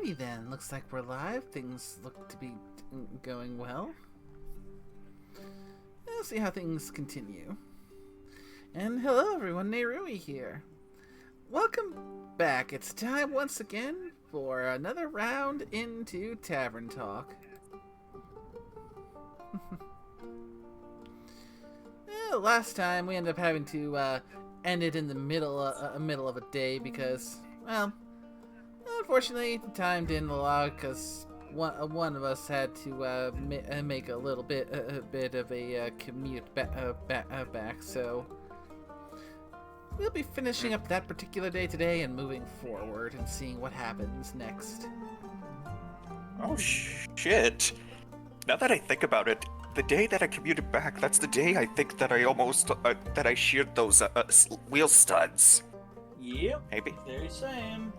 Alrighty then, looks like we're live. Things look to be going well. We'll see how things continue. And hello everyone, Nerui here. Welcome back. It's time once again for another round into Tavern Talk. Last time we ended up having to end it in the middle of a day because, well, unfortunately the time didn't allow because one of us had to make a little bit of a commute back. So we'll be finishing up that particular day today and moving forward and seeing what happens next. Oh shit! Now that I think about it, the day that I commuted back, that's the day I think that I almost that I sheared those wheel studs. Yep. Maybe. Very same.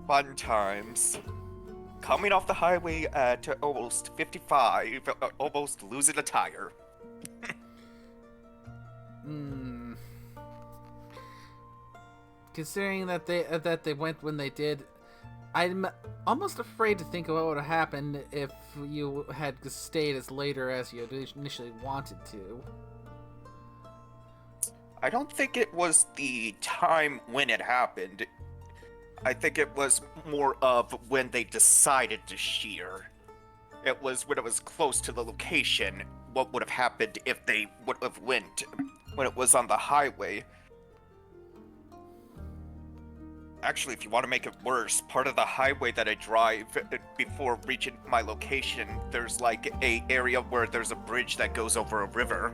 Fun times. Coming off the highway at almost 55, almost losing a tire. Considering that they went when they did, I'm almost afraid to think of what would have happened if you had stayed as later as you initially wanted to. I don't think it was the time when it happened. I think it was more of when they decided to shear. It was when it was close to the location. What would have happened if they would have went when it was on the highway? Actually, if you want to make it worse, part of the highway that I drive before reaching my location, there's like a area where there's a bridge that goes over a river.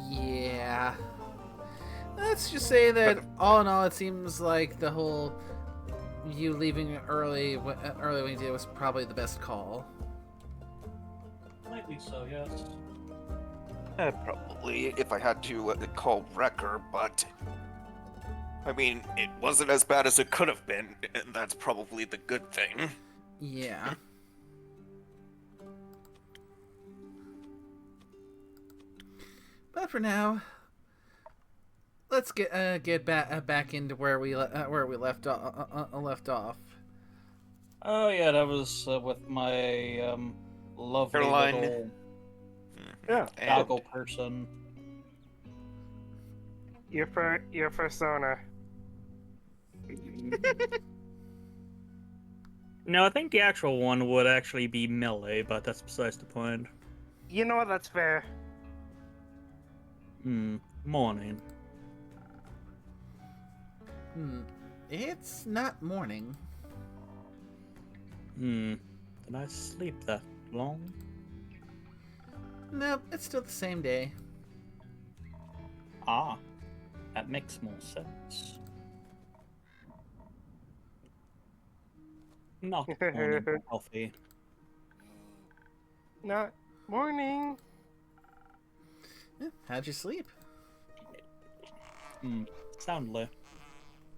Yeah. Let's just say that all in all, it seems like the whole you leaving early when you did was probably the best call. Might be so, yes. Probably, if I had to call Wrecker, but I mean, it wasn't as bad as it could have been, and that's probably the good thing. Yeah. But for now, let's get back into where we left off. Oh yeah, that was with my lovely Caroline. little Yeah, goggle person. your persona. No, I think the actual one would actually be melee, but that's besides the point. You know what? That's fair. Morning. It's not morning. Did I sleep that long? Nope, it's still the same day. Ah, that makes more sense. Not morning coffee. Not morning. Yeah, how'd you sleep? Soundly.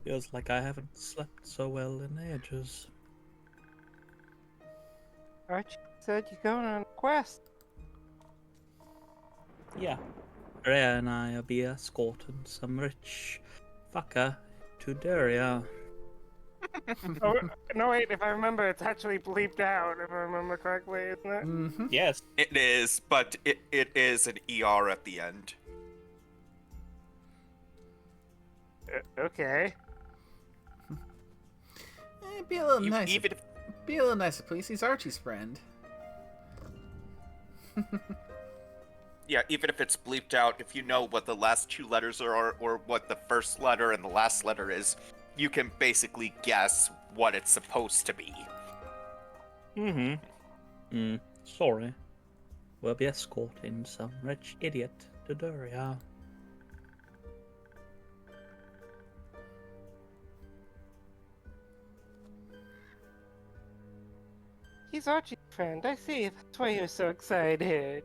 Feels like I haven't slept so well in ages. Archie said you're going on a quest. Yeah. Rhea and I will be escorting some rich fucker to Daria. Oh, no, wait. If I remember, it's actually bleeped out. If I remember correctly, isn't it? Mm-hmm. Yes. It is, but it is an ER at the end. Okay. Be a little You- nice. even if- Be a little nicer, please. He's Archie's friend. Yeah, even if it's bleeped out, if you know what the last two letters are or what the first letter and the last letter is, you can basically guess what it's supposed to be. Sorry. We'll be escorting some rich idiot to Daria. He's Archie's friend. I see. That's why you're so excited.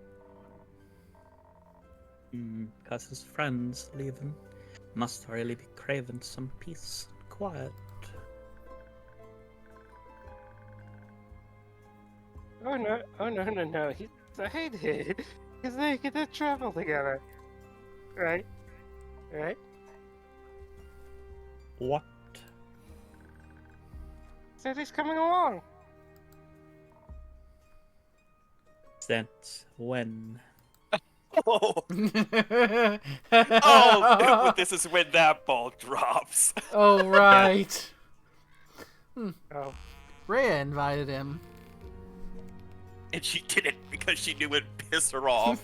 Cause his friends leaving. Must really be craving some peace and quiet. Oh no! Oh no! He's excited because they get to travel together. Right? Right? What? So he's coming along. Since when? Oh, oh, this is when that ball drops. Oh, right. Oh. Rhea invited him. And she did it because she knew it'd piss her off.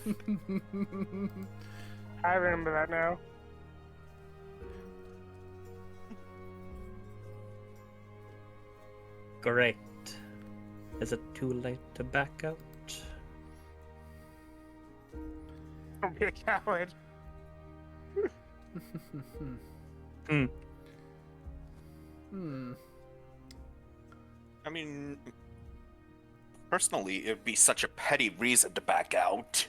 I remember that now. Great. Is it too late to back out? Don't be a coward. Hmm. I mean, personally, it'd be such a petty reason to back out.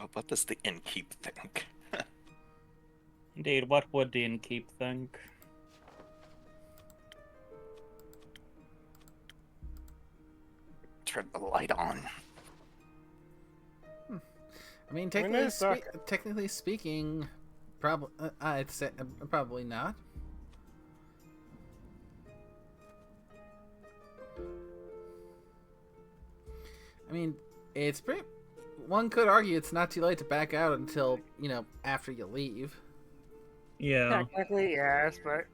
Oh, what does the innkeep think? Indeed, what would the innkeep think? Turn the light on. I mean, When is dark? technically speaking, probably I'd say probably not. I mean, it's pretty. One could argue it's not too late to back out until after you leave. Yeah. Technically, yes, but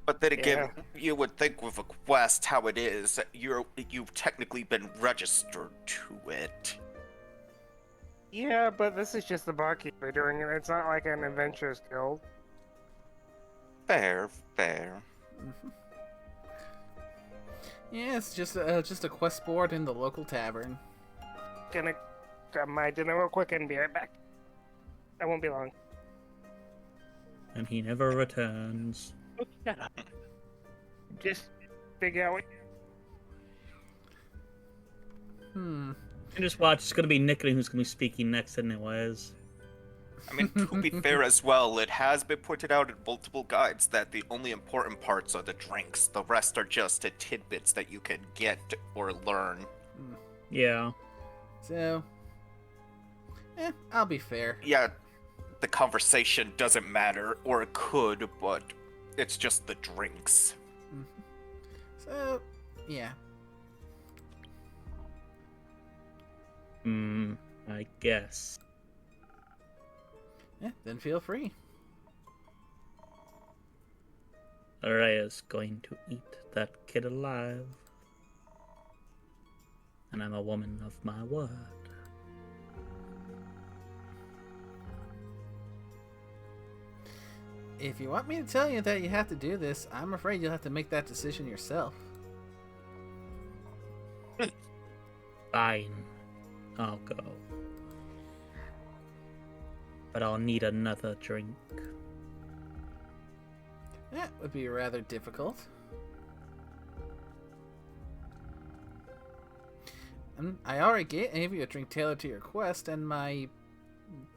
But then again, you would think with a quest how it is, you've technically been registered to it. yeah, but this is just the barkeeper doing it. It's not like an adventurers guild. Fair, fair. Yeah, it's just a quest board in the local tavern. Gonna grab my dinner real quick and be right back. I won't be long. And he never returns. Oh, shut up. Just figure out what. And just watch, it's gonna be Nicolene who's gonna be speaking next anyways. I mean, to be fair as well, it has been pointed out in multiple guides that the only important parts are the drinks. The rest are just the tidbits that you can get or learn. Yeah. So, I'll be fair. Yeah, the conversation doesn't matter, or it could, but it's just the drinks. So, yeah. I guess. Yeah, then feel free. Araya's going to eat that kid alive. And I'm a woman of my word. If you want me to tell you that you have to do this, I'm afraid you'll have to make that decision yourself. Fine. I'll go. But I'll need another drink. That would be rather difficult. I already gave you a drink tailored to your quest, and my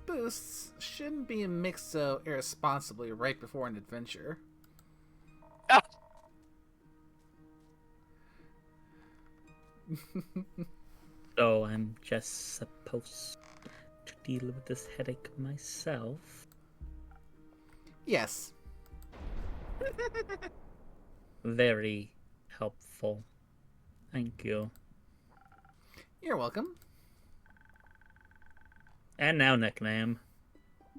boosts shouldn't be mixed so irresponsibly right before an adventure. Ah! So I'm just supposed to deal with this headache myself? Yes. Very helpful. Thank you. You're welcome. And now nickname.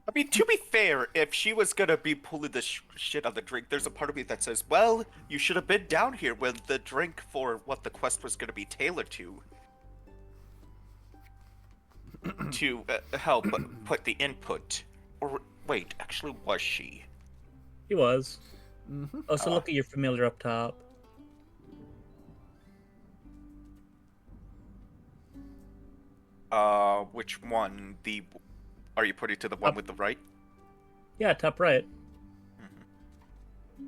I mean, to be fair, if she was gonna be pulling the shit on the drink, there's a part of me that says, well, you should have been down here when the drink for what the quest was gonna be tailored to help put the input. Or, wait, actually, was she? He was. Mm-hmm. Also, look at your familiar up top. Which one? Are you putting to the one with the right? Yeah, top right. Mm-hmm.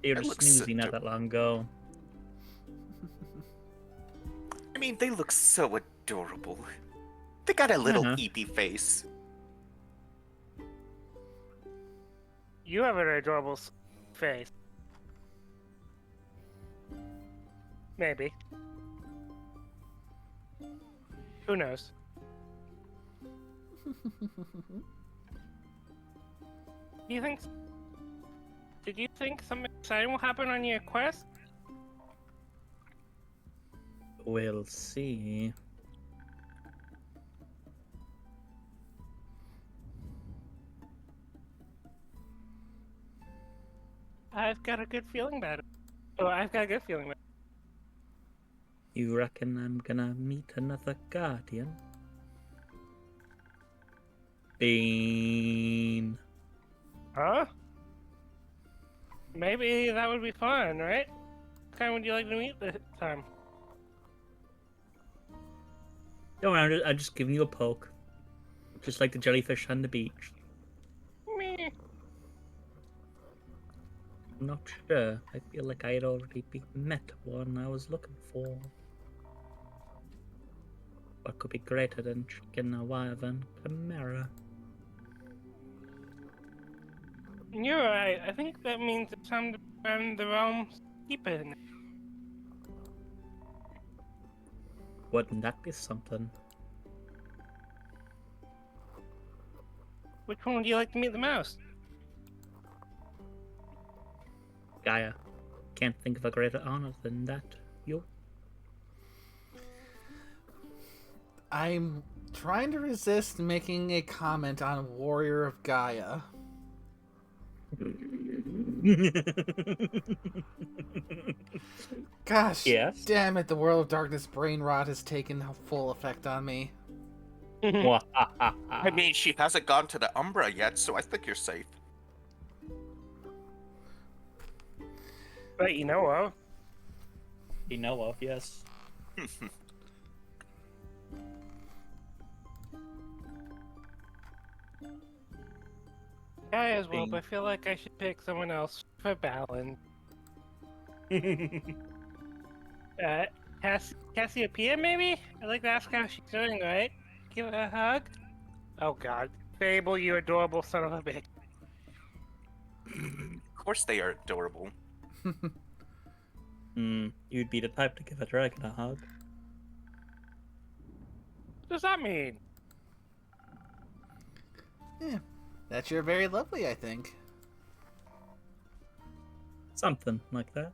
You were That just looks snoozing not that long ago. I mean, they look so adorable. They got a little Uh-huh. eepy face. You have an adorable face. Maybe. Who knows? Do you think? Did you think something exciting will happen on your quest? We'll see. I've got a good feeling about it. Oh, I've got a good feeling about it. You reckon I'm gonna meet another guardian? Bean. Huh? Maybe that would be fun, right? What kind would you like to meet this time? Don't worry, I'm just giving you a poke. Just like the jellyfish on the beach. Meh. I'm not sure. I feel like I had already met one I was looking for. What could be greater than chicken a wyvern chimera? You're right. I think that means it's time to defend the realm's keeping. Wouldn't that be something? Which one would you like to meet the most? Gaia. Can't think of a greater honor than that. You? I'm trying to resist making a comment on Warrior of Gaia. Gosh, Yes? damn it, the World of Darkness brain rot has taken full effect on me. I mean, she hasn't gone to the Umbra yet, so I think you're safe. That you know of. You know of, yes. Yeah, as well, but I feel like I should pick someone else for balance. Cassiopeia, maybe? I'd like to ask how she's doing, right? Give her a hug? Oh god. Fable, you adorable son of a bitch. Of course they are adorable. You'd be the type to give a dragon a hug. What does that mean? Yeah, that you're very lovely, I think. Something like that.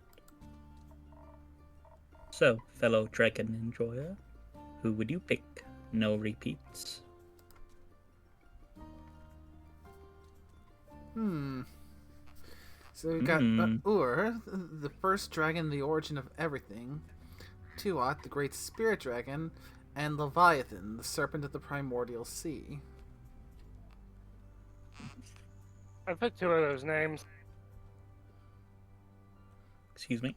So, fellow dragon enjoyer, who would you pick? No repeats. So we've got Ur, the first dragon, the origin of everything. Tuat, the great spirit dragon. And Leviathan, the serpent of the primordial sea. I picked two of those names. Excuse me?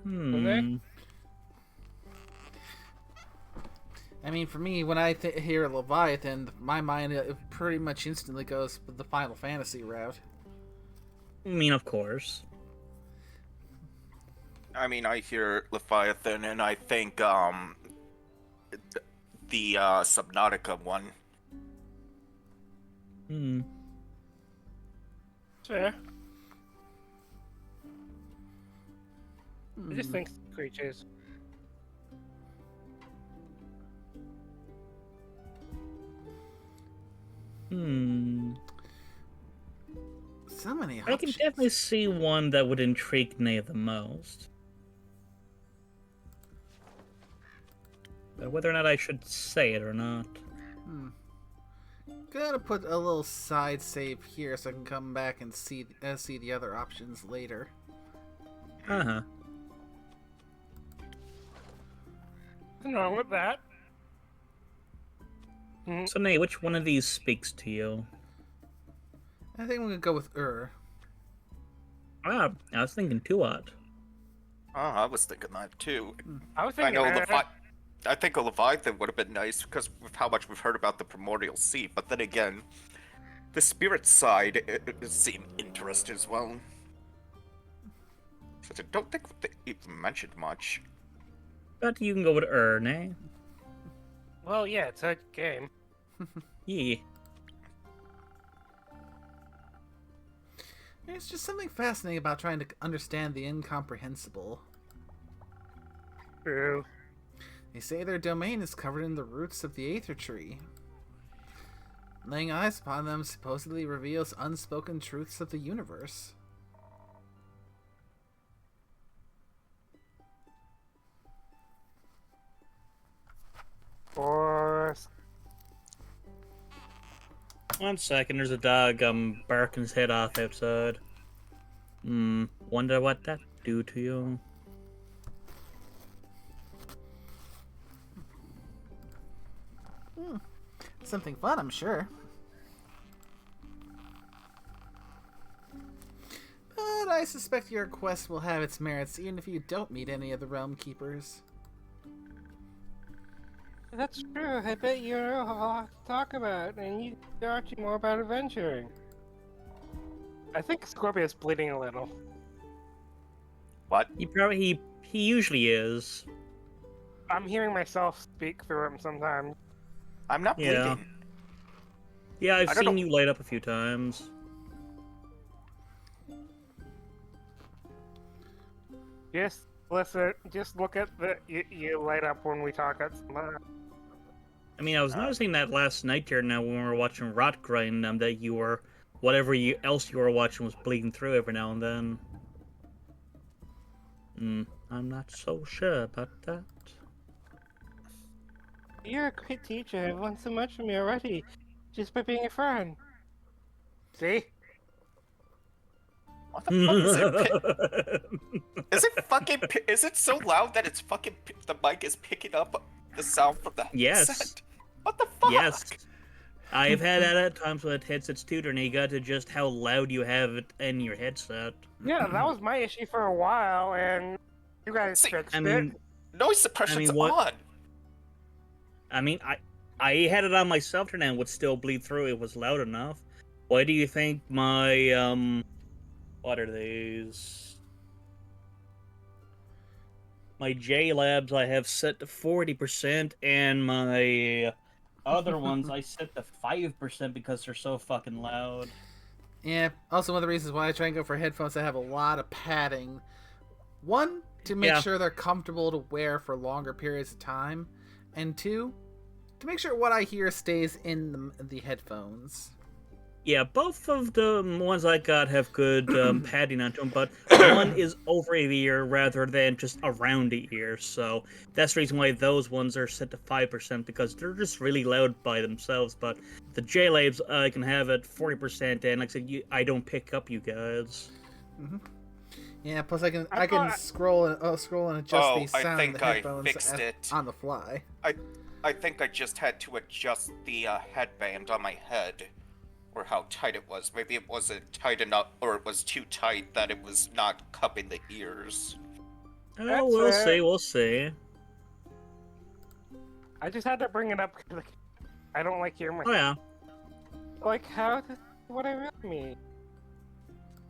They? I mean, for me, when I hear Leviathan, my mind it pretty much instantly goes with the Final Fantasy route. I mean, of course. I mean, I hear Leviathan, and I think, the Subnautica one. Fair. I just think creatures. So many I can options. definitely see one that would intrigue me the most. But whether or not I should say it or not. Gonna put a little side save here so I can come back and see the other options later. Uh-huh. Nothing wrong with that. So, Nate, which one of these speaks to you? I think I'm gonna go with Ur. Ah, I was thinking Tuat. Oh, I was thinking that too. I was I thinking know that. I think a Leviathan would have been nice because of how much we've heard about the primordial sea, but then again, the spirit side it seemed interesting as well. So I don't think they even mentioned much. But you can go with Nate. Well, yeah, it's a game. Yeah. There's just something fascinating about trying to understand the incomprehensible. True. They say their domain is covered in the roots of the Aether Tree. Laying eyes upon them supposedly reveals unspoken truths of the universe. Force. 1 second, there's a dog barking his head off outside. Wonder what that do to you. Something fun, I'm sure. But I suspect your quest will have its merits even if you don't meet any of the Realm Keepers. That's true. I bet you know a lot to talk about, and you talk to more about adventuring. I think Scorpio's bleeding a little. What? He usually is. I'm hearing myself speak through him sometimes. I'm not Yeah. bleeding. Yeah, I've I don't seen know. you light up a few times. Just listen. Just look at the you light up when we talk at some. I mean, I was noticing that last night here now when we were watching Rot Grind, that you were, whatever else you were watching was bleeding through every now and then. I'm not so sure about that. You're a great teacher. I've learned so much from you already, just by being a friend. See? What the fuck is it? Is it fucking? Is it so loud that it's fucking? The mic is picking up the sound from the Yes. headset? What the fuck? Yes. I've had that at times with headsets too, and you got to just how loud you have it in your headset. Yeah, that was my issue for a while, and you guys See, fixed I it. mean, Noise suppression's what- on. I mean, I had it on myself and it would still bleed through. It was loud enough. Why do you think my what are these? My J Labs I have set to 40%, and my other ones I set to 5% because they're so fucking loud. Yeah, also one of the reasons why I try and go for headphones that have a lot of padding. One, to make Yeah. sure they're comfortable to wear for longer periods of time. And two, to make sure what I hear stays in the headphones. Yeah, both of the ones I got have good padding onto them, but one is over the ear rather than just around the ear, so that's the reason why those ones are set to 5% because they're just really loud by themselves. But the J-Labs I can have at 40%, and like I said, I don't pick up you guys. Yeah, plus I can scroll and adjust Oh, the I sound think of the I headphones fixed it. on the fly. I think I just had to adjust the headband on my head, or how tight it was. Maybe it wasn't tight enough, or it was too tight that it was not cupping the ears. Oh, That's we'll fair. see, we'll see. I just had to bring it up because I don't like hearing Oh myself. yeah. Like how what I really mean.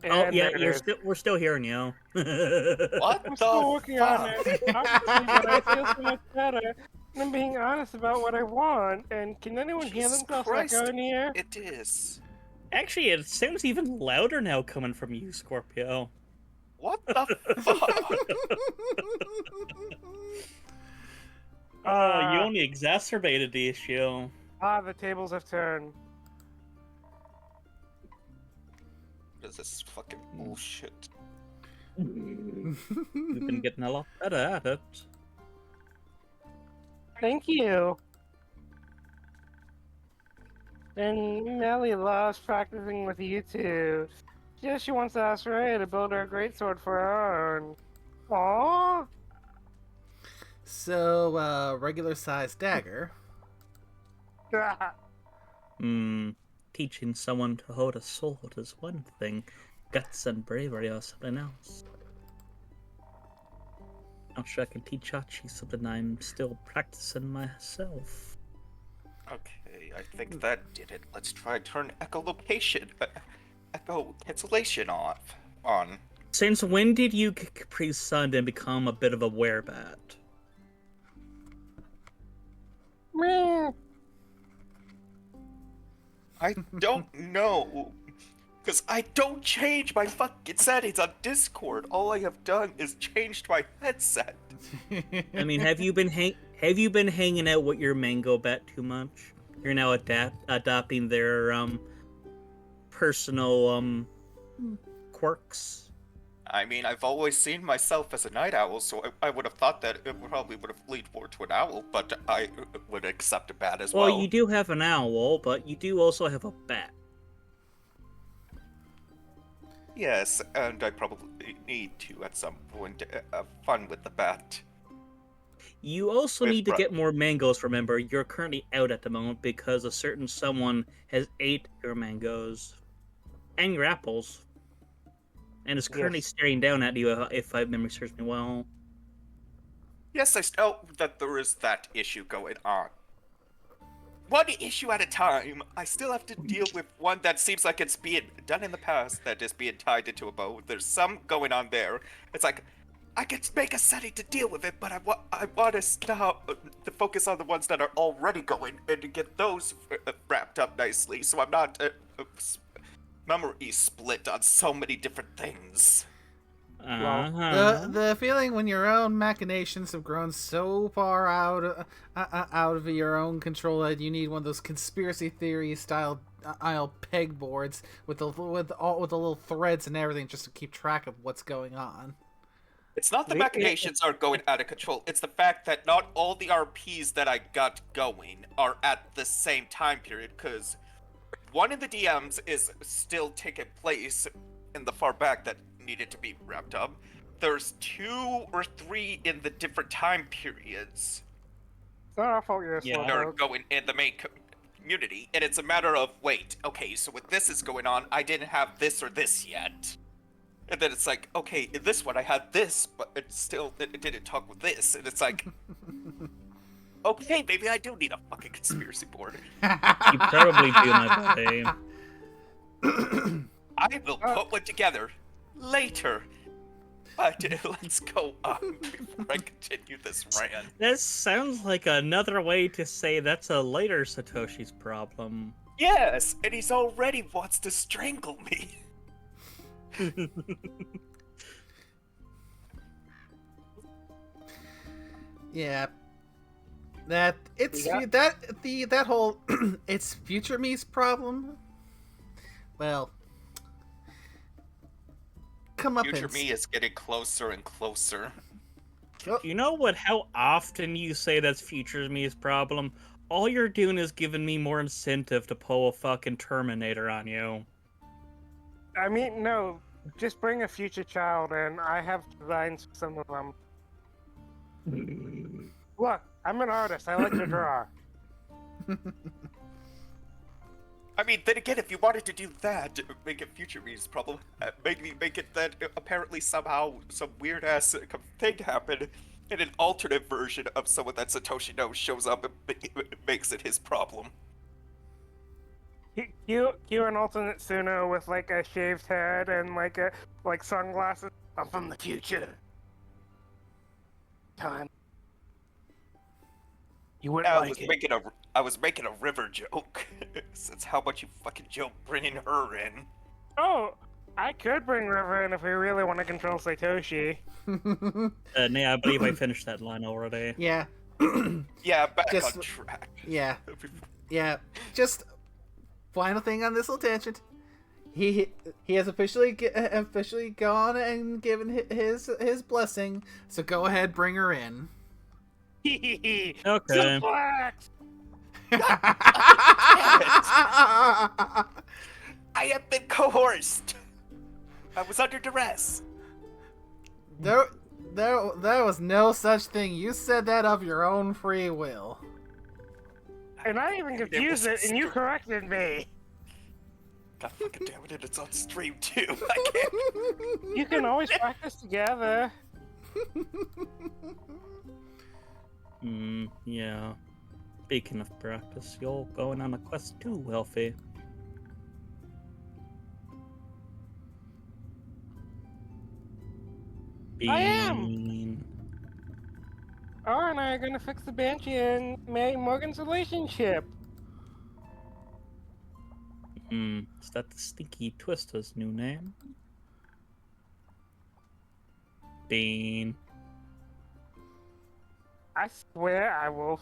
Oh And yeah, there it is. we're still hearing you. What I'm the still working on fuck? it. Obviously, but I feel so much better. And I'm being honest about what I want. And can anyone hear Jesus themselves Christ. echo in here? It is. Actually, it sounds even louder now coming from you, Scorpio. What the fuck? Oh, you only exacerbated the issue. The tables have turned. What is this fucking bullshit? You've been getting a lot better at it. Thank you. And Melly loves practicing with you two. She wants to ask Ray to build her a greatsword for her own. Aww. So, regular size dagger. Teaching someone to hold a sword is one thing. Guts and bravery are something else. Not sure I can teach Archie something I'm still practicing myself. Okay, I think that did it. Let's try and turn echolocation, echo cancellation off. On. Since when did you Capri Sun and become a bit of a werebat? Meh. I don't know. Because I don't change my fucking settings on Discord. All I have done is changed my headset. I mean, have you been hanging out with your mango bat too much? You're now adopting their personal quirks. I mean, I've always seen myself as a night owl, so I would have thought that it probably would have leaned more to an owl, but I would accept a bat as well. Well, you do have an owl, but you do also have a bat. Yes, and I probably need to at some point have fun with the bat. You also With need to bro- get more mangoes. Remember, you're currently out at the moment because a certain someone has ate your mangoes and your apples, and is currently Yes. staring down at you. If my memory serves me well. Yes, I know that there is that issue going on. One issue at a time. I still have to deal with one that seems like it's being done in the past that is being tied into a bow. There's some going on there. It's like, I could make a setting to deal with it, but I want to stop to focus on the ones that are already going and to get those wrapped up nicely, so I'm not memory split on so many different things. The feeling when your own machinations have grown so far out of your own control that you need one of those conspiracy theory style pegboards with the little threads and everything just to keep track of what's going on. It's not the machinations are going out of control. It's the fact that not all the RPs that I got going are at the same time period, because one of the DMs is still taking place in the far back that needed to be wrapped up. There's 2 or 3 in the different time periods It's not our fault you're Yeah. slow. that are going in the main community, and it's a matter of, wait, okay, so with this is going on, I didn't have this or this yet. And then it's like, okay, in this one I had this, but it didn't talk with this, and it's like, okay, maybe I do need a fucking conspiracy board. You probably do, my buddy. I will put one together later. But let's go on before I continue this rant. That sounds like another way to say that's a later Satoshi's problem. Yes, and he's already wants to strangle me. Yeah. That it's Yeah. that whole it's future me's problem. Well, come up Future and me is getting closer and closer. You know what? How often you say that's future me's problem? All you're doing is giving me more incentive to pull a fucking Terminator on you. I mean, no. Just bring a future child, and I have designs for some of them. Look, I'm an artist. I like to draw. I mean, then again, if you wanted to do that, make it future me's problem, maybe make it that apparently somehow some weird ass thing happened, and an alternate version of someone that Satoshi knows shows up and makes it his problem. Cue an alternate Suno with like a shaved head and like sunglasses. I'm from the future. Time. You wouldn't I like was it. making a river joke. Since how much you fucking joke bringing her in. Oh, I could bring River in if we really want to control Satoshi. Nay, I believe I finished that line already. yeah. Yeah, back Just- on track. Yeah. Yeah. Just final thing on this little tangent. He has officially gone and given his blessing. So go ahead, bring her in. Okay. Suplex! I have been coerced. I was under duress. there was no such thing. You said that of your own free will. And I even confused it, and you corrected me. God fucking damn it, it's on stream too. I can't. You can always practice together. Yeah. Speaking of practice, you're going on a quest too, Wealthy. I am. Bean. Oh, and I'm gonna fix the Banshee and Mary Morgan's relationship. Is that the Stinky Twister's new name? Bean. I swear I will.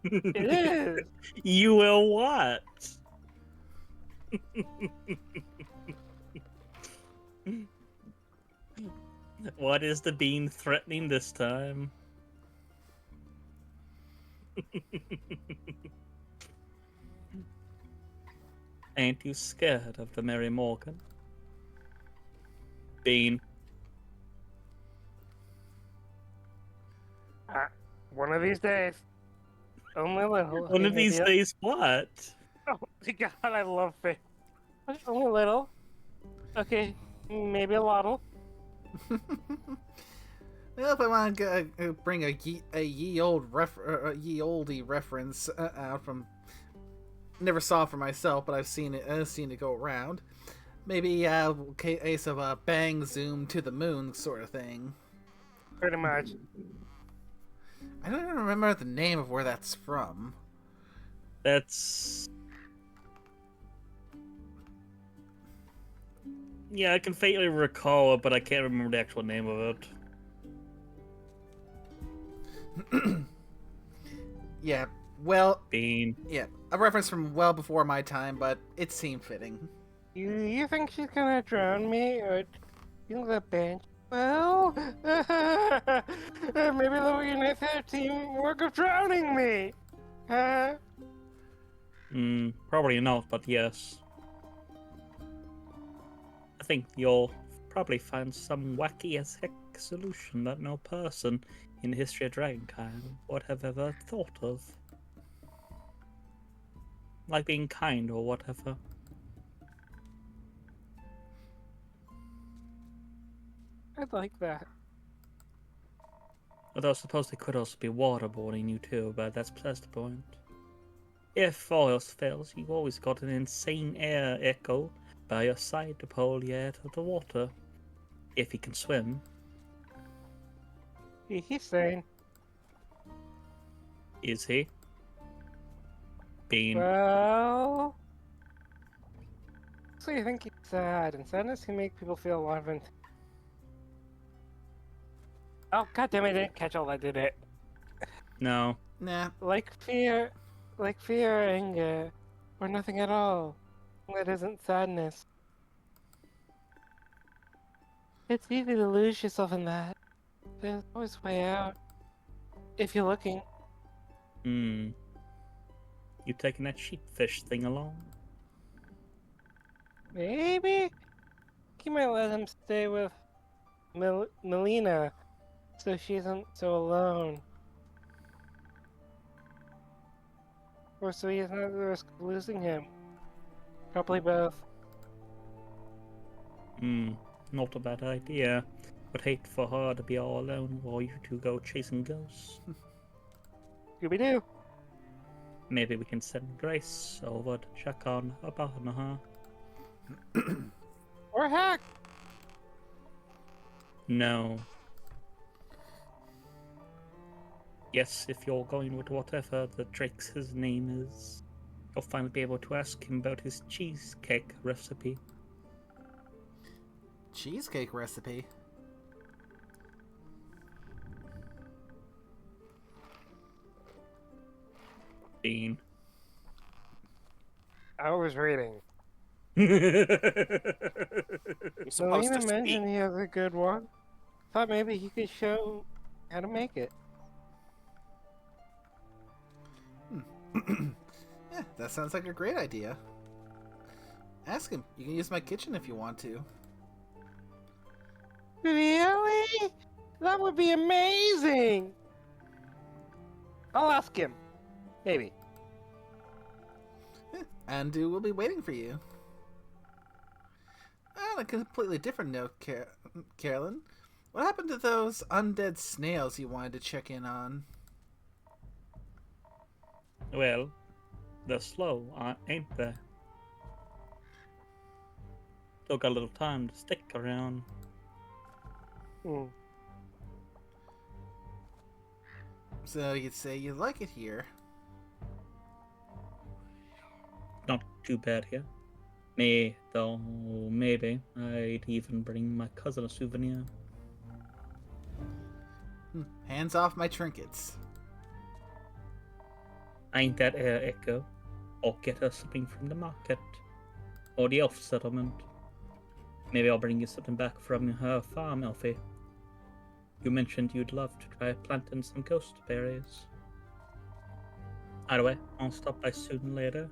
It is. You will what? What is the bean threatening this time? Ain't you scared of the Mary Morgan? Bean. One of these days. Only a little. One of maybe these days, what? Oh my god, I love fish. Only a little. Okay, maybe a lot. Well, if I want to bring a ye oldie reference out from, never saw for myself, but I've seen it go around. Maybe case of a bang zoom to the moon sort of thing. Pretty much. I don't even remember the name of where that's from. That's... Yeah, I can faintly recall it, but I can't remember the actual name of it. Yeah, well, Bean. yeah, a reference from well before my time, but it seemed fitting. You think she's gonna drown me, or you think the bench? Well, maybe they'll unite their teamwork of drowning me. Probably not, but yes. I think you'll probably find some wacky as heck solution that no person in the history of Dragonkind would have ever thought of. Like being kind or whatever. I'd like that. Although I suppose they could also be waterboarding you too, but that's besides the point. If all else fails, you've always got an insane air echo by your side to pull you out of the water. If he can swim. He's saying, Is he? Bean. well... So you think he's sad, and sadness can make people feel a lot of Oh, goddamn! I didn't catch all I did it. No. Nah. Like fear, or anger, or nothing at all. That isn't sadness. It's easy to lose yourself in that. There's always a way out. If you're looking. You taking that sheepfish thing along? Maybe? You might let him stay with Melina, so she isn't so alone. Or so he isn't at the risk of losing him. Probably both. Not a bad idea. Would hate for her to be all alone while you two go chasing ghosts. Scooby-Doo! Maybe we can send Grace over to check on her partner. Or Hack! No. Yes, if you're going with whatever the Drake's his name is, you'll finally be able to ask him about his cheesecake recipe. Cheesecake recipe? Bean. I was reading. You're supposed Melina to speak. mentioned he has a good one. Thought maybe he could show how to make it. Yeah, that sounds like a great idea. Ask him. You can use my kitchen if you want to. Really? That would be amazing! I'll ask him. Maybe. And we'll be waiting for you. On a completely different note, Carolyn, what happened to those undead snails you wanted to check in on? Well, they're slow, ain't they? Still got a little time to stick around. So you'd say you like it here. Not too bad here. Me, though, maybe I'd even bring my cousin a souvenir. Hands off my trinkets. Ain't that Echo? I'll get her something from the market. Or the elf settlement. Maybe I'll bring you something back from her farm, Elfie. You mentioned you'd love to try planting some ghost berries. Either way, I'll stop by soon later.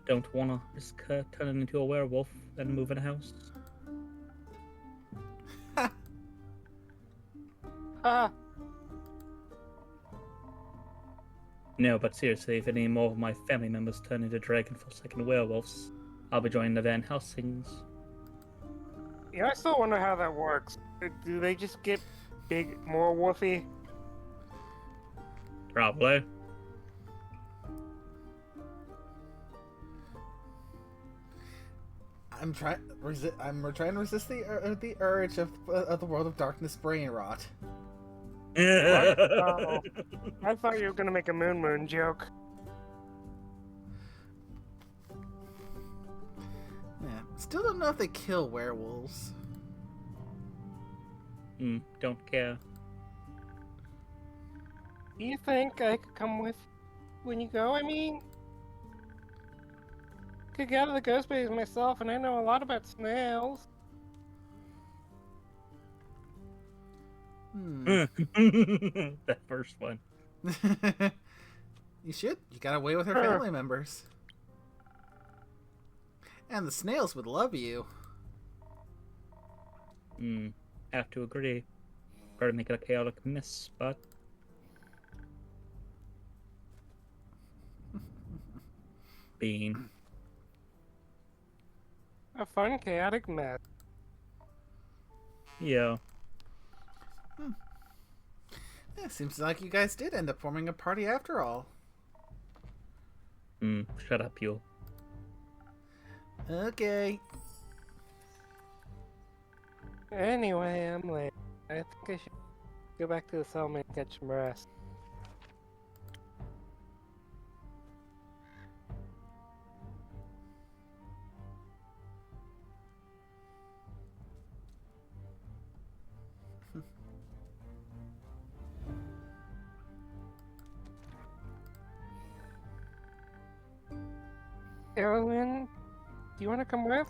Don't wanna risk her turning into a werewolf and moving house. Ah, No, but seriously, if any more of my family members turn into dragon-forsaken werewolves, I'll be joining the Van Helsings. yeah, I still wonder how that works. Do they just get more wolfy? Probably. I'm trying to resist the urge of the world of darkness brain rot. Oh, I thought you were gonna make a moon joke. Yeah, still don't know if they kill werewolves. Don't care. Do you think I could come with when you go? I mean, could get out of the ghost base myself, and I know a lot about snails. That first one. You should. You got away with her family members. And the snails would love you. Have to agree. Better make it a chaotic mess, but... Bean. A fun, chaotic mess. Yeah. Yeah, seems like you guys did end up forming a party after all. Shut up, you. Okay. Anyway, I'm late. I think I should go back to the settlement and get some rest. Erwin, do you want to come with?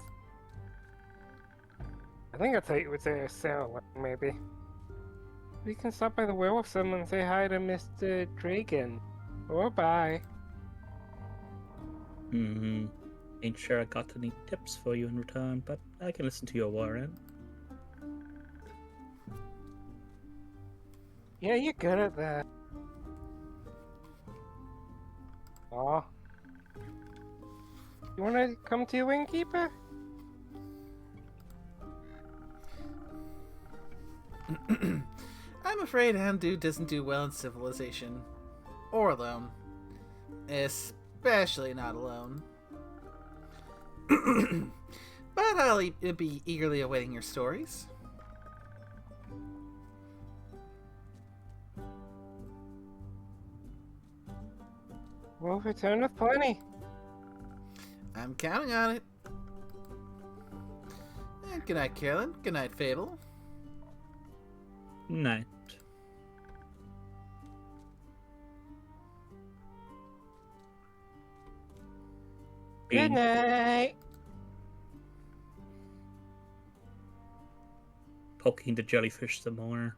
I think I thought you would say a sailor, maybe. We can stop by the werewolf summon and say hi to Mr. Dragon. Or bye. Ain't sure I got any tips for you in return, but I can listen to your warrant. Yeah, you're good at that. Aw. You wanna come to Wingkeeper? I'm afraid Handu doesn't do well in civilization. Or alone. Especially not alone. But I'll be eagerly awaiting your stories. We'll return with plenty. I'm counting on it. Good night, Carolyn. Good night, Fable. Night. Good night. Poking the jellyfish some more.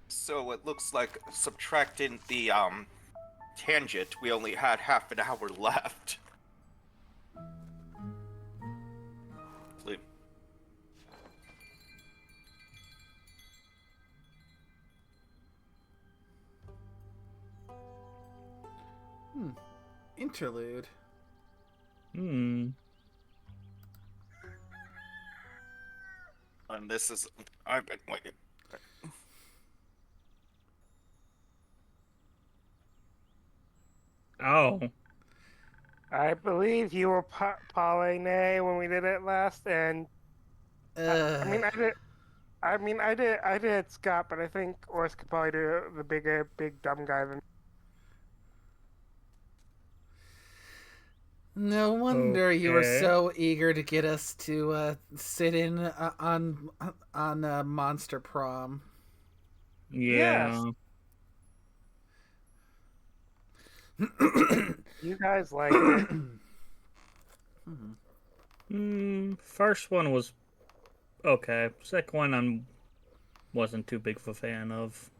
So it looks like subtracting the tangent, we only had half an hour left. Sleep. Interlude. And this is... I've been waiting. Oh. I believe you were Polly when we did it last, and I did Scott, but I think Ors could probably do the big dumb guy than. No wonder you were Okay. so eager to get us to sit in on Monster Prom. Yeah. You guys liked it. First one was okay. Second one I wasn't too big of a fan of.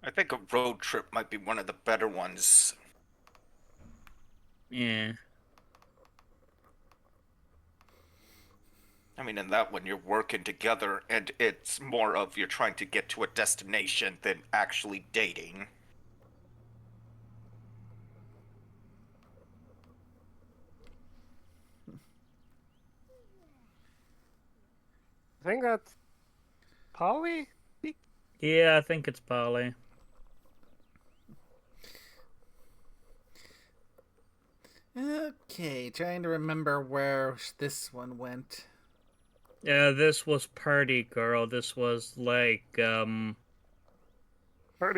I think a road trip might be one of the better ones. Yeah. I mean, in that one, you're working together, and it's more of you're trying to get to a destination than actually dating. I think that's Polly. Yeah, I think it's Polly. Okay, trying to remember where this one went. Yeah, this was Party Girl. This was like Party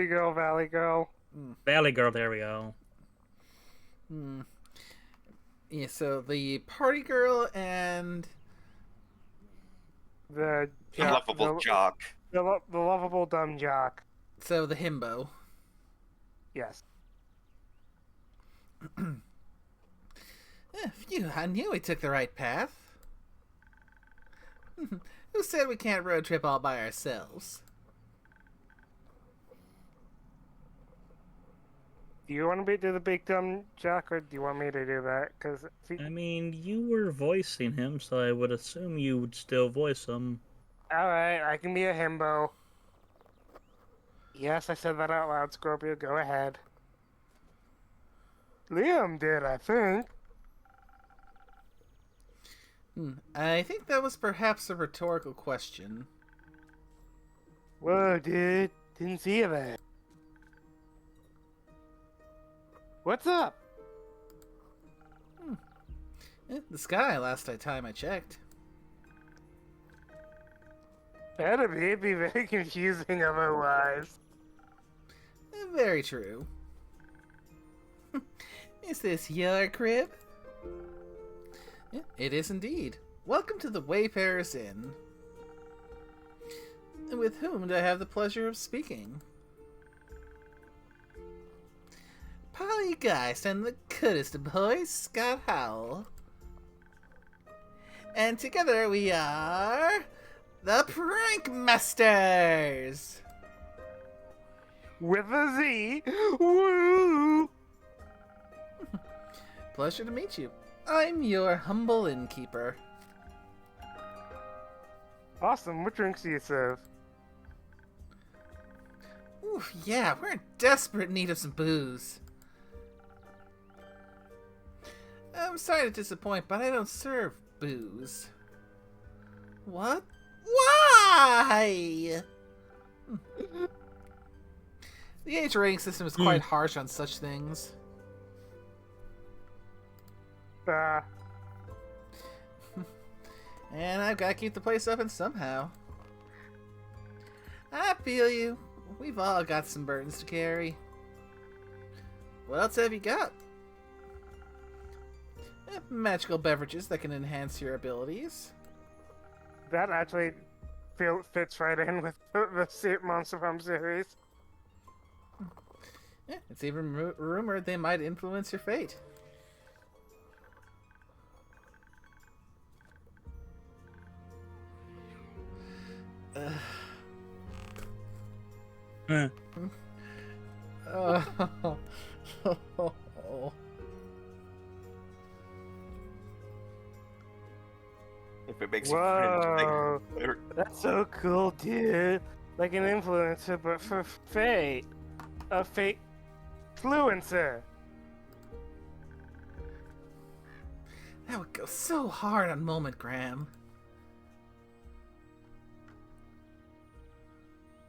girl, valley girl. Valley Girl. There we go. Yeah, so the party girl and The The lovable jock. the lovable dumb jock. so the himbo. Yes. Phew, I knew we took the right path. Who said we can't road trip all by ourselves? Do you want me to do the big dumb jock, or do you want me to do that? Because I mean, you were voicing him, so I would assume you would still voice him. all right, I can be a himbo. Yes, I said that out loud, Scorpio. Go ahead. Liam did, I think. I think that was perhaps a rhetorical question. Whoa, dude. Didn't see you there. What's up? The sky last time I checked. Better be. It'd be very confusing otherwise. Very true. Is this your crib? Yeah, it is indeed. Welcome to the Wayfarer's Inn. With whom do I have the pleasure of speaking? Pollygeist and the goodest of boys, Scott Howell. And together we are the Prank Masters. With a Z. Woo! Pleasure to meet you. I'm your humble innkeeper. Awesome. What drinks do you serve? Oof, yeah, we're in desperate need of some booze. I'm sorry to disappoint, but I don't serve booze. What? Why? The age rating system is quite harsh on such things. And I've got to keep the place open somehow. I feel you. We've all got some burdens to carry. What else have you got? Magical beverages that can enhance your abilities. That actually fits right in with the Monster Farm series. Yeah, it's even rumored they might influence your fate. If it makes you cringe, Whoa, that's so cool, dude. Like an influencer, but for fate. A fate influencer. That would go so hard on Moment Graham.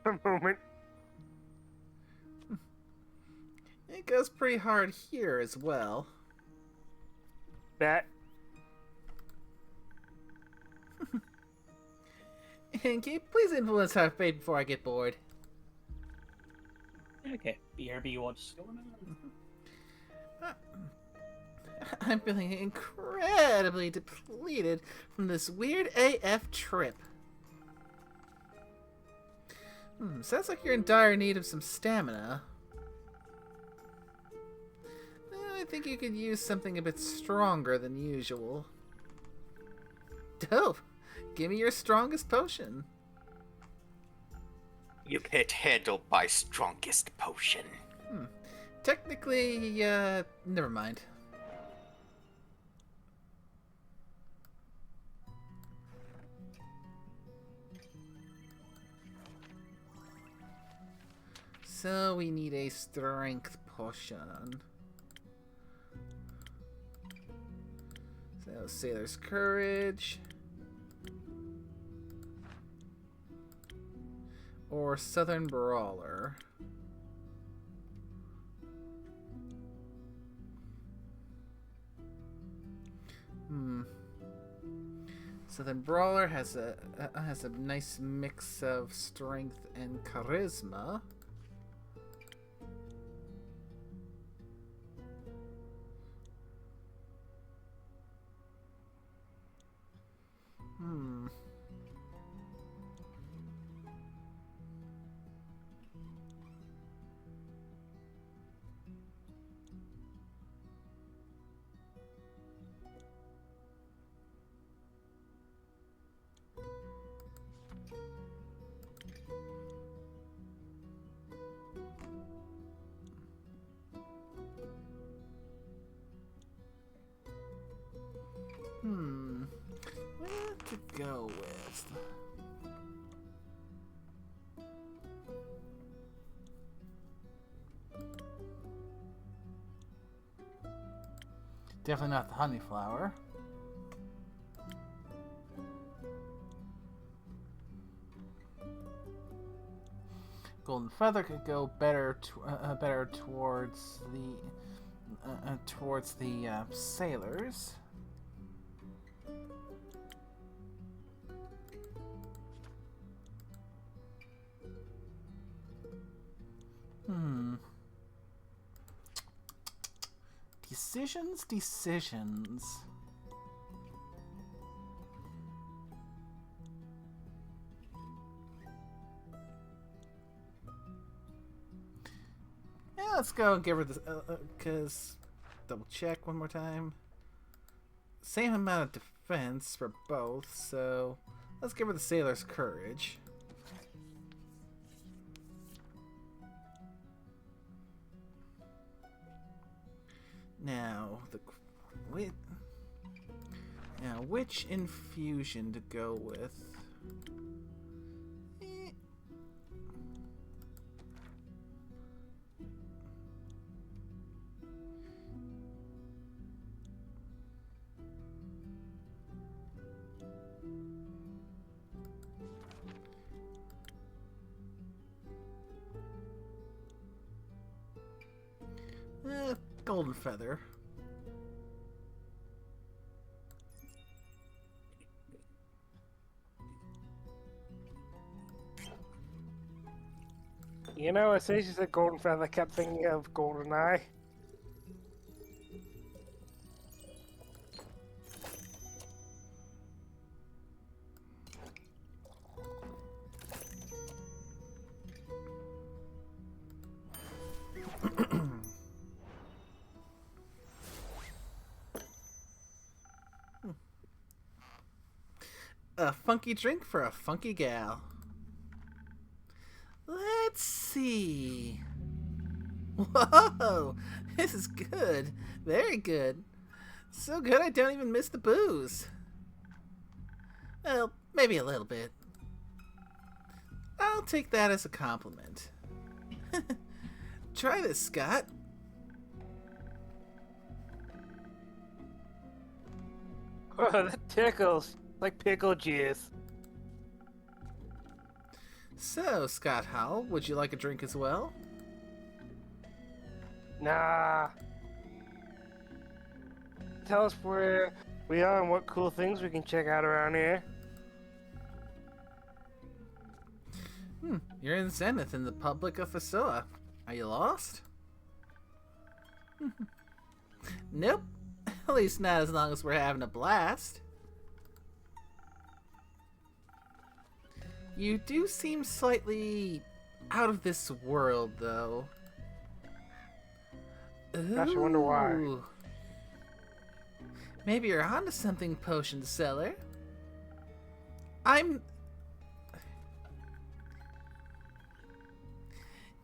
A moment. It goes pretty hard here as well. That. Inky, please influence our fate before I get bored. Okay, BRB, what's going on? I'm feeling incredibly depleted from this weird AF trip. Sounds like you're in dire need of some stamina. I think you could use something a bit stronger than usual. Dope! Give me your strongest potion. You can't handle my strongest potion. Technically, never mind. So we need a strength potion. So Sailor's Courage. Or Southern Brawler. Southern Brawler has a nice mix of strength and charisma. What to go with? Definitely not the honey flower. Golden feather could go better towards the sailors. Decisions. Yeah, let's go and give her this, because double check one more time. Same amount of defense for both, so let's give her the Sailor's Courage. Now, which infusion to go with? Golden feather. You know, as soon as you said golden feather, I kept thinking of golden eye. A funky drink for a funky gal. Let's see. Whoa! This is good. Very good. So good I don't even miss the booze. Well, maybe a little bit. I'll take that as a compliment. Try this, Scott. Oh, that tickles. Like pickle juice. So, Scott Howell, would you like a drink as well? Nah. Tell us where we are and what cool things we can check out around here. You're in Zenith in the Public of Fasoa. Are you lost? Nope. At least not as long as we're having a blast. You do seem slightly out of this world, though. Gosh, I wonder why. Ooh. Maybe you're onto something, potion seller.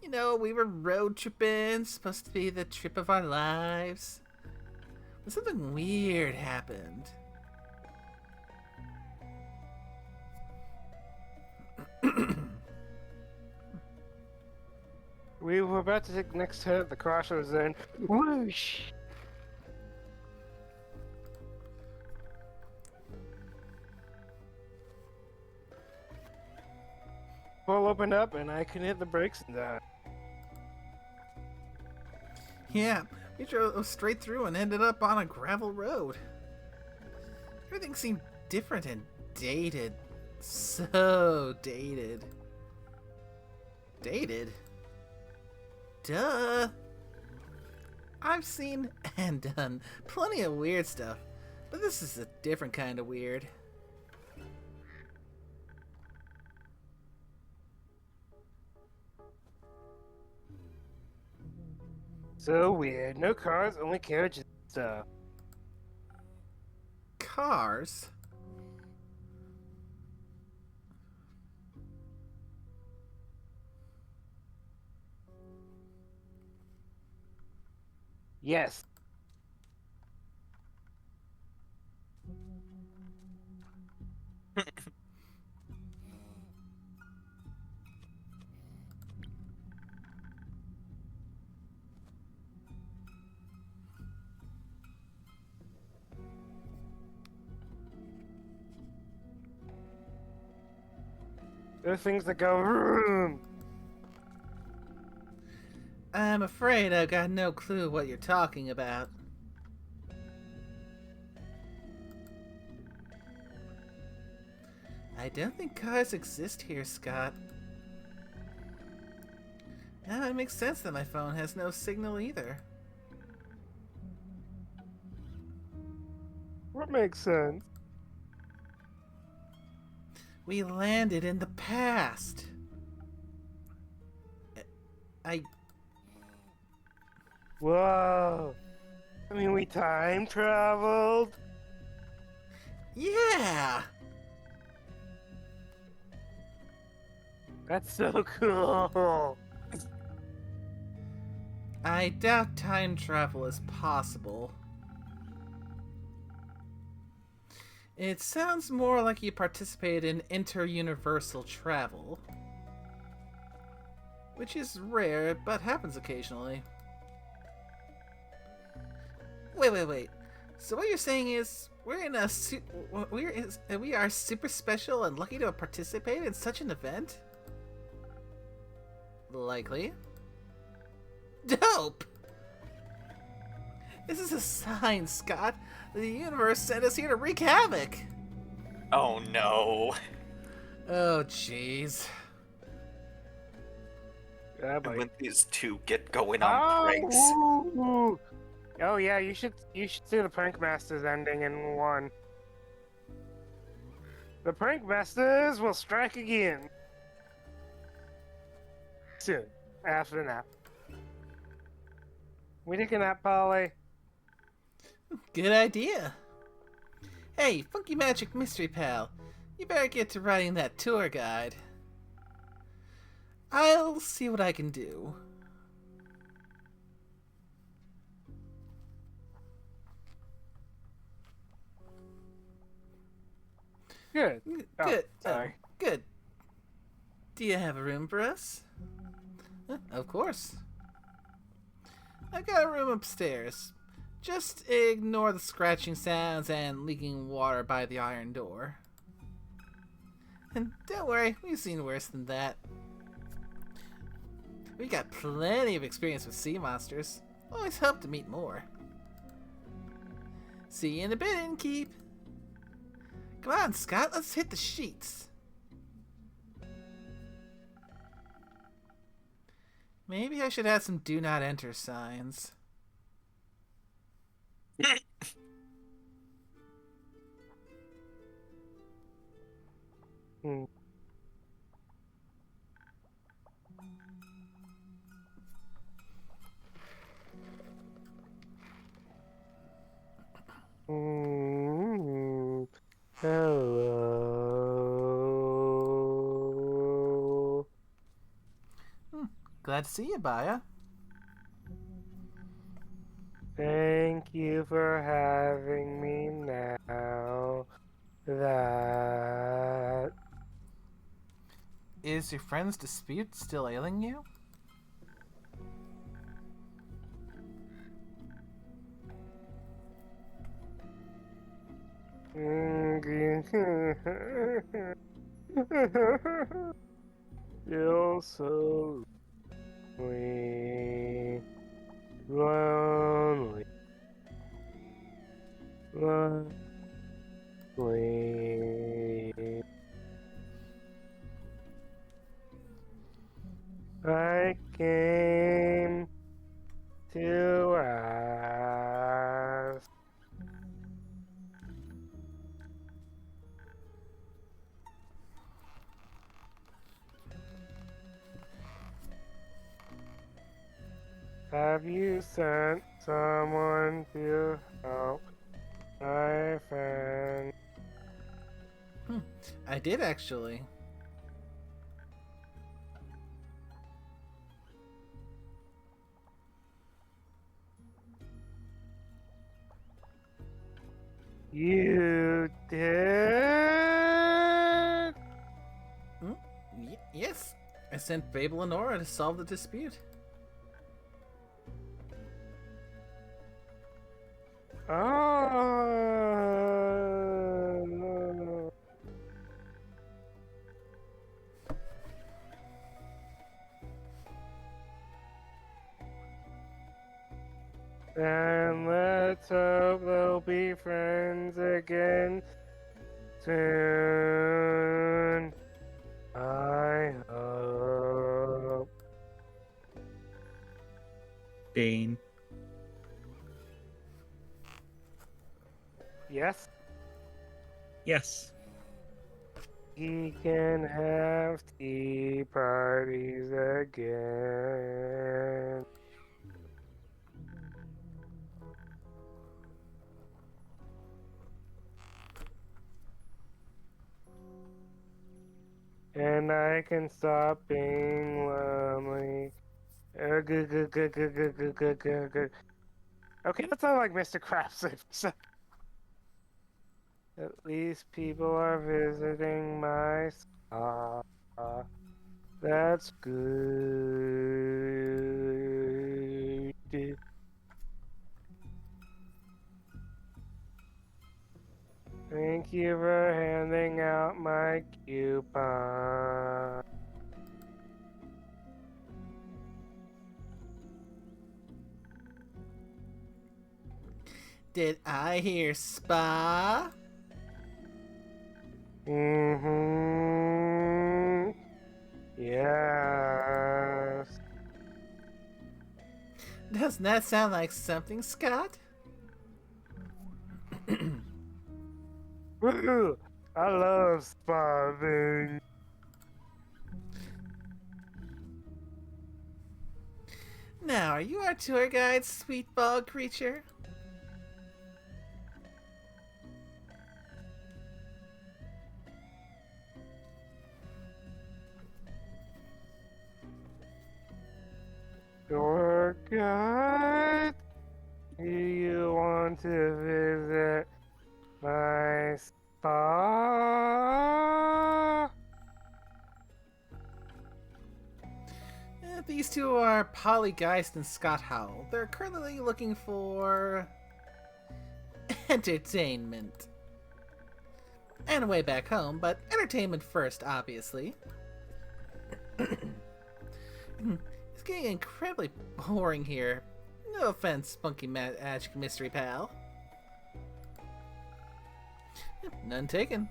You know, we were road tripping, supposed to be the trip of our lives. But something weird happened. We were about to take the next turn at the crossroads then. Whoosh! Pull opened up and I couldn't hit the brakes in time. Yeah, we drove straight through and ended up on a gravel road. Everything seemed different and dated. So dated. Dated? Duh! I've seen and done plenty of weird stuff, but this is a different kind of weird. So weird. No cars, only carriages and stuff. Cars? Yes. There are things that go vroom. I'm afraid I've got no clue what you're talking about. I don't think cars exist here, Scott. Now it makes sense that my phone has no signal either. What makes sense? We landed in the past. I... Whoa. I mean, we time traveled? Yeah! That's so cool. I doubt time travel is possible. It sounds more like you participate in inter-universal travel. Which is rare, but happens occasionally. Wait. So what you're saying is, we are super special and lucky to participate in such an event? Likely. Dope! This is a sign, Scott. The universe sent us here to wreak havoc. Oh no. Oh, jeez. Yeah, And buddy. when these two get going on pranks. ooh. Oh yeah, you should see the Prank Masters ending in 1. The Prank Masters will strike again. Soon. After the nap. We take a nap, Polly. Good idea. Hey, Funky Magic Mystery Pal, you better get to writing that tour guide. I'll see what I can do. Good. Oh, Good. sorry. Good. Do you have a room for us? Of course. I got a room upstairs. Just ignore the scratching sounds and leaking water by the iron door. And don't worry, we've seen worse than that. We got plenty of experience with sea monsters. Always hope to meet more. See you in a bit, Innkeep. Come on, Scott, let's hit the sheets. Maybe I should add some do not enter signs. Hmm. Mm, hello. Glad to see you, Baya. Thank you for having me now. That. Is your friend's dispute still ailing you? Feel so lonely, lonely, lonely. I came to ask. Have you sent someone to help my friend? I did actually. You did? Yes. I sent Babel and Nora to solve the dispute. Oh. And let's hope they'll be friends again soon. I hope. Bane. Yes, Yes. he can have tea parties again. And I can stop being lonely. Okay, that sounds like Mr. Krabs. At least people are visiting my spa. That's good. Thank you for handing out my coupon. Did I hear spa? Mm-hmm. Yes. Doesn't that sound like something, Scott? Woo! I love spotting. Now, are you our tour guide, sweet ball creature? Your guide? Do you want to visit my spa? These two are Polly Geist and Scott Howell. They're currently looking for entertainment. And a way back home, but entertainment first, obviously. It's getting incredibly boring here. No offense, Spunky Magic Mystery Pal. None taken.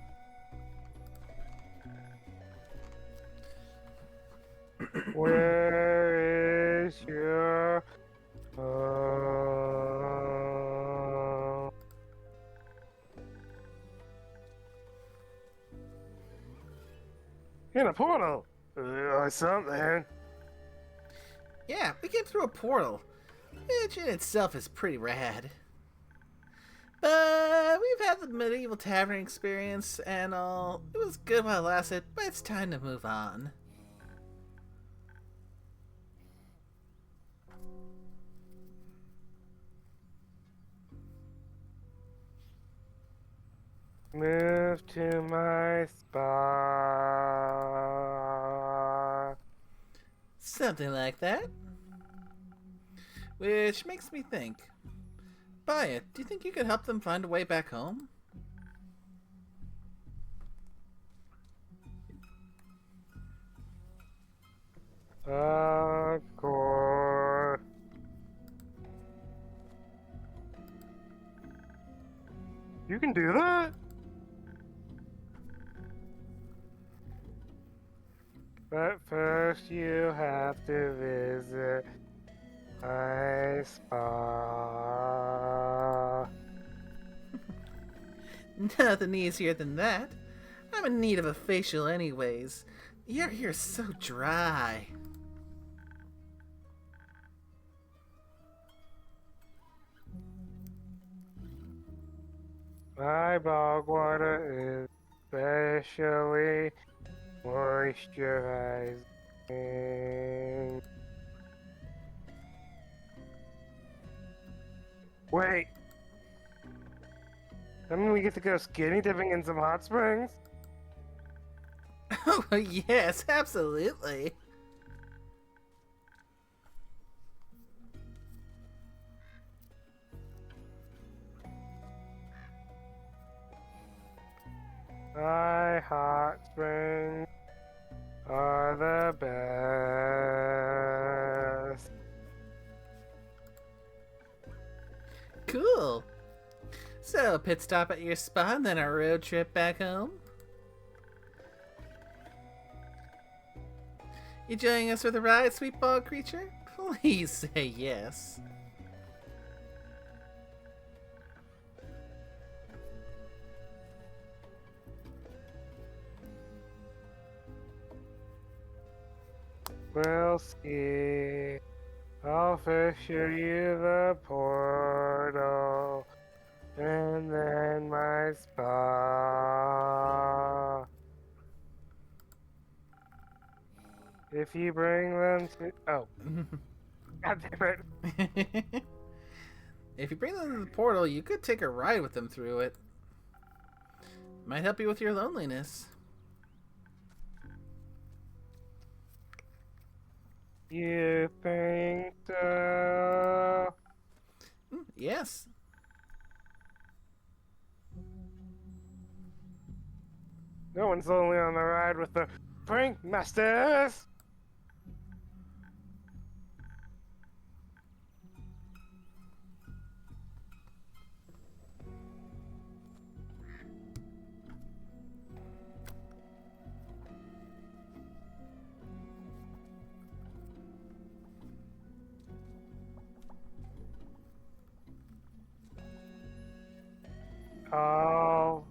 Where is your home? In a portal? Something. Yeah, we came through a portal, which in itself is pretty rad. But we've had the medieval tavern experience and all. It was good while it lasted, but it's time to move on. Move to my spot. Something like that. Which makes me think. Baya, do you think you could help them find a way back home? Of course. You can do that? But first you have to visit my spa. Nothing easier than that. I'm in need of a facial anyways. Your hair's so dry. My bog water is especially moisturizing. Wait. I mean, we get to go skinny dipping in some hot springs? Oh, yes, absolutely. My hot springs are the best. Cool. So, pit stop at your spa and then a road trip back home? You joining us for the ride, sweet bog creature? Please say yes. We'll see. I'll first show you the portal, and then my spa. If you bring them to... Oh. God damn it. If you bring them to the portal, you could take a ride with them through it. Might help you with your loneliness. You think so? Yes. No one's lonely on the ride with the prank masters. I'll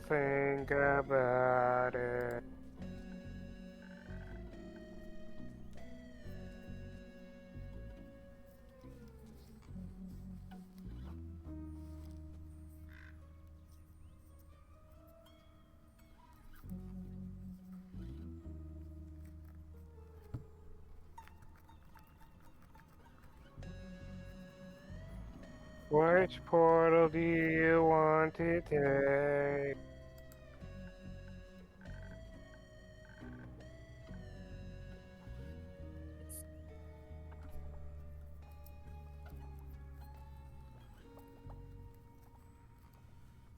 think about it. Which portal do you want to take?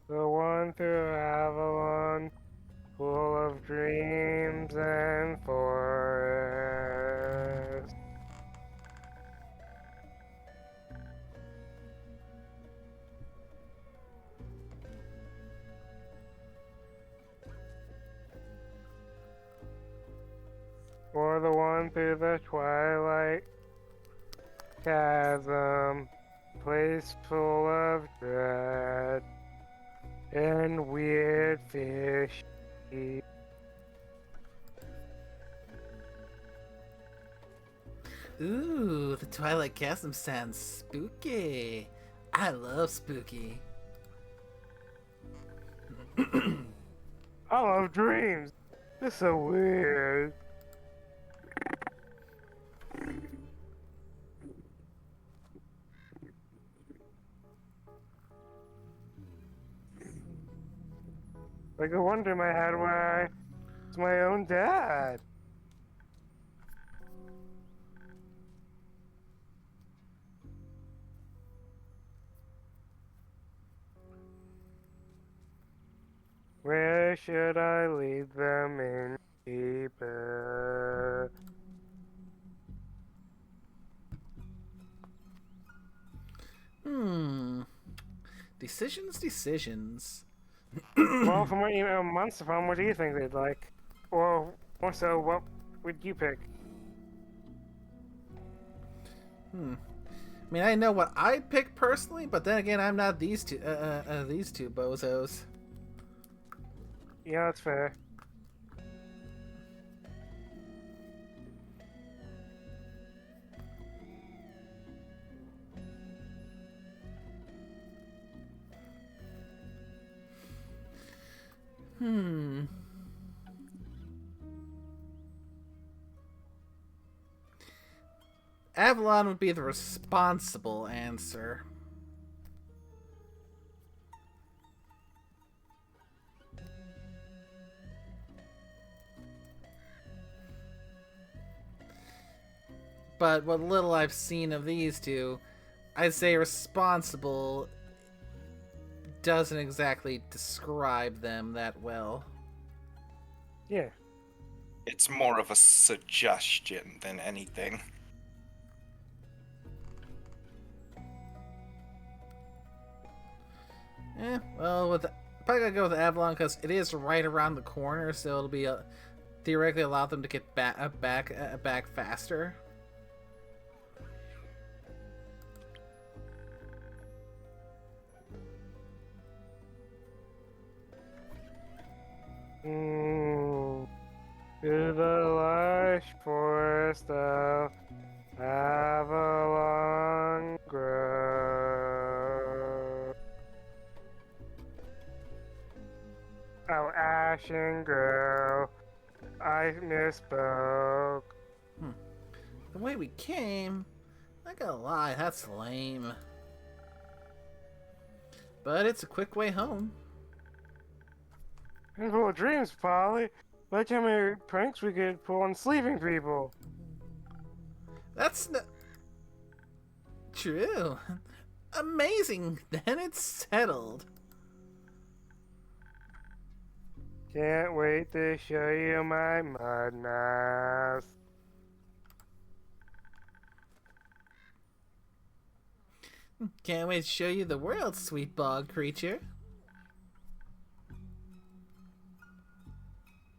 The one through Avalon, full of dreams and forests. Or the one through the twilight chasm, place full of dread and weird fish. Ooh, the Twilight Chasm sounds spooky. I love spooky. I love dreams. They're so weird. Like a wonder in my head why it's my own dad. Where should I lead them in deeper? Decisions. Well, from what you know, months from, what do you think they'd like? Or more so, what would you pick? I mean, I know what I'd pick personally, but then again, I'm not these two bozos. Yeah, that's fair. Avalon would be the responsible answer. But what little I've seen of these two, I'd say responsible doesn't exactly describe them that well. Yeah. It's more of a suggestion than anything. Well, probably gotta go with Avalon because it is right around the corner, so it'll be theoretically allow them to get back faster. To the lush forest of Avalon Grove. Oh, Ashen Grove. I misspoke. The way we came, not gonna lie, that's lame. But it's a quick way home. And full of dreams, Polly. Like how many pranks we could pull on sleeping people. That's not true. Amazing. Then it's settled. Can't wait to show you my mud mask. Can't wait to show you the world, sweet bog creature.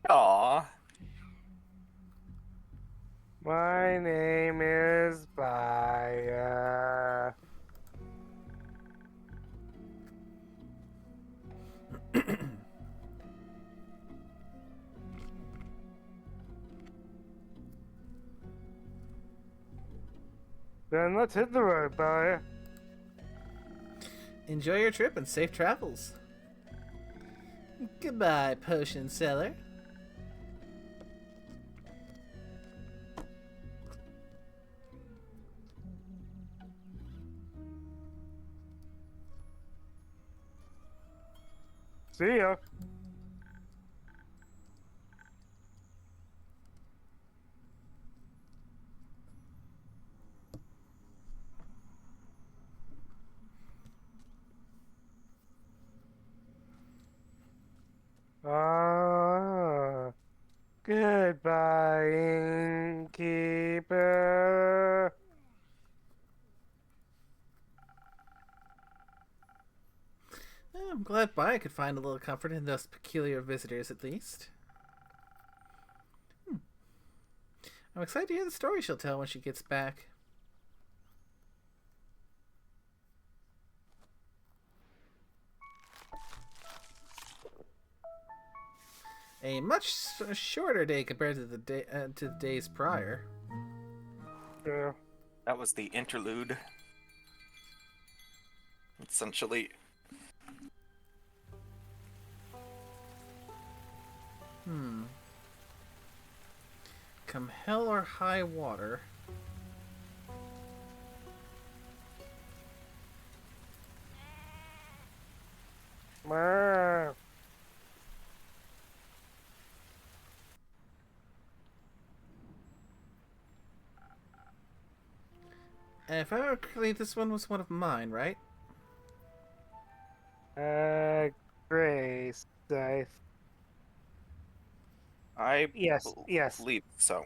Aww. My name is Baya. Then let's hit the road, Baya. Enjoy your trip and safe travels. Goodbye, potion seller. See ya. Goodbye, innkeeper. I'm glad Baya could find a little comfort in those peculiar visitors, at least. I'm excited to hear the story she'll tell when she gets back. A much shorter day compared to the days prior. Yeah. That was the interlude. Essentially. Come hell or high water. Wow. And if I remember correctly, this one was one of mine, right? Grace. I Yes, yes. believe so.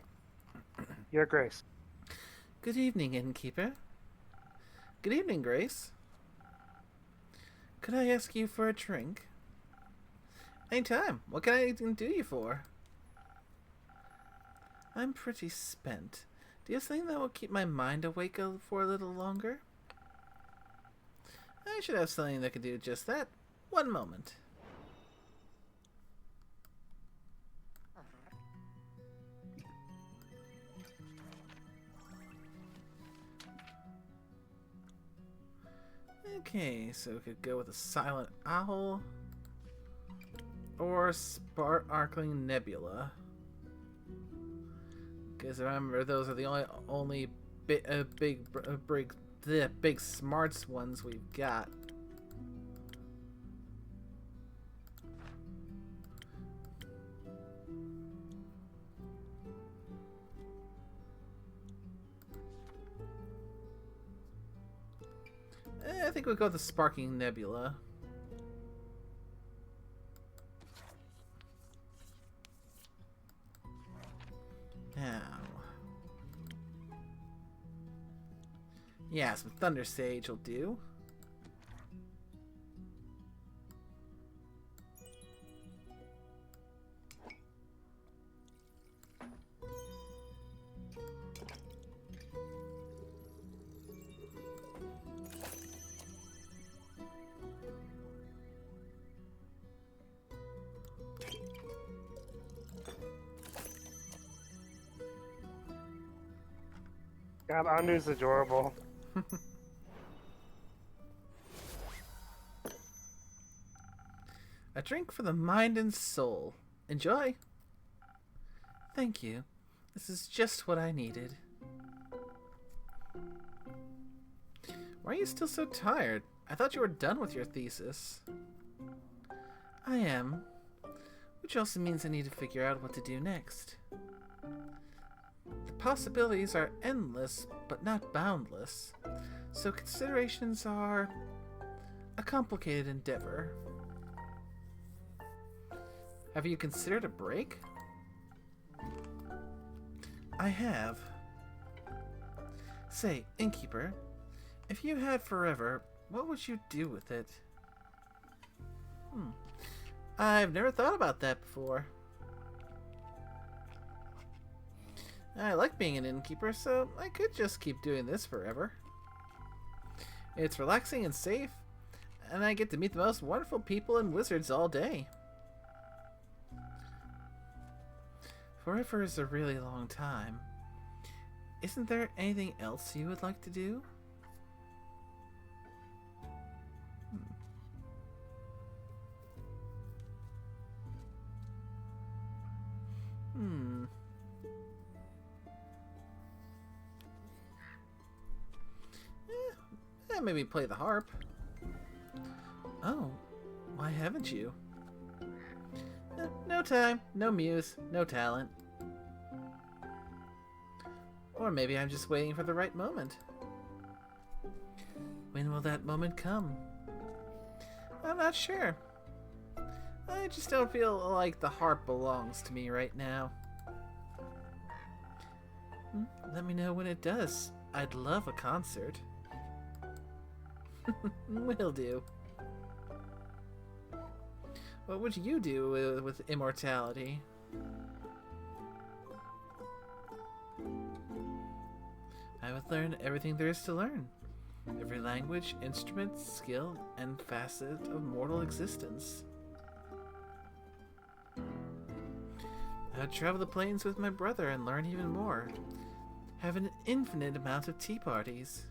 Your Grace. Good evening, innkeeper. Good evening, Grace. Could I ask you for a drink? Anytime. What can I do you for? I'm pretty spent. Do you have something that will keep my mind awake for a little longer? I should have something that can do just that. One moment. Okay, so we could go with a silent owl or sparkling nebula. Because remember, those are the only big smarts ones we've got. I think we'll go with the Sparking Nebula. Now. Yeah, some Thunder Sage will do. God, Andu's adorable. A drink for the mind and soul. Enjoy. Thank you. This is just what I needed. Why are you still so tired? I thought you were done with your thesis. I am. Which also means I need to figure out what to do next. The possibilities are endless, but not boundless. So considerations are a complicated endeavor. Have you considered a break? I have. Say, innkeeper, if you had forever, what would you do with it? I've never thought about that before. I like being an innkeeper, so I could just keep doing this forever. It's relaxing and safe, and I get to meet the most wonderful people and wizards all day. Forever is a really long time. Isn't there anything else you would like to do? Maybe play the harp. Oh, why haven't you? No time, no muse, no talent. Or maybe I'm just waiting for the right moment. When will that moment come? I'm not sure. I just don't feel like the harp belongs to me right now. Let me know when it does. I'd love a concert. Will do. What would you do with immortality? I would learn everything there is to learn. Every language, instrument, skill, and facet of mortal existence. I would travel the plains with my brother and learn even more. have an infinite amount of tea parties.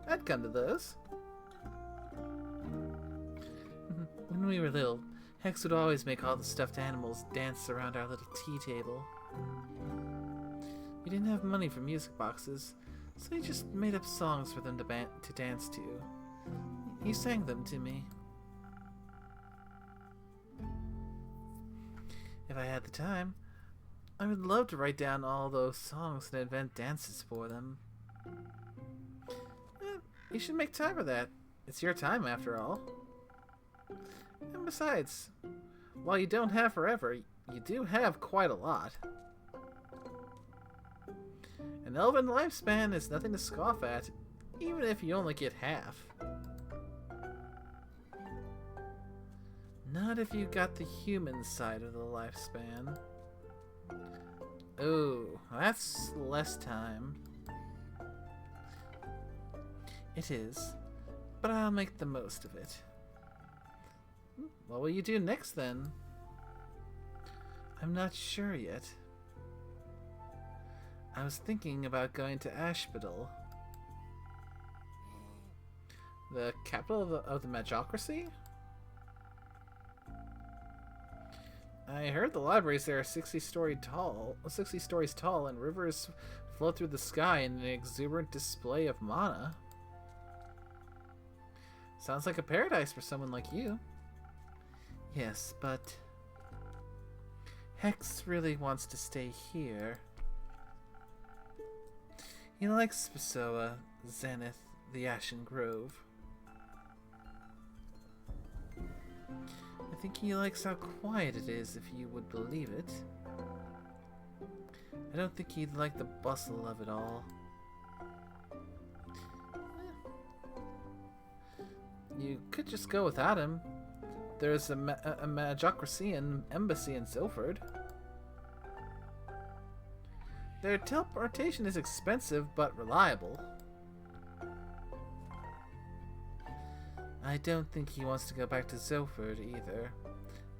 I'd come to those. When we were little, Hex would always make all the stuffed animals dance around our little tea table. We didn't have money for music boxes, so he just made up songs for them to dance to. He sang them to me. If I had the time, I would love to write down all those songs and invent dances for them. You should make time for that. It's your time, after all. And besides, while you don't have forever, you do have quite a lot. An elven lifespan is nothing to scoff at, even if you only get half. Not if you got the human side of the lifespan. Oh, that's less time. It is, but I'll make the most of it. What will you do next, then? I'm not sure yet. I was thinking about going to Ashbadal, the capital of the Magocracy? I heard the libraries there are 60 stories tall, and rivers flow through the sky in an exuberant display of mana. Sounds like a paradise for someone like you. Yes, but Hex really wants to stay here. He likes Spasoa, Zenith, the Ashen Grove. I think he likes how quiet it is, if you would believe it. I don't think he'd like the bustle of it all. You could just go without him. There's a Magocracy embassy in Silford. Their teleportation is expensive, but reliable. I don't think he wants to go back to Zilford either,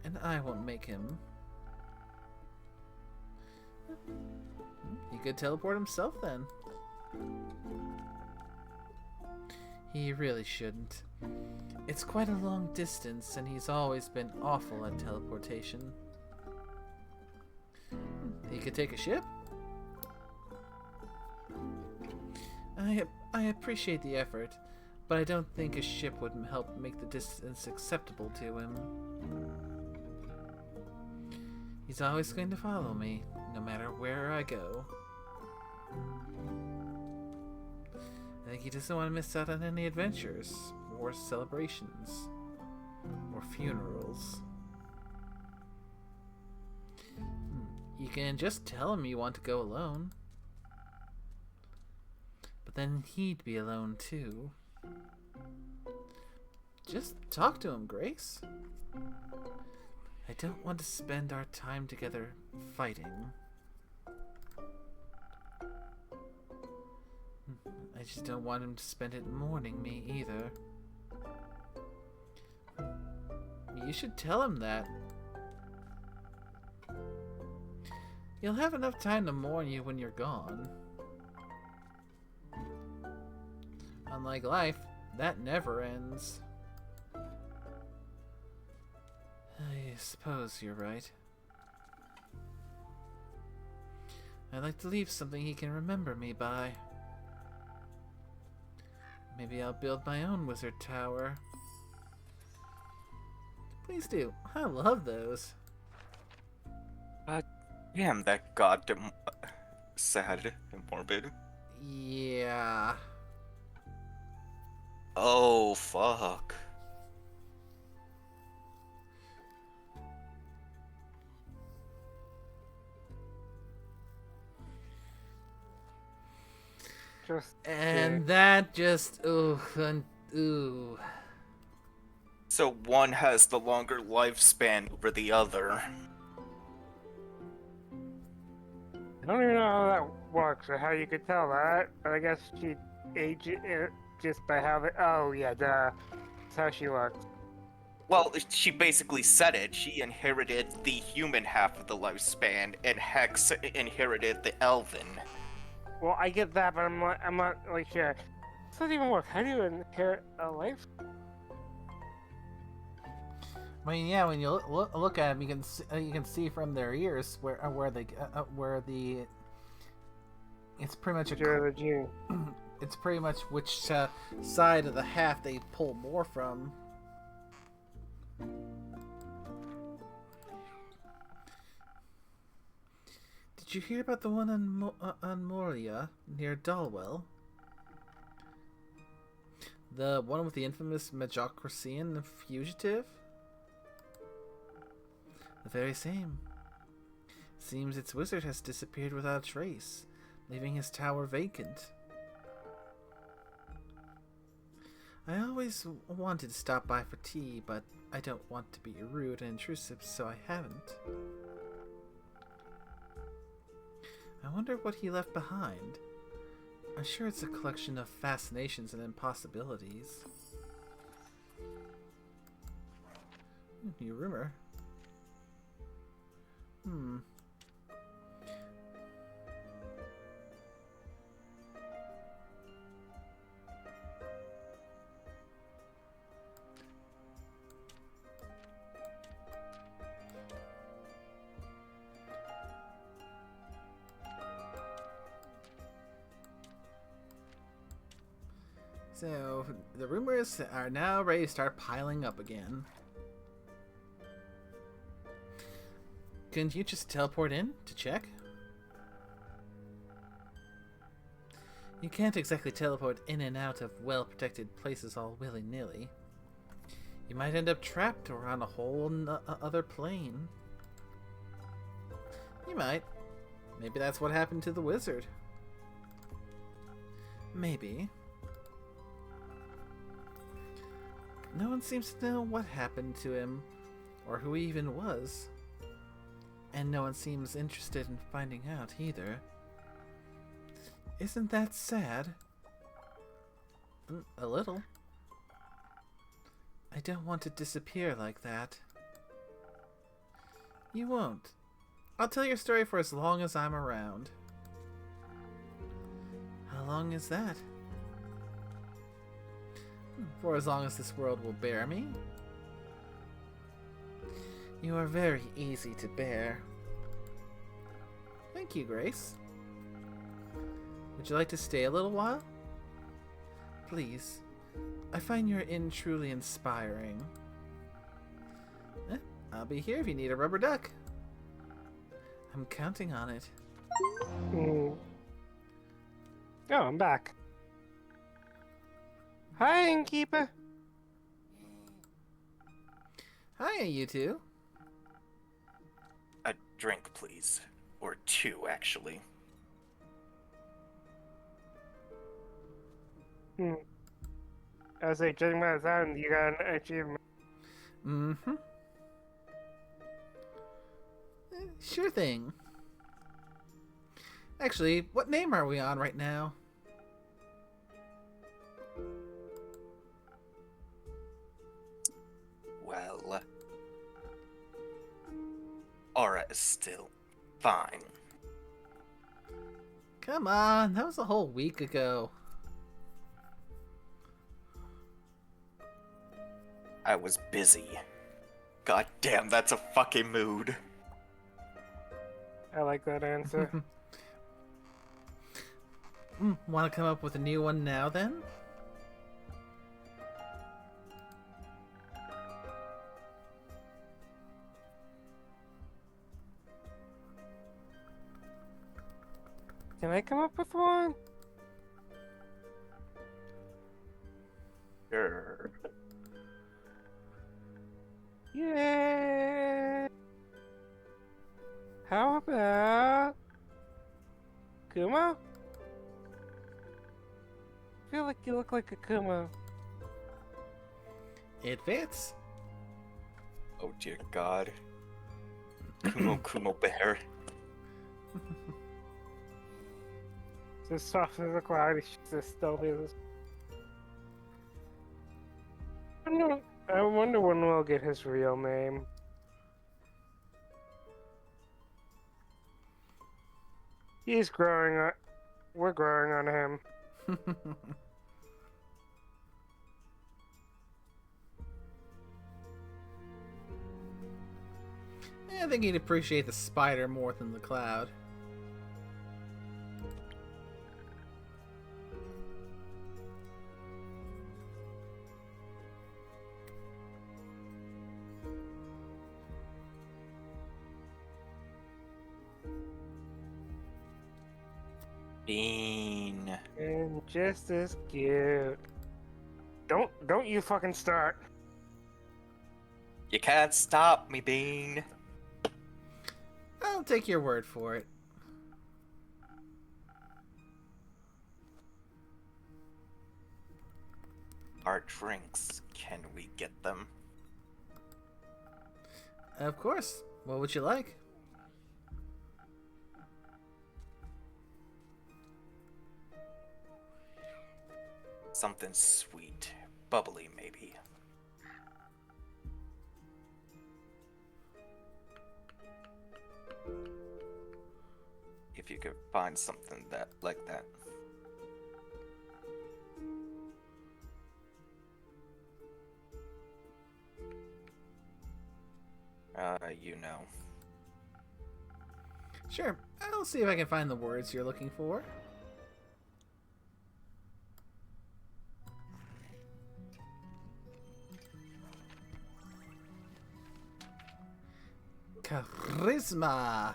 and I won't make him. He could teleport himself then. He really shouldn't. It's quite a long distance, and he's always been awful at teleportation. He could take a ship? I appreciate the effort, but I don't think a ship would help make the distance acceptable to him. He's always going to follow me, no matter where I go. I think he doesn't want to miss out on any adventures, or celebrations, or funerals. You can just tell him you want to go alone. But then he'd be alone too. Just talk to him, Grace. I don't want to spend our time together fighting. I just don't want him to spend it mourning me either. You should tell him that. He'll have enough time to mourn you when you're gone. Unlike life, that never ends. I suppose you're right. I'd like to leave something he can remember me by. Maybe I'll build my own wizard tower. Please do. I love those. Damn, that goddamn sad and morbid. Yeah. Oh, fuck. And that just, ooh. So one has the longer lifespan over the other. I don't even know how that works or how you could tell that, but I guess she'd age it just by how they. Oh, yeah, duh. That's how she works. Well, she basically said it. She inherited the human half of the lifespan, and Hex inherited the elven. Well, I get that, but I'm not like sure. It's not even work. How do you inherit a life? I mean, yeah, when you look at them, you can see from their ears where the it's pretty much You're the gene. it's pretty much which side of the half they pull more from. Did you hear about the one on Moria near Dalwell? The one with the infamous Majocracian fugitive? The very same. Seems its wizard has disappeared without trace, leaving his tower vacant. I always wanted to stop by for tea, but I don't want to be rude and intrusive, so I haven't. I wonder what he left behind. I'm sure it's a collection of fascinations and impossibilities. New rumor. So, the rumors are now ready to start piling up again. Couldn't you just teleport in to check? You can't exactly teleport in and out of well-protected places all willy-nilly. You might end up trapped or on a whole other plane. You might. Maybe that's what happened to the wizard. Maybe. No one seems to know what happened to him, or who he even was. And no one seems interested in finding out either. Isn't that sad? A little. I don't want to disappear like that. You won't. I'll tell your story for as long as I'm around. How long is that? For as long as this world will bear me. You are very easy to bear. Thank you, Grace. Would you like to stay a little while? Please. I find your inn truly inspiring. I'll be here if you need a rubber duck. I'm counting on it. Oh, I'm back. Hi, innkeeper. Hiya, you two. A drink, please. Or two, actually. I was like, judging by the sound, you got an achievement. Mm-hmm. Sure thing. Actually, what name are we on right now? Well, Aura is still fine. Come on, that was a whole week ago. I was busy. God damn, that's a fucking mood. I like that answer. Want to come up with a new one now, then? Can I come up with one? Sure. Yeah. How about Kuma? I feel like you look like a Kuma. It fits. Oh dear God. Kumo Bear. It's as soft as a cloud. It's just as stealthy as. I wonder when we'll get his real name. He's growing up. We're growing on him. I think he'd appreciate the spider more than the cloud. Bean. And just as cute. Don't you fucking start. You can't stop me, Bean. I'll take your word for it. Our drinks, can we get them? Of course. What would you like? Something sweet. Bubbly, maybe. If you could find something that like that. You know. Sure. I'll see if I can find the words you're looking for. Charisma.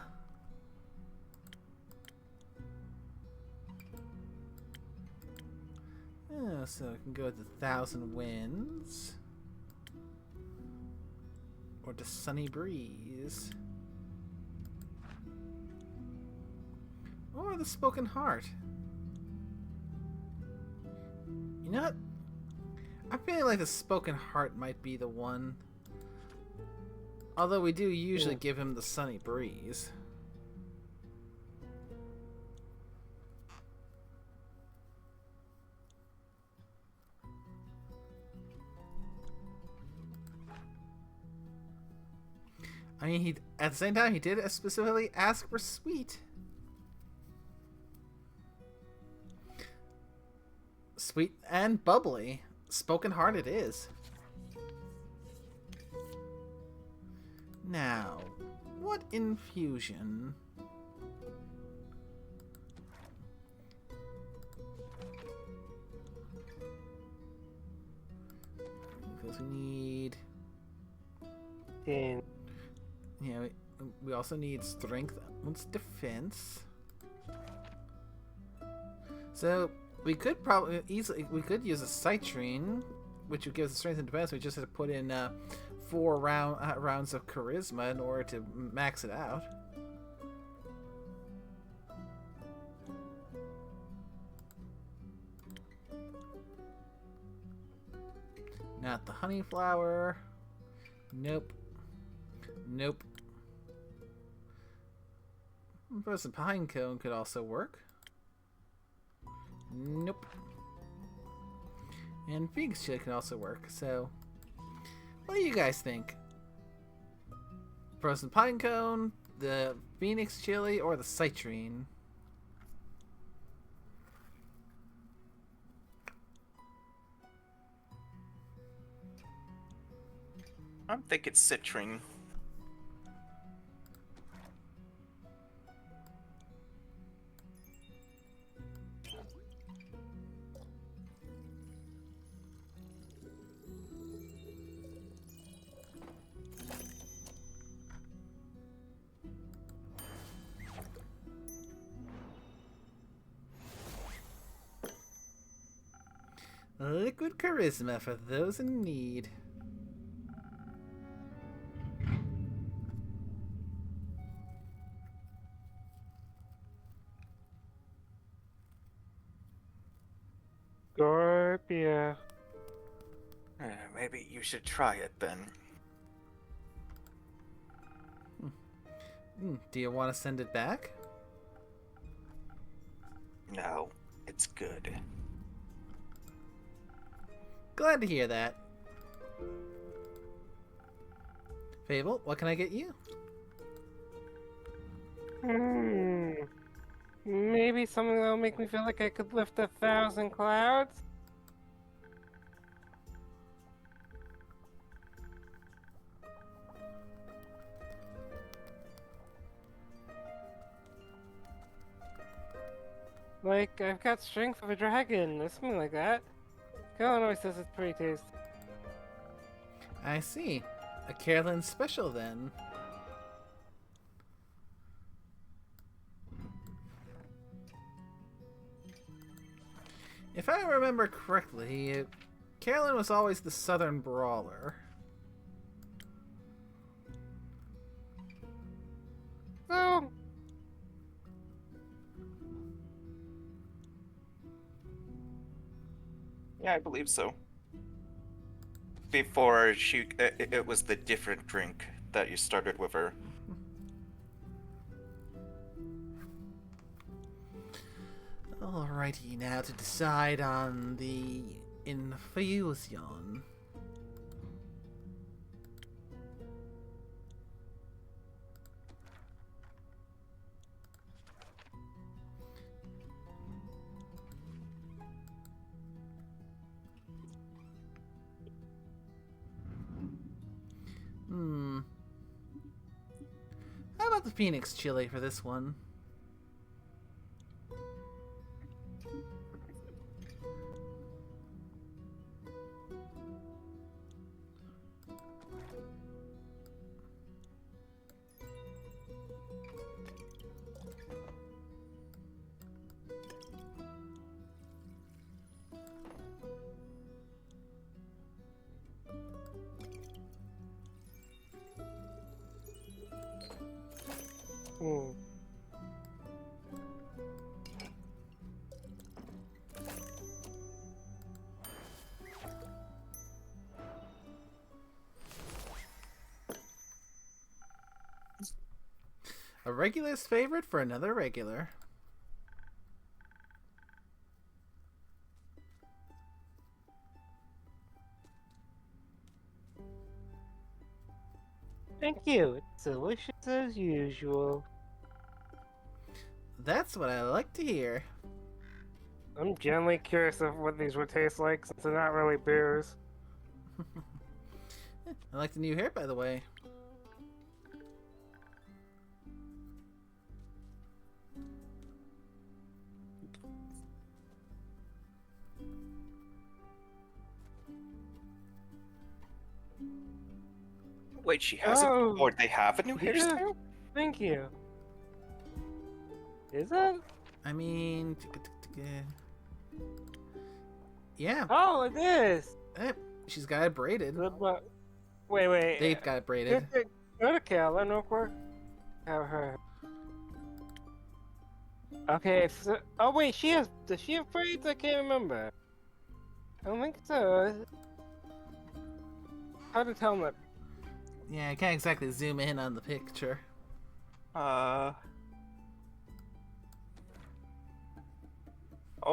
Oh, so I can go with the Thousand Winds. Or the Sunny Breeze. Or the Spoken Heart. You know what? I feel like the Spoken Heart might be the one. Although we do usually give him the Sunny Breeze. I mean, he at the same time he did specifically ask for sweet. Sweet and bubbly. Spoken Heart it is. Now, what infusion? Because we need... And Yeah, we also need strength and defense. So we could probably easily use a citrine, which would give us strength and defense. We just have to put in 4 rounds of charisma in order to max it out. Not the honey flower. Nope. Nope. Frozen pine cone could also work. Nope. And Phoenix chili can also work. So, what do you guys think? Frozen pine cone, the Phoenix chili, or the citrine? I'm thinking citrine. Liquid charisma for those in need. Scorpia. Maybe you should try it then. Do you want to send it back? No, it's good. Glad to hear that. Fable, what can I get you? Maybe something that'll make me feel like I could lift 1,000 clouds? Like, I've got strength of a dragon, or something like that. Colin always says it's pretty tasty. I see. A Carolyn special then. If I remember correctly, Carolyn was always the southern brawler. So, Yeah, I believe so. Before it was the different drink that you started with her. Alrighty, now to decide on the infusion. How about the Phoenix chili for this one? hmm. A regular's favorite for another regular. Thank you. It's delicious as usual. That's what I like to hear. I'm genuinely curious of what these would taste like since they're not really beers. I like the new hair, by the way. Wait, she has it, Oh, or they have a new yeah. hairstyle? Thank you. Is it? I mean, yeah, Oh, it is! she's got it braided. Good luck. Wait. They've got it braided. Go to Kalen real quick. Have her. Okay, so, oh wait, does she have braids? I can't remember. I don't think so. Hard to tell that. Yeah, I can't exactly zoom in on the picture. Oh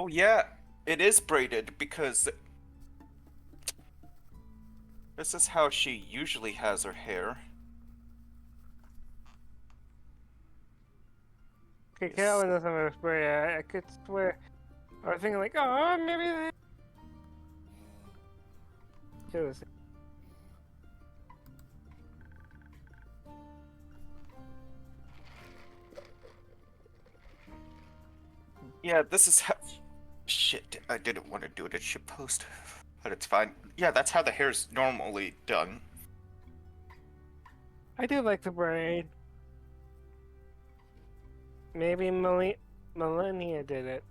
yeah, it is braided because this is how she usually has her hair. Okay, Yes. Kalen doesn't have a spray. I could swear. I was thinking like, oh, maybe they. Seriously. Yeah, this is how. Shit, I didn't want to do it at shitpost, but it's fine. Yeah, that's how the hair's normally done. I do like the braid. Maybe Melania did it.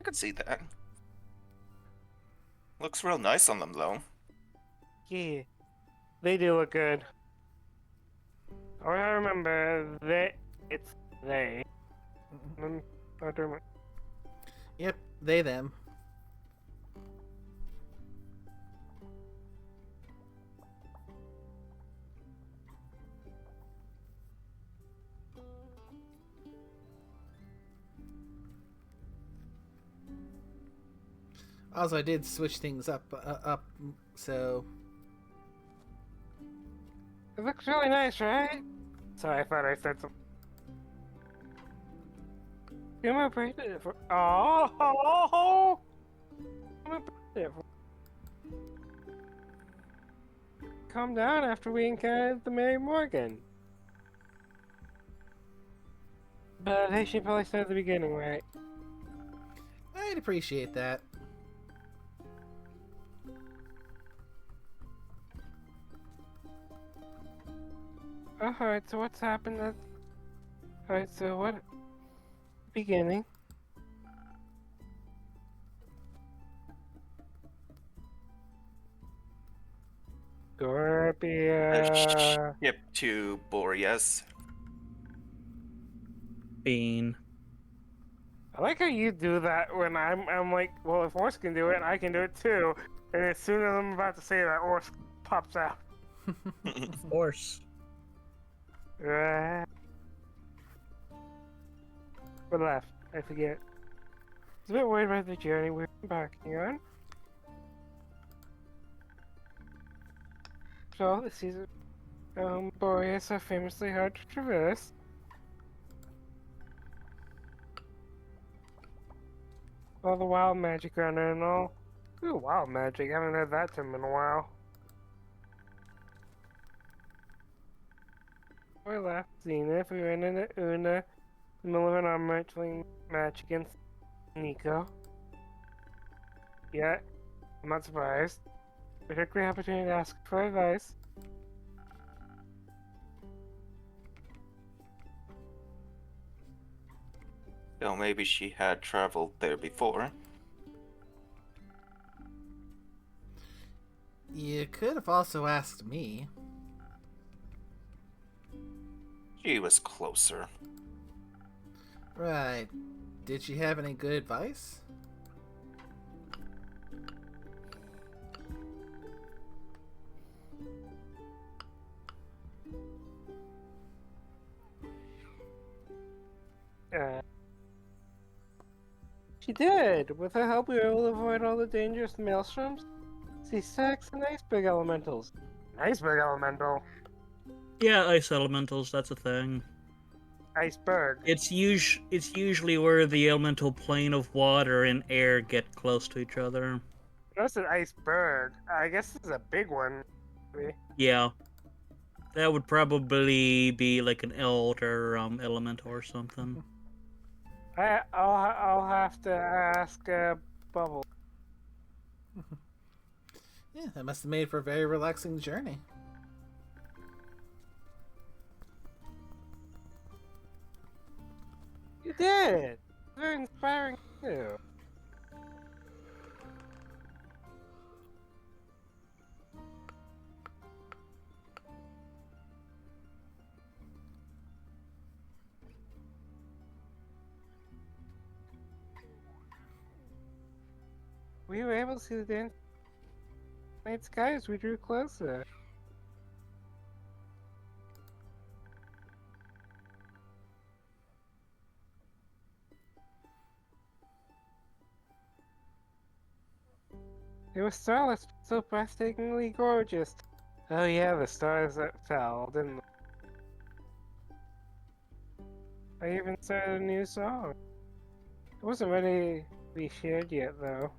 I could see that. Looks real nice on them though. Yeah, they do look good. Oh, I remember it's they. I don't remember. Yep, they, them. Also, I did switch things up, so... It looks really nice, right? Sorry, I thought I said something. Do my birthday for. Oh! Do my birthday for. Calm down after we encountered the Mary Morgan. But I should probably start at the beginning, right? I'd appreciate that. Alright, so what's happened? Alright, so what? Beginning. A Scorpio. ship to Boreas. Bean. I like how you do that when I'm like, well, if Ors can do it, I can do it too. And as soon as I'm about to say that, Ors pops out. Of course. Right. Or left, I forget. I was a bit worried about the journey we're embarking on. So, the season, Boreas are famously hard to traverse. All the wild magic around there and all. Ooh, wild magic, I haven't heard that term in a while. We left Zenith, we ran into Una, in the middle of an arm-wrestling match against Nico. Yet, I'm not surprised. We took the opportunity to ask for advice. So maybe she had traveled there before. You could have also asked me. She was closer. Right. Did she have any good advice? She did! With her help, we were able to avoid all the dangerous maelstroms, sea stacks, and iceberg elementals. Iceberg elemental? Yeah, ice elementals, that's a thing. Iceberg. It's usually where the elemental plane of water and air get close to each other. That's an iceberg. I guess this is a big one. Yeah. That would probably be like an elder elemental or something. I'll have to ask Bubble. Yeah, that must have made for a very relaxing journey. You did! Very inspiring too. We were able to see the dance night sky as we drew closer. It was starless, but so breathtakingly gorgeous. Oh yeah, the stars that fell, didn't they? I even started a new song. It wasn't ready to be shared yet, though.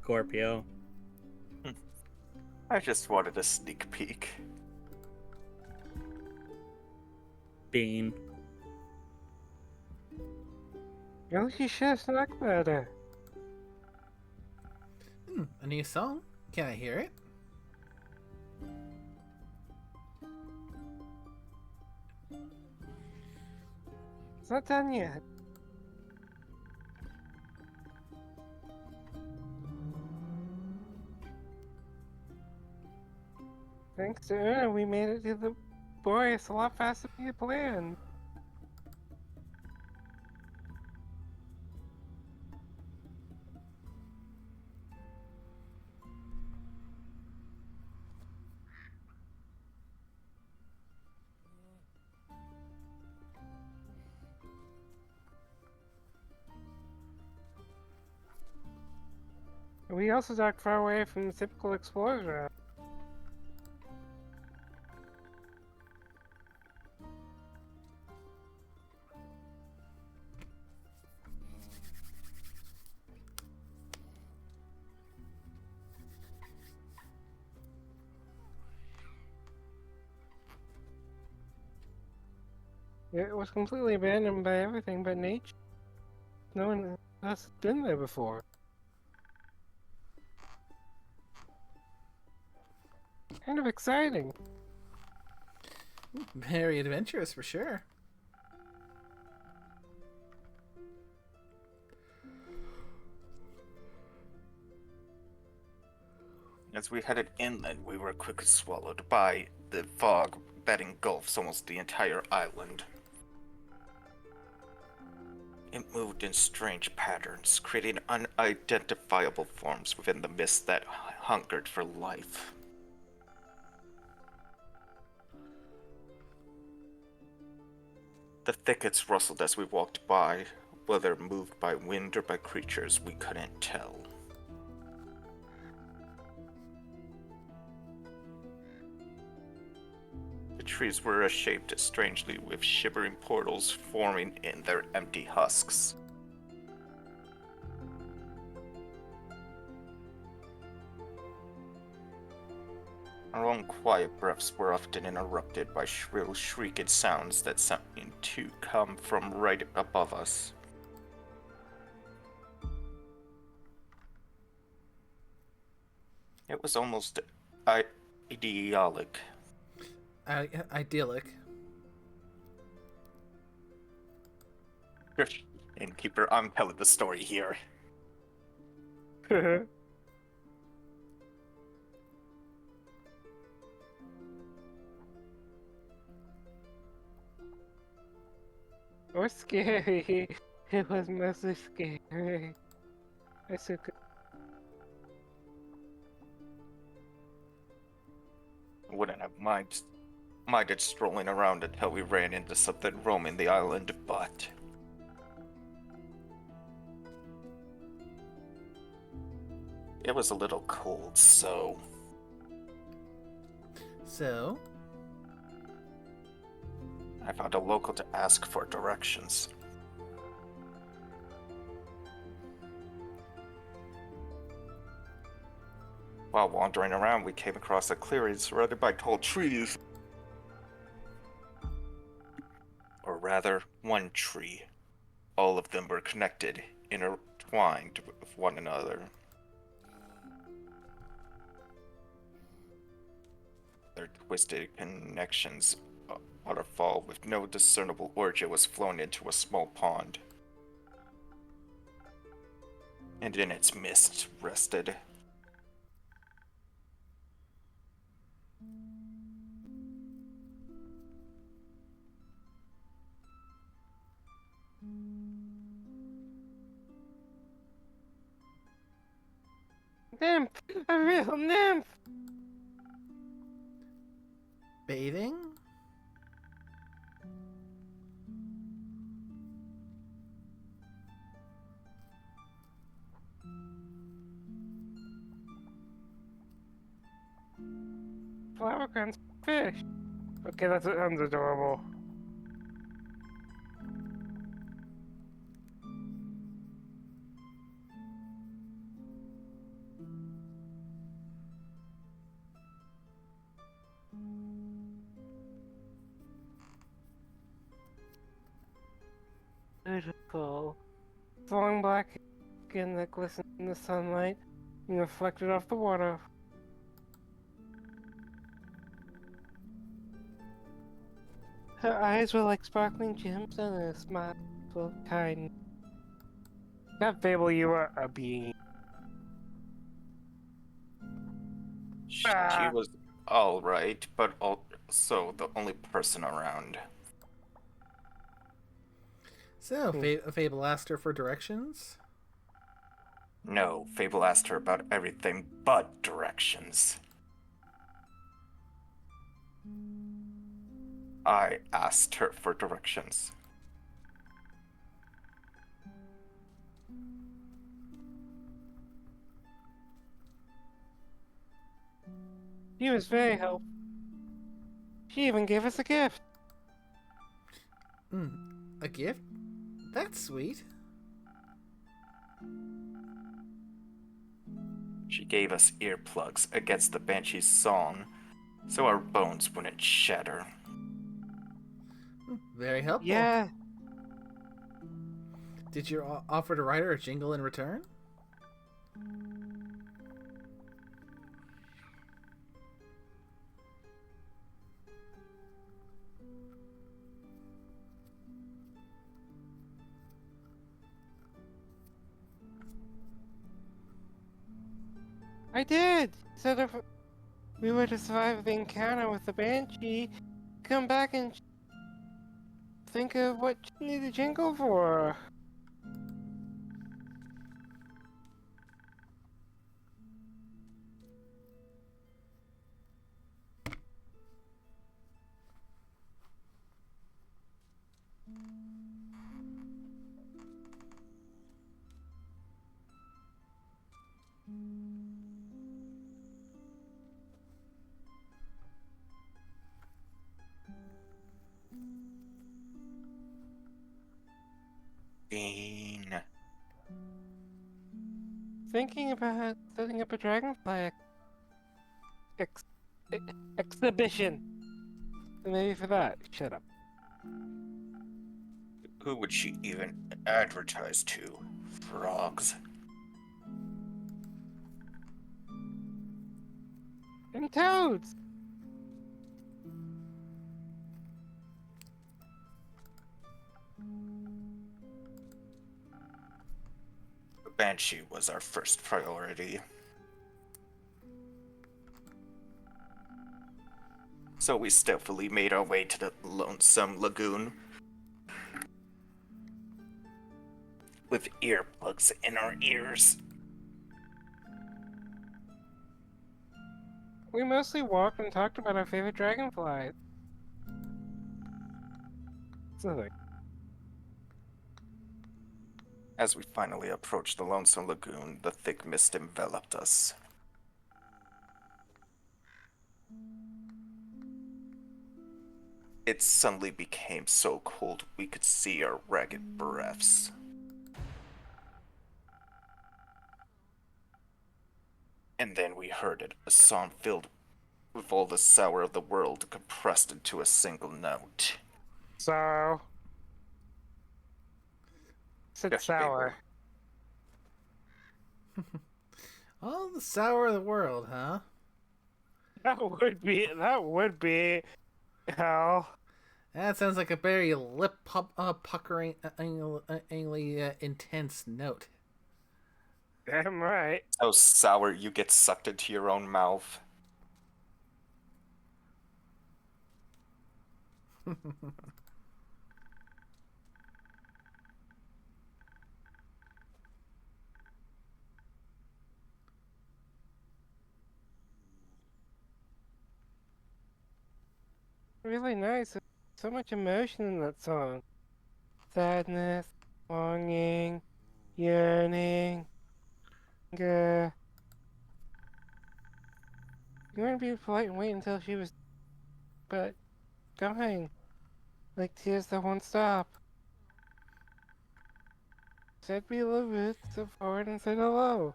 Scorpio. I just wanted a sneak peek. Bean. Really, you should have snuck better. A new song? Can I hear it? It's not done yet. Thanks to Una, we made it to the Boreas a lot faster than you planned. we also docked far away from the typical explorers route. It was completely abandoned by everything but nature. No one else has been there before. Kind of exciting. Very adventurous for sure. As we headed inland, we were quickly swallowed by the fog that engulfs almost the entire island. It moved in strange patterns, creating unidentifiable forms within the mist that hungered for life. The thickets rustled as we walked by, whether moved by wind or by creatures we couldn't tell. The trees were shaped strangely, with shivering portals forming in their empty husks. Our own quiet breaths were often interrupted by shrill, shrieking sounds that seemed to come from right above us. It was almost idyllic. Idyllic. Innkeeper, I'm telling the story here. Or scary. It was mostly scary. I took Wouldn't have minded strolling around until we ran into something roaming the island, but it was a little cold, so I found a local to ask for directions. While wandering around, we came across a clearing surrounded by tall trees. Or rather, one tree. All of them were connected, intertwined with one another. Their twisted connections, a waterfall with no discernible origin was flowing into a small pond. And in its midst rested nymph! A real nymph! Bathing? Flower crowns fish. Okay, that sounds adorable. Beautiful. Long black skin that glistens in the sunlight and reflected off the water. Her eyes were like sparkling gems and her smile was kind. That Fable, you are a being. She Ah. was alright, but also the only person around. So, Fable asked her for directions? No, Fable asked her about everything but directions. I asked her for directions. She was very helpful. She even gave us a gift. A gift? That's sweet. She gave us earplugs against the Banshee's song, so our bones wouldn't shatter. Very helpful. Yeah. Did you offer to write her a jingle in return? I did. Said if we were to survive the encounter with the Banshee, come back and think of what you need a jingle for. Bean. Thinking about setting up a dragonfly ex- exhibition. And maybe for that, shut up. Who would she even advertise to? Frogs. And toads. The Banshee was our first priority. So we stealthily made our way to the lonesome lagoon. With earplugs in our ears. We mostly walked and talked about our favorite dragonflies. It's nothing. As we finally approached the lonesome lagoon, the thick mist enveloped us. It suddenly became so cold we could see our ragged breaths. And then we heard it, a song filled with all the sour of the world compressed into a single note. So. Said Yes, sour. All the sour of the world, huh? That would be hell. That sounds like a very puckering, intense note. Damn right. So sour you get sucked into your own mouth. Really nice. So much emotion in that song. Sadness, longing, yearning. You want to be polite and wait until she was, but dying. Like tears that won't stop. Said we love it, step forward and said hello.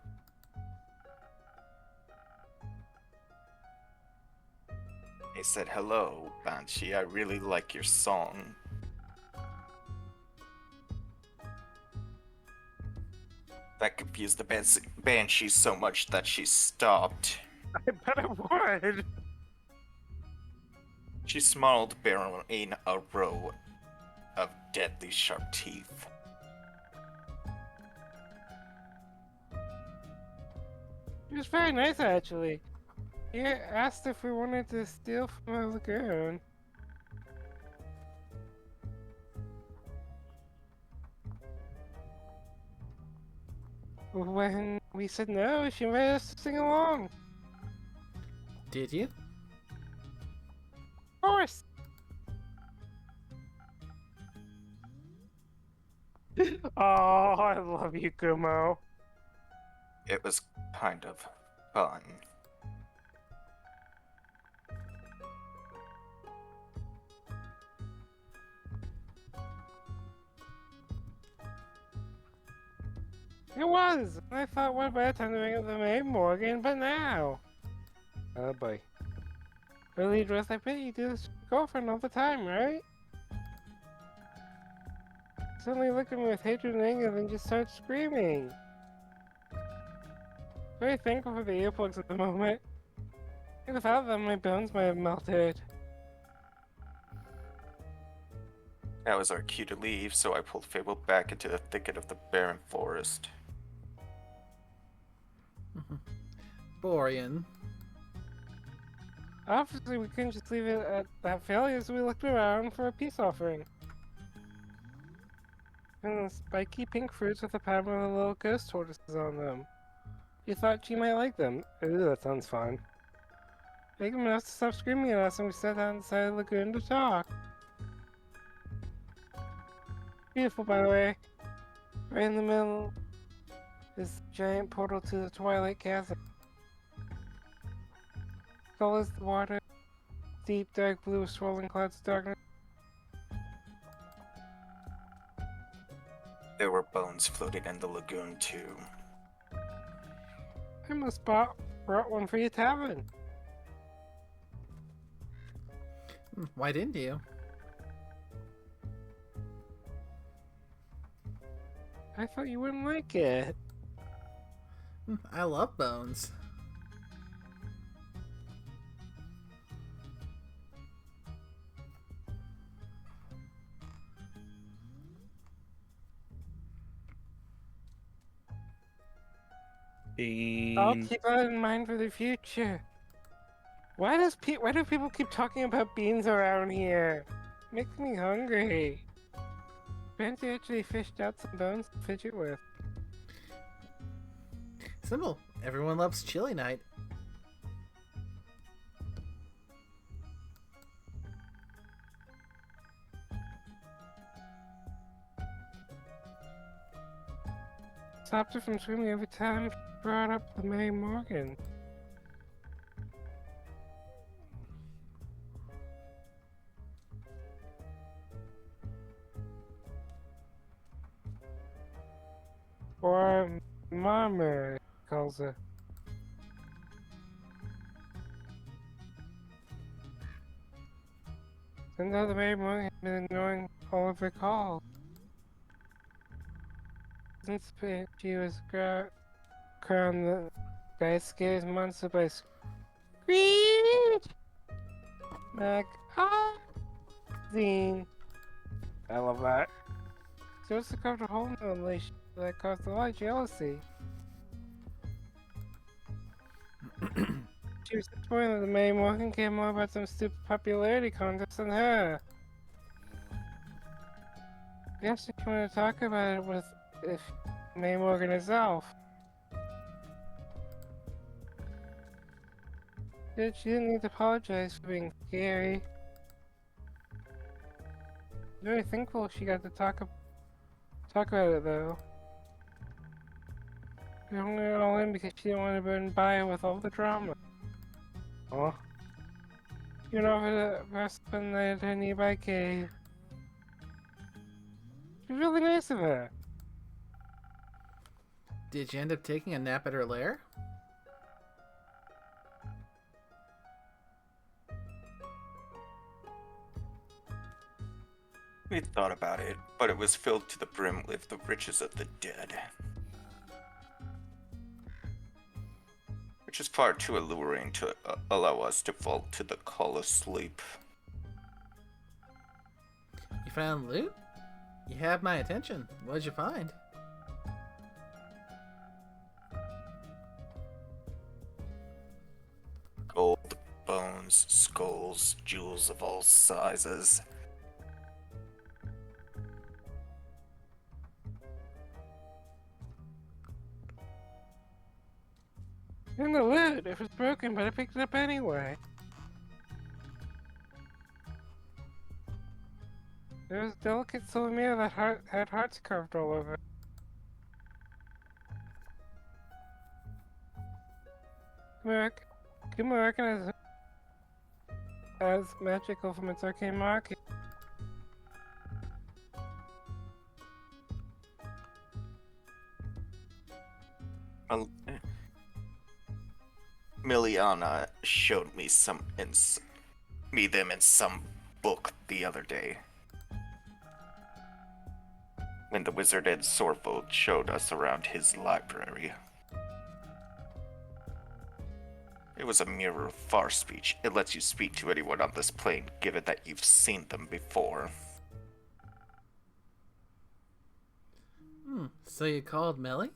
They said, "Hello, Banshee, I really like your song." That confused the Banshee so much that she stopped. I bet it would. She smiled, bearing a row of deadly sharp teeth. It was very nice actually. He asked if we wanted to steal from the lagoon. When we said no, she invited us to sing along. Did you? Of course. Oh, I love you, Kumo. It was kind of fun. It was! I thought, what better time to bring up the maid Morgan, but now? Oh boy. Really dressed like Betty, you do this to your girlfriend all the time, right? Suddenly looked at me with hatred and anger, then just started screaming. Very thankful for the earplugs at the moment. Without them, my bones might have melted. That was our cue to leave, so I pulled Fable back into the thicket of the barren forest. Borean. Obviously, we couldn't just leave it at that failure, so we looked around for a peace offering. And the spiky pink fruits with a pattern of little ghost tortoises on them. You thought she might like them. Ooh, that sounds fun. Make them enough to stop screaming at us, and we sat down inside the lagoon to talk. Beautiful, by the way. Right in the middle is the giant portal to the Twilight Chasm. Dull as the water, deep dark blue with swirling clouds of darkness. There were bones floating in the lagoon, too. I must brought one for your tavern. Why didn't you? I thought you wouldn't like it. I love bones. I'll Bean. keep that in mind for the future. Why do people keep talking about beans around here? Makes me hungry. Fancy actually fished out some bones to fidget with. Simple. Everyone loves chili night. Stopped her from screaming every time she brought up the May Morgan. Or Mama calls her. Turns out the May Morgan had been ignoring all of her calls. Since she was crowned the guy's scariest monster by Screech! Magazine. I love that. She also carved a hole in the relation that caused a lot of jealousy. She was disappointed that the May Morgan cared more about some stupid popularity contest than her. I guess if you want to talk about it with May Morgan herself. She didn't need to apologize for being scary. Very thankful she got to talk about it though. She hung it all in because she didn't want to burn by with all the drama. Oh. You know, for the rest of the night at her nearby cave. It was really nice of her. Did you end up taking a nap at her lair? We thought about it, but it was filled to the brim with the riches of the dead. Which is far too alluring to allow us to fall to the call of sleep. You found loot? You have my attention. What'd you find? Gold, bones, skulls, jewels of all sizes. In the lid, it was broken, but I picked it up anyway. There was a delicate silver mirror that had hearts carved all over it. Kuma recognized it as magical from its arcane marking. Liliana showed me them in some book the other day. When the wizard Ed Sorfold showed us around his library. It was a mirror of far speech. It lets you speak to anyone on this plane, given that you've seen them before. So you called Melly?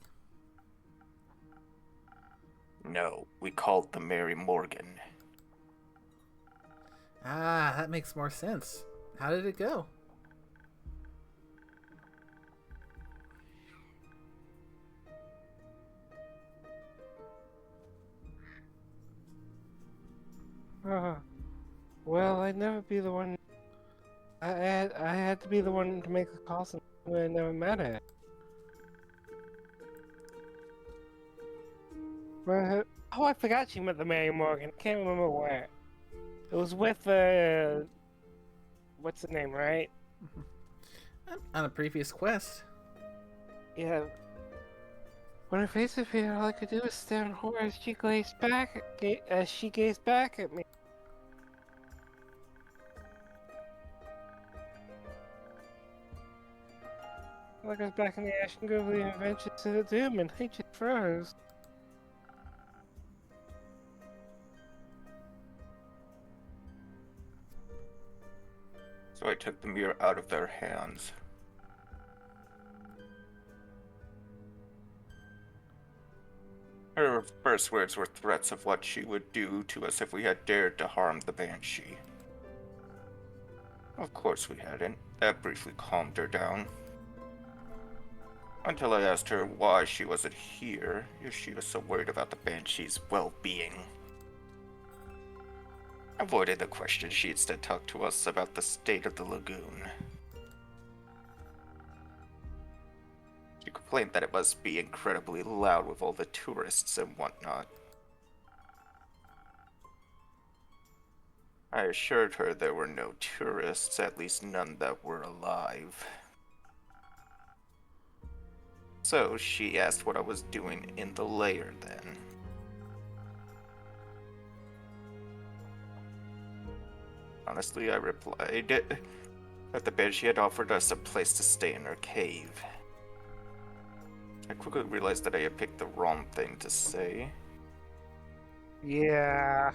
No, we called the Mary Morgan. Ah, that makes more sense. How did it go? Well, I'd never be the one. I had to be the one to make the call since I never met her. Oh, I forgot she met the Mary Morgan. Can't remember where. It was with what's the name, right? On a previous quest. Yeah. When her face appeared, all I could do was stare in horror as she gazed back at me. Like I was back in the Ashen Grove of the Adventures to the Doom, and I just froze. So I took the mirror out of their hands. Her first words were threats of what she would do to us if we had dared to harm the Banshee. Of course we hadn't. That briefly calmed her down. Until I asked her why she wasn't here, if she was so worried about the Banshee's well-being. Avoiding the question, she instead talked to us about the state of the lagoon. She complained that it must be incredibly loud with all the tourists and whatnot. I assured her there were no tourists, at least none that were alive. So she asked what I was doing in the lair then. Honestly, I replied that the Banshee had offered us a place to stay in her cave. I quickly realized that I had picked the wrong thing to say. Yeah.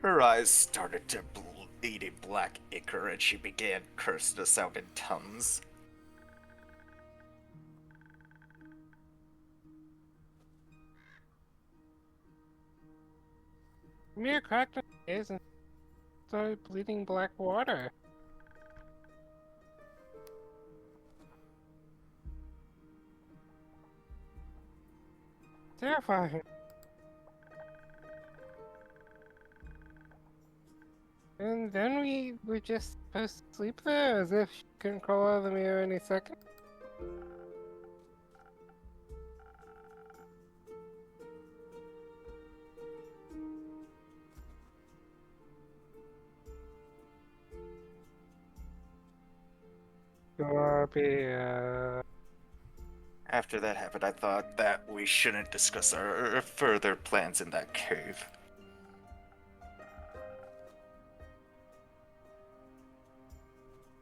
Her eyes started to bleed a black ichor and she began cursing us out in tongues. Mere cracked her eyes and started bleeding black water. Terrifying. And then we were just supposed to sleep there as if she couldn't crawl out of the mirror any second. Scorpio. After that happened, I thought that we shouldn't discuss our further plans in that cave.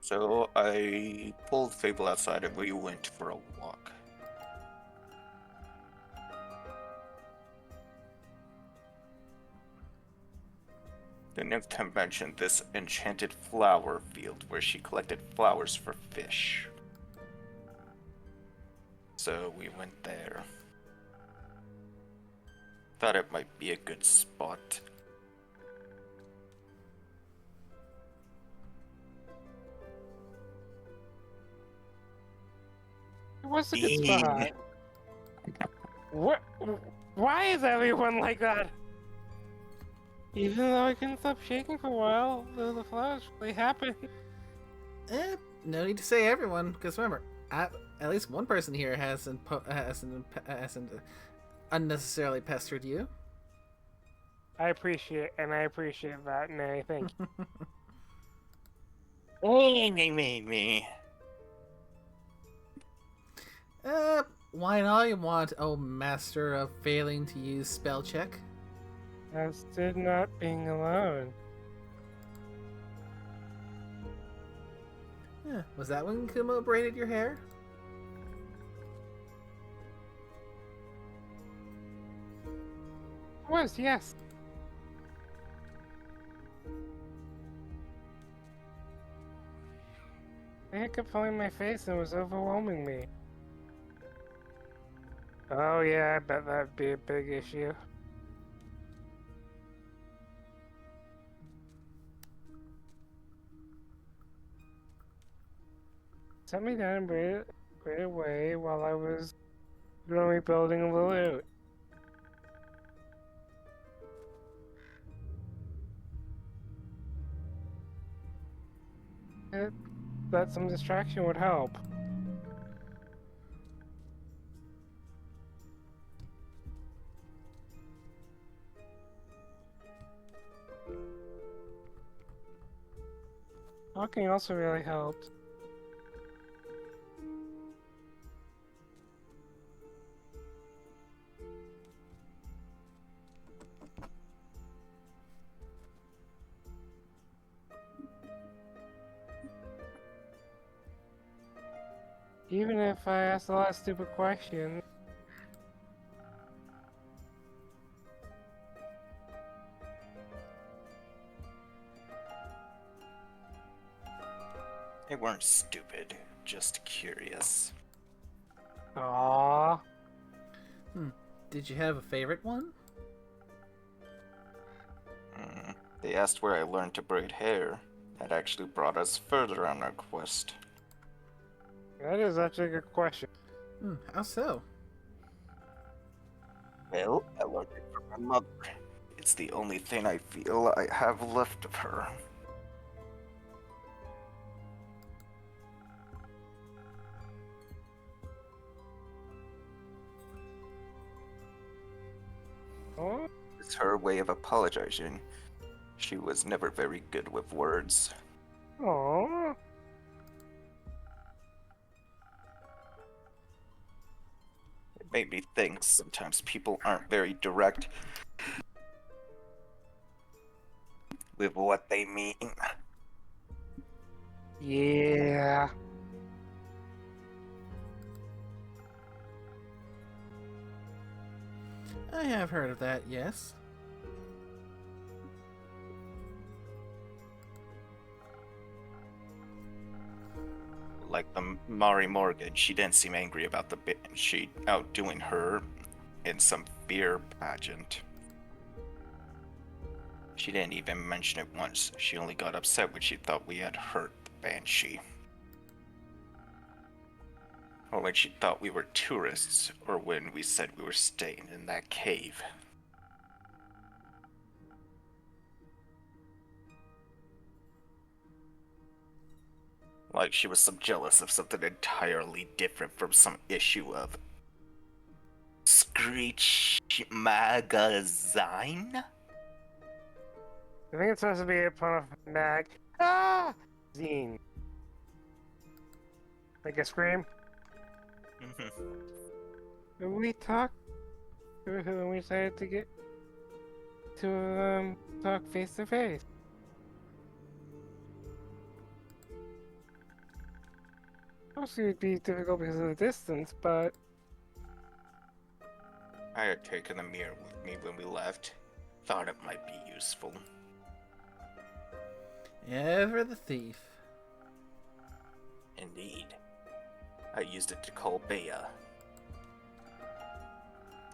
So I pulled Fable outside and we went for a walk. The nymph mentioned this enchanted flower field where she collected flowers for fish. So we went there. Thought it might be a good spot. It was a good spot. What? Why is everyone like that? Even though I couldn't stop shaking for a while, the flowers really happened. No need to say everyone, because remember, at least one person here hasn't unnecessarily pestered you. I appreciate that, Nay. Thank you. Me. Why not you want, oh master of failing to use spell check? As did not being alone. Was that when Kumo braided your hair? It was, yes. I kept pulling my face and it was overwhelming me. Oh yeah, I bet that'd be a big issue. Set me down and braid away while I was rebuilding a little out. That some distraction would help. Talking also really helped. Even if I asked a lot of stupid questions. They weren't stupid, just curious. Aww. Did you have a favorite one? They asked where I learned to braid hair. That actually brought us further on our quest. That is actually a good question. How so? Well, I learned it from my mother. It's the only thing I feel I have left of her. Oh? It's her way of apologizing. She was never very good with words. Aww. It made me think sometimes people aren't very direct with what they mean. Yeah. I have heard of that, yes. Like the Mari Morgan, she didn't seem angry about the Banshee outdoing her in some fear pageant. She didn't even mention it once. She only got upset when she thought we had hurt the Banshee. Or when she thought we were tourists, or when we said we were staying in that cave. Like she was so jealous of something entirely different from some issue of Screech Magazine? I think it's supposed to be upon a mag. Ah! Zine. Like a scream. And we talked to her and we decided to get to talk face to face. Obviously, it'd be difficult because of the distance, but I had taken the mirror with me when we left. Thought it might be useful. Ever the thief. Indeed. I used it to call Bea.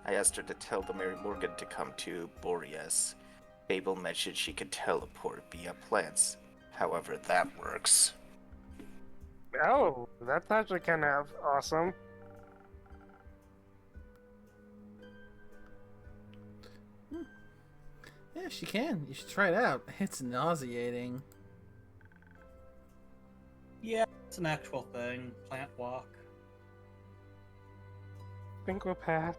I asked her to tell the Mary Morgan to come to Boreas. Babel mentioned she could teleport via plants. However that works. oh, that's actually kind of awesome. Yeah, she can. You should try it out. It's nauseating. Yeah, it's an actual thing. Plant walk. Think we'll pass.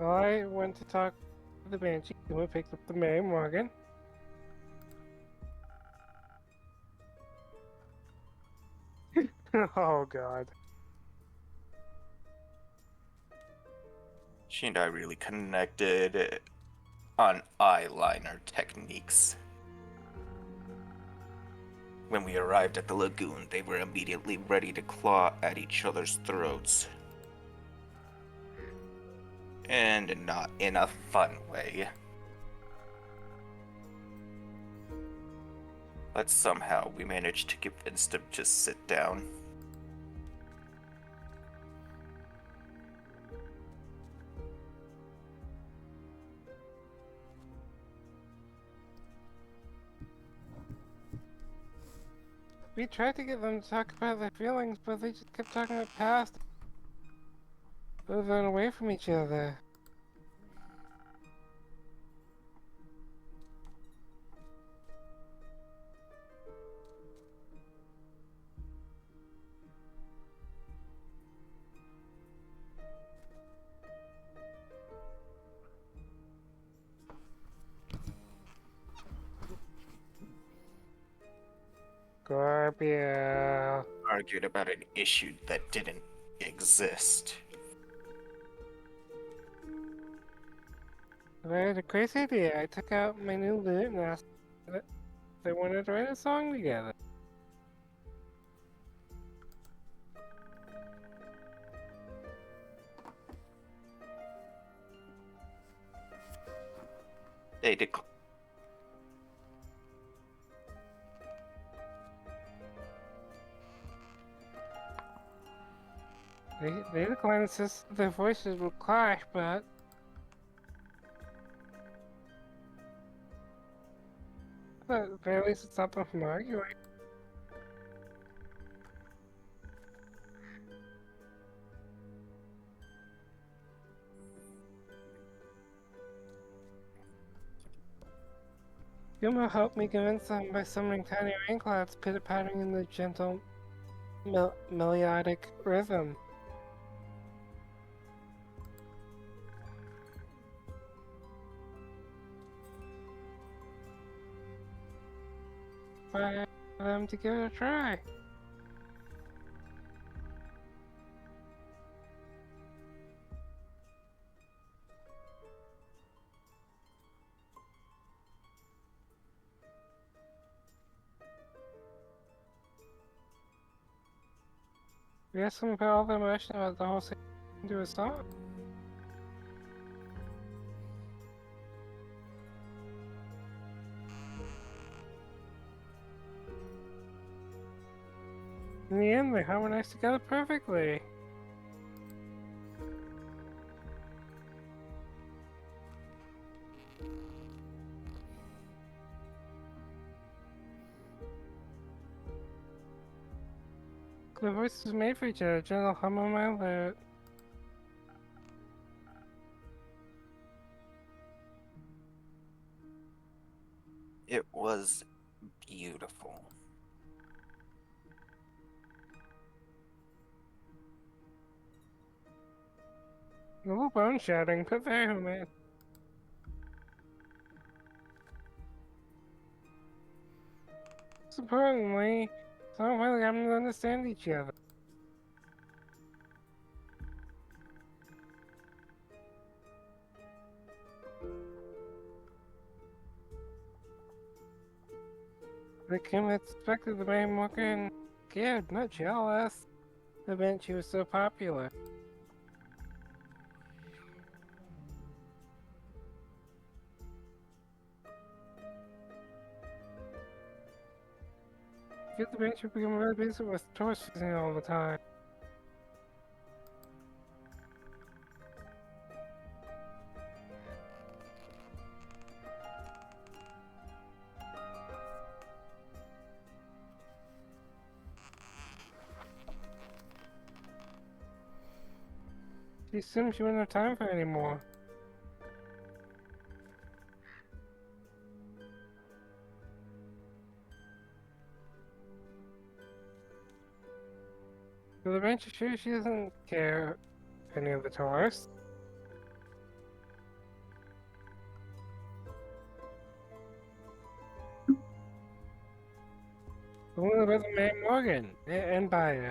Well, I went to talk to the Banshee, and we picked up the Mary Morgan. Oh god. She and I really connected on eyeliner techniques. When we arrived at the lagoon, they were immediately ready to claw at each other's throats. And not in a fun way. But somehow we managed to convince them to sit down. We tried to get them to talk about their feelings, but they just kept talking about past, moving away from each other. Scorpio. Argued about an issue that didn't exist. I had a crazy idea. I took out my new lute and asked if they wanted to write a song together. They declared. They declined and says their voices would clash, but at the very least it stopped them from arguing. Yuma helped me convince them by summoning tiny rain clouds pitter-pattering in the gentle, melodic rhythm. For them to give it a try. We asked them to put all the emotion about the whole thing into a song. In the end, they harmonized together perfectly. The voices made for each other, gentle hum on my lute. It was beautiful. A little bone shouting, but very human. Most importantly, some finally having to understand each other. The Kim had suspected the main worker and scared, not jealous. The Banshee was so popular. I feel the Banshee became really busy with tourists visiting all the time. She assumed she wouldn't have time for it anymore. So the Banshee sure she doesn't care if any of the tourists. Only with man Morgan and Bio.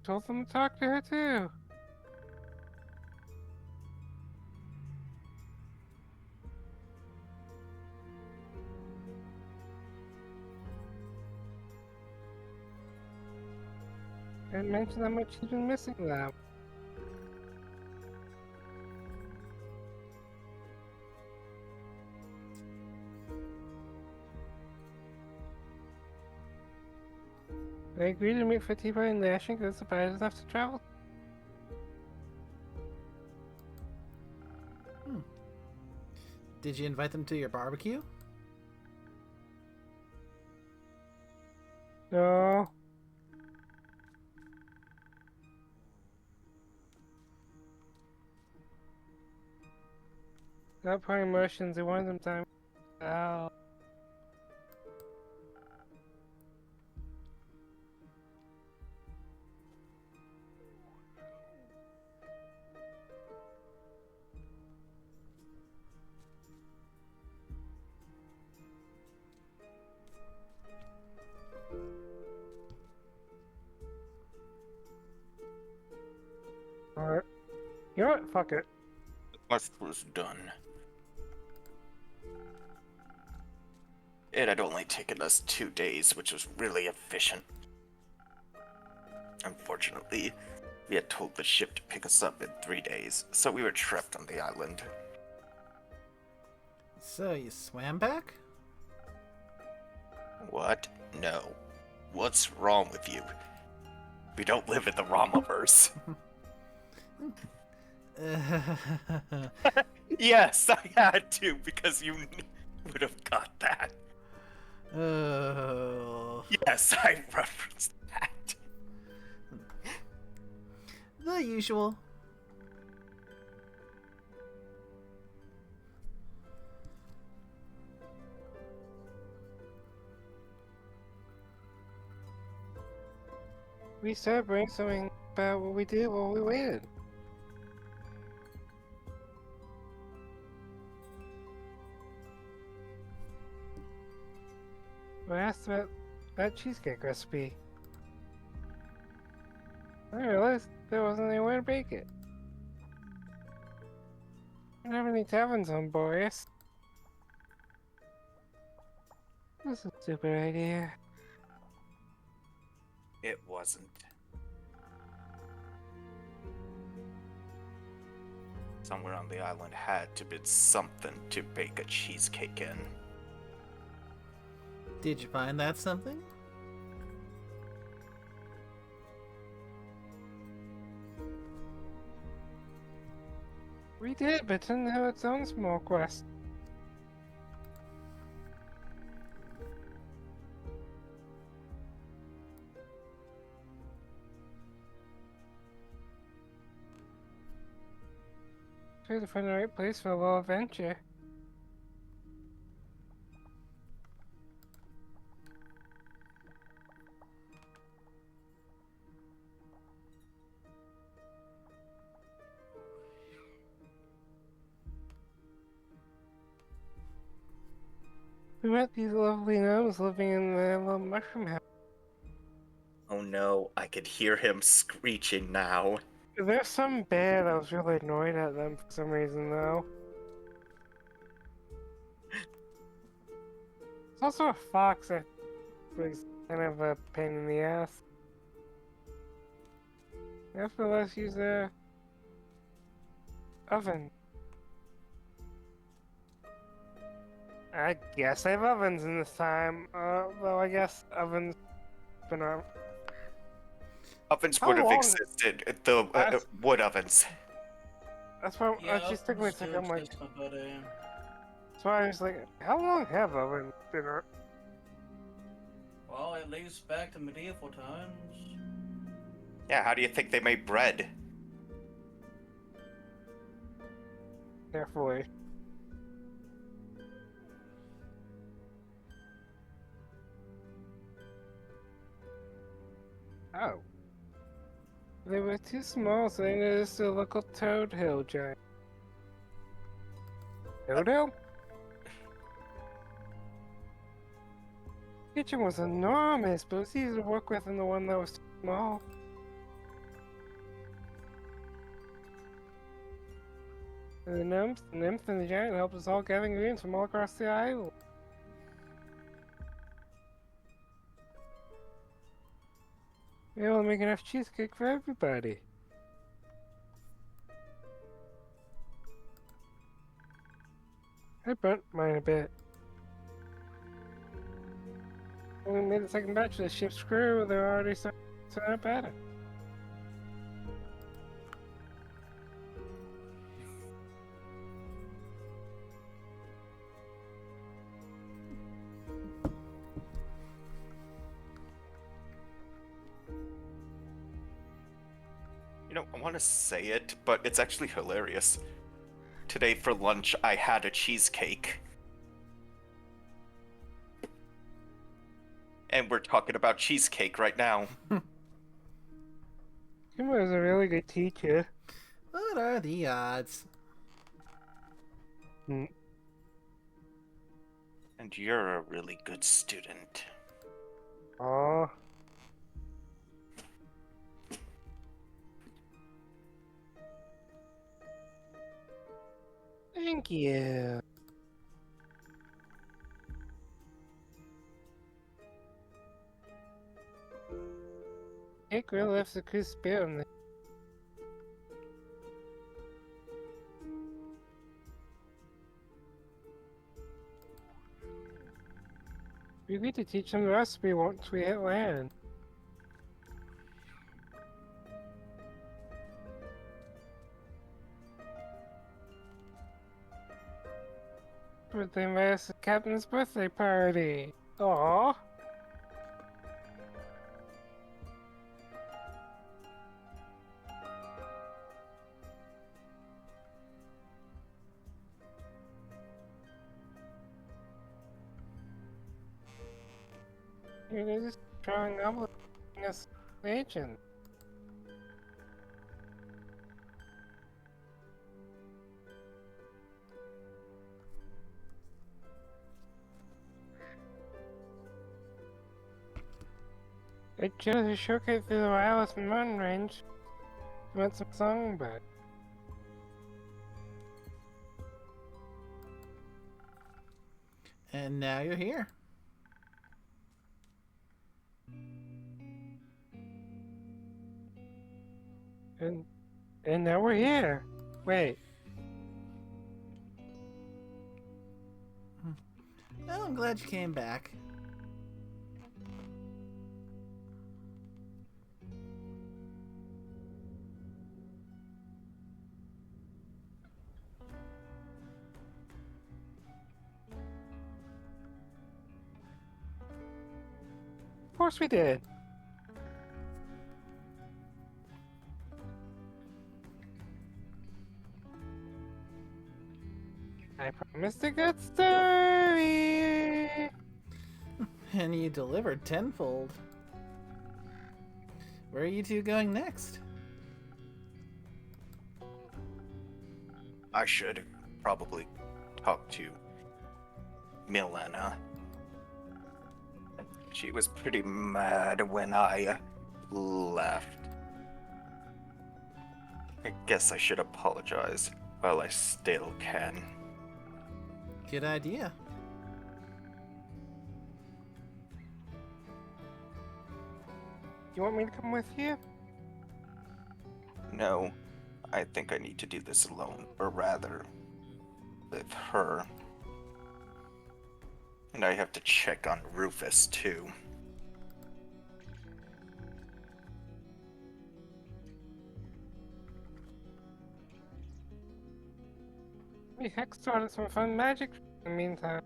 Told them to talk to her too. And mention how much she's been missing them. They agreed to meet for tea by Nashing because the buyers have to travel. Did you invite them to your barbecue? No. Not putting emotions, they wanted them time out. Alright. You know what? Fuck it. The quest was done. It had only taken us 2 days, which was really efficient. Unfortunately, we had told the ship to pick us up in 3 days, so we were trapped on the island. So you swam back? What? No. What's wrong with you? We don't live in the Ramaverse. Yes, I had to, because you would have got that. Oh. Yes, I referenced that. The usual. We started brainstorming about what we did while we waited. We asked about that cheesecake recipe. I realized there wasn't anywhere to bake it. We don't have any taverns on Boreas. That's a stupid idea. It wasn't. Somewhere on the island had to be something to bake a cheesecake in. Did you find that something? We did, but it didn't have its own small quest. Try to find the right place for a little adventure. We met these lovely gnomes living in the little mushroom house. Oh no, I could hear him screeching now. There's some bear that was really annoyed at them for some reason, though. There's also a fox that was kind of a pain in the ass. You have to let us use the oven. I guess they have ovens in this time, though I guess ovens been around. Ovens How would have long- existed, the That's- wood ovens. That's why Yeah, I just took me a second. I'm like, exist, my buddy. that's why I was like, how long have ovens been around? Well, at least back to medieval times. Yeah, how do you think they made bread? Carefully. Oh. They were too small, so they noticed a local toad hill giant. Toad hill? Kitchen was enormous, but it was easy to work with than the one that was too small. And the nymph and the giant helped us all gather ingredients from all across the island. We were able to make enough cheesecake for everybody. I burnt mine a bit. When we made the second batch of the ship's crew, they were already starting up at it. You know, I want to say it, but it's actually hilarious. Today for lunch, I had a cheesecake. And we're talking about cheesecake right now. Kimber was a really good teacher. What are the odds? And you're a really good student. Aww. Thank you. Cake really left a good spirit on the. We need to teach them the recipe once we hit land. But they invited us to the captain's birthday party. Aww. You're just trying up with us agent. It just showcase through the wireless mountain range. Want some songbird. And now you're here. And now we're here. Wait. Well, I'm glad you came back. Of course we did. I promised a good story. And you delivered tenfold. Where are you two going next? I should probably talk to Milena. She was pretty mad when I left. I guess I should apologize while I still can. Good idea. You want me to come with you? No, I think I need to do this alone, or rather, with her. And I have to check on Rufus, too. We hex started some fun magic in the meantime.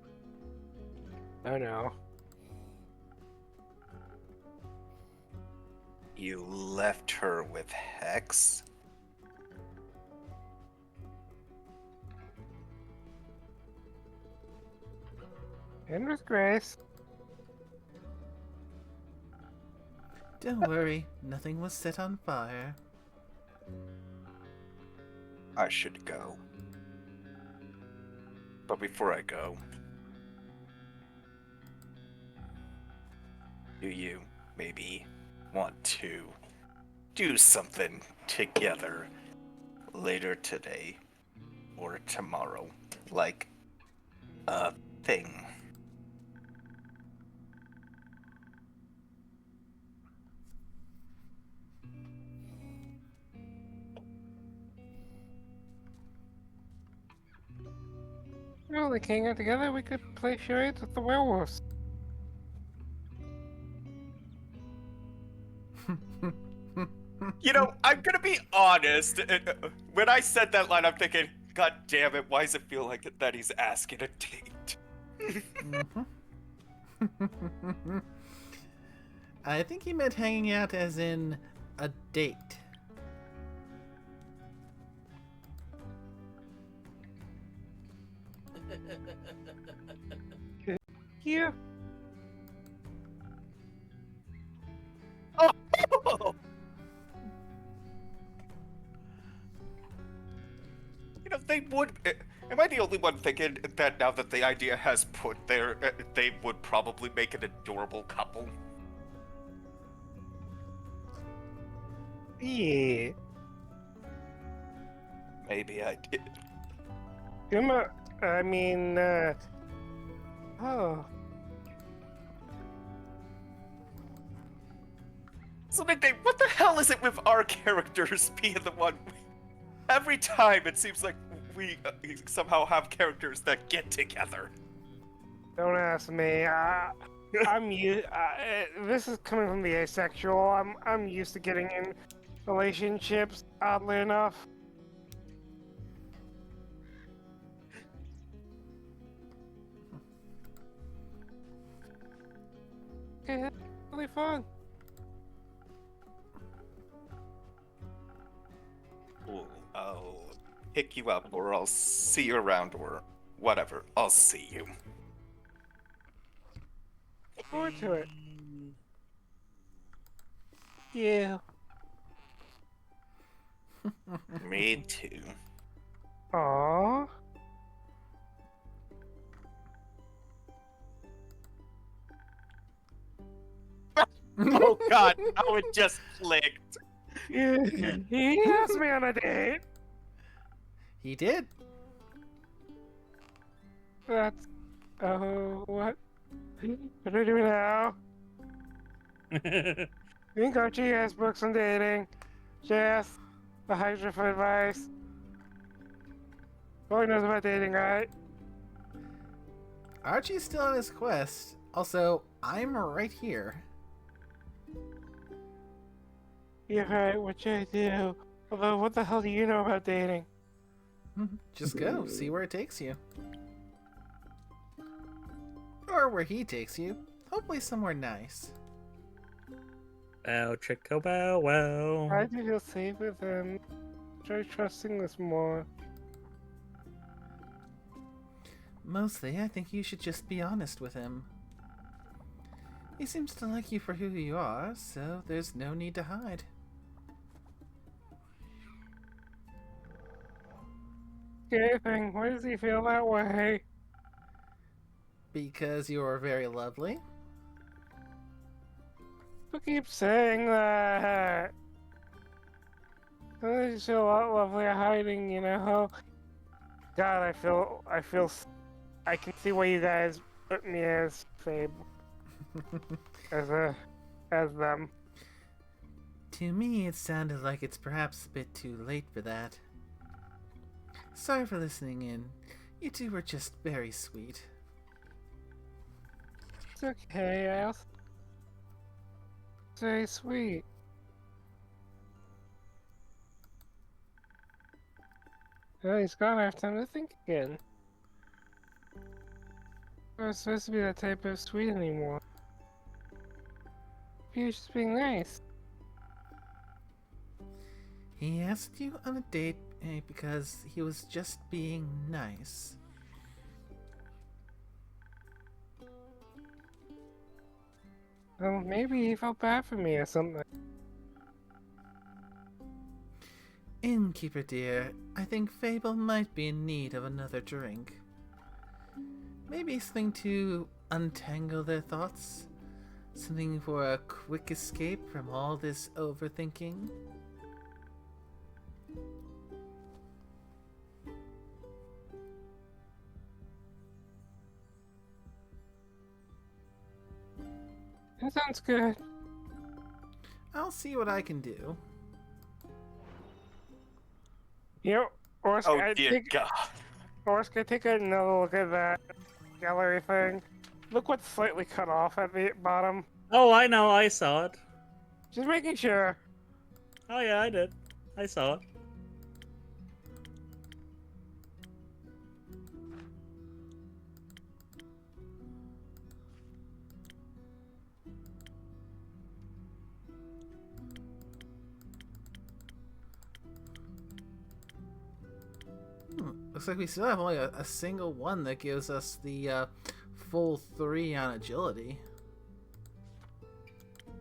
Oh no. You left her with Hex? And with Grace. Don't worry, nothing was set on fire. I should go. But before I go, do you maybe want to do something together later today or tomorrow? Like a thing. Well, they can't get together. We could play charades with the werewolves. You know, I'm gonna be honest. When I said that line, I'm thinking, God damn it, why does it feel like that he's asking a date? I think he meant hanging out as in a date. Yeah. Oh! You know, they would. Am I the only one thinking that now that the idea has put there, they would probably make an adorable couple? Yeah. Maybe I did. I mean, oh. So Nickname, what the hell is it with our characters being the one? Every time it seems like we somehow have characters that get together. Don't ask me. I'm used. This is coming from the asexual. I'm used to getting in relationships. Oddly enough. Okay, that's really fun. Ooh, I'll pick you up, or I'll see you around, or whatever. I'll see you. Look forward to it. Yeah. Me too. Aww. Oh God, how it just clicked. He asked me on a date. He did. That's. Oh, what? What do we do now? I think Archie has books on dating. Jess, the Hydra for advice. Boy knows about dating, right? Archie's still on his quest. Also, I'm right here. You're right, what should I do? Although, what the hell do you know about dating? Just go, see where it takes you. Or where he takes you. Hopefully somewhere nice. Bow, chicka, bow, wow. I do feel safe with him. Try trusting this more. Mostly, I think you should just be honest with him. He seems to like you for who you are, so there's no need to hide. Anything? Why does he feel that way? Because you're very lovely. Who keeps saying that? I just feel a lot lovelier hiding, you know? God, I can see why you guys put me as Fable. as them. To me, it sounded like it's perhaps a bit too late for that. Sorry for listening in. You two were just very sweet. It's okay, I also very sweet. Oh, he's gone. I have time to think again. I'm not supposed to be that type of sweet anymore. He was just being nice. He asked you on a date because he was just being nice. Well, maybe he felt bad for me or something. Innkeeper dear, I think Fable might be in need of another drink. Maybe something to untangle their thoughts? Something for a quick escape from all this overthinking? That sounds good. I'll see what I can do. You know, Orsk, Oh dear God. Orsk, I take another look at that gallery thing. Look what's slightly cut off at the bottom. Oh, I know, I saw it. Just making sure. Oh yeah, I did. I saw it. Looks like we still have only a single one that gives us the full 3 on agility.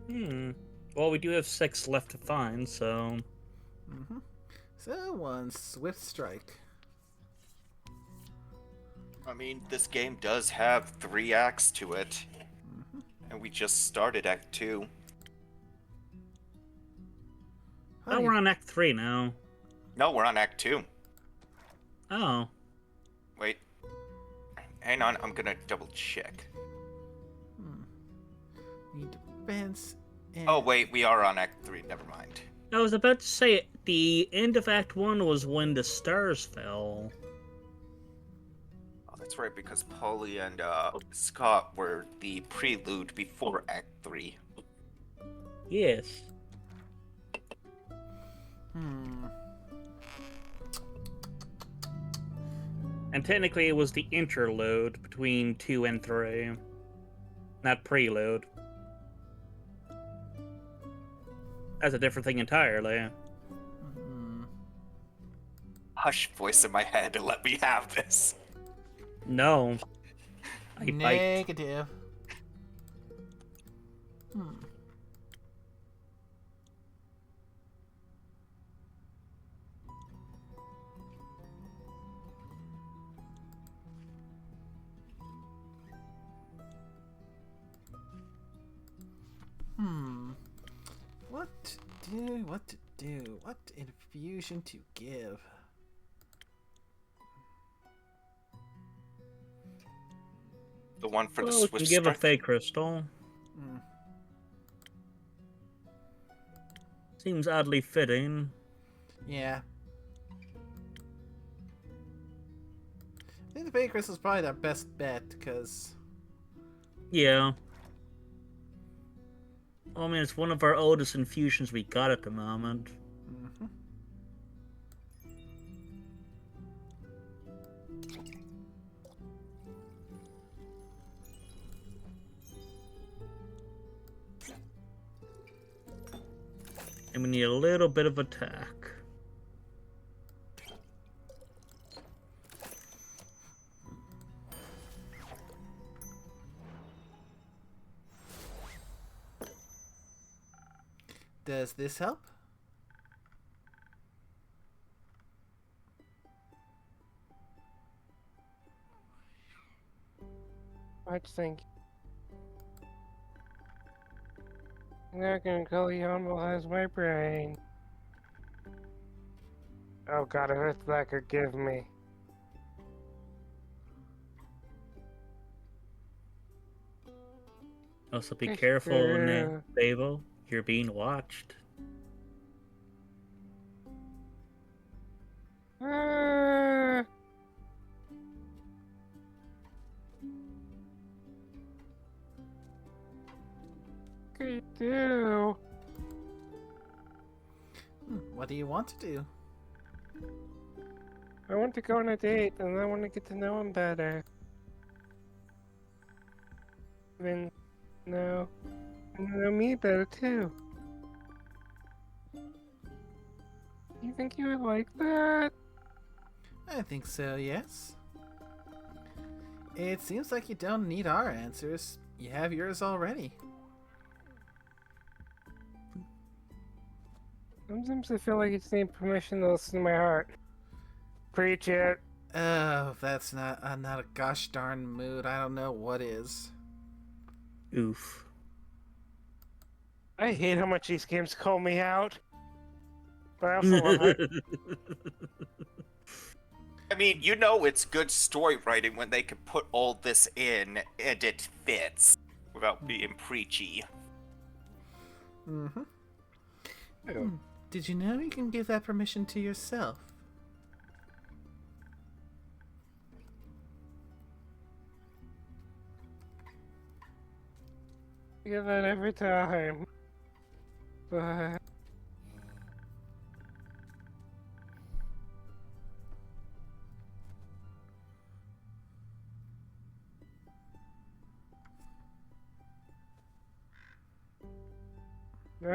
Well, we do have 6 left to find, so... So, one swift strike. I mean, this game does have 3 acts to it. And we just started Act 2. Oh, we're on Act 3 now. No, we're on Act 2. Oh. Wait. Hang on, I'm gonna double check. Need defense and... Oh, wait, we are on Act 3. Never mind. I was about to say, the end of Act 1 was when the stars fell. Oh, that's right, because Polly and Scott were the prelude before Act 3. Yes. And technically it was the interlude between 2 and 3. Not prelude. That's a different thing entirely. Hush, voice in my head, let me have this. No. I bite. Negative. What to do? What infusion to give? The one for the Well, we Swift can give a Strike. fake crystal. Seems oddly fitting. Yeah. I think the Fake Crystal is probably our best bet, because... Yeah. Well, I mean, it's one of our oldest infusions we got at the moment. And we need a little bit of attack. Does this help? I just think. I'm not gonna call Yonville has my brain. Oh god, if it's that could give me. Also, be It's careful, true. Fable. You're being watched. Ah. What can you do? What do you want to do? I want to go on a date, and I want to get to know him better. Even know me better too. You think you would like that? I think so, yes. It seems like you don't need our answers. You have yours already. Sometimes I feel like I just need permission to listen to my heart. Preach it. Oh, that's not. I'm not a gosh darn mood. I don't know what is. Oof. I hate how much these games call me out. But I also love it. I mean, you know it's good story writing when they can put all this in and it fits without being preachy. Mm-hmm. Ew. Did you know you can give that permission to yourself? I get that every time. But I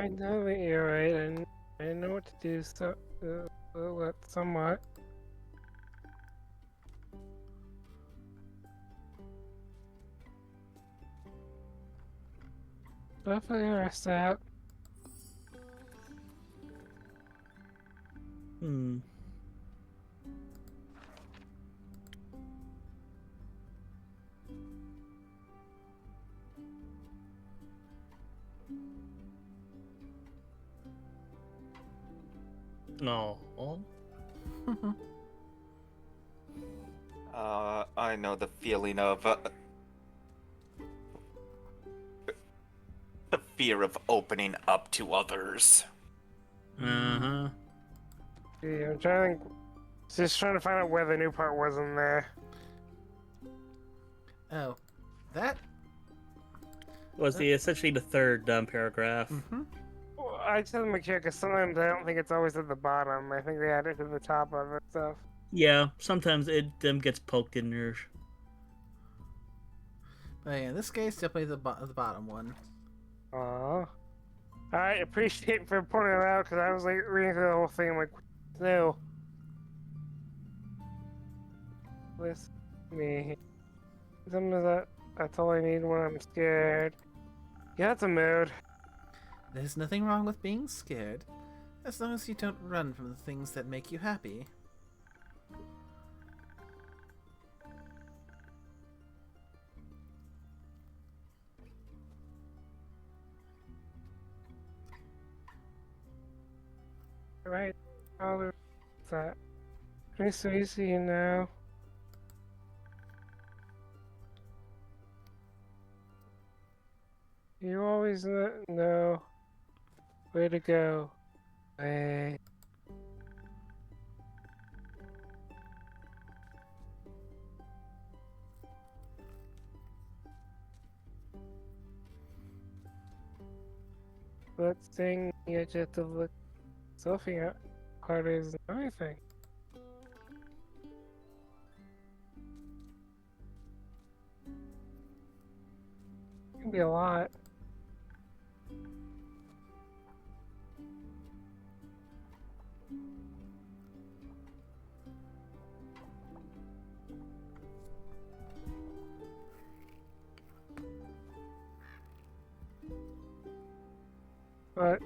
know that you're right, and I know what to do. So, somewhat. I'll figure the rest out. Hmm. No. I know the feeling of the fear of opening up to others. Uh-huh. Yeah, I'm trying to think. Just trying to find out where the new part was in there. Oh, that. Was essentially the third paragraph. Mm-hmm. Well, I just have to make sure, because sometimes I don't think it's always at the bottom. I think they add it to the top of it, so. Yeah, sometimes it gets poked in there. But yeah, in this case, definitely the bottom one. Aww. I appreciate for pointing it out, because I was like reading through the whole thing, I'm like, no. Listen to me. Sometimes that's all I need when I'm scared. Yeah, that's a mood. There's nothing wrong with being scared, as long as you don't run from the things that make you happy. Right? All the that. Pretty so easy, you know. You always know where to go. Hey. But saying you just have to look Sophie harder is anything. It can be a lot. But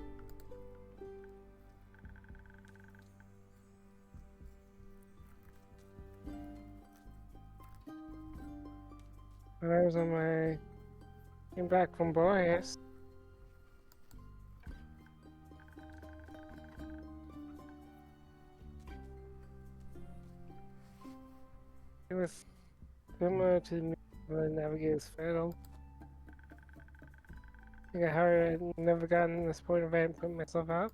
when I was on my came back from Boreas, it was similar to me when Navigator's Fatal. I think I had never gotten to this point if I hadn't put myself out.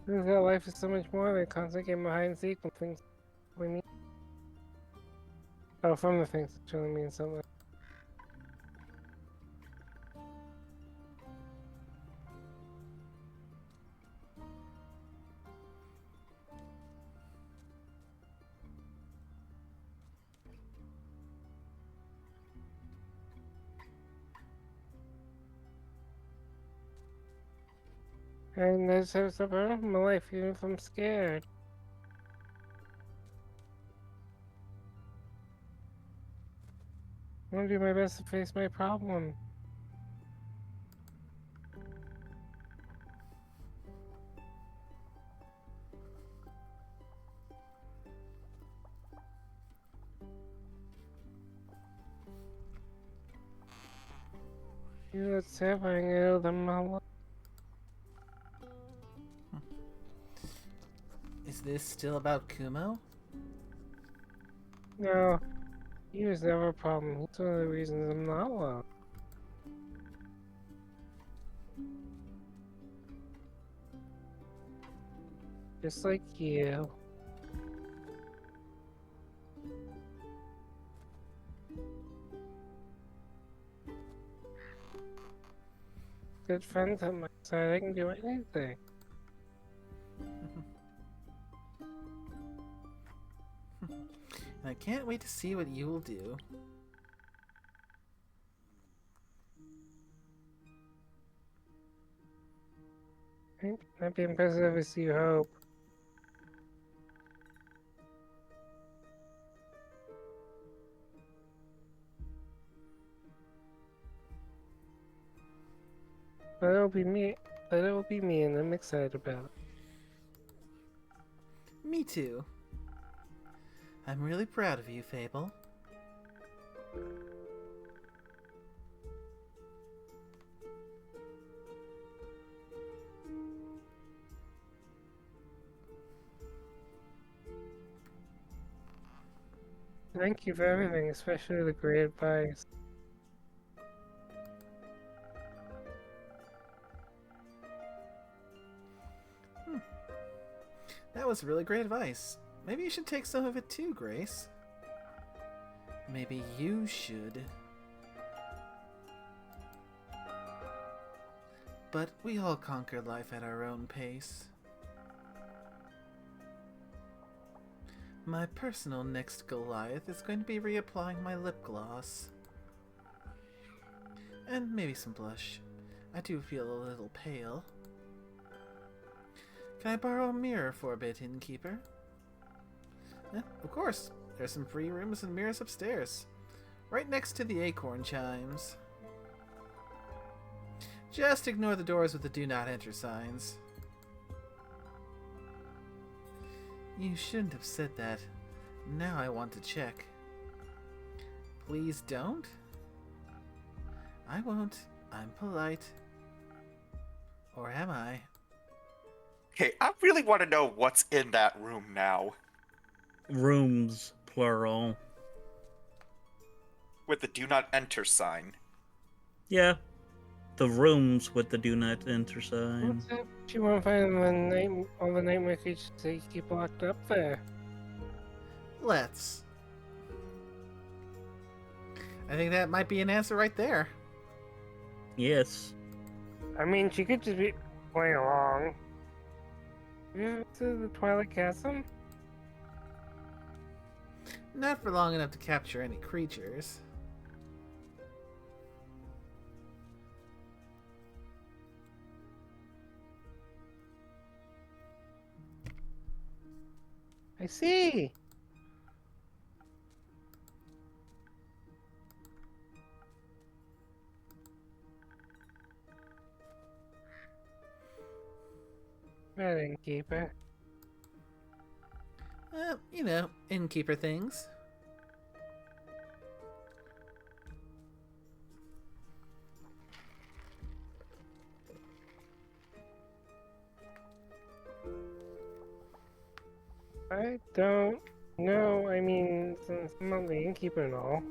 Feels that life is so much more than constantly getting behind and seek when things really mean. Oh, from the things that truly mean something. And that's how it's about my life, even if I'm scared. want to do my best to face my problem. Let's have them all. Is this still about Kumo? No, he was never a problem. He's one of the reasons I'm not well. Just like you. Good friends on my side, I can do anything. And I can't wait to see what you will do. Not be impressive as you hope. But it'll be me. But it'll be me, and I'm excited about it. Me too. I'm really proud of you, Fable. Thank you for everything, especially the great advice. That was really great advice. Maybe you should take some of it too, Grace. Maybe you should. But we all conquer life at our own pace. My personal next Goliath is going to be reapplying my lip gloss. And maybe some blush. I do feel a little pale. Can I borrow a mirror for a bit, innkeeper? Of course. There's some free rooms and mirrors upstairs. Right next to the acorn chimes. Just ignore the doors with the do not enter signs. You shouldn't have said that. Now I want to check. Please don't? I won't. I'm polite. Or am I? Okay, I really want to know what's in that room now. Rooms, plural. With the do not enter sign. Yeah. The rooms with the do not enter sign. What's up? You won't find all the nightmare creatures that you keep locked up there. Let's. I think that might be an answer right there. Yes. I mean, she could just be playing along. You ever to the Twilight Chasm? Not for long enough to capture any creatures. I see. That innkeeper. You know, innkeeper things. I don't know. I mean, since I'm not the innkeeper and all.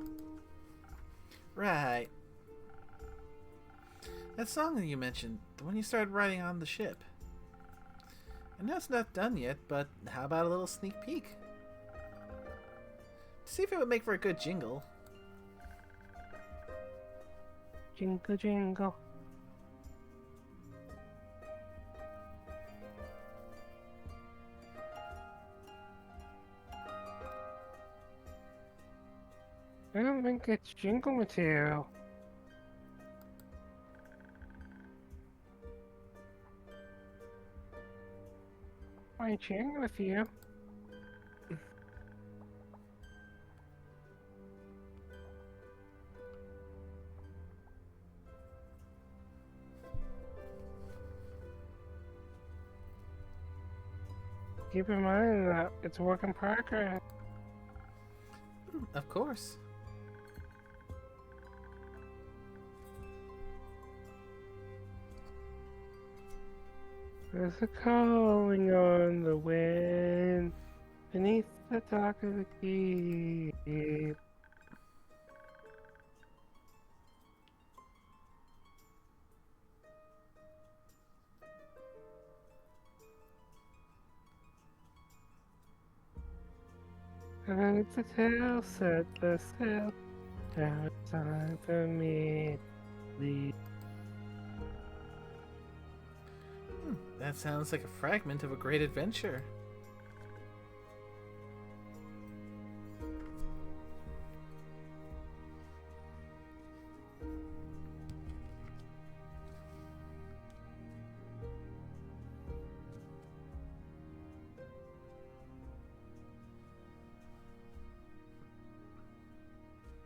Right. That song that you mentioned, the one you started writing on the ship. I know it's not done yet, but how about a little sneak peek? To see if it would make for a good jingle. Jingle jingle. I don't think it's jingle material. I'm chatting with you. keep in mind that it's a work in progress. Of course. There's a calling on the wind beneath the dock of the keep. And it's a tale set the sail. Now it's time for me to leave. That sounds like a fragment of a great adventure.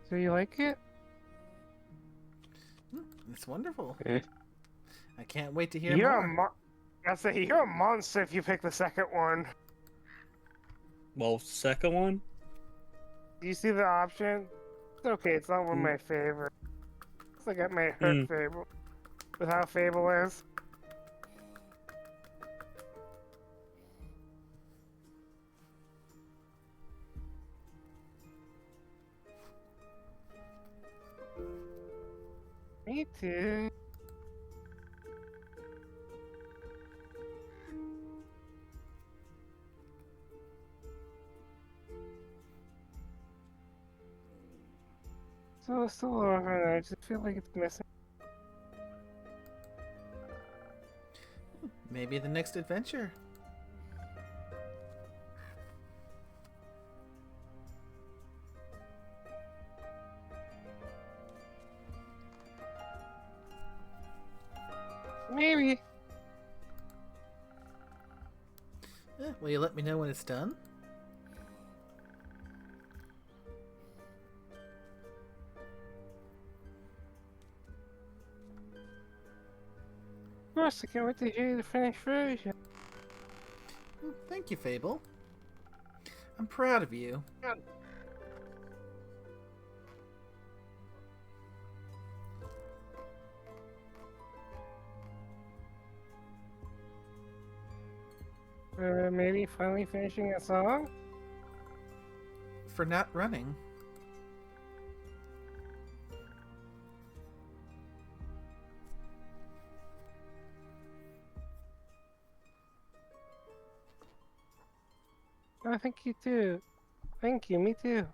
So you like it? It's wonderful. Eh. I can't wait to hear You're more. I say you're a monster if you pick the second one. Well, second one? Do you see the option? It's okay, it's not one of my favorites. It's like it may hurt Fable. With how Fable is. Me too. So it's still long and I just feel like it's missing. Maybe the next adventure. Maybe. Will you let me know when it's done? Of course, I can't wait to hear the finished version. Thank you, Fable. I'm proud of you. Maybe finally finishing a song? For not running. Oh, thank you too. Thank you, me too.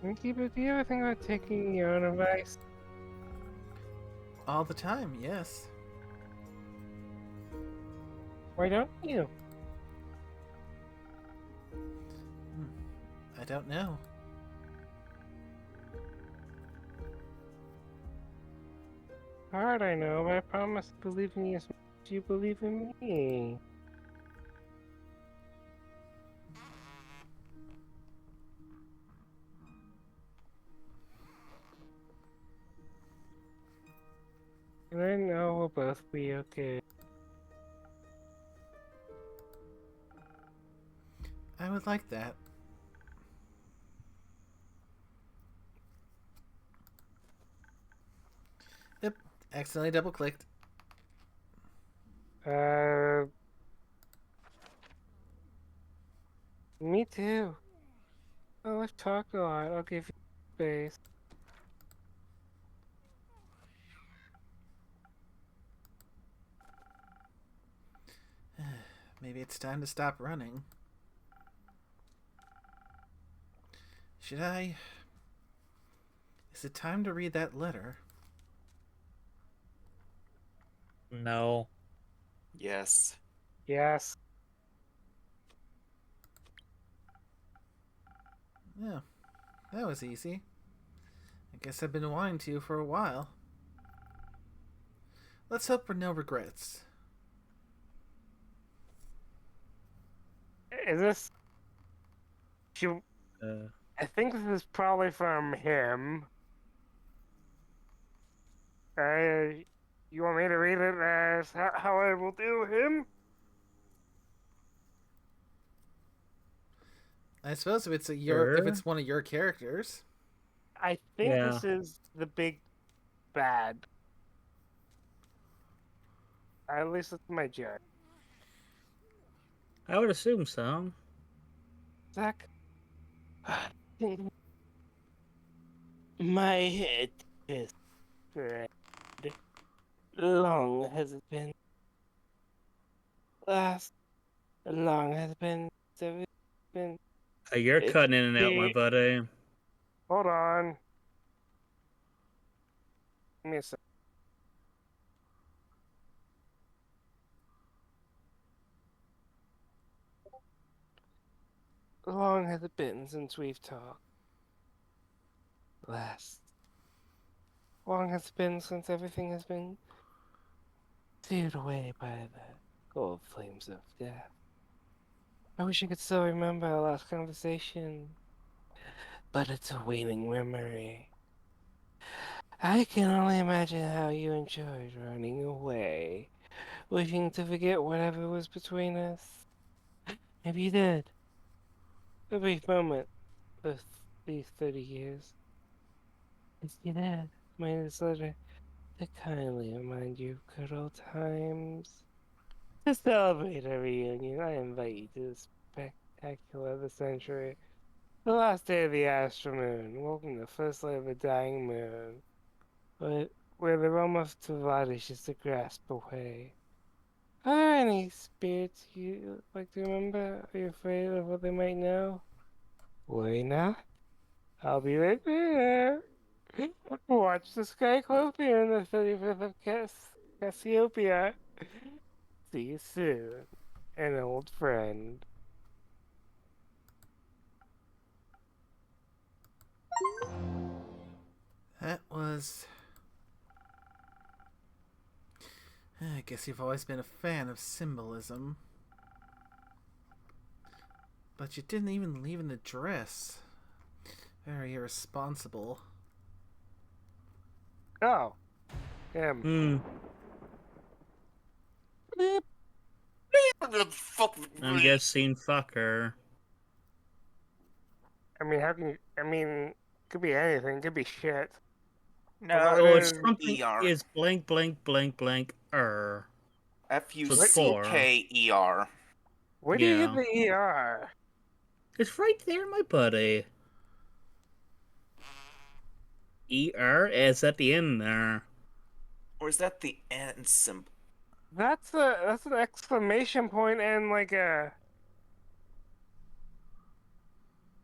Thank you, but do you ever think about taking your own advice? All the time, yes. Why don't you? I don't know. Hard, I know, but I promise to believe in you as much as you believe in me. And I know we'll both be okay. I would like that. Yep, accidentally double-clicked. Me too. Oh, let's talk a lot. I'll give you space. Maybe it's time to stop running. Should I? Is it time to read that letter? No. Yes. Yes. Yeah, that was easy. I guess I've been wanting to for a while. Let's hope for no regrets. Is this? Should, Uh, I think this is probably from him. You want me to read it as how I will do him? I suppose if it's if sure. it's one of your characters. I think Yeah. this is the big bad. At least it's my judge. I would assume so. Zach. My head is red. Long has it been. Last long has it been. So it's been. You're It's cutting in and out, my been. buddy. Hold on. Give me a sec. Long has it been since we've talked last? Long has it been since everything has been seared away by the cold flames of death. I wish I could still remember our last conversation, but it's a waning memory. I can only imagine how you enjoyed running away, wishing to forget whatever was between us. Maybe you did. A brief moment of these 30 years. Yes, you did. Made this letter to kindly remind you of good old times. To celebrate our reunion, I invite you to the spectacular of the century. The last day of the astral moon. Welcome to the first light of the dying moon. Where the realm of Tavad is just a grasp away. Are there any spirits you'd like to remember? Are you afraid of what they might know? Worry not. I'll be right there. Watch the sky closely on the 35th of Cassiopeia. See you soon, an old friend. That was. I guess you've always been a fan of symbolism. But you didn't even leave an address. Very irresponsible. Oh, him. Hmm. The fuck. I'm guessing fucker. I mean, how can you? I mean, could be anything. Could be shit. No, Oh, it's it's something ER. is blank blank blank blank So it's 4. Fucker. Where do you get Yeah. the ER? It's right there, my buddy. is at the end there. Or is that the end symbol? That's an exclamation point and like a.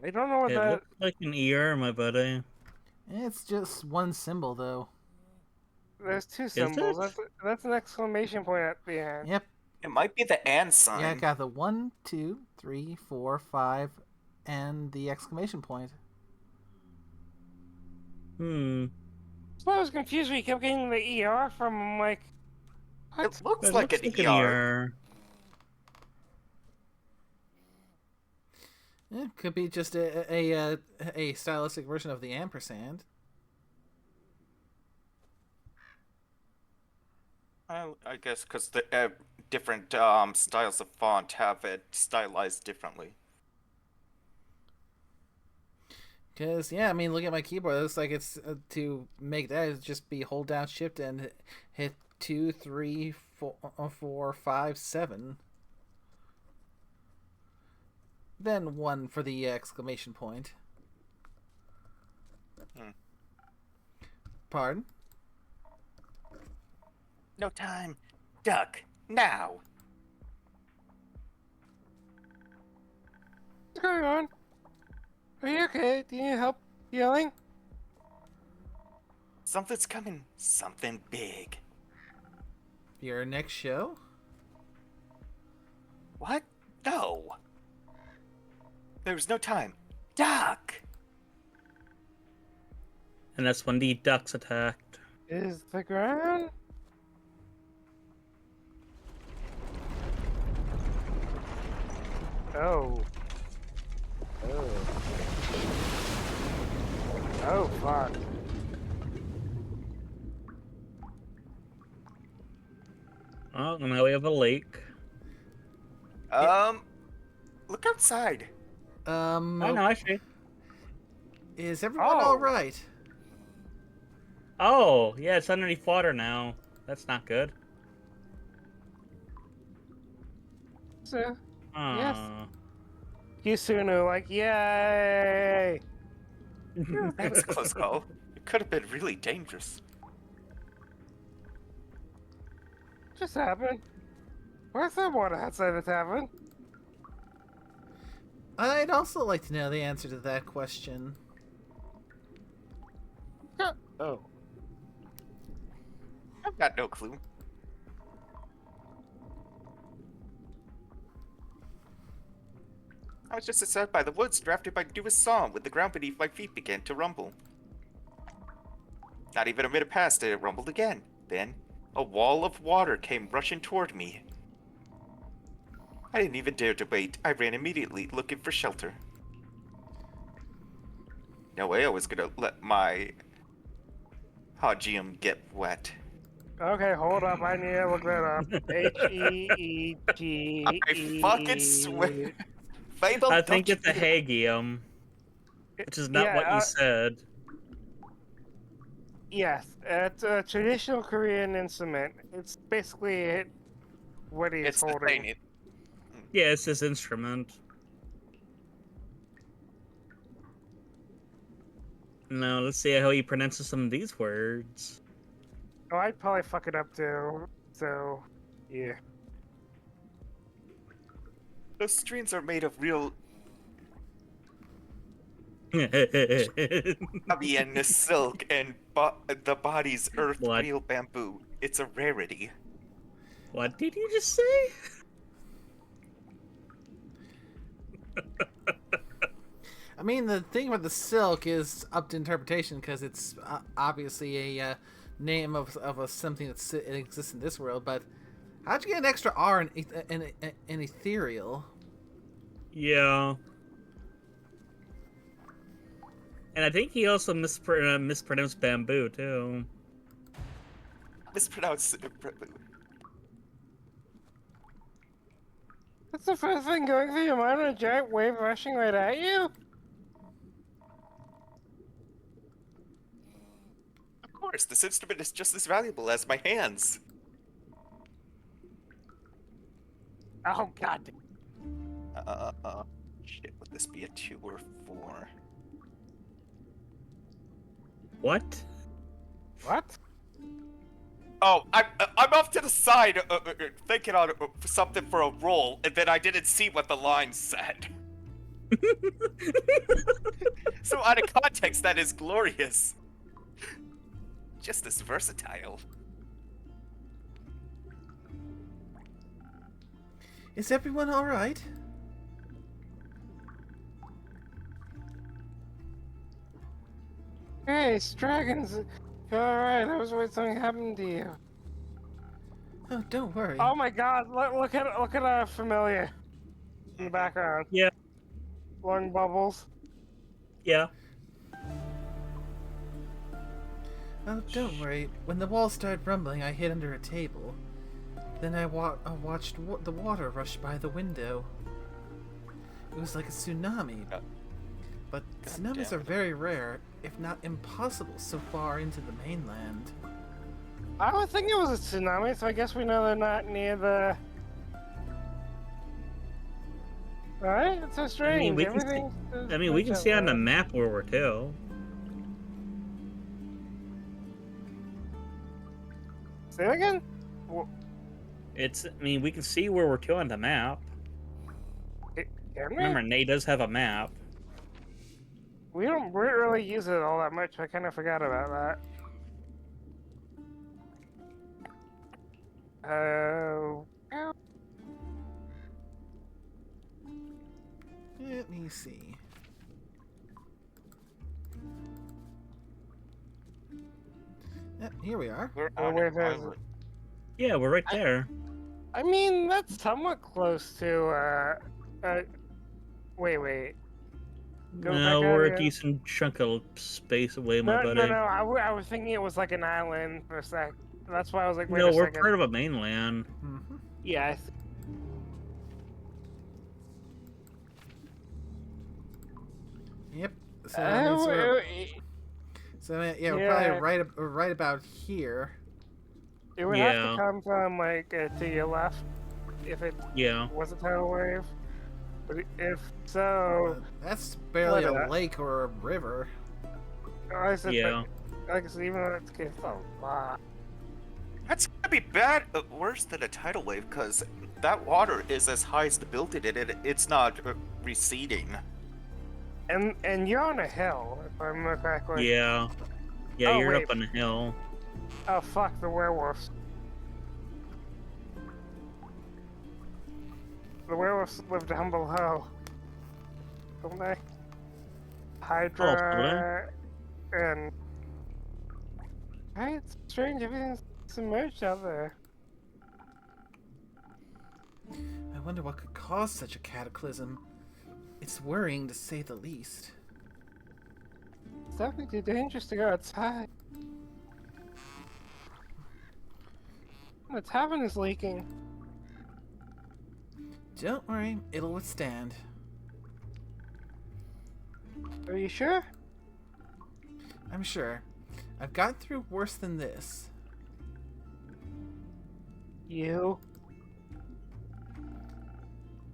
I don't know what It that. looks like an my buddy. It's just one symbol, though. There's two Is symbols. it? That's an exclamation point at the end. Yep. It might be the and Yeah, I sign. got the 1, 2, 3, 4, 5, and the exclamation point. Hmm. So I was confused when you kept getting the ER from. I'm like, what? It looks It like looks an like an ER. It could be just a stylistic version of the ampersand. I guess because the different styles of font have it stylized differently. Because, yeah, I mean, look at my keyboard. It looks like it's to make that, it'd just be hold down shift and hit 2, 3, 4, 5, 7. Then 1 for the exclamation point. Pardon? No time. Duck. Now. What's going on? Are you okay? Do you need help yelling? Something's coming. Something big. Your next show? What? No. There's no time. Duck. And that's when the ducks attacked. Is the ground? Oh. Oh. Oh, fuck. Oh, now we have a lake. Look outside. I know, actually. Is everyone all Oh. right? Oh, yeah, it's underneath water now. That's not good. So, yes. Aw. Yusunu, like, yay! That was a close call. It could have been really dangerous. Just happened. Where's the water outside the tavern? I'd also like to know the answer to that question. Oh. I've got no clue. I was just outside by the woods, drafted by the newest song, when the ground beneath my feet began to rumble. Not even a minute passed, and it rumbled again. Then, a wall of water came rushing toward me. I didn't even dare to wait. I ran immediately, looking for shelter. No way I was gonna let my Hajium get wet. Okay, hold up. I need to look that up. Heeg. I fucking swear. Fable, I don't think you it's a dare- hagium, which is not Yeah, what you said. Yes, it's a traditional Korean instrument. It's basically what he's It's the holding. thing. Yeah, it's this instrument. Now, let's see how he pronounces some of these words. Oh, I'd probably fuck it up too. So, yeah. Those strings are made of real Avian silk and the body's earth What? real bamboo. It's a rarity. What did you just say? I mean, the thing with the silk is up to interpretation because it's obviously a name of something that exists in this world. But how'd you get an extra R in ethereal? Yeah. And I think he also mispronounced bamboo, too. Mispronounced. That's the first thing going through your mind when a giant wave rushing right at you? Of course, this instrument is just as valuable as my hands. Oh, god. Shit, would this be a 2 or 4? What? What? Oh, I'm off to the side, thinking on something for a roll, and then I didn't see what the line said. So out of context, that is glorious. Just as versatile. Is everyone all right? Hey, dragons. Alright, I was worried something happened to you. Oh, don't worry. Oh my god, look at a familiar in the background. Yeah. Blowing bubbles. Yeah. Oh, don't worry. When the walls started rumbling, I hid under a table. Then I watched the water rush by the window. It was like a tsunami. But tsunamis damn are very rare, if not impossible, so far into the mainland. I would think it was a tsunami, so I guess we know they're not near the... Right? It's so strange. we can see- Everything. I mean, we can see on the map where we're to. Say it again? I mean, we can see where we're to on the map. Can we? Remember, Nate does have a map. We don't really use it all that much. I kind of forgot about that. Oh. Let me see. Yep, here we are. We're Oh, on wait, an there's- island. Yeah, we're right there. I mean, that's somewhat close to Wait. Go back No, out we're a again. decent chunk of space away, my No, buddy. I was thinking it was like an island for a sec. That's why I was like, wait No, a we're second. part of a mainland. Mhm. Yeah, Yep. So that means we're. uh, Yeah, we're probably right about here. it would have to Yeah. come from like to your left if it Yeah. was a tidal wave. But if so, That's barely What a a- lake or a river. I said, Yeah. like I said, even though it's a lot. That's gonna be bad, worse than a tidal wave, because that water is as high as the building, and it's not receding. And you're on a hill, if I remember correctly. Yeah. Yeah, Oh, you're wait. up on a hill. Oh fuck, the werewolves. The werewolves live down below, don't they? Hydra and right, it's strange. Everything's submerged out there. I wonder what could cause such a cataclysm. It's worrying to say the least. It's definitely too dangerous to go outside. The tavern is leaking. Don't worry, it'll withstand. Are you sure? I'm sure. I've gotten through worse than this. You?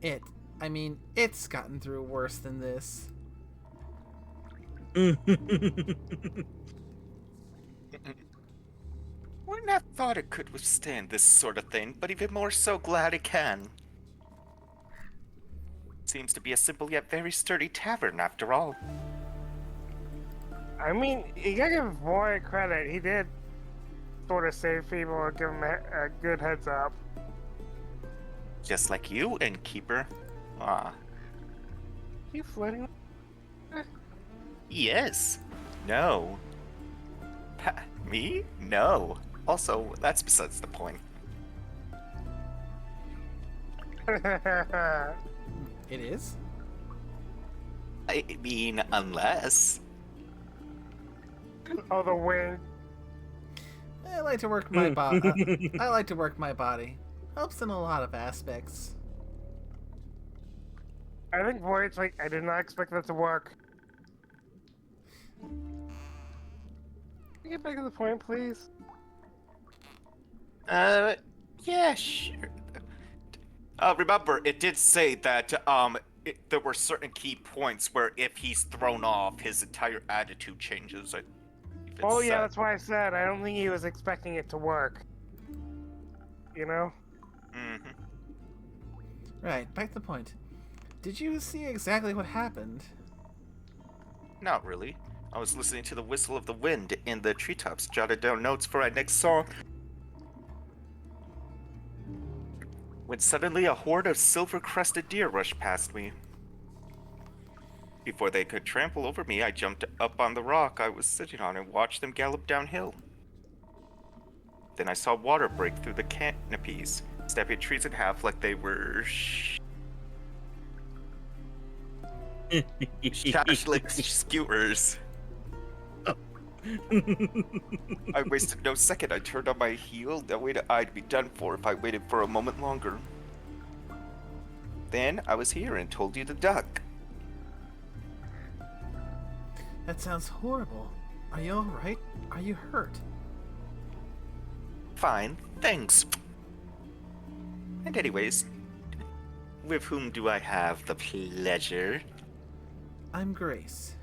It's gotten through worse than this. Wouldn't have thought it could withstand this sort of thing, but even more so glad it can. Seems to be a simple yet very sturdy tavern, after all. I mean, you gotta give Boy credit. He did sort of save people and give him a good heads up. Just like you, Innkeeper. Ah, You flirting? yes. No. Me? No. Also, that's besides the point. It is? I mean, unless... Oh, the wind. I like to work my body. I like to work my body. Helps in a lot of aspects. I think Void's like, I did not expect that to work. Can you get back to the point, please? Yeah, sure. Remember, it did say that, there were certain key points where if he's thrown off, his entire attitude changes. Oh yeah, that's why I said I don't think he was expecting it to work. You know? Mm-hmm. Right, back to the point. Did you see exactly what happened? Not really. I was listening to the whistle of the wind in the treetops, jotted down notes for our next song. When suddenly a horde of silver-crested deer rushed past me. Before they could trample over me, I jumped up on the rock I was sitting on and watched them gallop downhill. Then I saw water break through the canopies, snapping trees in half like they were shashlik skewers. I wasted no second. I turned on my heel, knowing I'd be done for if I waited for a moment longer. Then I was here and told you to duck. That sounds horrible. Are you alright? Are you hurt? Fine, thanks. And anyways, with whom do I have the pleasure? I'm Grace.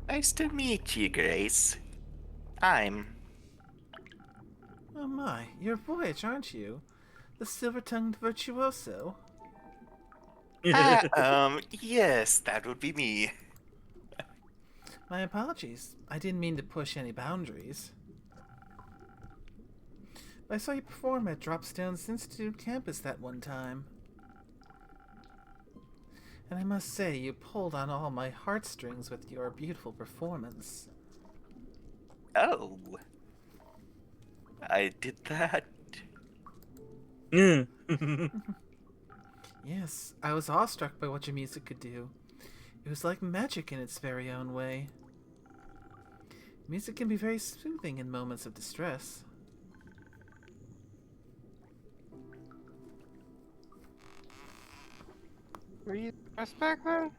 Nice to meet you, Grace. I'm... Oh my, you're Voyage, aren't you? The silver-tongued virtuoso? Yes, that would be me. My apologies. I didn't mean to push any boundaries. I saw you perform at Dropstone's Institute campus that one time. And I must say, you pulled on all my heartstrings with your beautiful performance. Oh. I did that. Yes, I was awestruck by what your music could do. It was like magic in its very own way. Music can be very soothing in moments of distress. Were you stressed back then?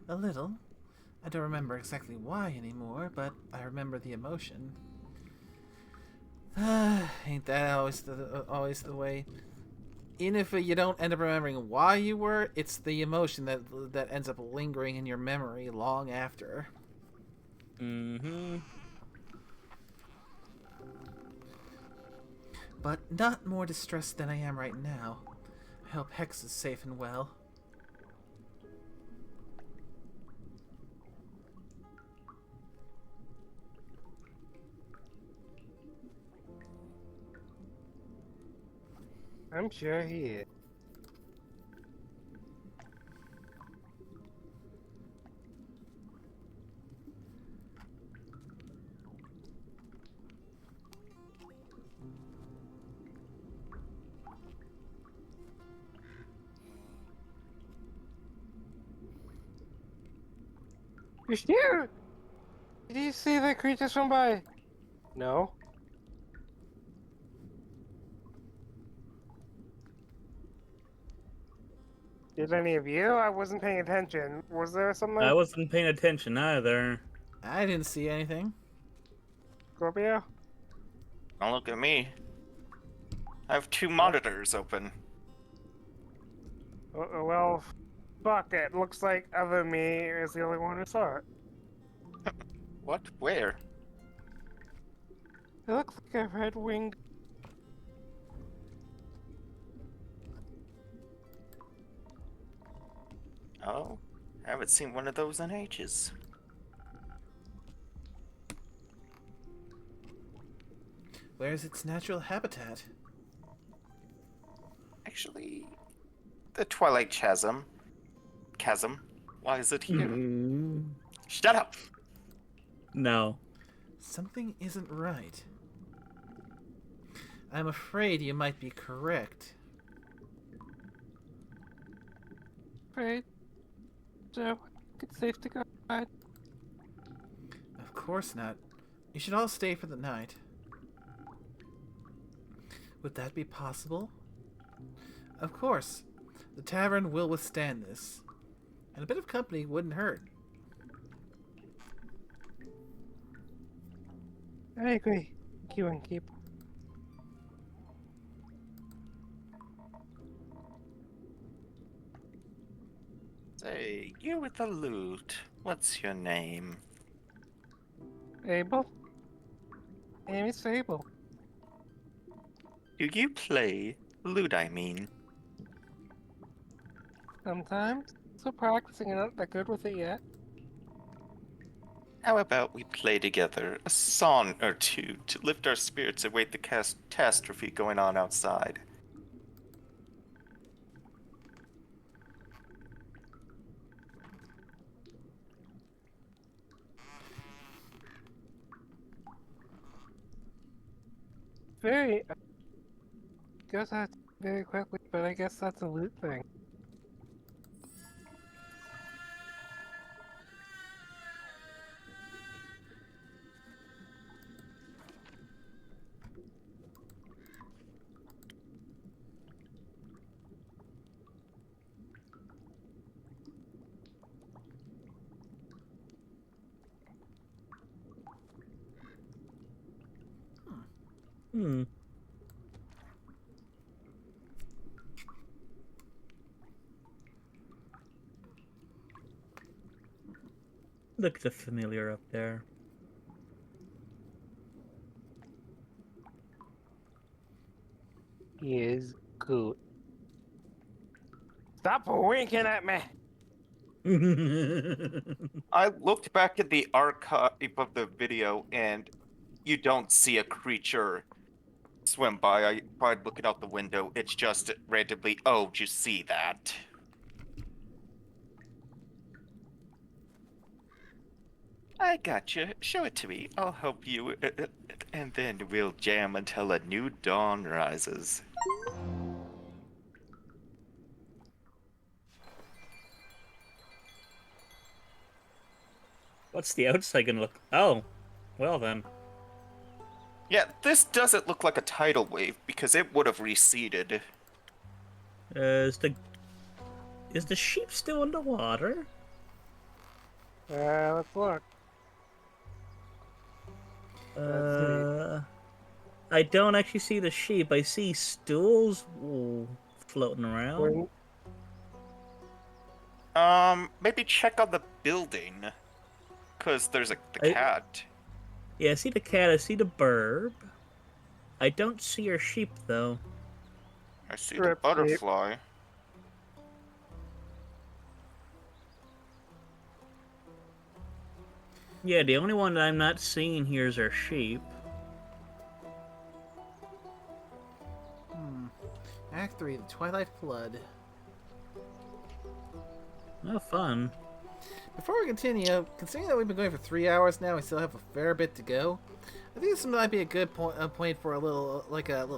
A little. I don't remember exactly why anymore, but I remember the emotion. Ain't that always the way? Even if you don't end up remembering why you were, it's the emotion that ends up lingering in your memory long after. Mm-hmm. But not more distressed than I am right now. I hope Hex is safe and well. I'm sure he is. You're here! Did you see the creature swim by? No. Did any of you? I wasn't paying attention. Was there something? I wasn't paying attention either. I didn't see anything. Scorpio? Don't look at me. I have 2 monitors open. Well, fuck it. Looks like other me is the only one who saw it. What? Where? It looks like a red-winged. Oh, I haven't seen one of those in ages. Where's its natural habitat? Actually, the Twilight Chasm. Chasm? Why is it here? Shut up! No. Something isn't right. I'm afraid you might be correct. Right. So, it's safe to go outside. Of course not. You should all stay for the night. Would that be possible? Of course. The tavern will withstand this. And a bit of company wouldn't hurt. I agree. You and keep. Say, you with the loot. What's your name? Abel? Name is Fable. Do you play loot, I mean? Sometimes. Still practicing and not that good with it yet. How about we play together a song or two to lift our spirits and await the catastrophe going on outside? Very. Goes out very quickly, but I guess that's a loot thing. Hmm. Looks familiar up there. He is good. Stop winking at me! I looked back at the archive of the video, and you don't see a creature swim by. I tried looking out the window. It's just randomly, oh, did you see that? I gotcha. Show it to me. I'll help you, and then we'll jam until a new dawn rises. What's the outside gonna look? Oh, well then. Yeah, this doesn't look like a tidal wave because it would have receded. Is the sheep still underwater? Let's look. Let's see. I don't actually see the sheep. I see stools floating around. Maybe check on the building, cause there's the I- cat. Yeah, I see the cat. I see the burb. I don't see your sheep though. I see the Strip sheep. butterfly. Yeah, the only one that I'm not seeing here is our sheep. Act 3, The Twilight Flood. Oh, fun. Before we continue, considering that we've been going for 3 hours now, we still have a fair bit to go. I think this might be a good point for a little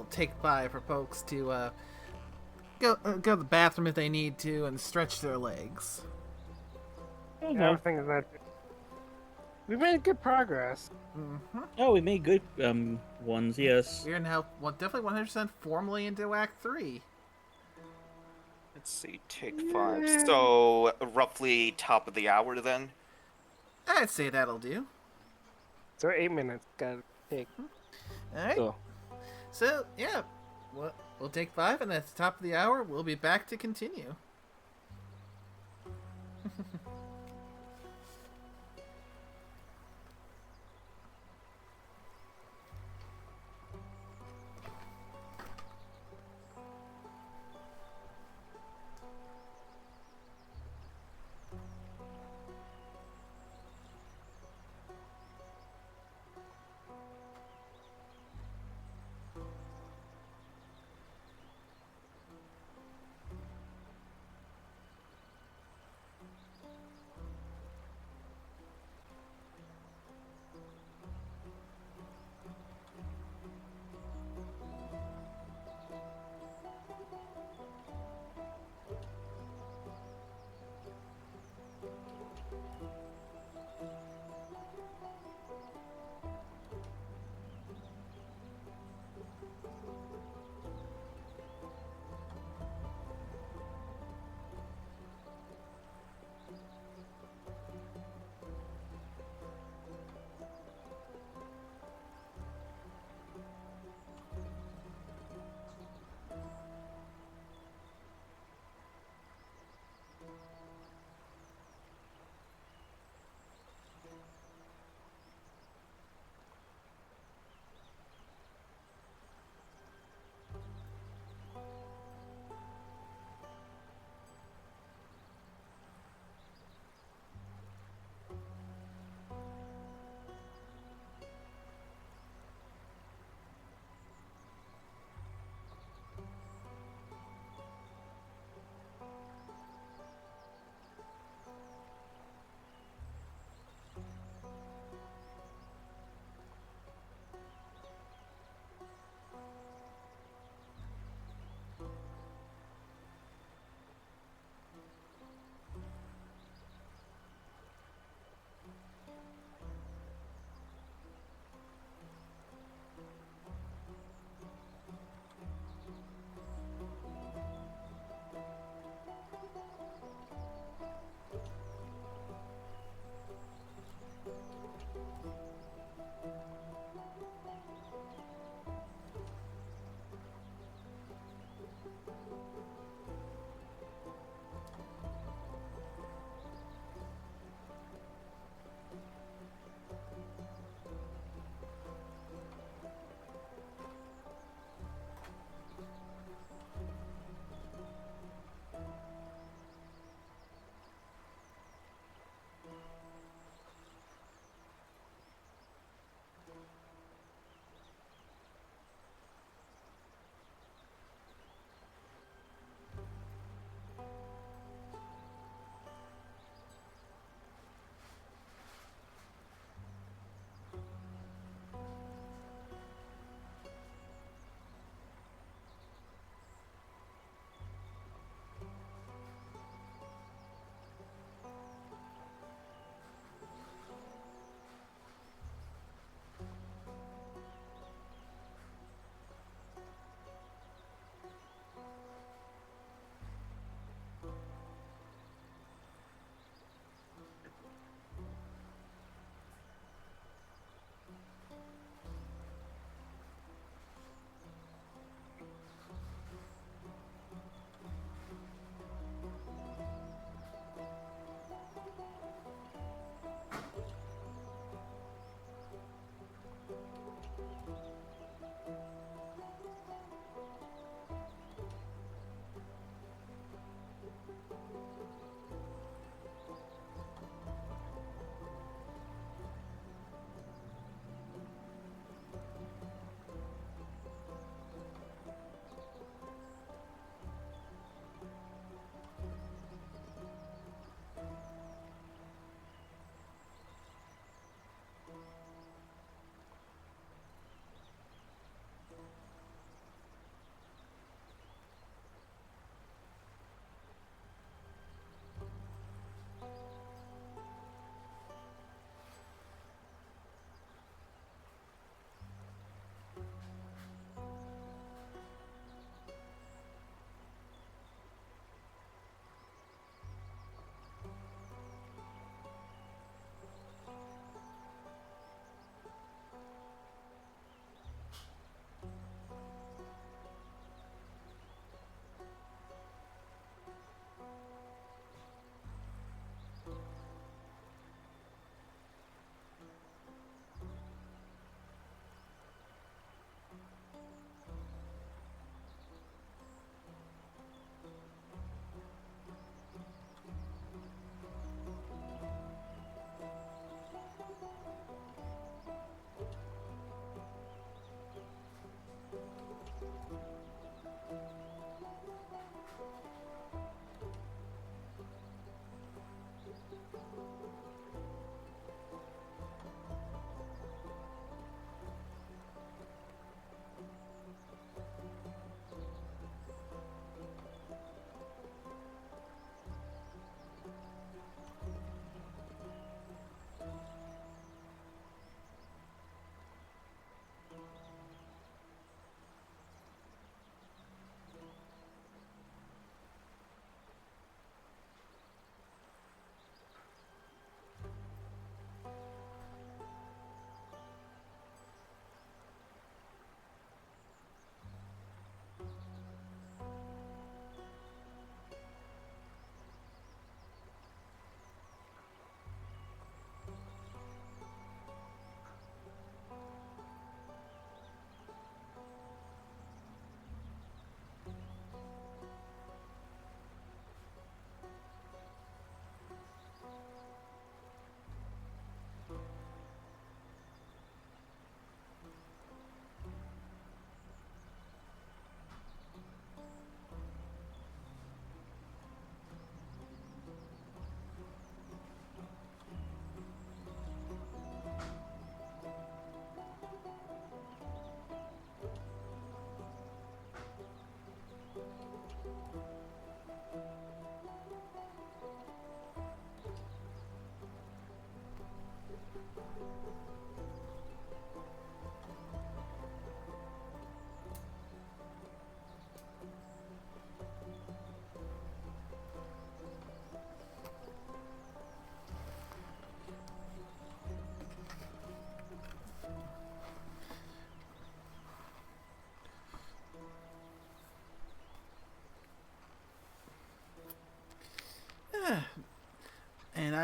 take 5 for folks to go to the bathroom if they need to and stretch their legs. Everything is that. We made good progress. Oh, we made good ones. Yes. We're now definitely 100% formally into Act 3. Let's see, take 5. So roughly top of the hour then. I'd say that'll do. So 8 minutes. Gotta take. All right. Cool. So yeah, we'll take 5, and at the top of the hour, we'll be back to continue.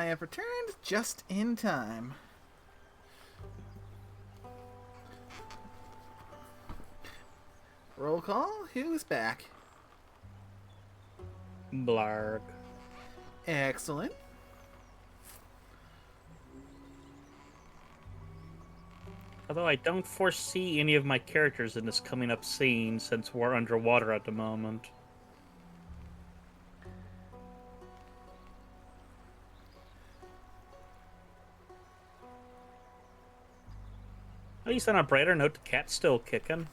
I have returned just in time. Roll call. Who's back? Blarg. Excellent. Although I don't foresee any of my characters in this coming up scene since we're underwater at the moment. At least on a brighter note, the cat's still kicking.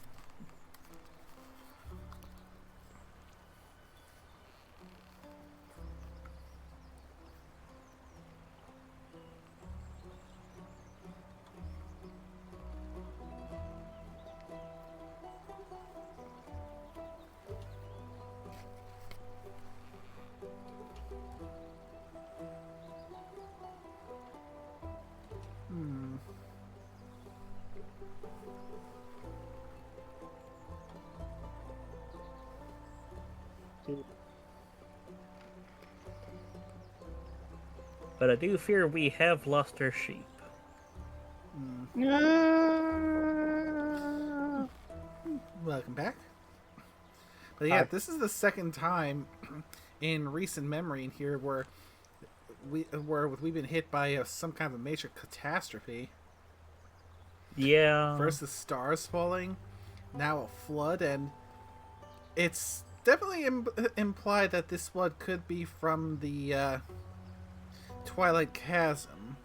But I do fear we have lost our sheep. No. Welcome back. But yeah, this is the second time in recent memory in here where we've been hit by some kind of a major catastrophe. Yeah. First the stars falling, now a flood, and it's definitely implied that this flood could be from the Twilight Chasm.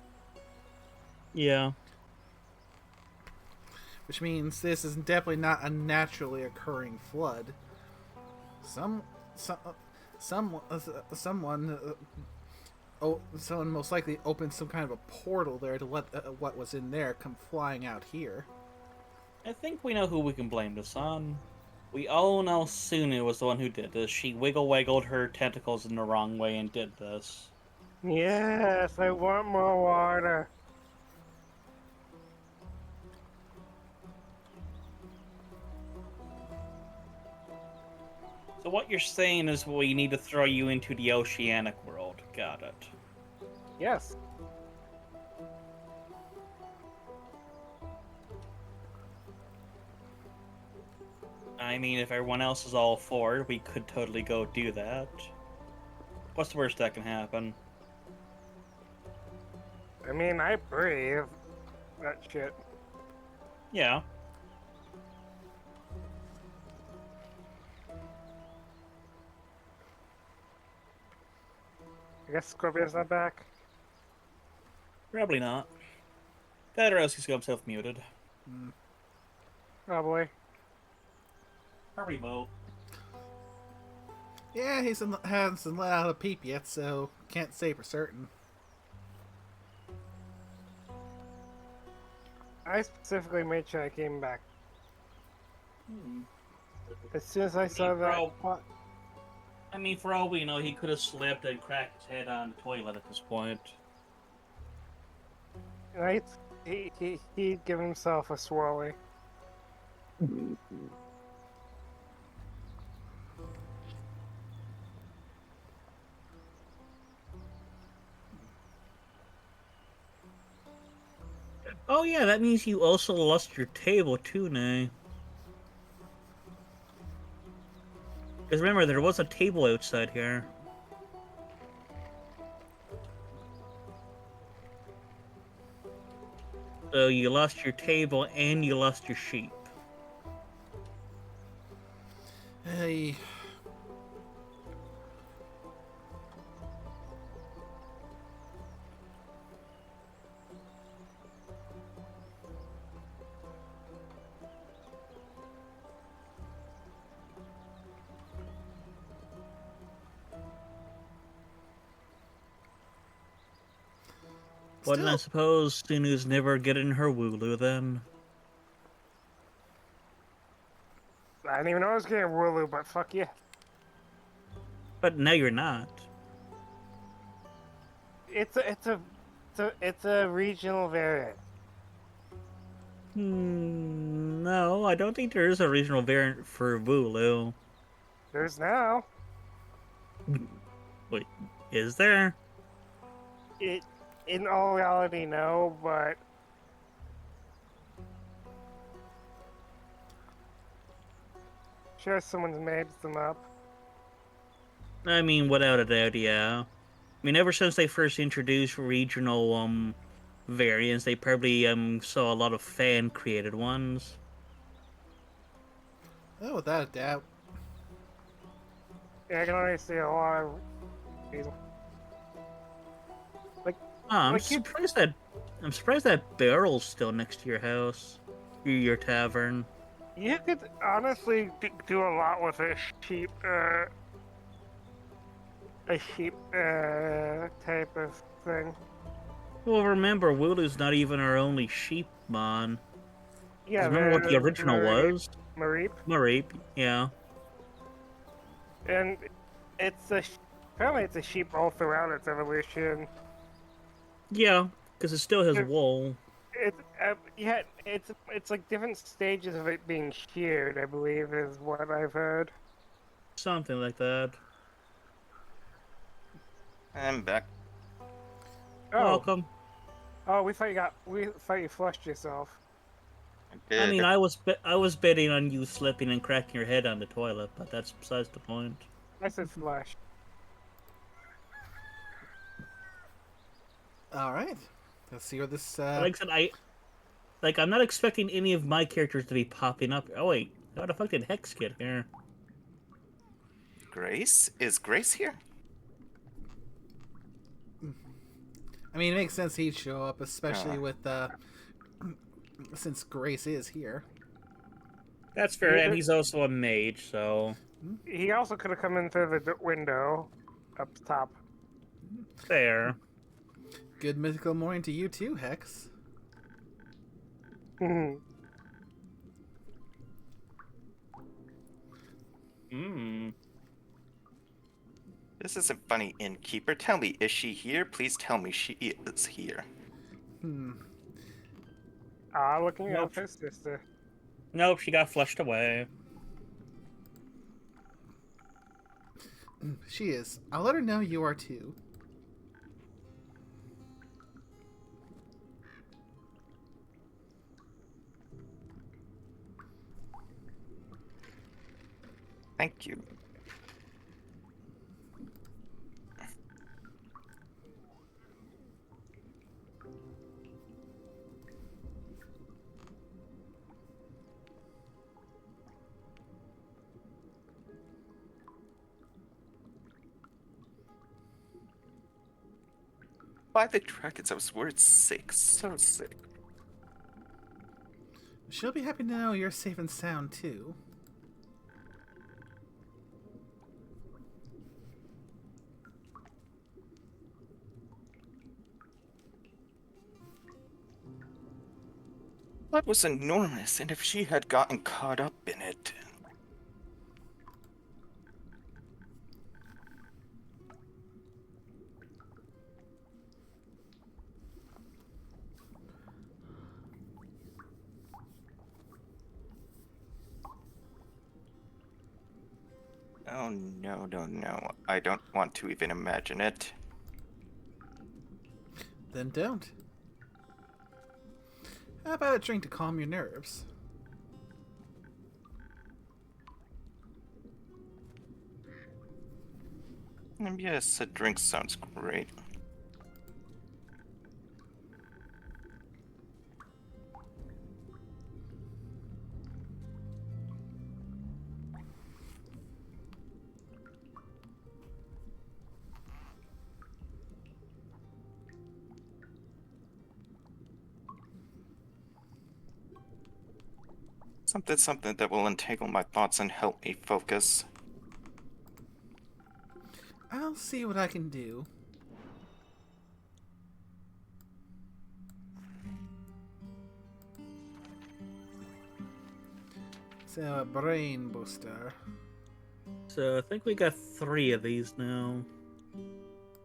Yeah. Which means this is definitely not a naturally occurring flood. Someone most likely opened some kind of a portal there to let what was in there come flying out here. I think we know who we can blame this on. We all know Sunu was the one who did this. She wiggled her tentacles in the wrong way and did this. Yes, I want more water. So what you're saying is we need to throw you into the oceanic world. Got it. Yes. I mean, if everyone else is all for it, we could totally go do that. What's the worst that can happen? I mean, I breathe that shit. Yeah. I guess Scorpion's not back. Probably not. That or else he's got himself muted. Probably. Probably both. Yeah, he hasn't let out a peep yet, so can't say for certain. I specifically made sure I came back. As soon as I saw that. I mean, for all we know, he could have slipped and cracked his head on the toilet at this point. Right? He'd give himself a swirly. Oh yeah, that means you also lost your table too, Nay. Because remember, there was a table outside here. So you lost your table and you lost your sheep. Hey. Wouldn't I suppose Sunu's never getting her Wooloo then? I didn't even know I was getting Wooloo, but fuck yeah. But now you're not. It's a regional variant. No, I don't think there is a regional variant for Wooloo. There's now. Wait, is there? In all reality, no, but sure someone's made them up. I mean, without a doubt, yeah. I mean, ever since they first introduced regional variants, they probably saw a lot of fan created ones. Oh, without a doubt. Yeah, I can already see a lot of people. Ah, Like you, I'm surprised that barrel's still next to your house, your tavern. you could honestly do a lot with a sheep type of thing. Well, remember, Wooloo's not even our only sheep, man. 'Cause Yeah, remember what the there's original was? Mareep, Mareep, yeah. and it's apparently it's a sheep all throughout its evolution. Yeah, because it still has There- wool. It's yeah, it's like different stages of it being sheared, I believe, is what I've heard. Something like that. I'm back. Oh, Welcome. oh, we thought you flushed yourself. I mean, Did. I was betting on you slipping and cracking your head on the toilet, but that's besides the point. I said flush. All right. Let's see where this. Like I said, I'm not expecting any of my characters to be popping up. Oh wait, how the fuck did Hex get here? Grace? Is Grace here? I mean, it makes sense he'd show up, especially Ah. with since Grace is here. That's fair, Yeah, and he's also a mage, so He also could have come in through the window up top. fair. Good mythical morning to you too, Hex. Mhm. Hmm. This isn't funny, innkeeper. Tell me, is she here? Please tell me she is here. Looking Nope. up his sister. Nope, she got flushed away. She is. I'll let her know you are too. Thank you. By the dragons, I was worried sick, so sick. She'll be happy to know you're safe and sound too. That was enormous, and if she had gotten caught up in it. Oh no, no, no. I don't want to even imagine it. Then don't. How about a drink to calm your nerves? Yes, a drink sounds great. Something that will entangle my thoughts and help me focus. I'll see what I can do. So, a brain booster. So I think we got 3 of these now.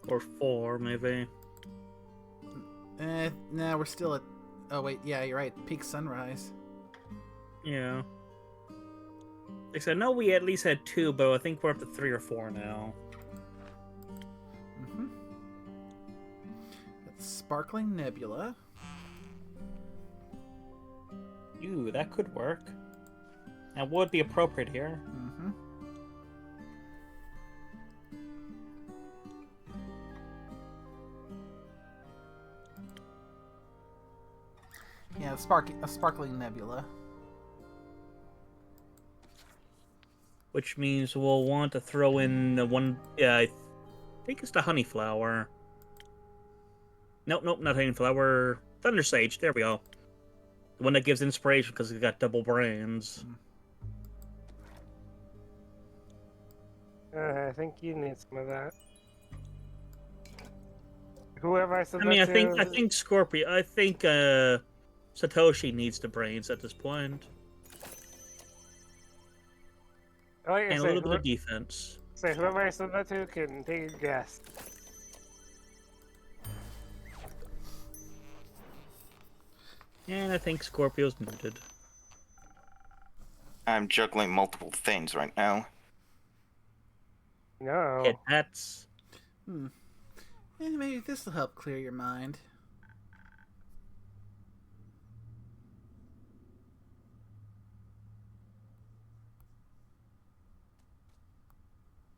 Or 4, maybe. Nah, we're still at... Oh, wait, yeah, you're right. Peak sunrise. Yeah. Like I said, I know we at least had 2, but I think we're up to 3 or 4 now. Sparkling Nebula. Ooh, that could work. That would be appropriate here. Mm-hmm. Yeah, a Sparkling Nebula. Which means we'll want to throw in the one... Yeah, I think it's the honey flower. Nope, not honey flower. Thunder Sage, there we go. The one that gives inspiration because it's got double brains. I think you need some of that. Whoever I said I mean, that I to... think Scorpio... I think, Satoshi needs the brains at this point. Like I And a say, little bit of defense. whoever I said that to can take a guess. And I think Scorpio's muted. I'm juggling multiple things right now. No. Hit that's... Maybe this will help clear your mind.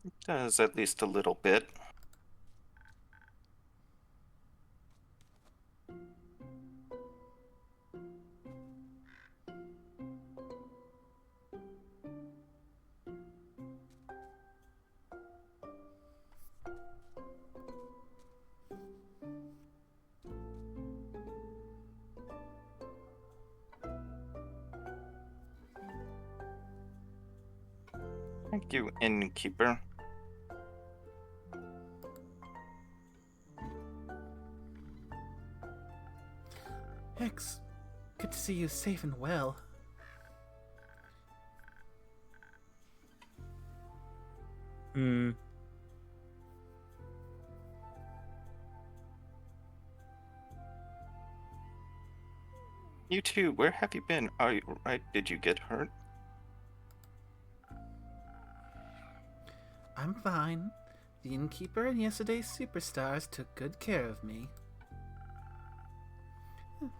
It does at least a little bit. Thank you, Innkeeper. Hex, good to see you safe and well. Hmm. You too, where have you been? Are you right? Did you get hurt? I'm fine. The innkeeper and yesterday's superstars took good care of me.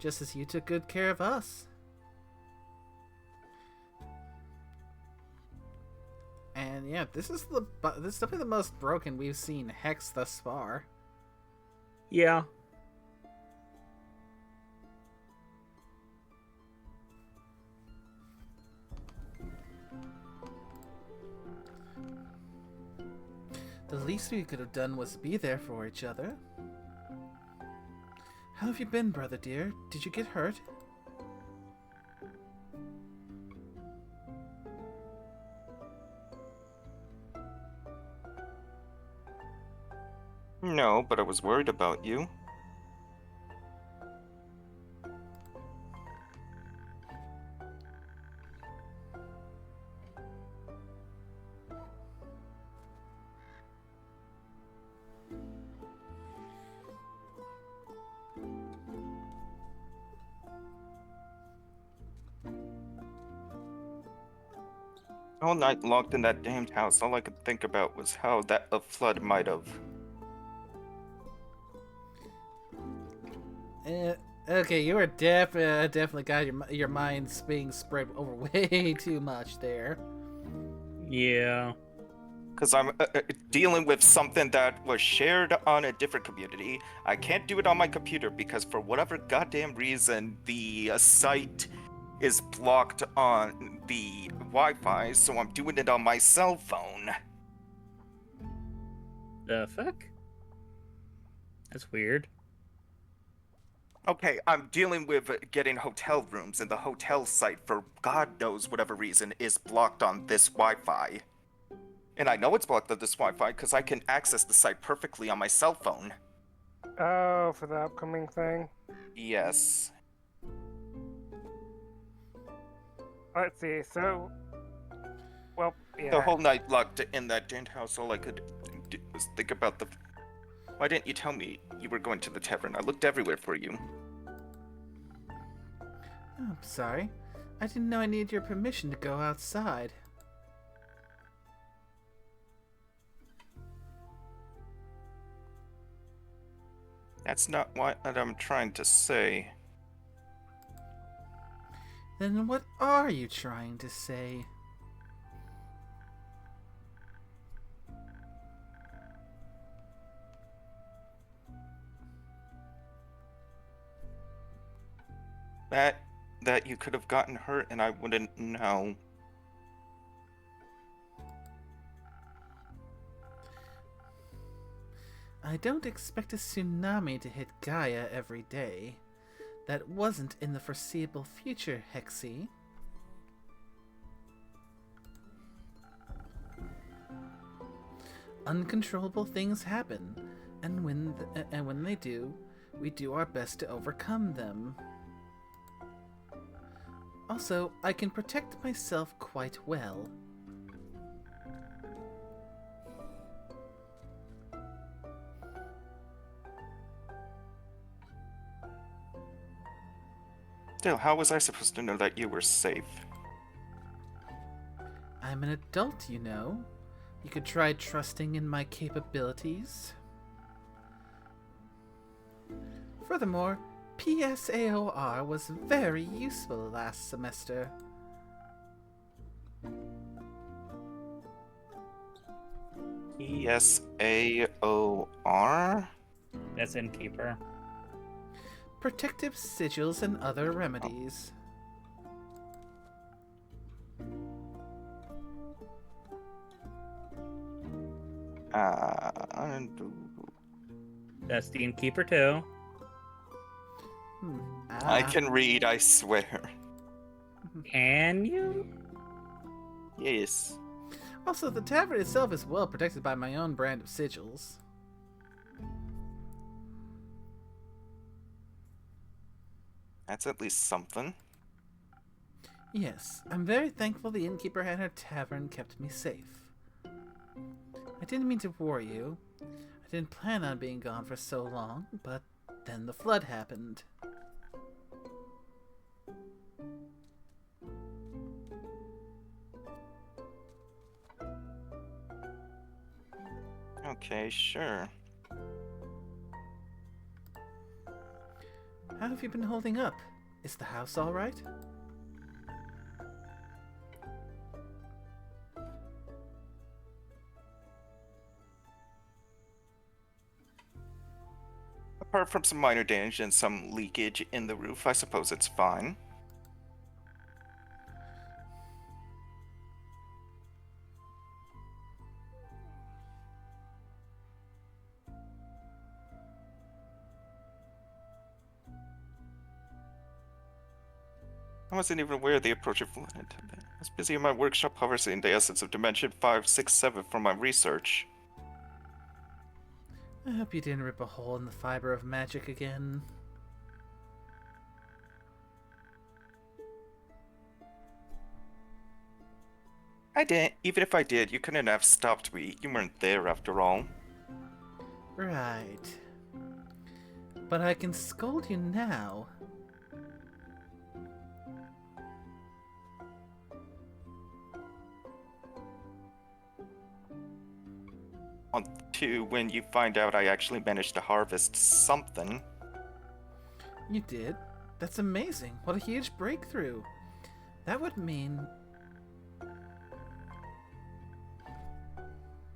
Just as you took good care of us. And yeah, this is definitely the most broken we've seen Hex thus far. Yeah. The least we could have done was be there for each other. How have you been, brother dear? Did you get hurt? No, but I was worried about you. All night locked in that damned house, all I could think about was how that a flood might have. Okay, you were definitely got your minds being spread over way too much there. Yeah. Because I'm dealing with something that was shared on a different community. I can't do it on my computer because for whatever goddamn reason, the site is blocked on the Wi-Fi, so I'm doing it on my cell phone. The fuck? That's weird. Okay, I'm dealing with getting hotel rooms, and the hotel site, for God knows whatever reason, is blocked on this Wi-Fi. And I know it's blocked on this Wi-Fi because I can access the site perfectly on my cell phone. Oh, for the upcoming thing? Yes. Let's see, so... Well, yeah. The whole night locked in that damned house, all I could do was think about the... Why didn't you tell me you were going to the tavern? I looked everywhere for you. Oh, I'm sorry. I didn't know I needed your permission to go outside. That's not what I'm trying to say. Then what are you trying to say? That you could have gotten hurt and I wouldn't know. I don't expect a tsunami to hit Gaia every day. That wasn't in the foreseeable future, Hexy. Uncontrollable things happen, and when they do, we do our best to overcome them. Also, I can protect myself quite well. Still, how was I supposed to know that you were safe? I'm an adult, you know. You could try trusting in my capabilities. Furthermore, PSAOR was very useful last semester. PSAOR? That's Innkeeper. Protective sigils and other remedies. That's the Innkeeper too. I can read, I swear. Can you? Yes. Also, the tavern itself is well protected by my own brand of sigils. That's at least something. Yes, I'm very thankful the innkeeper and her tavern kept me safe. I didn't mean to worry you. I didn't plan on being gone for so long, but then the flood happened. Okay, sure. How have you been holding up? Is the house all right? Apart from some minor damage and some leakage in the roof, I suppose it's fine. I wasn't even aware of the approach of flood. I was busy in my workshop harvesting the essence of Dimension 567 from my research. I hope you didn't rip a hole in the fiber of magic again. I didn't. Even if I did, you couldn't have stopped me. You weren't there after all. Right. But I can scold you now. On to when you find out I actually managed to harvest something. You did? That's amazing. What a huge breakthrough. That would mean...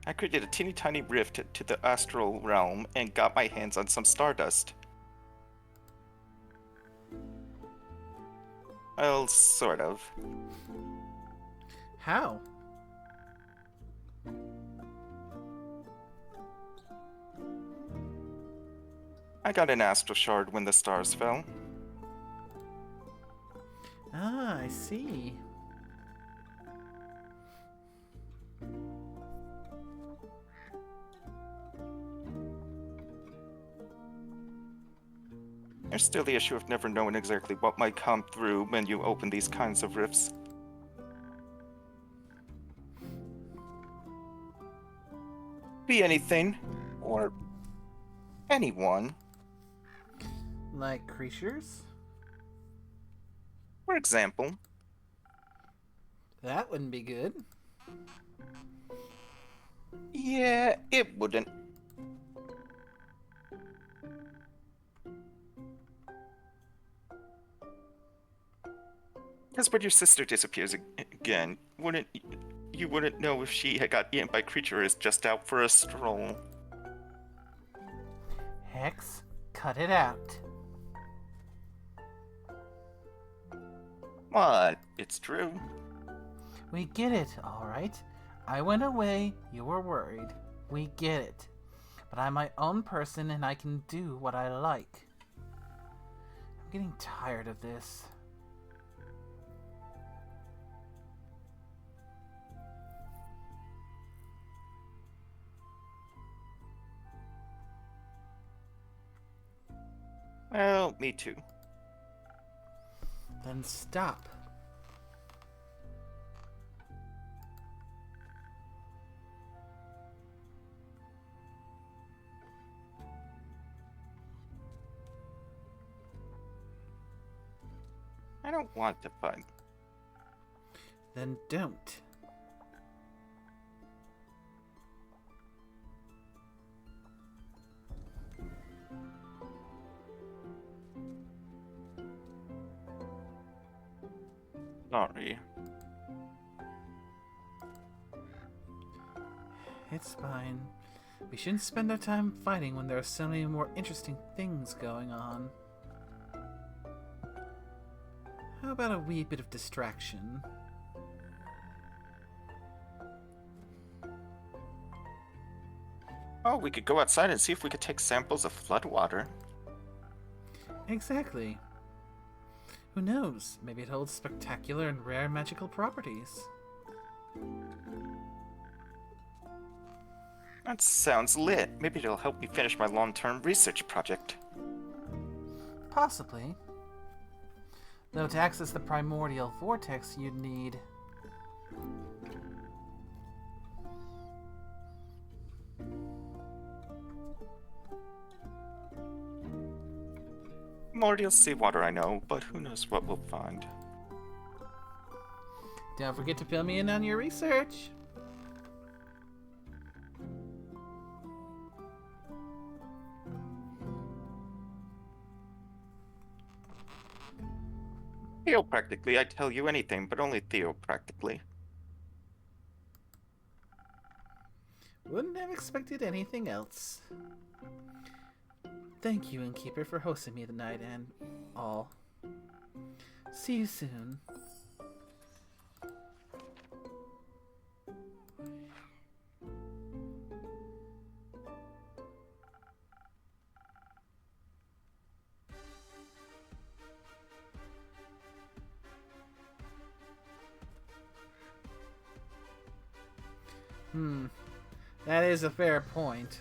I created a teeny tiny rift to the astral realm and got my hands on some stardust. Well, sort of. How? I got an astral shard when the stars fell. Ah, I see. There's still the issue of never knowing exactly what might come through when you open these kinds of rifts. Be anything, or anyone. Like creatures? For example, That wouldn't be good. yeah, it wouldn't. Because when your sister disappears again, you wouldn't know if she had got eaten by creatures just out for a stroll. Hex, cut it out. What? It's true. We get it, alright? I went away, you were worried. We get it. But I'm my own person and I can do what I like. I'm getting tired of this. Well, me too. Then stop. I don't want to fight. Then don't. Sorry. It's fine. We shouldn't spend our time fighting when there are so many more interesting things going on. How about a wee bit of distraction? Oh, we could go outside and see if we could take samples of floodwater. Exactly. Who knows? Maybe it holds spectacular and rare magical properties. That sounds lit. Maybe it'll help me finish my long-term research project. Possibly. Though to access the primordial vortex, you'd need... Primordial seawater, I know, but who knows what we'll find. Don't forget to fill me in on your research. Theopractically, I'd tell you anything, but only theopractically. Wouldn't have expected anything else. Thank you, Innkeeper, for hosting me tonight and all. See you soon. That is a fair point.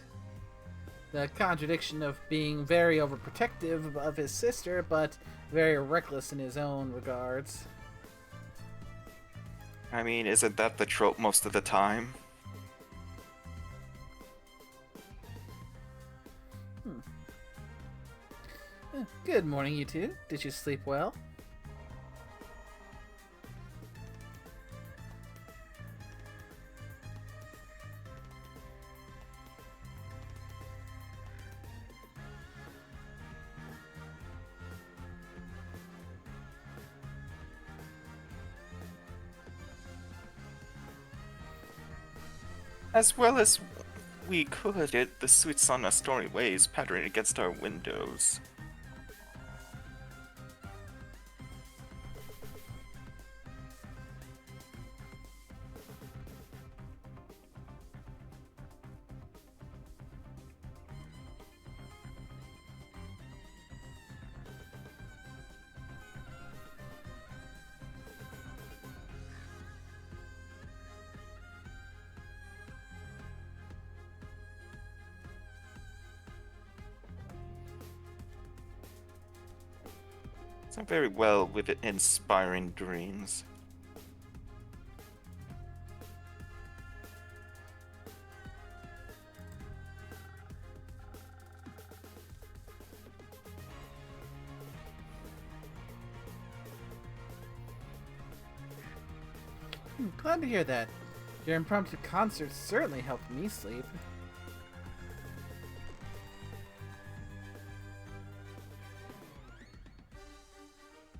The contradiction of being very overprotective of his sister, but very reckless in his own regards. I mean, isn't that the trope most of the time? Good morning, you two. Did you sleep well? As well as we could get the suits on our story ways patterned against our windows. So very well with inspiring dreams. Glad to hear that. Your impromptu concert certainly helped me sleep.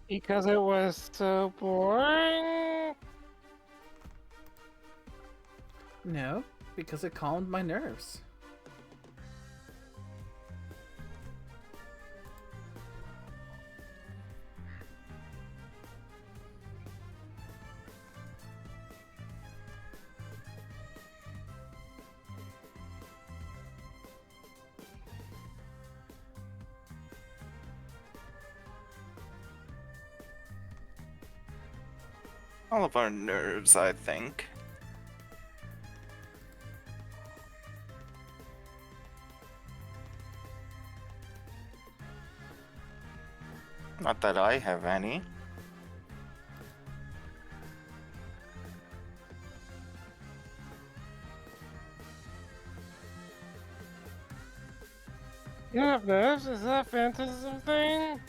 Because it was so boring? No, because it calmed my nerves. All of our nerves, I think. Not that I have any. You have nerves? Is that a phantasm thing?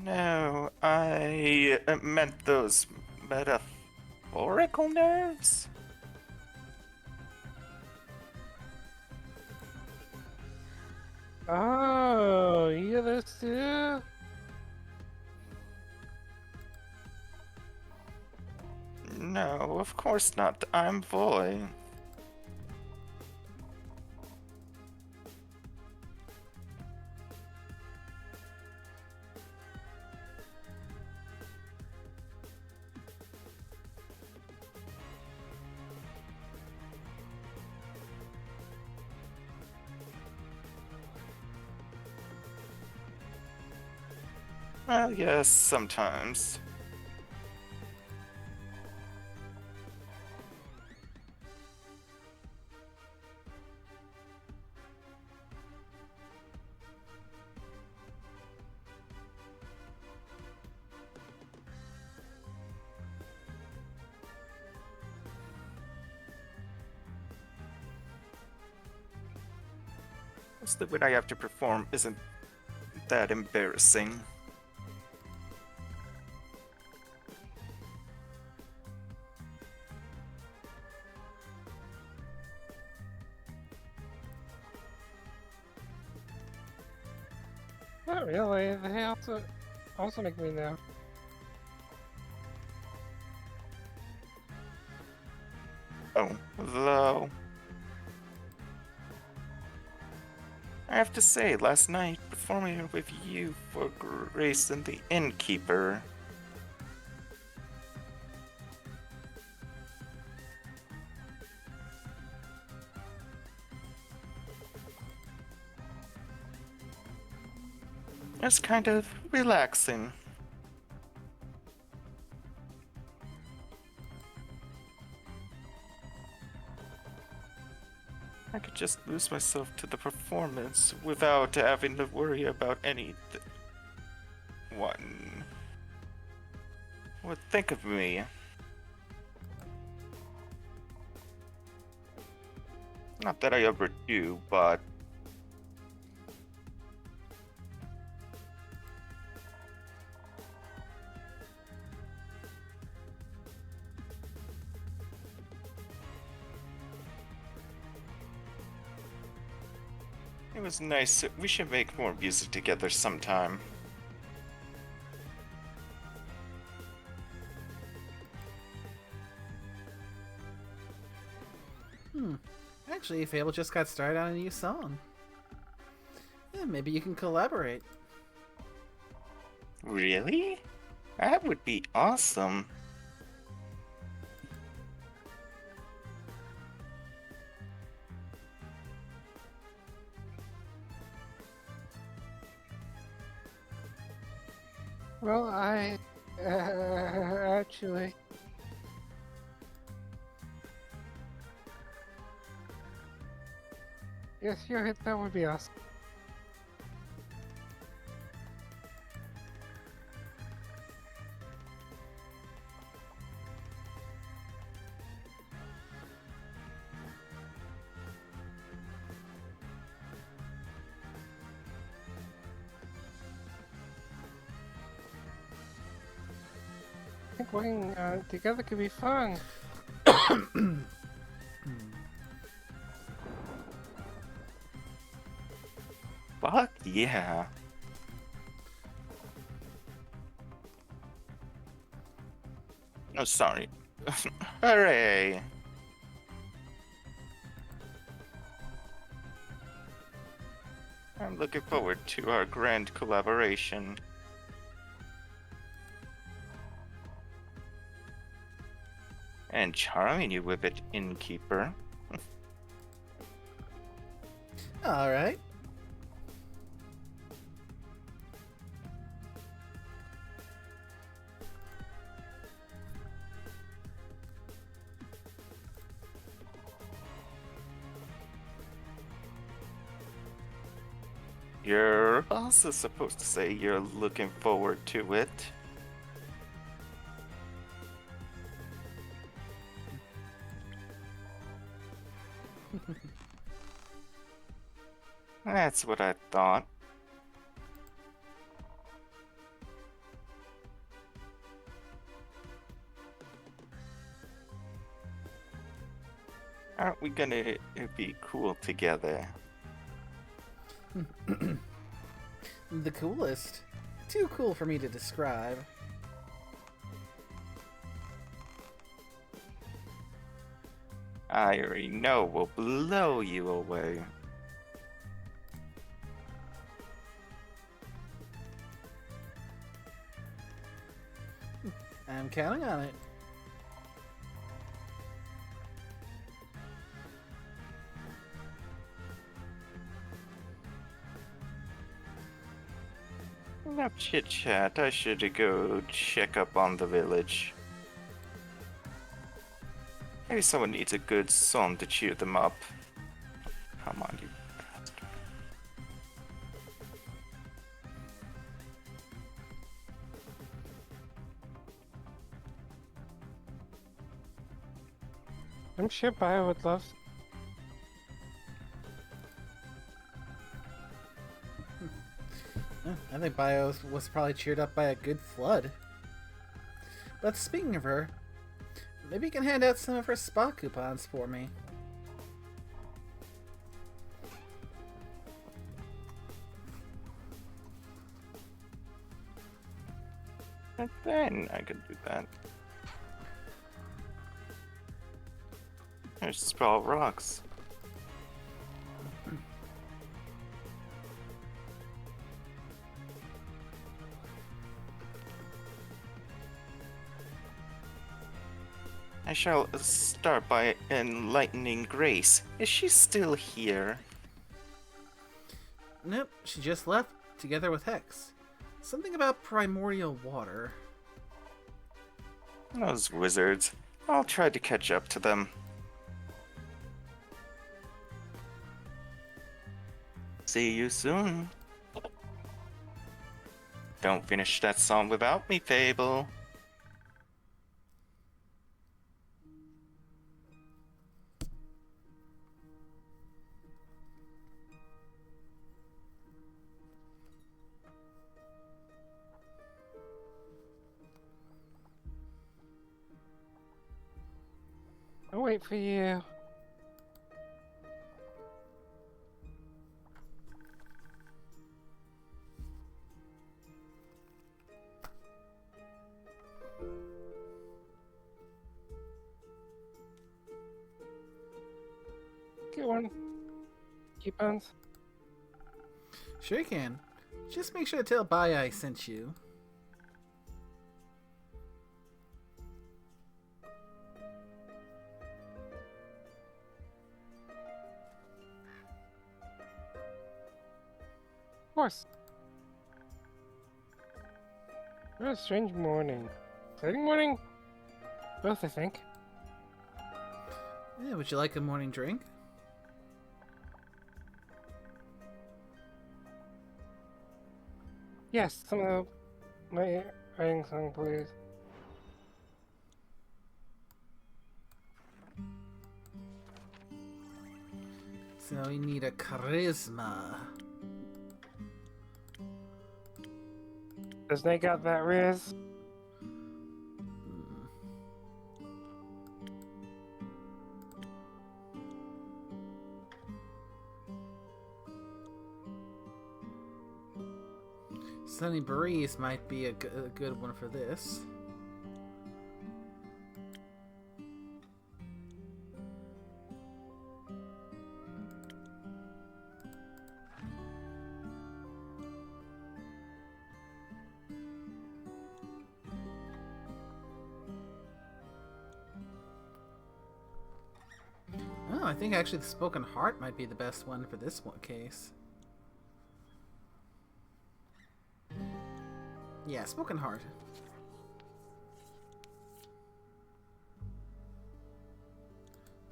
No, I meant those metaphorical nerves? Oh, you have those too? No, of course not. I'm Voy. Well, yes, sometimes. Mostly what I have to perform isn't that embarrassing. Not really. They also make me nervous. Oh, though. I have to say, last night, performing with you for Grace and the Innkeeper. It's kind of relaxing. I could just lose myself to the performance without having to worry about anyone would think of me. Not that I ever do, but it was nice. We should make more music together sometime. Actually, Fable just got started on a new song. Yeah, maybe you can collaborate. Really? That would be awesome. Well, actually... Yes, you're right, that would be awesome. I think working together could be fun. yeah. Oh, sorry. Hooray! I'm looking forward to our grand collaboration. And charming you with it, innkeeper. All right. Your boss is supposed to say you're looking forward to it. That's what I thought. Aren't we gonna be cool together? The coolest. Too cool for me to describe. I already know we'll blow you away. I'm counting on it. Enough chit chat. I should go check up on the village. Maybe someone needs a good song to cheer them up. Come on, you bastard. I'm sure Bio would love. I think Bio was probably cheered up by a good flood. But speaking of her, maybe you can hand out some of her spa coupons for me. And then I could do that. There's Sprawl Rocks. I shall start by enlightening Grace. Is she still here? Nope, she just left, together with Hex. Something about primordial water. Those wizards. I'll try to catch up to them. See you soon. Don't finish that song without me, Fable. I'll wait for you. Get one. Coupons. Sure you can. Just make sure to tell Bai I sent you. Of course. What a strange morning. Exciting morning? Both, I think. Yeah, would you like a morning drink? Yes, some of my writing song, please. So we need a charisma. Does Nate got that Riz? Sunny Breeze might be a good one for this. Oh, I think actually the Spoken Heart might be the best one for this one case. Yeah, Spoken Heart.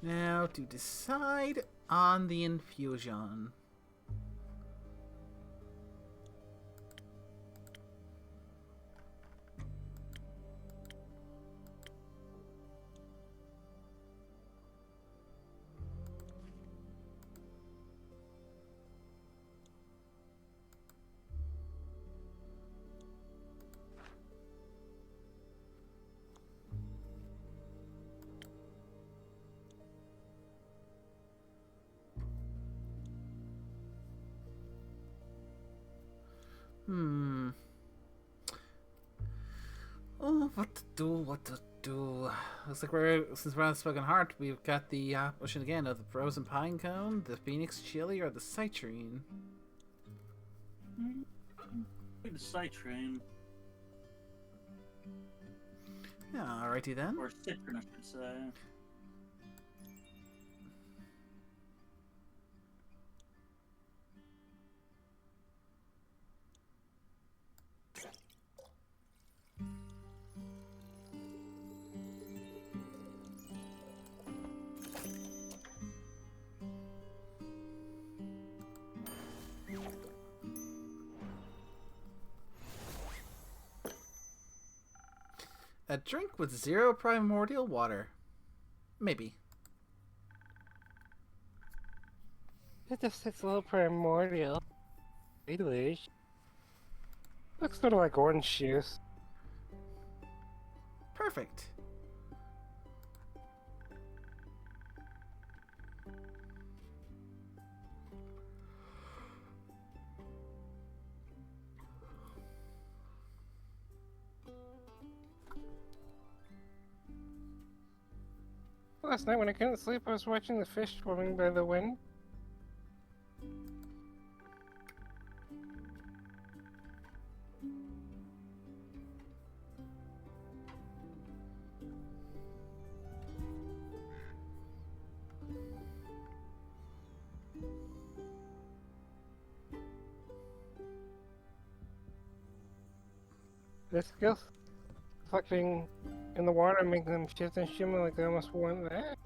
Now to decide on the infusion. Oh, what to do, what to do. Looks like since we're on Spoken Heart, we've got the option again of the Frozen Pine Cone, the Phoenix Chili, or the Citrine. The citrine. Alrighty then. Or citron, I should say. A drink with 0 primordial water. Maybe. It just it's a little primordial. Delish. Looks sort of like orange juice. Perfect. Last night when I couldn't sleep, I was watching the fish swimming by the wind. This gills reflecting in the water, making them shift and shimmer like they almost want that.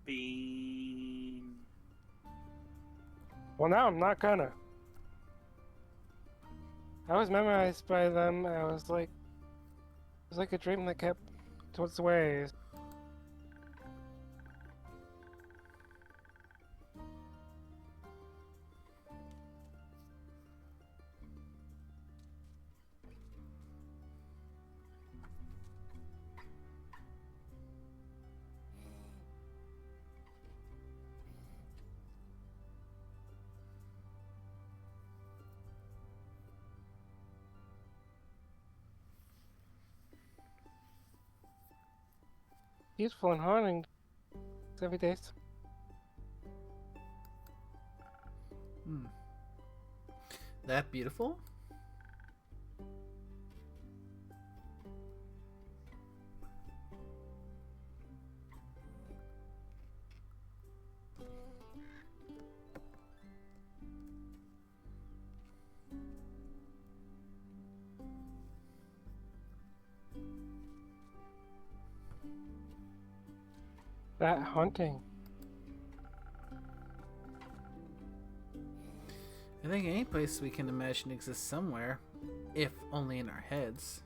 Bean. Well, now I'm not gonna. I was memorized by them. I was like, it was like a dream that kept to its ways. Beautiful and haunting. Every day. That beautiful? That haunting. I think any place we can imagine exists somewhere, if only in our heads.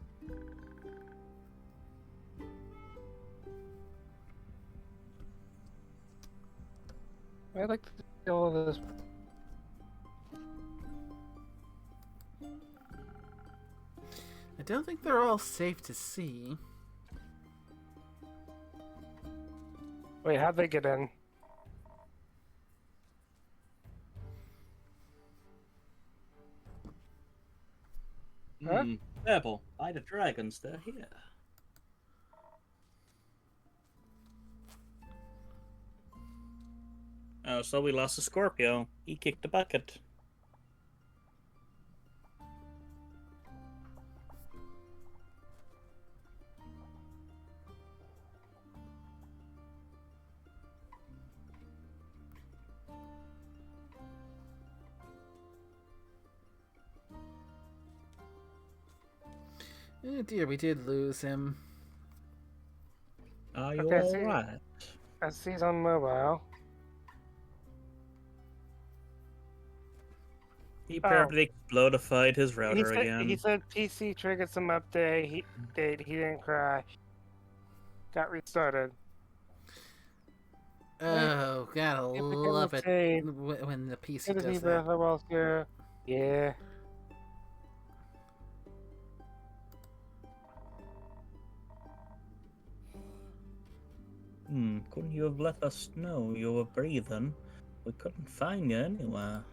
I'd like to see all of this. I don't think they're all safe to see. Wait, how'd they get in? Huh? Apple, by the dragons, they're here. Oh, so we lost a Scorpio. He kicked the bucket. Oh dear, we did lose him. Are you Okay, see- alright? I see he's on mobile. He probably explodified his He router said, again. he said PC triggered some update. He didn't crash. Got restarted. Oh, gotta It became love it insane. when the PC Good to see does Breath that. of the Wild here. Yeah. Couldn't you have let us know you were breathing? We couldn't find you anywhere.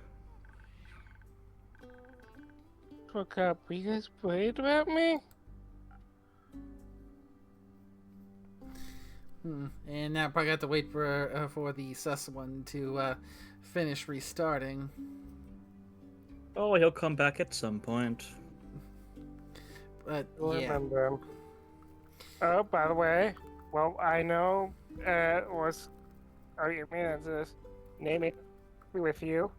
Fuck up. Were you guys worried about me? And now I got to wait for the sus one to finish restarting. Oh, he'll come back at some point. But We'll yeah, remember him. Oh, by the way, well, I know, was. Oh, you mean it's this? Name it with you.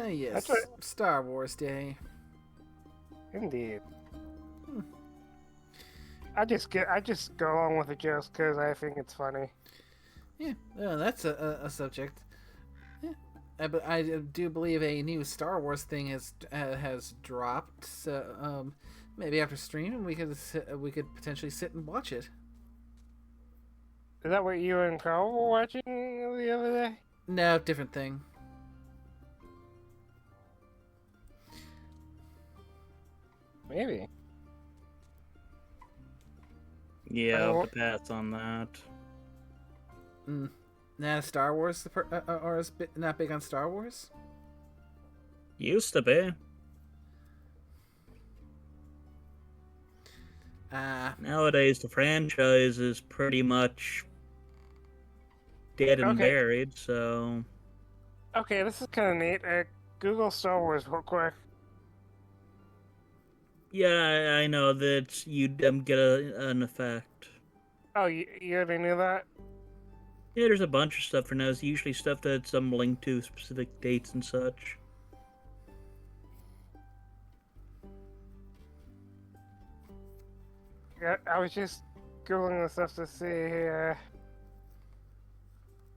yes, That's right. Star Wars Day. Indeed. I just go along with it just because I think it's funny. Yeah, that's a subject. Yeah. But I do believe a new Star Wars thing has dropped. So maybe after streaming we could potentially sit and watch it. Is that what you and Carl were watching the other day? No, different thing. Maybe. Yeah, I I'll don't- have to pass on that. Not a Star Wars, or is not big on Star Wars. Used to be. Nowadays, the franchise is pretty much dead and Okay. buried, so... Okay, this is kind of neat. Google Star Wars real quick. Yeah, I know that you get an effect. Oh, you already knew that? Yeah, there's a bunch of stuff for now. It's usually stuff that's linked to specific dates and such. Yeah, I was just Googling the stuff to see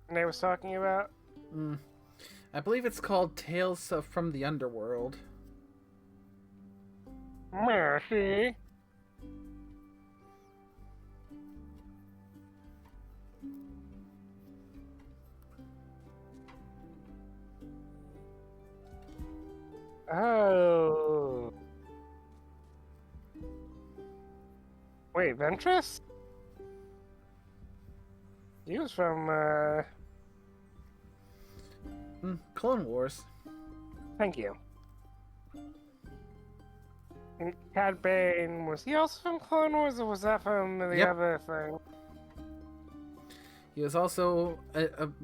what they was talking about. I believe it's called Tales from the Underworld. Mercy. Oh. Wait, Ventress? He was from, Clone Wars. Thank you. And Cad Bane, was he also from Clone Wars, or was that from the Yep. other thing? He was also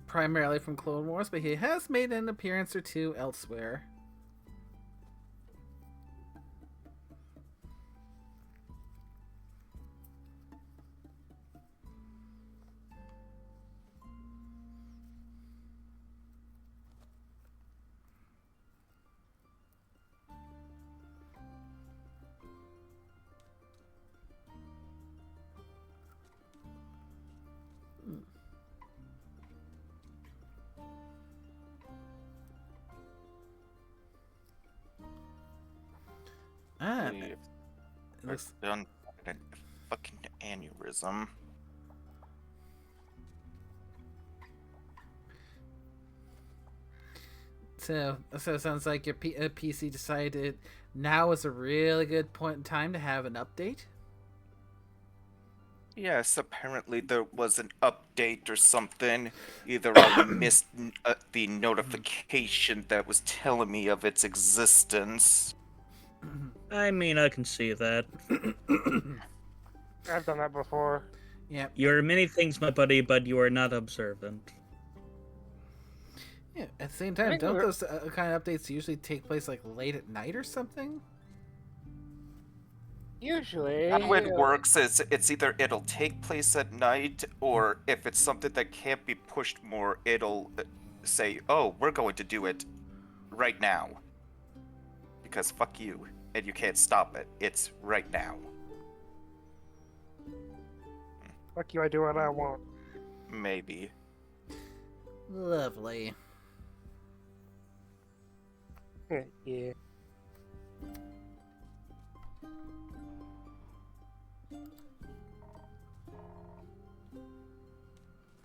primarily from Clone Wars, but he has made an appearance or two elsewhere. Looks, Done a fucking aneurysm. so it sounds like your PC decided now is a really good point in time to have an update. Yes, apparently there was an update or something. Either I missed the notification that was telling me of its existence. I mean, I can see that. I've done that before. Yeah. You're many things, my buddy, but you are not observant. Yeah. At the same I time, think don't we're- those kind of updates usually take place like late at night or something? Usually. How it works is it's either it'll take place at night, or if it's something that can't be pushed more, it'll say, "Oh, we're going to do it right now." Because fuck you, and you can't stop it. It's right now. Fuck you, I do what I want. Maybe. Lovely. Yeah.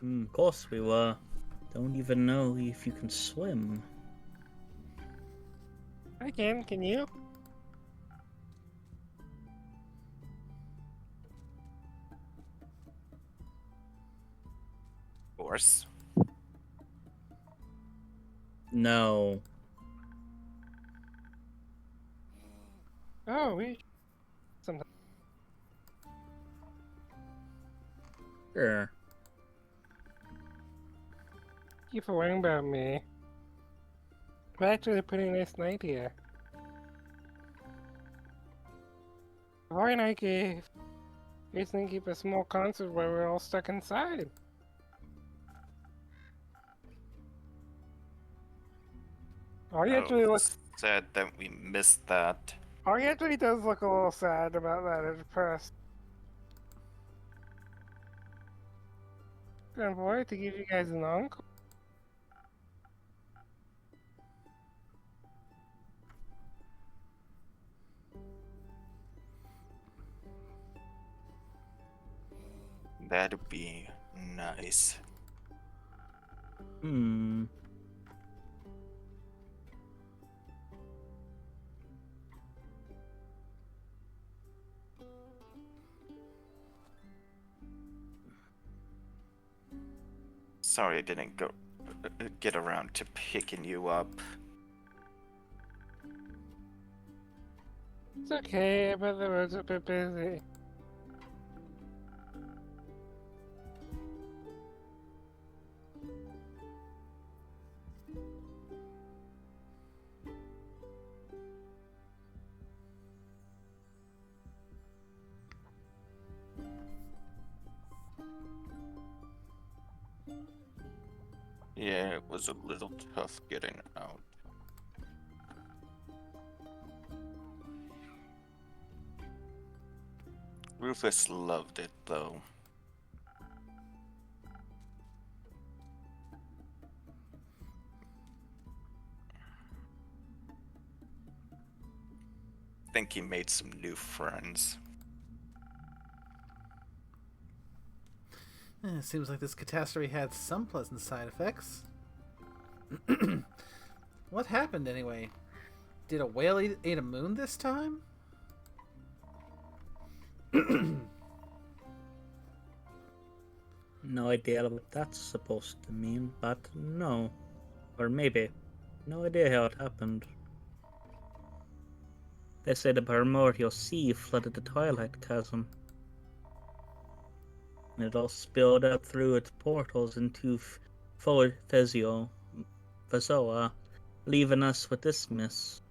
Of course we were. Don't even know if you can swim. I can you? Of course. No. Oh, we. Sometimes. Sure. Thank you for worrying about me. It's actually a pretty nice night here. Roy and I recently keep a small concert where we're all stuck inside. Ari actually looks. Sad that we missed that. Ari actually does look a little sad about that at first. I'm worried to give you guys an encore. That'd be nice. Hmm. Sorry I didn't get around to picking you up. It's okay, but the road's a bit busy. Yeah, it was a little tough getting out. Rufus loved it, though. Think he made some new friends. It seems like this catastrophe had some pleasant side effects. What happened anyway? Did a whale eat a moon this time? No idea what that's supposed to mean, but no. Or maybe. No idea how it happened. They say the primordial sea flooded the Twilight Chasm. And it all spilled out through its portals into Vazoa, leaving us with this mess.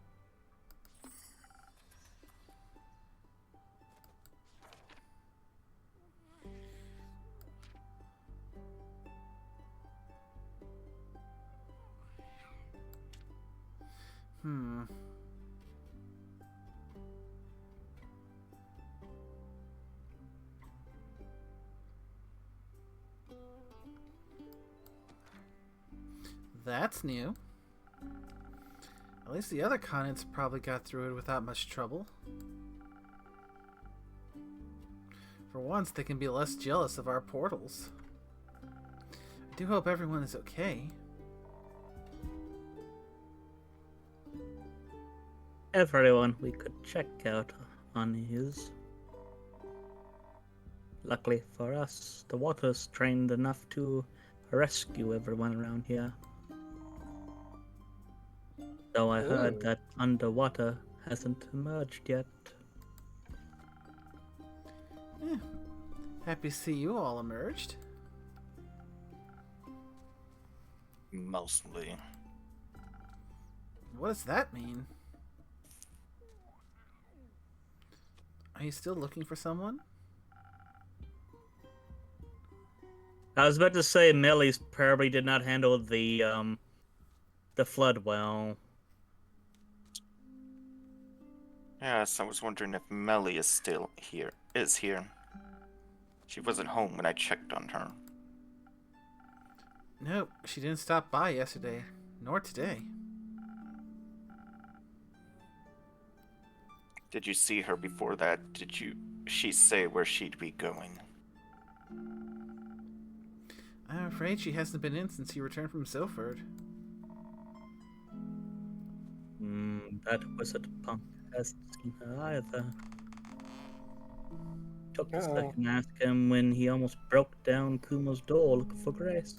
That's new. At least the other continents probably got through it without much trouble. For once, they can be less jealous of our portals. I do hope everyone is okay. Everyone we could check out on his. Luckily for us, the water's trained enough to rescue everyone around here. Though I heard Ooh. that underwater hasn't emerged yet. Happy to see you all emerged. Mostly. What does that mean? Are you still looking for someone? I was about to say Millie's probably did not handle the flood well. Yes, I was wondering if Melly is still here. She wasn't home when I checked on her. No, she didn't stop by yesterday, nor today. Did you see her before that? She say where she'd be going? I'm afraid she hasn't been in since you returned from Silford. That wizard punk hasn't seen her either. Took a Uh-oh. second to ask him when he almost broke down Kumo's door looking for Grace.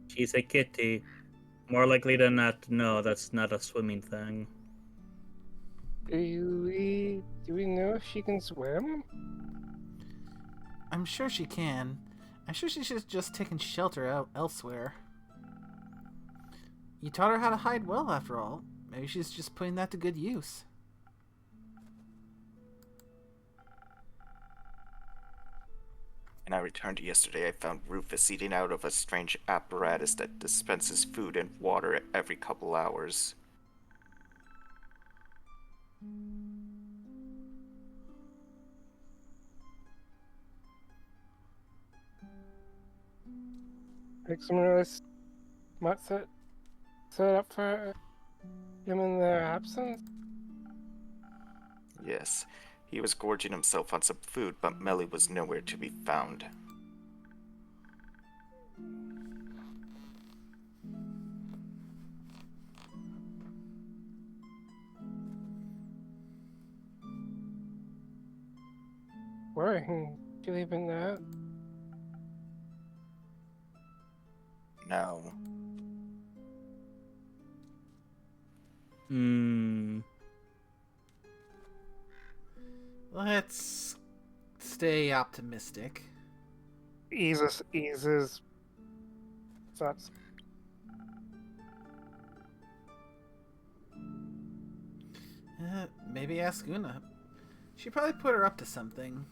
She's a kitty. More likely than not, no, that's not a swimming thing. Do we know if she can swim? I'm sure she can. I'm sure she's just taken shelter out elsewhere. You taught her how to hide well, after all. Maybe she's just putting that to good use. When I returned yesterday, I found Rufus eating out of a strange apparatus that dispenses food and water every couple hours. Like someone really smart set up for him in their absence? Yes, he was gorging himself on some food, but Melly was nowhere to be found. Worrying. Do you even know? No. Let's stay optimistic. Eases. Thoughts. Maybe ask Una. She probably put her up to something.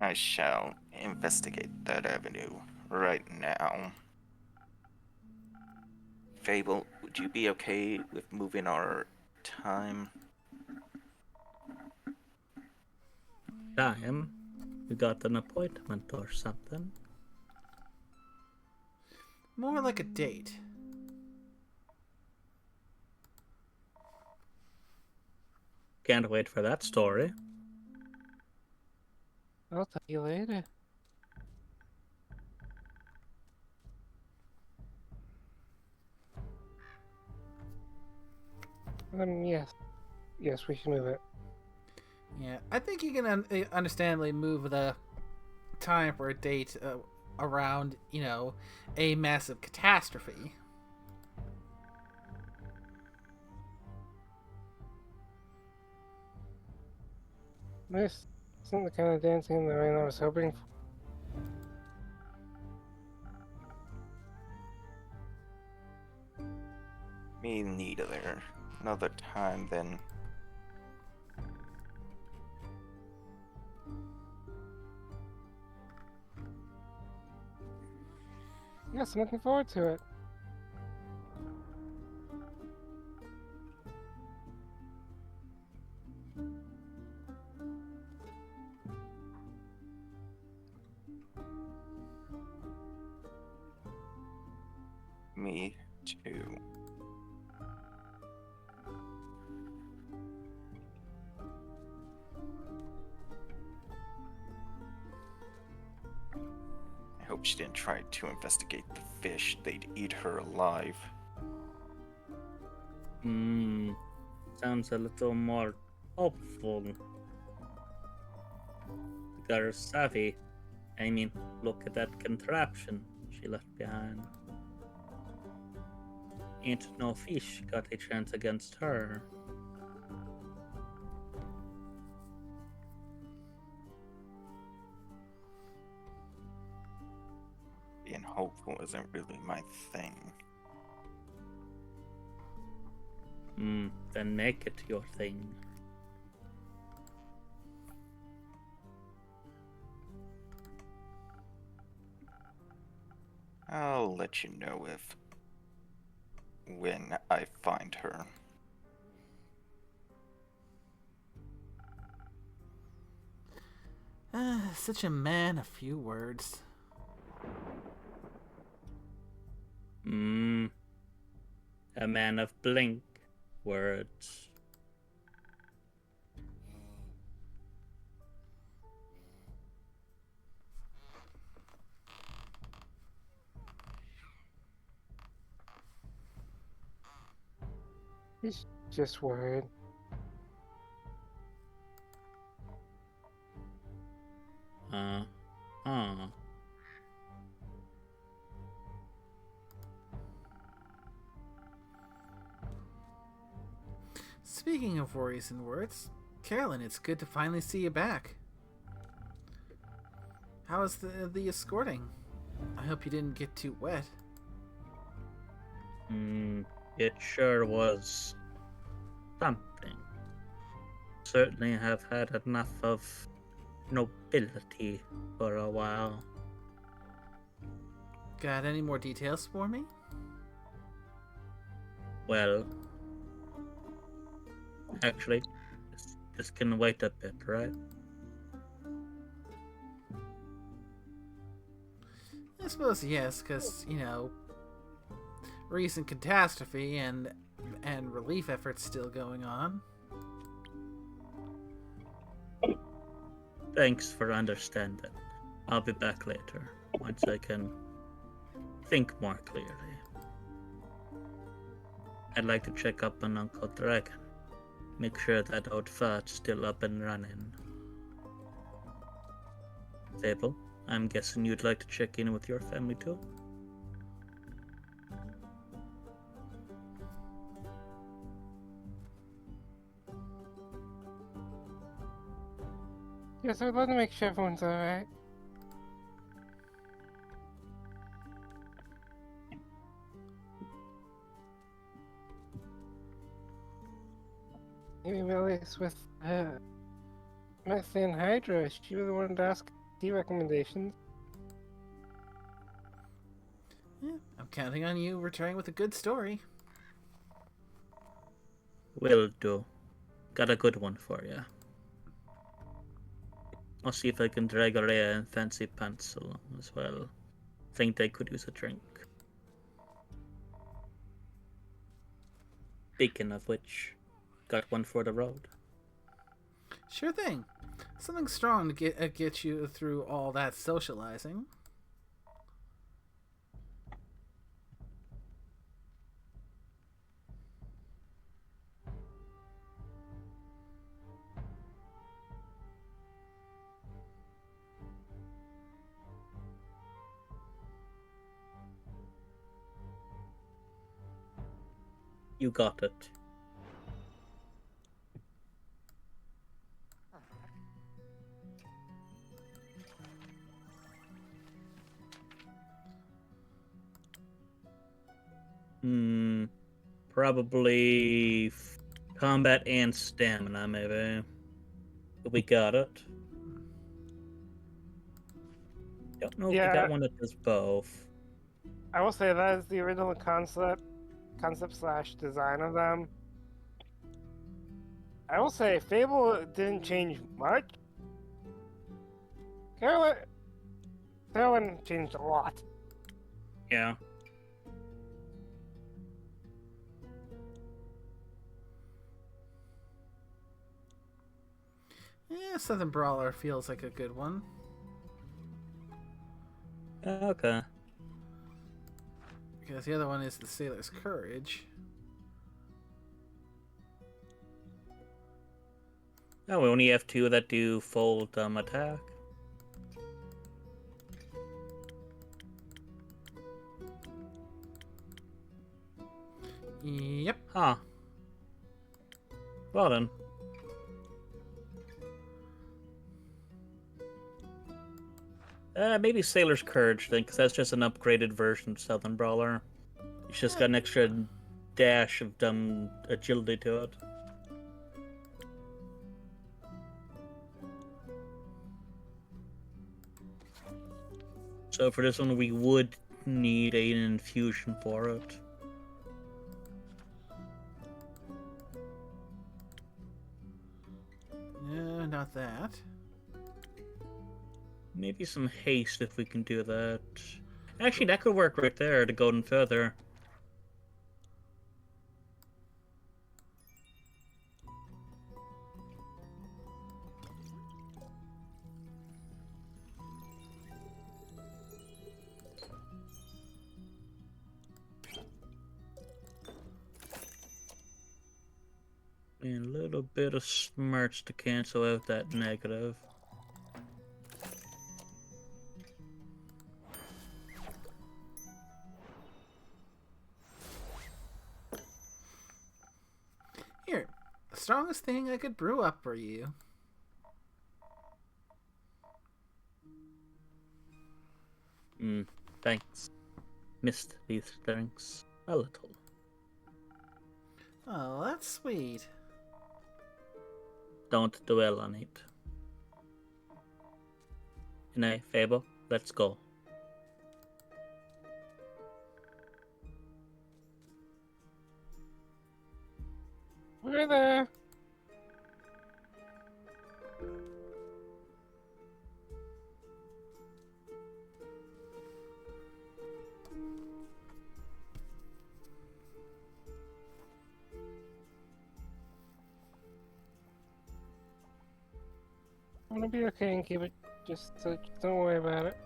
I shall investigate that avenue right now. Fable, would you be okay with moving our time? Time? You got an appointment or something? More like a date. Can't wait for that story. I'll tell you later. Yes. Yes, we should move it. Yeah, I think you can understandably move the time for a date around, a massive catastrophe. This isn't the kind of dancing in the rain I was hoping for. Me neither. Another time then. Yes, I'm looking forward to it. Me too. I hope she didn't try to investigate the fish. They'd eat her alive. Sounds a little more hopeful. They're savvy. I mean, look at that contraption she left behind. Ain't no fish got a chance against her. Being hopeful isn't really my thing. Then make it your thing. I'll let you know when I find her. Such a man of few words. A man of blink words. He's just worried. Speaking of worries and words, Carolyn, it's good to finally see you back. How was the escorting? I hope you didn't get too wet. It sure was something. Certainly have had enough of nobility for a while. Got any more details for me? Well, actually, this can wait a bit, right? I suppose yes, because, recent catastrophe and relief efforts still going on. Thanks for understanding. I'll be back later, once I can think more clearly. I'd like to check up on Uncle Dragon. Make sure that old fart's still up and running. Fable, I'm guessing you'd like to check in with your family too? Yes, I'd love to make sure everyone's alright. Maybe Melis with Messi and Hydra. She was the one to ask tea recommendations. Yeah, I'm counting on you returning with a good story. Will do. Got a good one for you. I'll see if I can drag Araya and Fancy Pants along as well. Think they could use a drink. Speaking of which, got one for the road. Sure thing. Something strong to get you through all that socializing. You got it. Probably combat and stamina, maybe. But we got it. Don't know if we Yeah. got one that does both. I will say that is the original concept slash design of them. I will say Fable didn't change much. Carolyn changed a lot. Yeah. Yeah, Southern Brawler feels like a good one. Okay. Because the other one is the Sailor's Courage. Oh, we only have two that do full attack. Yep. Huh. Well then. Maybe Sailor's Courage then, because that's just an upgraded version of Southern Brawler. It's just got an extra dash of dumb agility to it. So for this one, we would need an infusion for it. No, not that. Maybe some haste if we can do that. Actually, that could work right there, the golden feather. And a little bit of smarts to cancel out that negative. Here, the strongest thing I could brew up for you. Thanks. Missed these things a little. Oh, that's sweet. Don't dwell on it. Nay, Fable, let's go. We're there. I'm gonna be okay and keep it. Just don't worry about it.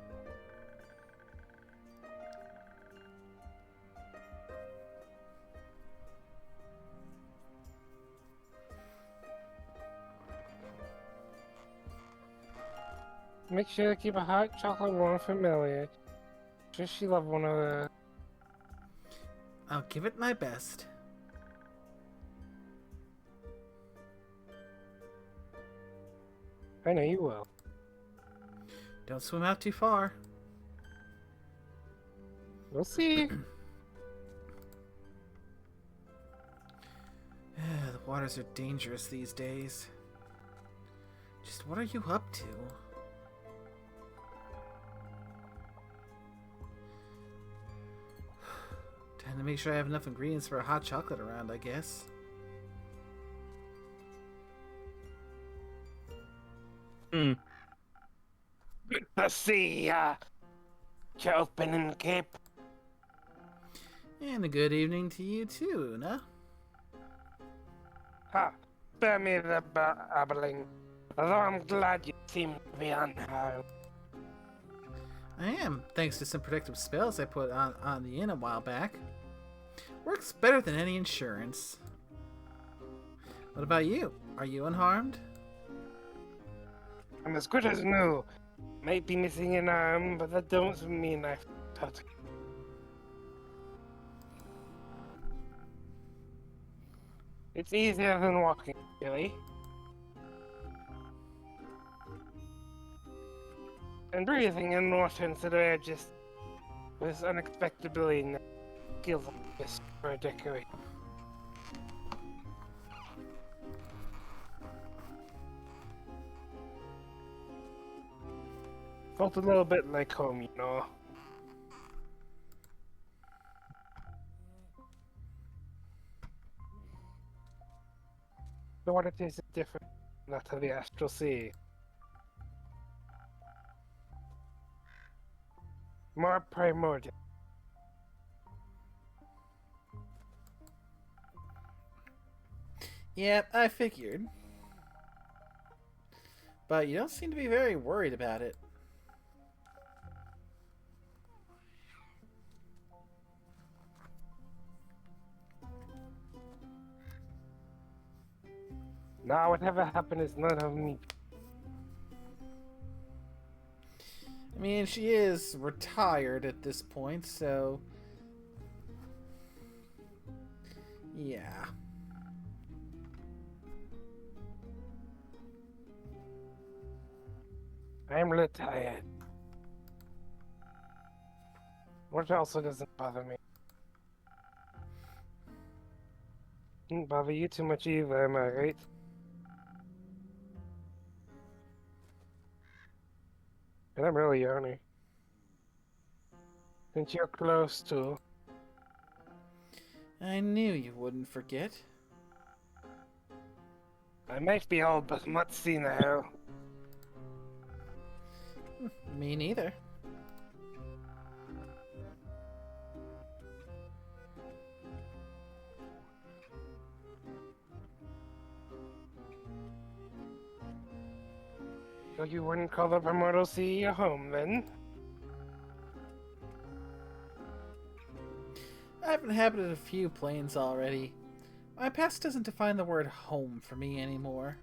Make sure to keep a hot chocolate warm for Melia. Sure she loved one of the. I'll give it my best. I know you will. Don't swim out too far. We'll see. The waters are dangerous these days. Just what are you up to? Time to make sure I have enough ingredients for a hot chocolate around, I guess. Good to see ya. You opening the cape. And a good evening to you too, Una. Ha! Spare me the babbling. Although I'm glad you seem to be unharmed. I am, thanks to some protective spells I put on the inn a while back. Works better than any insurance. What about you? Are you unharmed? I'm as good as new. Might be missing an arm, but that don't mean I've touched. It's easier than walking, really. And breathing in water instead of air just was unexpectedly skills like this for a decorate. Felt a little bit like home, you know. The water tastes different than that of the astral sea. More primordial. Yep, I figured. but you don't seem to be very worried about it. Nah, whatever happened is none of me. I mean, she is retired at this point, so... yeah. I'm retired. Which also doesn't bother me. Didn't bother you too much either, am I right? And I'm really yawning. Since you're close to. I knew you wouldn't forget. I might be old, but not senile. Me neither. So you wouldn't call the Primordial Sea your home, then? I've inhabited a few planes already. My past doesn't define the word home for me anymore.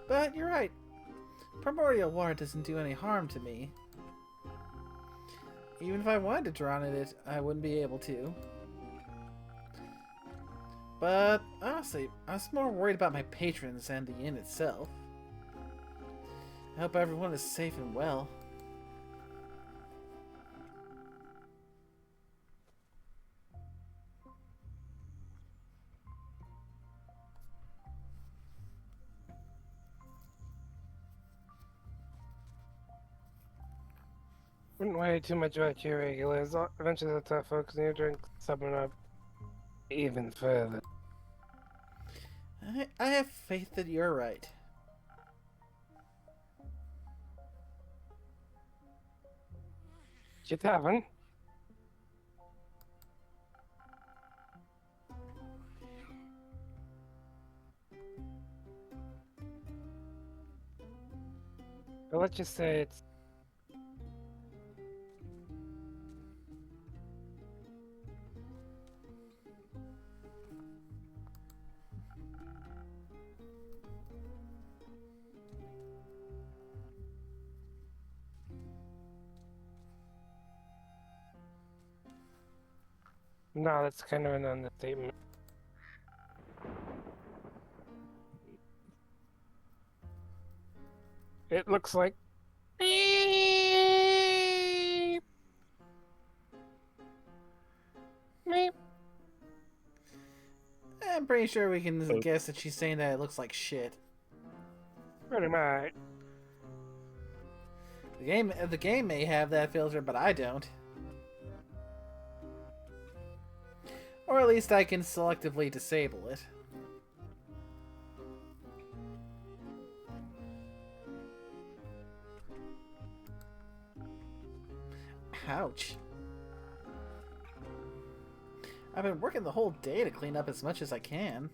But you're right. Primordial water doesn't do any harm to me. Even if I wanted to drown in it, I wouldn't be able to. But honestly, I was more worried about my patrons and the inn itself. I hope everyone is safe and well. Wouldn't worry too much about your regulars. Eventually the tough folks need to drink someone up even further. I have faith that you're right. It's your tavern. But let's just say it's... No, that's kind of an understatement. It looks like... Meep. Meep. I'm pretty sure we can guess that she's saying that it looks like shit. Pretty much. The game may have that filter, but I don't. Or at least I can selectively disable it. Ouch. I've been working the whole day to clean up as much as I can.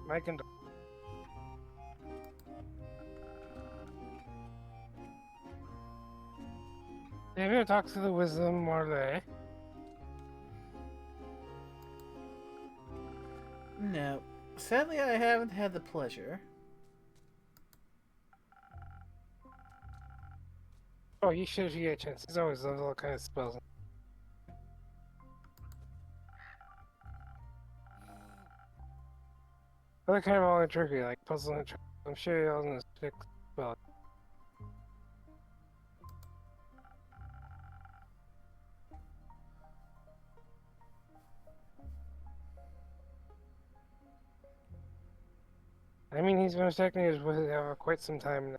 My cond- Have you ever talked to the Wisdom Morley? No. Sadly, I haven't had the pleasure. Oh, you should if you get a chance. He's always loves all kinds of spells. Other kind of all in trickery, like puzzle and trick. I'm sure he also knows pick spell. I mean, he's been attacking us with it for quite some time now.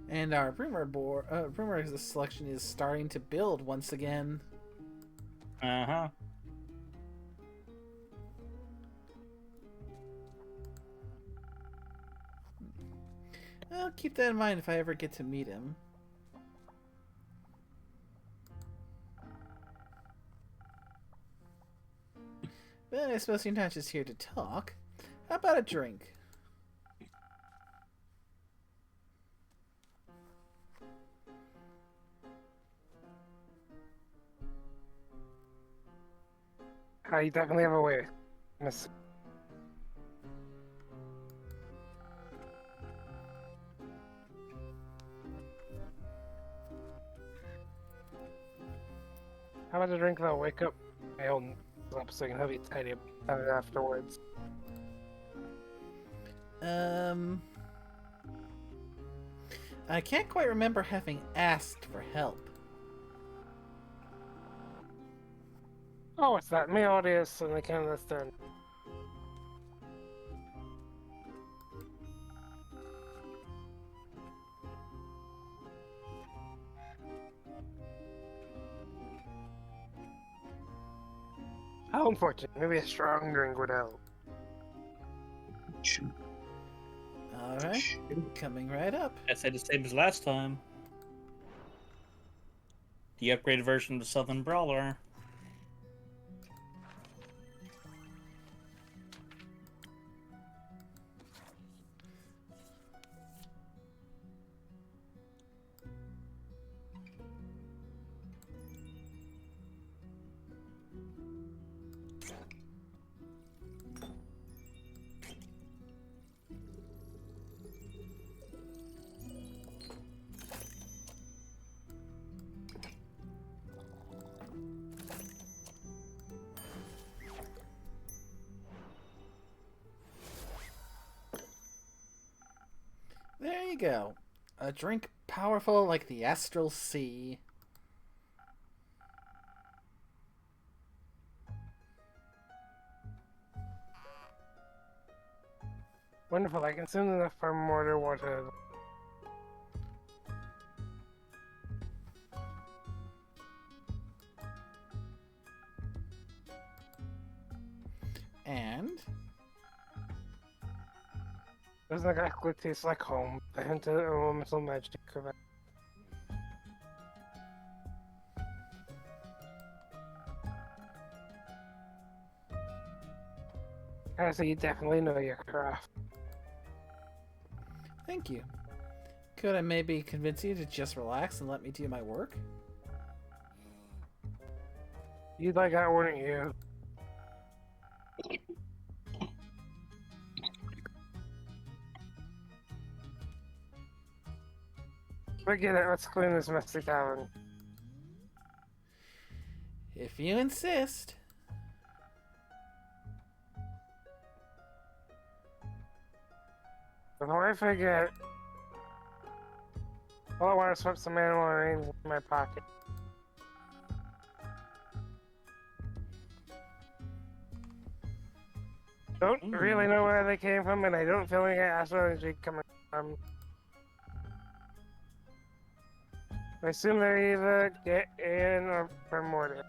And our rumor selection is starting to build once again. Uh huh. I'll keep that in mind if I ever get to meet him. But I suppose you're not just here to talk. How about a drink? You definitely have a way, Miss. How about a drink that'll wake up my own up so I can have you tidy up afterwards? I can't quite remember having asked for help. Oh, it's that Melodious and I can't understand. How unfortunate. Maybe a strong drink would help. Alright, coming right up. I said the same as last time. The upgraded version of the Southern Brawler. There you go. A drink powerful like the astral sea. Wonderful. I consumed enough for mortar water. And Doesn't exactly taste like home. I hint at elemental magic of it. I say you definitely know your craft. thank you. Could I maybe convince you to just relax and let me do my work? You'd like that, wouldn't you? Forget it, let's clean this messy tavern. If you insist. Before I forget, all I want to swap some animal remains in my pocket. Don't really know where they came from, and I don't feel like I asked where they coming from. I assume they're either get in or primordial.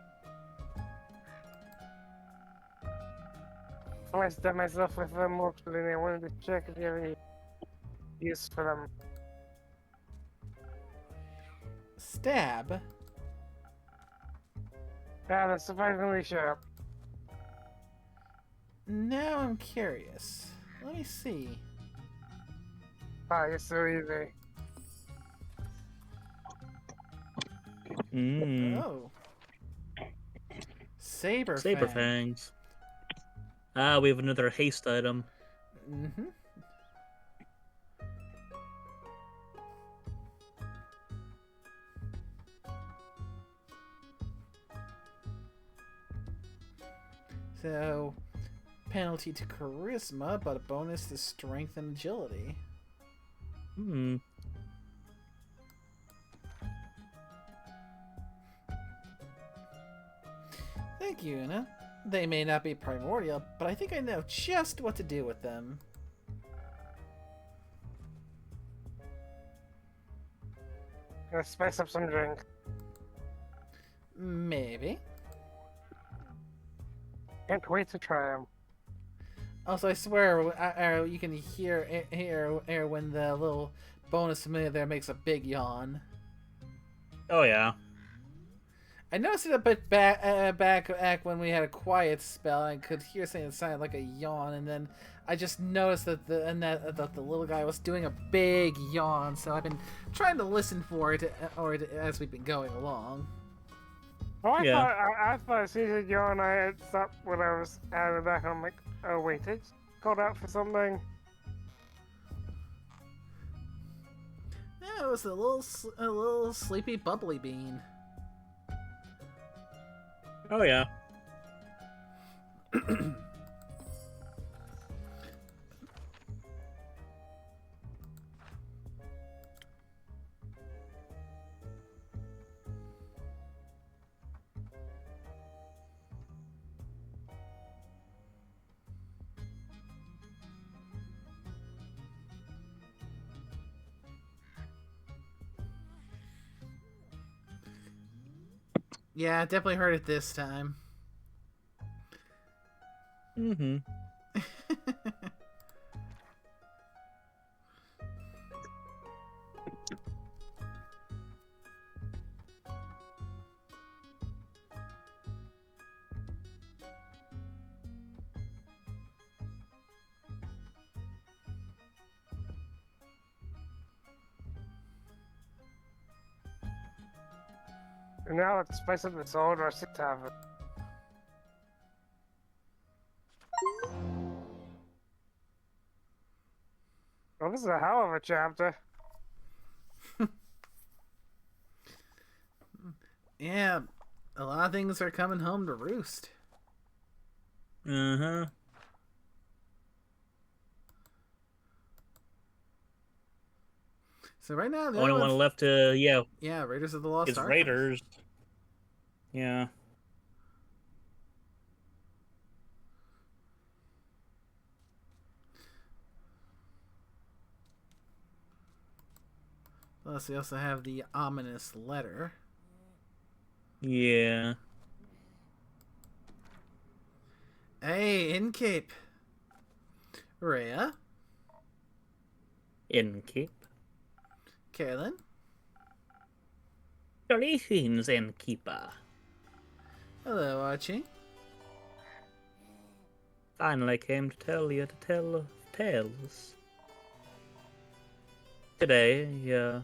I stuffed myself with them more than I wanted to check if you have any use for them. Stab? Yeah, that's surprisingly sharp. Now I'm curious. Let me see. Wow, you're so easy. Oh. Saber Saber Fang. fangs. Ah, we have another haste item. Mm-hmm. So, penalty to charisma, but a bonus to strength and agility. Hmm. Thank you, Una. They may not be primordial, but I think I know just what to do with them. Gonna spice up some drink. Maybe. Can't wait to try them. Also, I swear, you can hear when the little bonus familiar there makes a big yawn. Oh yeah. I noticed it a bit back when we had a quiet spell. I could hear something that sounded like a yawn, and then I just noticed that the little guy was doing a big yawn. So I've been trying to listen for it, as we've been going along. Oh, Yeah. I thought she said yawn. I had stopped when I was out of that. I'm like, oh wait, they called out for something. Yeah, it was a little sleepy bubbly bean. Oh yeah. Yeah, I definitely heard it this time. Mm-hmm. And now let's spice up this old rustic tavern. Well, this is a hell of a chapter. Yeah, a lot of things are coming home to roost. Uh-huh. So right now, the Only one left to yeah, Raiders of the Lost is Ark. Raiders. Yeah. Plus, we also have the ominous letter. Yeah. Hey, Incape. Rhea. Innkeep. Carolyn. Greetings, Innkeeper. Hello, Archie. Finally came to tell you to tell tales. Today,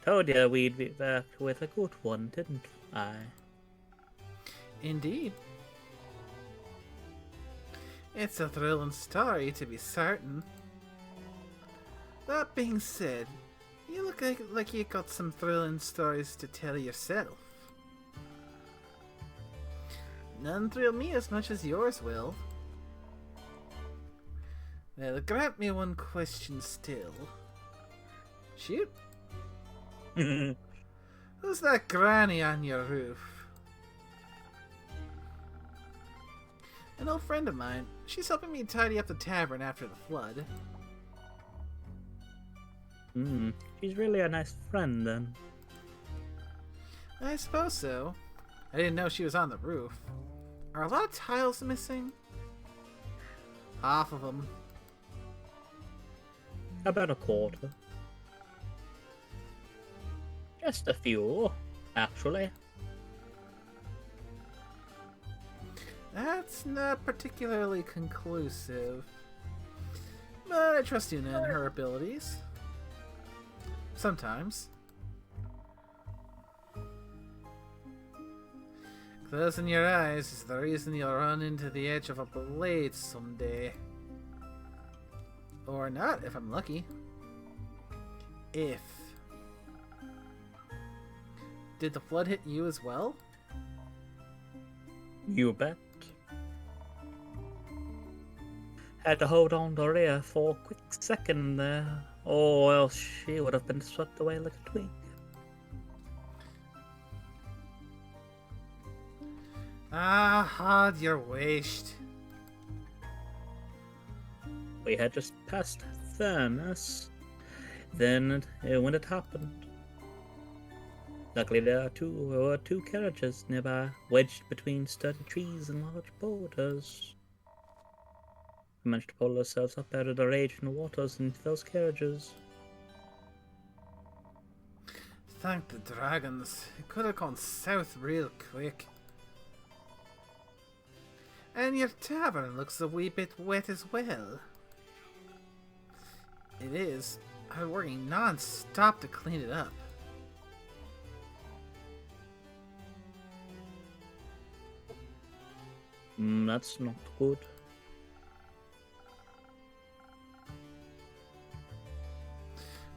told you we'd be back with a good one, didn't I? Indeed. It's a thrilling story, to be certain. That being said, you look like you got some thrilling stories to tell yourself. None thrill me as much as yours will. Well, grant me one question still. Shoot. Who's that granny on your roof? An old friend of mine. She's helping me tidy up the tavern after the flood. She's really a nice friend, then. I suppose so. I didn't know she was on the roof. Are a lot of tiles missing? Half of them. About a quarter. Just a few, actually. That's not particularly conclusive. But I trust Una and her abilities. Sometimes. Closing your eyes is the reason you'll run into the edge of a blade someday. Or not, if I'm lucky. If. Did the flood hit you as well? You bet. Had to hold on to Rhea for a quick second there, or else she would have been swept away like a twig. Ah, hard your waist. We had just passed Thermos. Then, when it happened. Luckily, there were two carriages nearby, wedged between sturdy trees and large boulders. We managed to pull ourselves up out of the raging waters into those carriages. Thank the dragons. It could have gone south real quick. And your tavern looks a wee bit wet as well. It is. I'm working non-stop to clean it up. That's not good.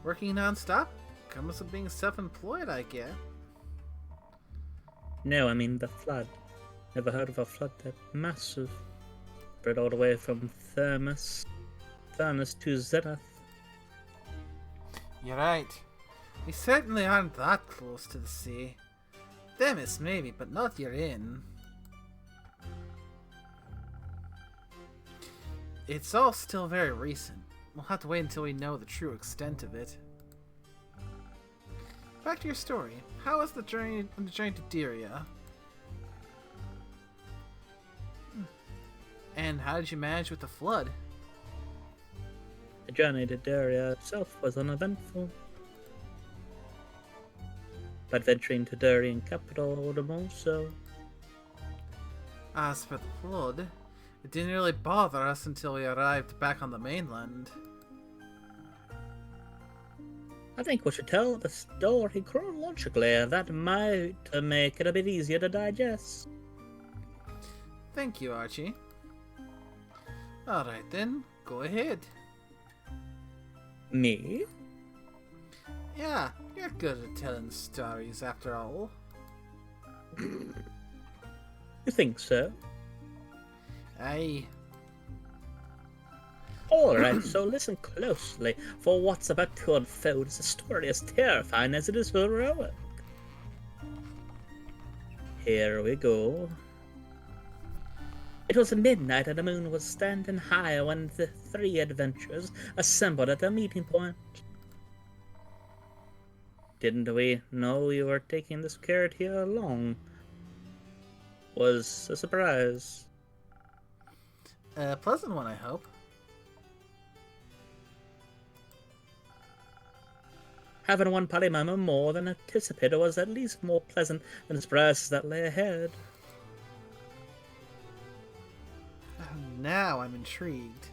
Working non-stop? Comes with being self-employed, I get. No, I mean the flood. Never heard of a flood that massive. Spread all the way from Thermos to Zenith. You're right. We certainly aren't that close to the sea. Themis maybe, but not your inn. It's all still very recent. We'll have to wait until we know the true extent of it. Back to your story. How was the journey to Dyria? And how did you manage with the flood? The journey to Dyria itself was uneventful. But venturing to Durian capital all the more so. As for the flood, it didn't really bother us until we arrived back on the mainland. I think we should tell the story chronologically. That might make it a bit easier to digest. Thank you, Archie. Alright then, go ahead. Me? Yeah, you're good at telling stories after all. You think so? Aye. Alright, so listen closely, for what's about to unfold is a story as terrifying as it is heroic. Here we go. It was midnight and the moon was standing high when the three adventurers assembled at a meeting point. Didn't we know you were taking this carrot here along? Was a surprise. A pleasant one, I hope. Having one party member more than anticipated was at least more pleasant than the surprises that lay ahead. Now I'm intrigued.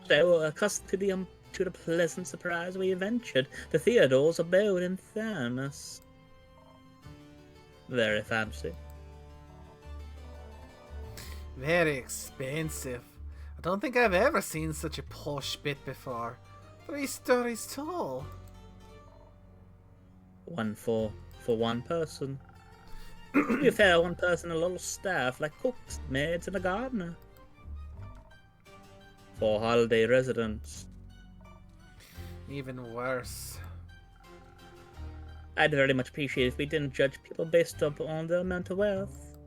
So, accustomed to the pleasant surprise, we ventured to Theodore's abode in Thermos. Very fancy. Very expensive. I don't think I've ever seen such a posh bit before. 3 stories tall. One for one person. To be fair, one person and a little staff, like cooks, maids, and a gardener. 4 holiday residents. Even worse. I'd very much appreciate if we didn't judge people based on their mental wealth.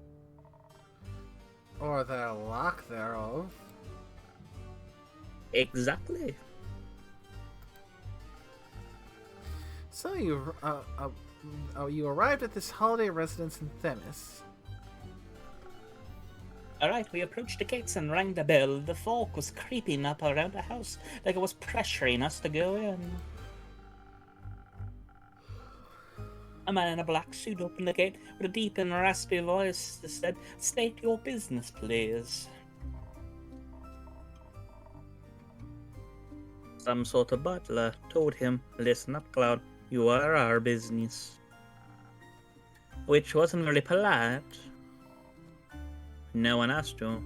Or their lack thereof. Exactly. So you arrived at this holiday residence in Themis. Alright, we approached the gates and rang the bell. The fog was creeping up around the house like it was pressuring us to go in. A man in a black suit opened the gate with a deep and raspy voice that said, "State your business, please." Some sort of butler told him, "Listen up, Cloud, you are our business." Which wasn't really polite. No one asked you.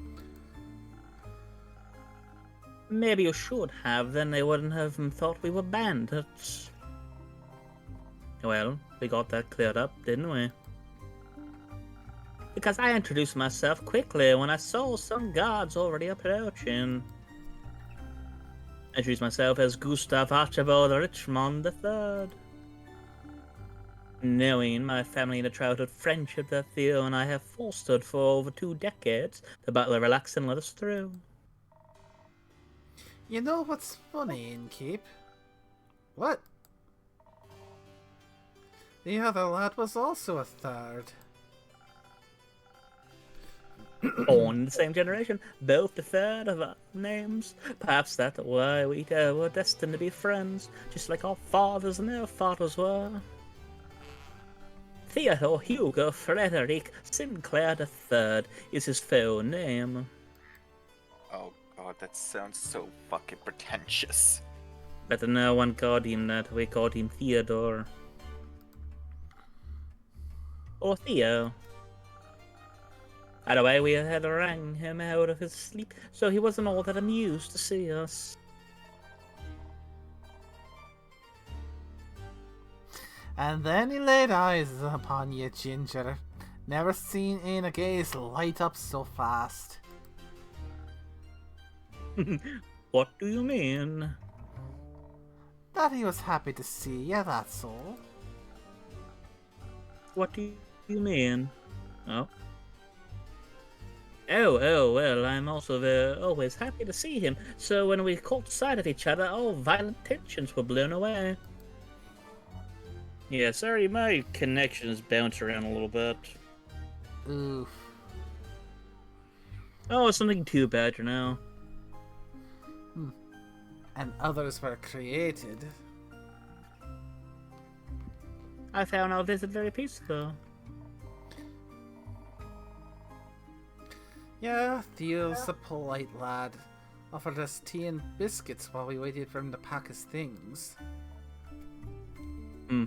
Maybe you should have, then they wouldn't have thought we were bandits. Well, we got that cleared up, didn't we? Because I introduced myself quickly when I saw some guards already approaching. I introduced myself as Gustav Archibald Richmond III. Knowing my family and the childhood friendship that Theo and I have fostered for over 2 decades, the butler relaxed and let us through. You know what's funny, Innkeep? What? The other lad was also a third. Born in the same generation, both the third of our names. Perhaps that's why we were destined to be friends, just like our fathers and their fathers were. Theodore Hugo Frederick Sinclair III is his full name. Oh god, that sounds so fucking pretentious. But no one called him that, we called him Theodore. Or Theo. Either way, we had rang him out of his sleep, so he wasn't all that amused to see us. And then he laid eyes upon you, Ginger. Never seen Aina gaze light up so fast. What do you mean? That he was happy to see you, that's all. What do you mean? Oh. Oh, well, I'm also always happy to see him, so when we caught sight of each other, all violent tensions were blown away. Yeah, sorry, my connections bounce around a little bit. Oof. Oh, it's nothing too bad, you know. And others were created. I found our visit very peaceful. Yeah, Theo's a polite lad. Offered us tea and biscuits while we waited for him to pack his things. Hmm.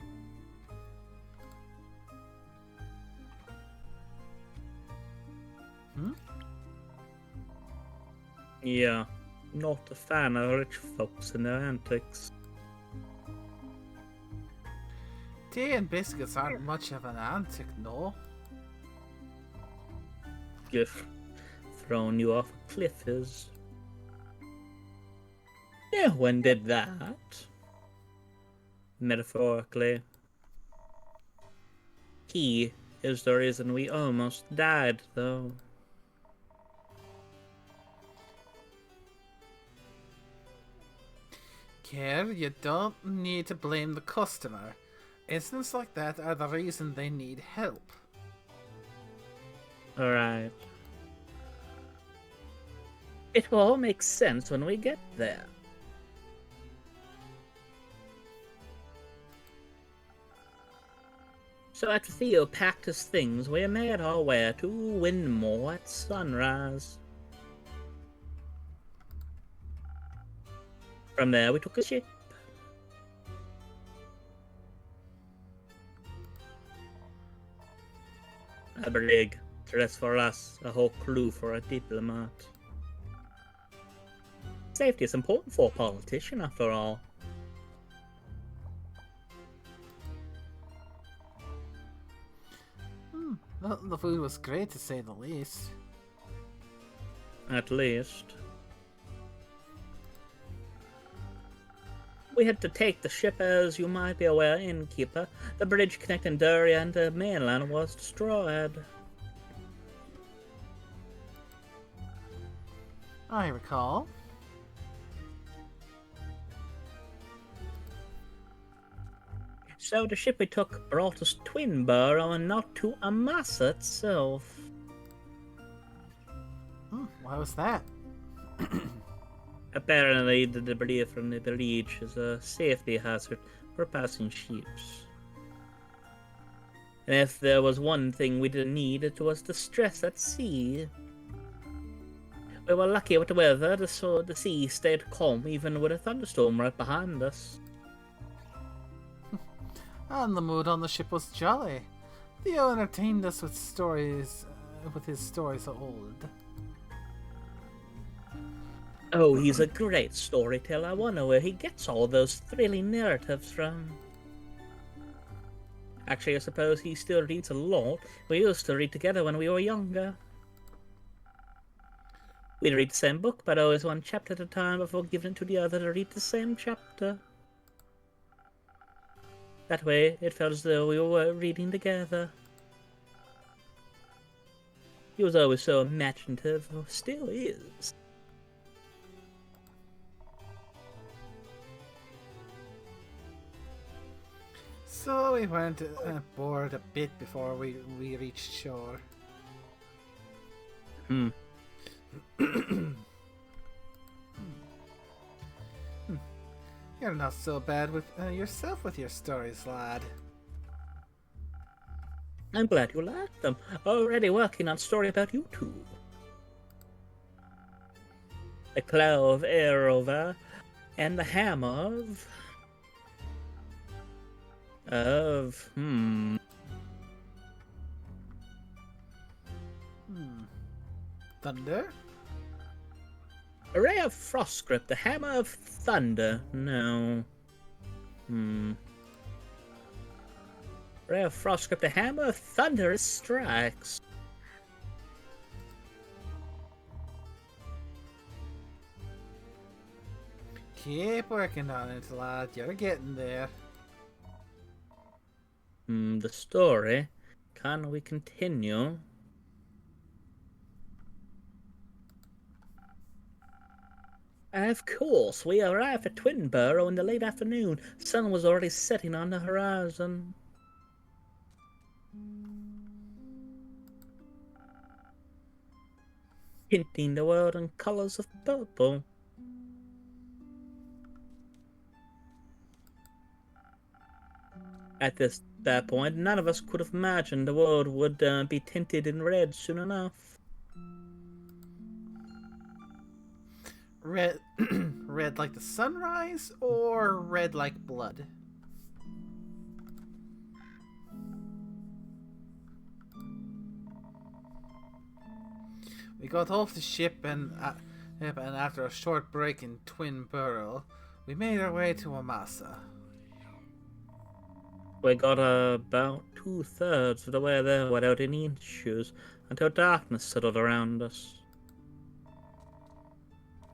Yeah, not a fan of rich folks and their antics. Tea and biscuits aren't much of an antic, no. Just throwing you off a cliff is. Yeah, when did that? Metaphorically. He is the reason we almost died, though. Care, you don't need to blame the customer. Incidents like that are the reason they need help. Alright. It will all make sense when we get there. So after Theo packed his things, we made our way to Windmore at sunrise. From there we took a ship. A brig, dress for us, a whole crew for a diplomat. Safety is important for a politician, after all. The food was great, to say the least. At least. We had to take the ship, as you might be aware, innkeeper. The bridge connecting Derry and the mainland was destroyed. I recall. So the ship we took brought us to Twinborough and not to Amasa itself. Why was that? Apparently the debris from the breach is a safety hazard for passing ships. And if there was one thing we didn't need, it was the stress at sea. We were lucky with the weather, so the sea stayed calm even with a thunderstorm right behind us. And the mood on the ship was jolly. Theo entertained us with stories, with his stories of old. Oh, he's a great storyteller. I wonder where he gets all those thrilling narratives from. Actually, I suppose he still reads a lot. We used to read together when we were younger. We'd read the same book, but always one chapter at a time before giving it to the other to read the same chapter. That way, it felt as though we were reading together. He was always so imaginative, or still is. So we went board a bit before we reached shore. You're not so bad with yourself with your stories, lad. I'm glad you like them. Already working on a story about you two. The claw of Erover and the hammer of Thunder? A ray of frost grip, the hammer of thunder. No. Ray of frost grip, the hammer of thunder strikes. Keep working on it, lad. You're getting there. The story. Can we continue? Of course, we arrived at Twinborough in the late afternoon. Sun was already setting on the horizon. Painting the world in colors of purple. At that point, none of us could have imagined the world would be tinted in red soon enough. Red, red like the sunrise, or red like blood? We got off the ship and after a short break in Twinborough, we made our way to Amasa. We got about 2/3 of the way there without any issues until darkness settled around us.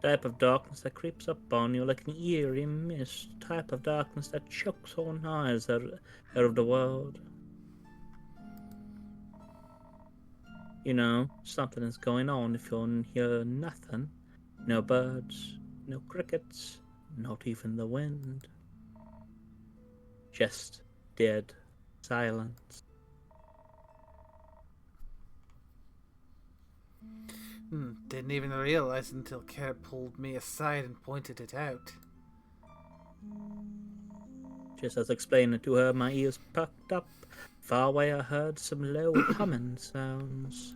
Type of darkness that creeps up on you like an eerie mist. Type of darkness that chokes all noise out of the world. You know, something is going on if you hear nothing. No birds, no crickets, not even the wind. Just dead silence. Didn't even realize until Kara pulled me aside and pointed it out. Just as explaining it to her, my ears perked up. Far away I heard some low humming sounds.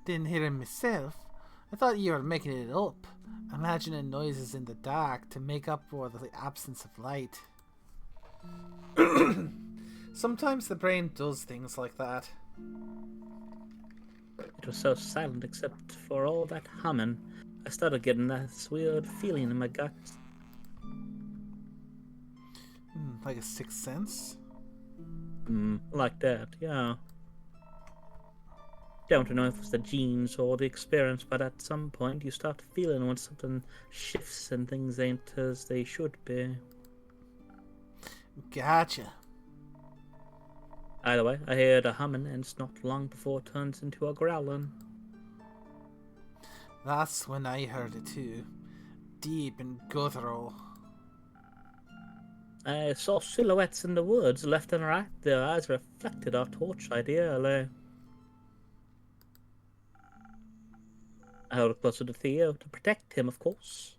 Didn't hear him myself. I thought you were making it up, imagining noises in the dark to make up for the absence of light. Sometimes the brain does things like that. It was so silent except for all that humming. I started getting that weird feeling in my gut. Like a sixth sense? Like that, yeah. Don't know if it was the genes or the experience, but at some point you start feeling when something shifts and things ain't as they should be. Gotcha. Either way, I heard a humming, and it's not long before it turns into a growling. That's when I heard it too. Deep and guttural. I saw silhouettes in the woods, left and right. Their eyes reflected our torchlight eerily. I held closer to Theo to protect him, of course.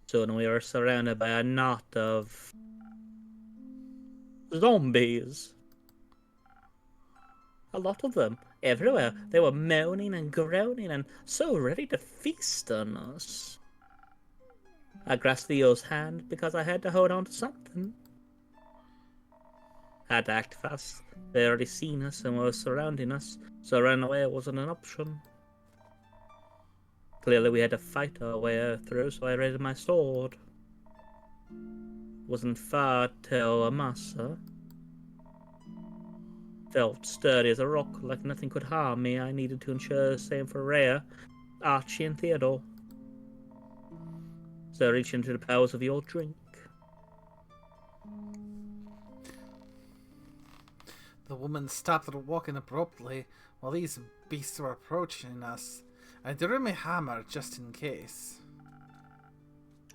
Soon we were surrounded by a knot of zombies. A lot of them, everywhere. They were moaning and groaning and so ready to feast on us. I grasped Theo's hand because I had to hold on to something. I had to act fast. They had already seen us and were surrounding us, so running away wasn't an option. Clearly we had to fight our way through, so I raised my sword. Wasn't far till Amasa. Felt sturdy as a rock, like nothing could harm me. I needed to ensure the same for Rhea, Archie, and Theodore. So reach into the powers of your drink. The woman stopped walking abruptly while these beasts were approaching us. I drew my hammer just in case.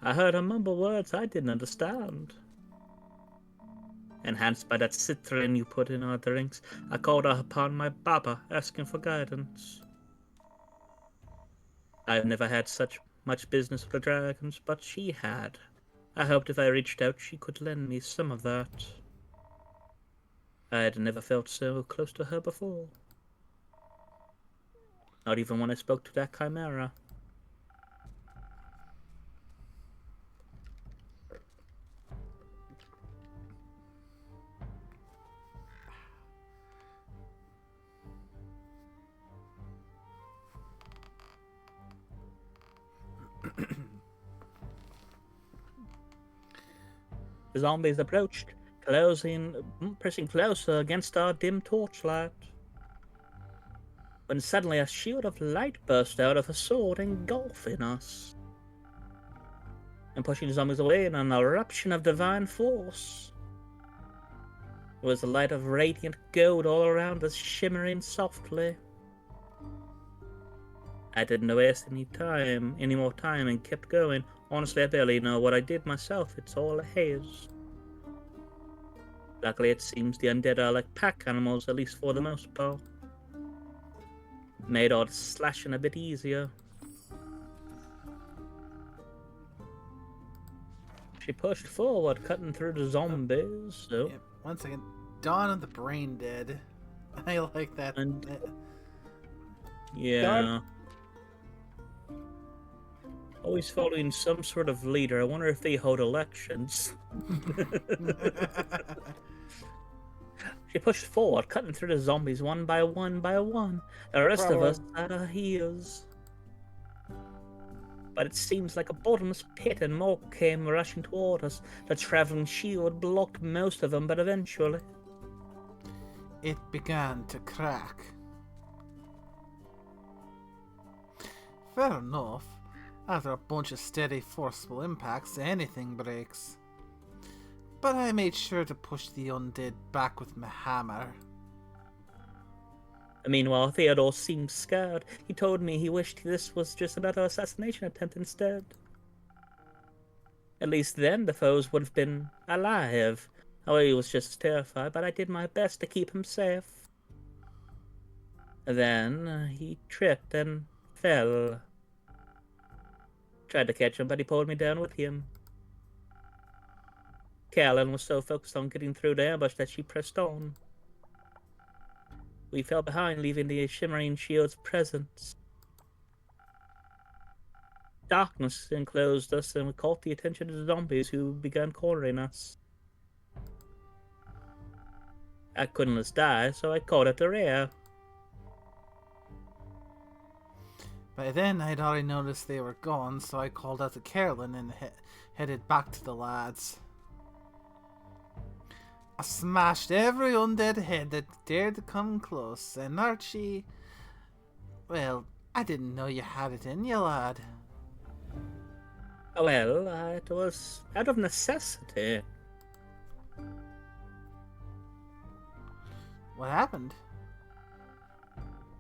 I heard her mumble words I didn't understand. enhanced by that citron you put in our drinks, I called upon my Baba, asking for guidance. I've never had such much business with the dragons, but she had. I hoped if I reached out, she could lend me some of that. I had never felt so close to her before. Not even when I spoke to that chimera. The zombies approached, pressing closer against our dim torchlight. When suddenly a shield of light burst out of a sword, engulfing us, and pushing the zombies away in an eruption of divine force. It was a light of radiant gold all around us, shimmering softly. I didn't waste any more time, and kept going. Honestly, I barely know what I did myself. It's all a haze. Luckily, it seems the undead are like pack animals, at least for the most part. Made all the slashing a bit easier. She pushed forward, cutting through the zombies. So, Yep. 1 second. Dawn of the Brain Dead. I like that. And- yeah. Always following some sort of leader. I wonder if they hold elections. She pushed forward, cutting through the zombies one by one by one. The rest of us at our heels. But it seems like a bottomless pit, and more came rushing toward us. The traveling shield blocked most of them, but eventually... It began to crack. Fair enough. After a bunch of steady, forceful impacts, anything breaks. But I made sure to push the undead back with my hammer. Meanwhile, Theodore seemed scared. He told me he wished this was just another assassination attempt instead. At least then the foes would have been alive. Oh, he was just terrified, but I did my best to keep him safe. Then he tripped and fell. Tried to catch him, but he pulled me down with him. Callan was so focused on getting through the ambush that she pressed on. We fell behind, leaving the shimmering shield's presence. Darkness enclosed us, and we caught the attention of the zombies, who began cornering us. I couldn't let us die, so I called at the rear. By then, I'd already noticed they were gone, so I called out to Carolyn and headed back to the lads. I smashed every undead head that dared to come close, and Archie... Well, I didn't know you had it in you, lad. Well, it was out of necessity. What happened?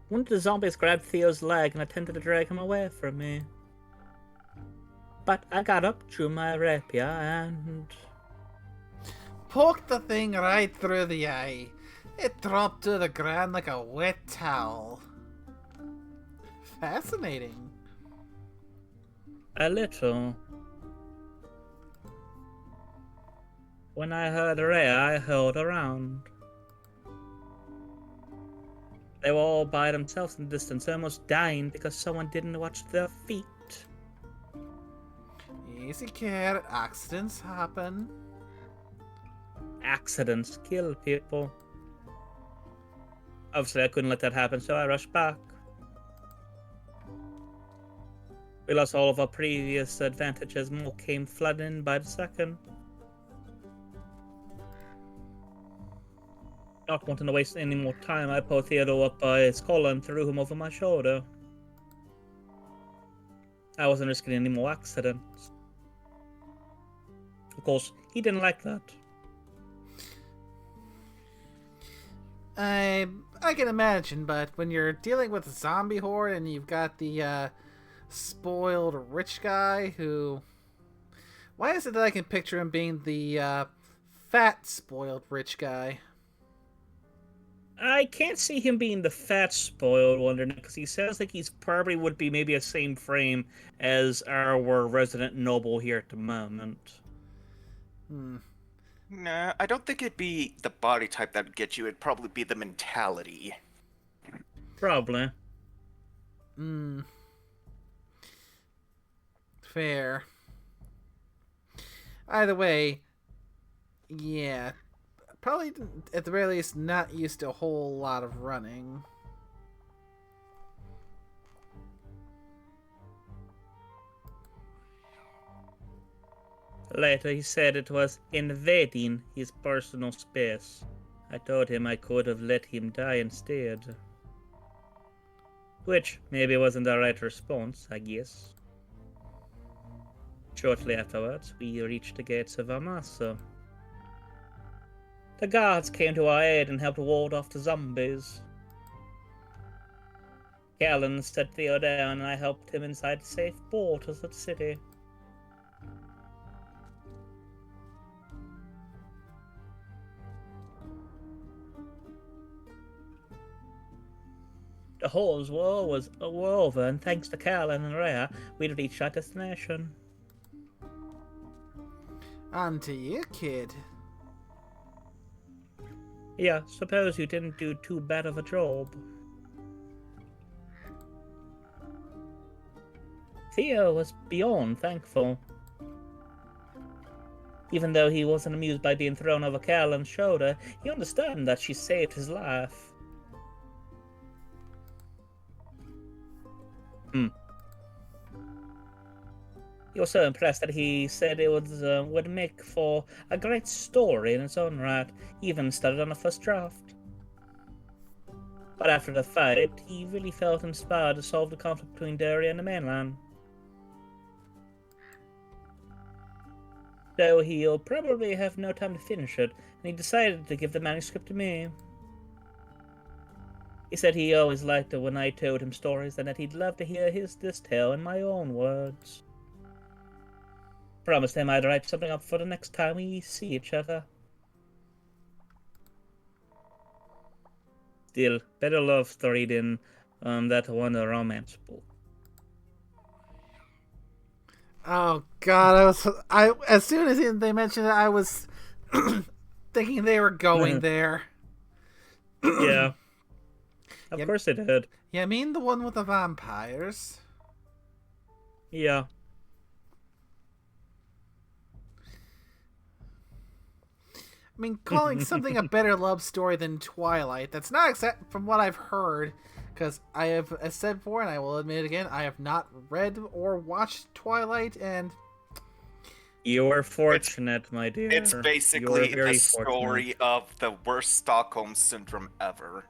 One of the zombies grabbed Theo's leg and attempted to drag him away from me. But I got up, drew my rapier, and... Poked the thing right through the eye. It dropped to the ground like a wet towel. Fascinating. A little. When I heard Rhea, I held around. They were all by themselves in the distance, almost dying because someone didn't watch their feet. Easy care, accidents happen. Accidents kill people. Obviously, I couldn't let that happen, so I rushed back. We lost all of our previous advantages, more came flooding in by the second. Not wanting to waste any more time, I pulled Theodore up by his collar and threw him over my shoulder. I wasn't risking any more accidents. Of course, he didn't like that. I can imagine, but when you're dealing with a zombie horde and you've got the spoiled rich guy who... Why is it that I can picture him being the fat, spoiled rich guy. I can't see him being the fat spoiled one, because he sounds like he's probably would be maybe a same frame as our resident noble here at the moment. Hmm. Nah, I don't think it'd be the body type that would get you. It'd probably be the mentality. Probably. Hmm. Fair. Either way, yeah. Probably, at the very least, not used to a whole lot of running. Later, he said it was invading his personal space. I told him I could have let him die instead. Which maybe wasn't the right response, I guess. Shortly afterwards, we reached the gates of Amasa. The guards came to our aid and helped ward off the zombies. Callan set Theo down and I helped him inside the safe borders of the city. The halls were over, and thanks to Callan and Rhea, we'd reached our destination. On to you, kid. Yeah, suppose you didn't do too bad of a job. Theo was beyond thankful. Even though he wasn't amused by being thrown over Callan's shoulder, he understood that she saved his life. He was so impressed that he said it would make for a great story in its own right, even started on the first draft. But after the fight, he really felt inspired to solve the conflict between Derry and the mainland. Though he'll probably have no time to finish it, and he decided to give the manuscript to me. He said he always liked it when I told him stories, and that he'd love to hear this tale in my own words. Promised him I'd write something up for the next time we see each other. Still, better love story than that one romance book. Oh God, I as soon as they mentioned it, I was thinking they were going there. Yeah. Of Yep. course it did. Yeah, I mean the one with the vampires. Yeah. I mean, calling something a better love story than Twilight, that's not exact from what I've heard, because I have as said before, and I will admit it again, I have not read or watched Twilight, and You're fortunate, my dear. It's basically You're very the story of the worst Stockholm syndrome ever.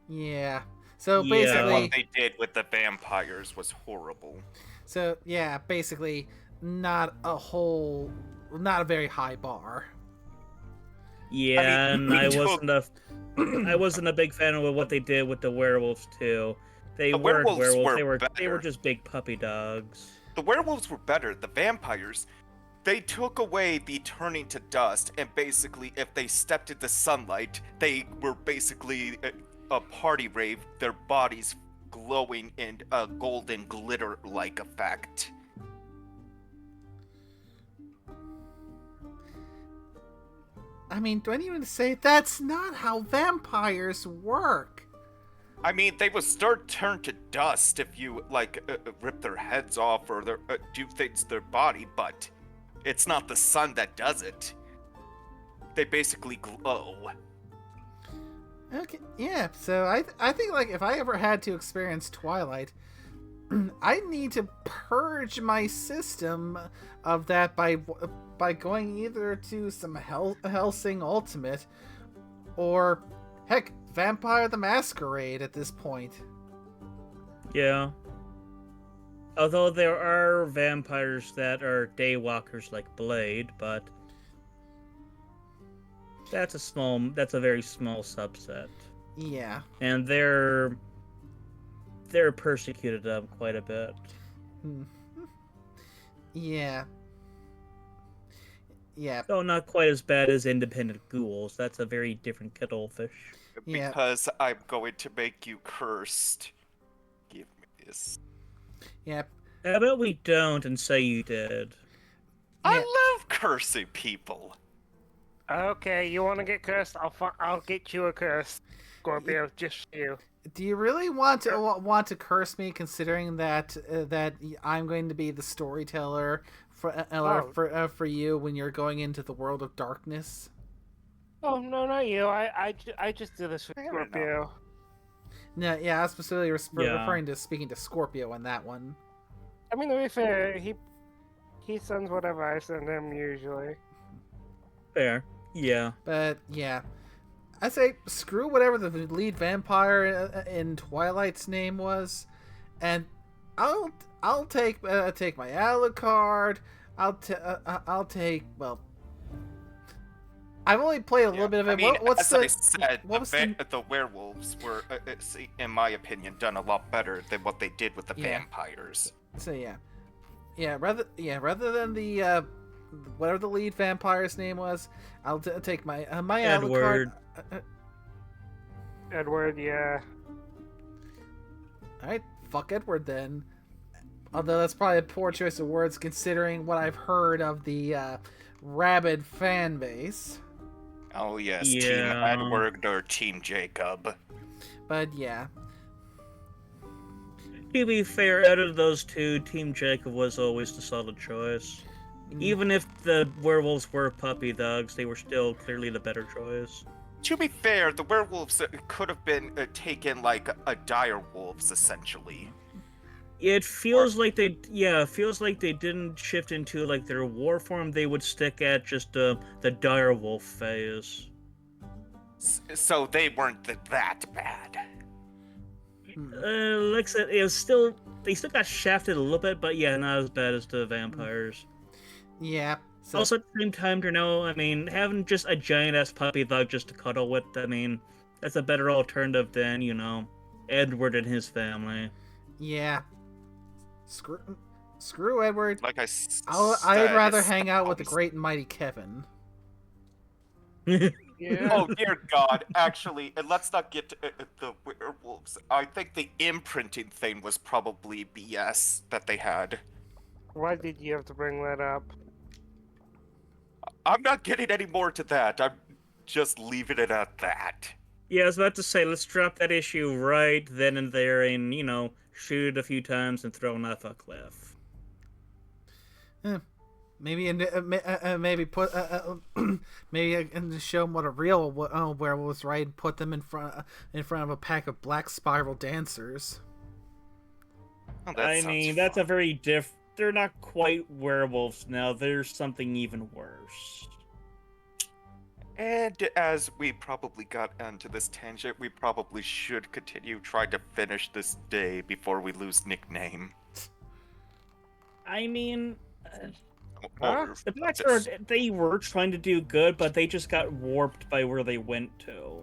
yeah. So Yeah. And basically, what they did with the vampires was horrible. so yeah, basically, not a very high bar. Yeah, I mean, and we I wasn't a big fan of what they did with the werewolves too. They The weren't werewolves werewolves. were They were better. just big puppy dogs. The werewolves were better. The vampires, they took away the turning to dust, and basically, if they stepped into sunlight, they were basically a party rave, their bodies glowing in a golden glitter-like effect. I mean, do I need to say that's not how vampires work? I mean, they would start turn to dust if you rip their heads off or do things to their body, but it's not the sun that does it. They basically glow. Okay, yeah. So I think like if I ever had to experience Twilight, I need to purge my system of that by going either to some Helsing Ultimate, or heck, Vampire the Masquerade at this point. Yeah. Although there are vampires that are daywalkers like Blade, but that's a very small subset. Yeah. And they're persecuted quite a bit. Yeah. Yeah, Though not quite as bad as independent ghouls. That's a very different kettle of fish. Yeah. Because I'm going to make you cursed. Give me this. yeah, How about we don't and say you did? yeah. I love cursing people. Okay, you want to get cursed? I'll get you a curse, Scorpio, just for you. Do you really want to curse me, considering that I'm going to be the storyteller for you when you're going into the world of darkness? Oh no, not you. I just do this with Fair Scorpio. No, yeah, I was specifically Yeah. referring to speaking to Scorpio on that one. I mean, to be fair, he sends whatever I send him usually. Fair. Yeah. But yeah, I say screw whatever the lead vampire in Twilight's name was, and I'll take my Alucard. I'll take well. I've only played a little bit of it. I mean, What's as the I said, what was the the werewolves were, in my opinion, done a lot better than what they did with the Yeah. vampires. so rather than the whatever the lead vampire's name was, I'll take my my Edward. Alucard. Edward, yeah. All right, fuck Edward then. Although that's probably a poor choice of words considering what I've heard of the rabid fan base. Oh yes, Team Yeah. Edward or Team Jacob. But yeah, To be fair, out of those two, Team Jacob was always the solid choice. Even if the werewolves were puppy dogs, they were still clearly the better choice. To be fair, the werewolves could have been taken like a dire wolves, essentially. It feels like it feels like they didn't shift into like their war form. They would stick at just the dire wolf phase. So they weren't that bad. Like I said, they still got shafted a little bit, but yeah, not as bad as the vampires. yeah. So Also, at the same time, I mean, having just a giant ass puppy dog just to cuddle with, I mean, that's a better alternative than Edward and his family. yeah, screw Edward. Like I I'd rather it's hang out with the always- great and mighty Kevin. Yeah. Oh dear God! Actually, and let's not get to the werewolves. I think the imprinting thing was probably BS that they had. Why did you have to bring that up? I'm not getting any more to that. I'm just leaving it at that. Yeah, I was about to say, let's drop that issue right then and there and, shoot it a few times and throw it off a cliff. Maybe maybe put maybe and show them what a real werewolf was, right, and put them in front of a pack of black spiral dancers. Oh, that I sounds mean, that's fun. a very they're not quite werewolves now. There's something even worse. And as we probably got onto this tangent, we probably should continue trying to finish this day before we lose nickname. I mean, Or the Blacks they were trying to do good, but they just got warped by where they went to.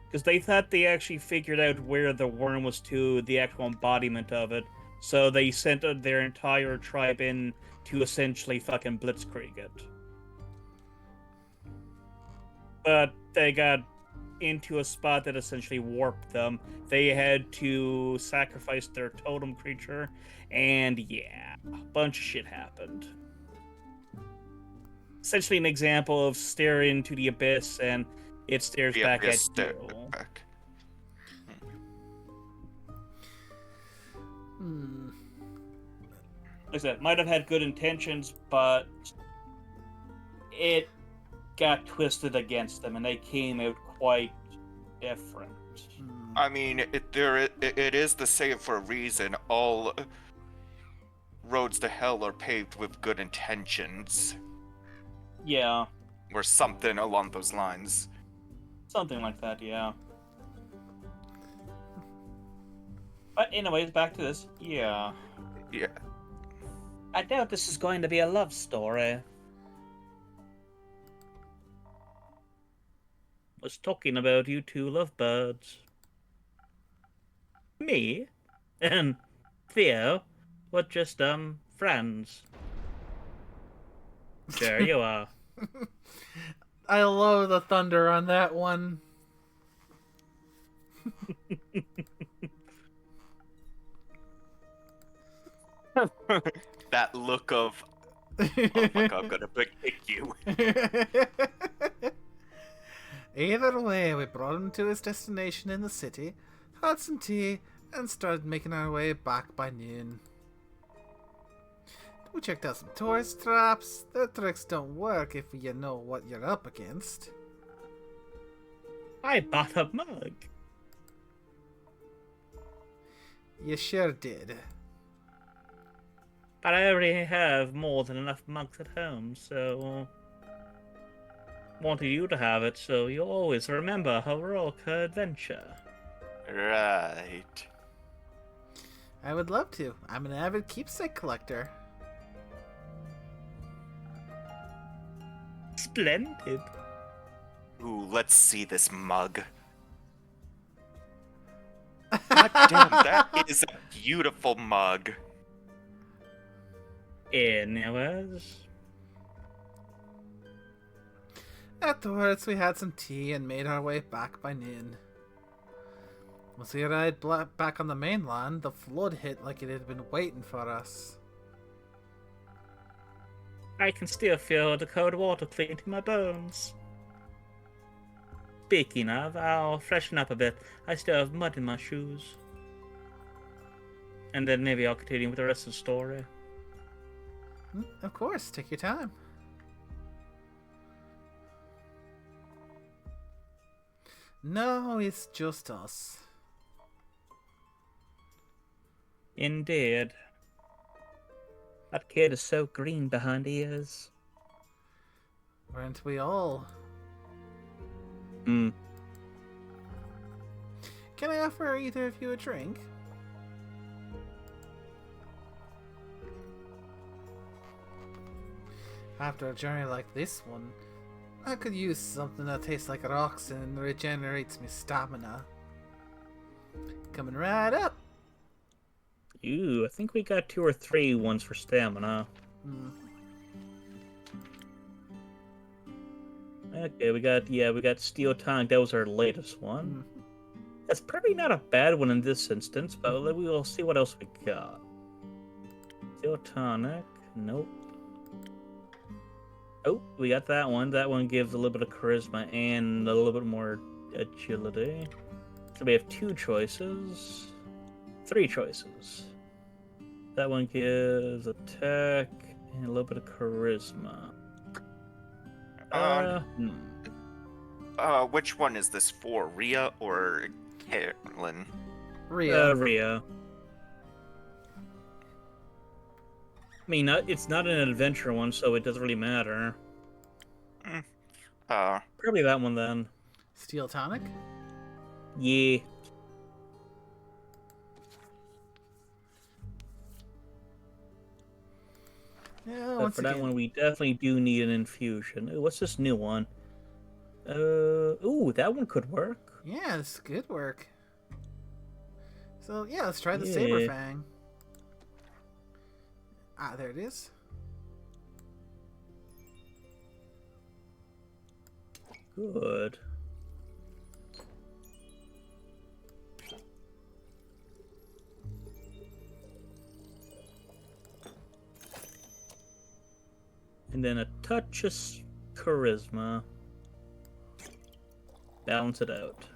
Because they thought they actually figured out where the worm was to, the actual embodiment of it. So they sent their entire tribe in to essentially fucking blitzkrieg it. But they got into a spot that essentially warped them. They had to sacrifice their totem creature, and yeah, a bunch of shit happened. Essentially an example of stare into the abyss and it stares back at you. back. Like I said, might have had good intentions, but it got twisted against them, and they came out quite different. I mean, it is the same for a reason. All roads to hell are paved with good intentions, Yeah, or something along those lines. something like that, yeah. But anyways, back to this. Yeah. Yeah. I doubt this is going to be a love story. Was talking about you two lovebirds. Me? And Theo? We're just, friends. There you are. I love the thunder on that one. That look of, oh fuck, I'm gonna kick you. Either way, we brought him to his destination in the city, had some tea, and started making our way back by noon. We checked out some tourist traps. Their tricks don't work if you know what you're up against. I bought a mug. You sure did. But I already have more than enough mugs at home, so... wanted you to have it, so you'll always remember Heroica adventure. Right. I would love to. I'm an avid keepsake collector. Splendid. Ooh, let's see this mug. God damn, that is a beautiful mug. Anyways... Afterwards, we had some tea and made our way back by noon. Once we arrived back on the mainland, the flood hit like it had been waiting for us. I can still feel the cold water clean to my bones. Speaking of, I'll freshen up a bit. I still have mud in my shoes. And then maybe I'll continue with the rest of the story. Of course, take your time. No, it's just us. Indeed. That kid is so green behind the ears. Weren't we all? Hmm. Can I offer either of you a drink? After a journey like this one, I could use something that tastes like rocks and regenerates my stamina. Coming right up. Ooh, I think we got 2 or 3 ones for stamina. Okay, we got Steel Tonic. That was our latest one. That's probably not a bad one in this instance, but we will see what else we got. Steel Tonic. Nope. Oh, we got that one. That one gives a little bit of charisma and a little bit more agility. So we have 2 choices. 3 choices. That one gives attack and a little bit of charisma. Which one is this for? Rhea or Carolyn? Rhea. Rhea. I mean, it's not an adventure one, so it doesn't really matter. Probably that one then. Steel Tonic? Yeah. Yeah, But for that one, we definitely do need an infusion. Ooh, what's this new one? Ooh, that one could work. Yeah, this could work. So, yeah, let's try the Saber Fang. Ah, there it is. Good. And then a touch of charisma. Balance it out.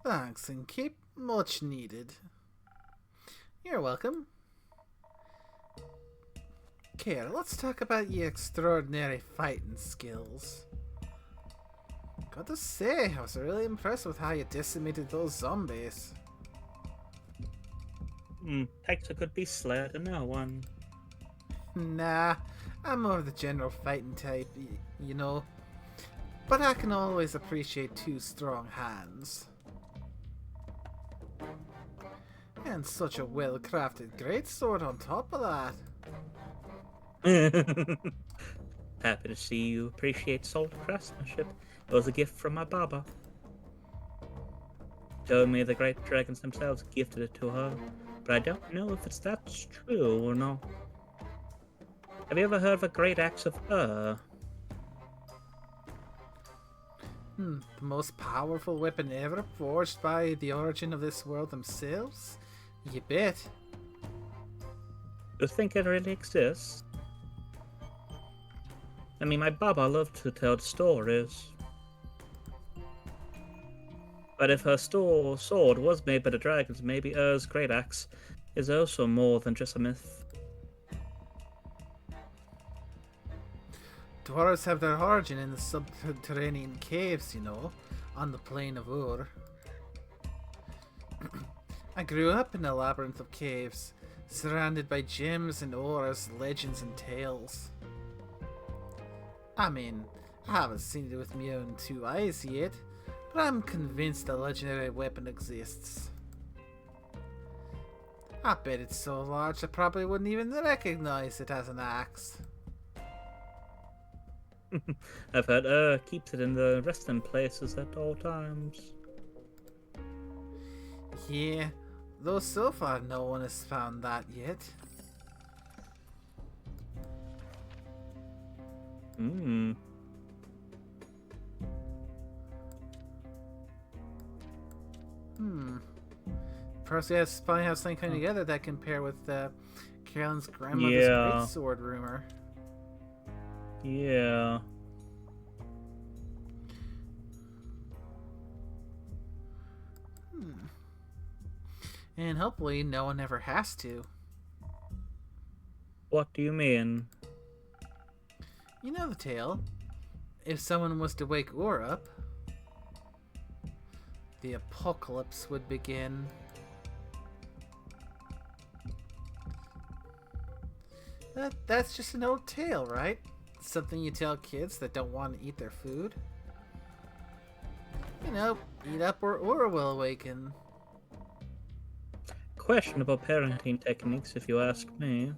Thanks, and keep much needed. You're welcome. Here, let's talk about your extraordinary fighting skills. Got to say, I was really impressed with how you decimated those zombies. Hector could be slain and no one. Nah, I'm more of the general fighting type, you know. But I can always appreciate 2 strong hands. And such a well-crafted greatsword on top of that. Happy to see you appreciate salt craftsmanship. It was a gift from my Baba. Told me the great dragons themselves gifted it to her, but I don't know if that's true or not. Have you ever heard of a great axe of The most powerful weapon ever forged by the origin of this world themselves? You bet. You think it really exists? I mean, my Baba loved to tell stories. But if her sword was made by the dragons, maybe Ur's great axe is also more than just a myth. Dwarves have their origin in the subterranean caves, you know, on the plain of Ur. I grew up in a labyrinth of caves, surrounded by gems and auras, legends and tales. I mean, I haven't seen it with my own two eyes yet, but I'm convinced a legendary weapon exists. I bet it's so large I probably wouldn't even recognize it as an axe. I've heard keeps it in the resting places at all times. Yeah, though so far no one has found that yet. Hmm. Perhaps we probably have something coming together that can pair with Carolyn's grandmother's Yeah. greatsword rumor. Yeah. And hopefully no one ever has to. What do you mean? You know the tale. If someone was to wake Ur up, the apocalypse would begin. That's just an old tale, right? Something you tell kids that don't want to eat their food. You know, eat up or Ur will awaken. Questionable parenting techniques, if you ask me.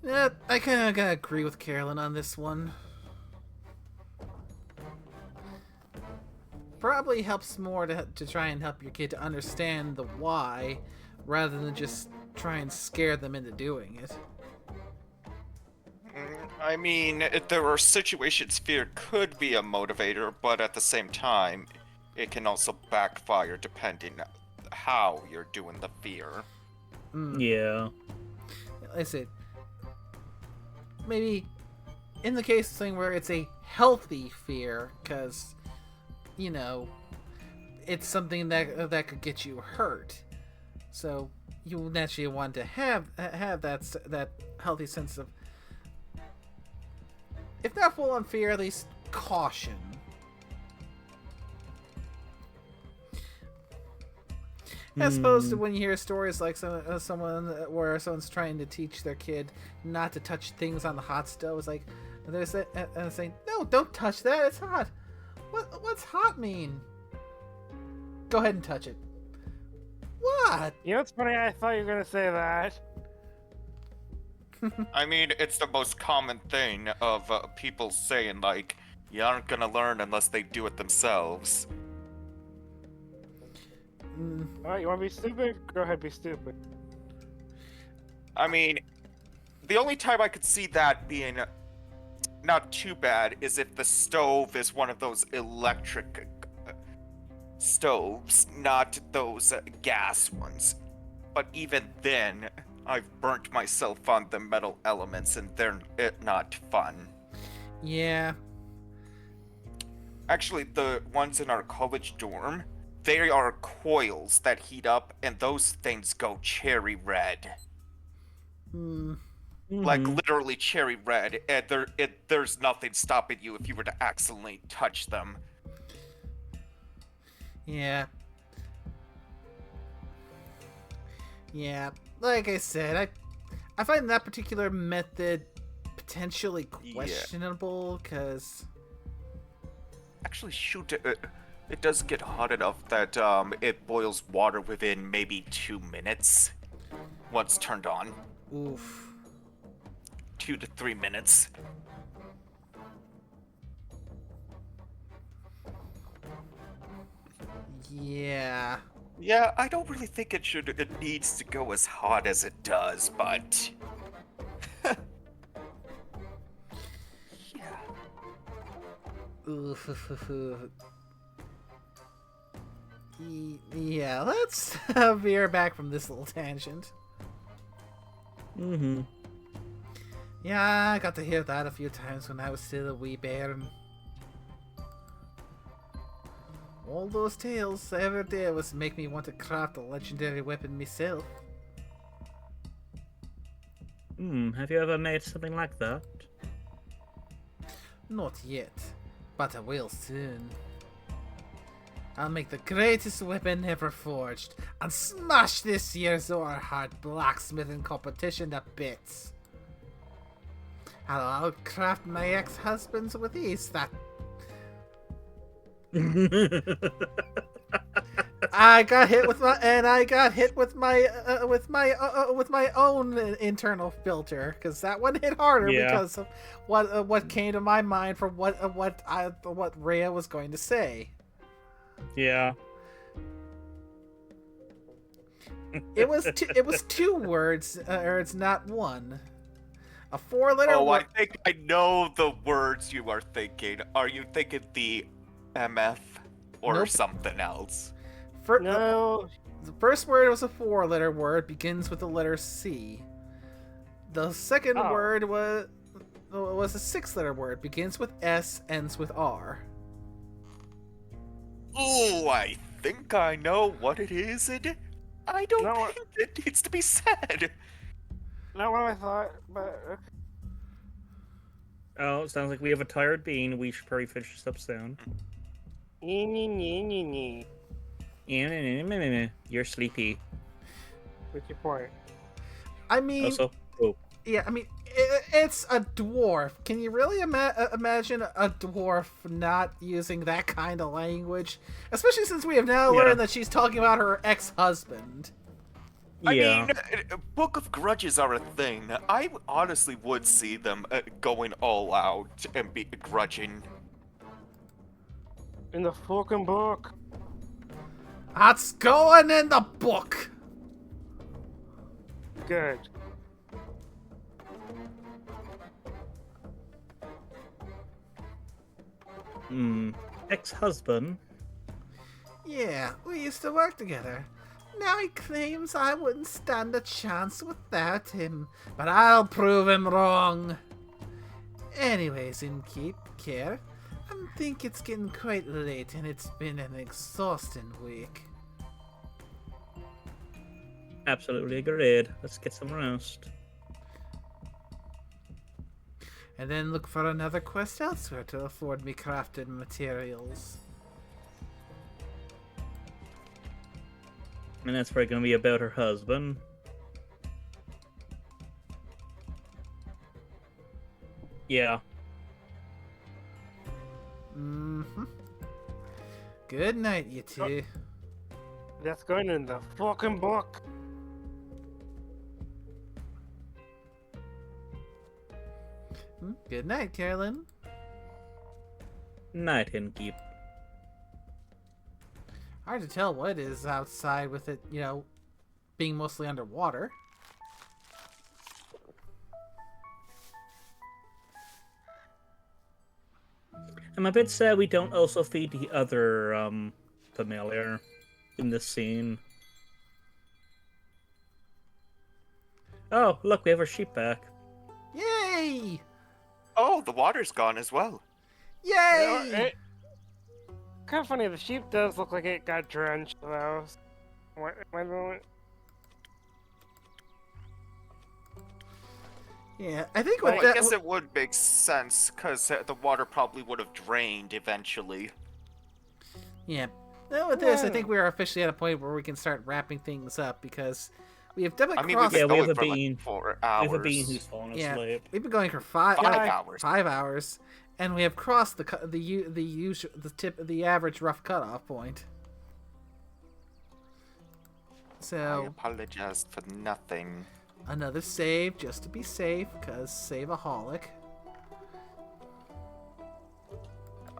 Yeah, I kind of gotta agree with Carolyn on this one. Probably helps more to try and help your kid to understand the why, rather than just try and scare them into doing it. I mean, there are situations fear could be a motivator, but at the same time, it can also backfire depending how you're doing the fear. Yeah. Like I said, maybe in the case of something where it's a healthy fear, because, you know, it's something that could get you hurt. So you naturally want to have that healthy sense of, if not full on fear, at least caution. As opposed to when you hear stories like someone where someone's trying to teach their kid not to touch things on the hot stove. It's like they're saying, "No, don't touch that. It's hot." What's hot mean? Go ahead and touch it. What? You know, it's funny. I thought you were gonna say that. I mean, it's the most common thing of people saying, like, you aren't gonna learn unless they do it themselves. Alright, you wanna be stupid? Go ahead, be stupid. I mean, the only time I could see that being not too bad is if the stove is one of those electric stoves, not those gas ones. But even then, I've burnt myself on the metal elements and they're not fun. Yeah. Actually, the ones in our college dorm, they are coils that heat up and those things go cherry red. Like literally cherry red, and there's nothing stopping you if you were to accidentally touch them. Yeah. Yeah. Like I said, I find that particular method potentially questionable, because... Actually, shoot, it does get hot enough that it boils water within maybe 2 minutes once turned on. Oof. 2 to 3 minutes. Yeah. Yeah, I don't really think it needs to go as hot as it does, but yeah. Yeah, let's veer back from this little tangent. Mm-hmm. Yeah, I got to hear that a few times when I was still a wee bairn. All those tales every day was to make me want to craft a legendary weapon myself. Have you ever made something like that? Not yet, but I will soon. I'll make the greatest weapon ever forged and smash this year's Orhard blacksmithing competition to bits. I'll craft my ex-husbands with ease. That I got hit with my own internal filter because that one hit harder Yeah. because of what came to my mind from what Rhea was going to say. Yeah. It was two words, or it's not one. A 4-letter Oh, I word. think I know the words you are thinking. Are you thinking the MF or Nope. something else? No. The first word was a 4-letter word, begins with the letter C. The second Oh. word was a 6-letter word, begins with S, ends with R. Oh, I think I know what it is, and I don't No. think it needs to be said. Not what I thought, but Oh, it sounds like we have a tired bean. We should probably finish this up soon. nee. You're sleepy. What's your point? I mean, Also, oh, yeah, I mean, it's a dwarf. Can you really imagine a dwarf not using that kind of language? Especially since we have now Yeah. learned that she's talking about her ex-husband. yeah. I mean, Book of Grudges are a thing. I honestly would see them going all out and be grudging. In the fucking book. That's going in the book. Good. Ex-husband. Yeah, we used to work together. Now he claims I wouldn't stand a chance without him, but I'll prove him wrong. Anyways, keep care. I think it's getting quite late and it's been an exhausting week. Absolutely agreed. Let's get some rest. And then look for another quest elsewhere to afford me crafted materials. And that's probably gonna be about her husband. Yeah. Mm-hmm. Good night, you two. That's going in the fucking book. Good night, Carolyn. Night Keep. Hard to tell what is outside with it, being mostly underwater. I'm a bit sad we don't also feed the other familiar in this scene. Oh, look, we have our sheep back. Yay! Oh, the water's gone as well. Yay! Kind of funny. The sheep does look like it got drenched, though. What? Yeah, I think Well, with I that. guess it would make sense, because the water probably would have drained eventually. Yeah. Now with this, I think we are officially at a point where we can start wrapping things up because we have double I mean, crossed. we've Yeah, been we have going a for bean. like 4 We hours. have a bean who's fallen asleep. We've been going for 5 5 hours. 5 hours, and we have crossed the average rough cutoff point. I So apologize for nothing. another save just to be safe, cause save-aholic.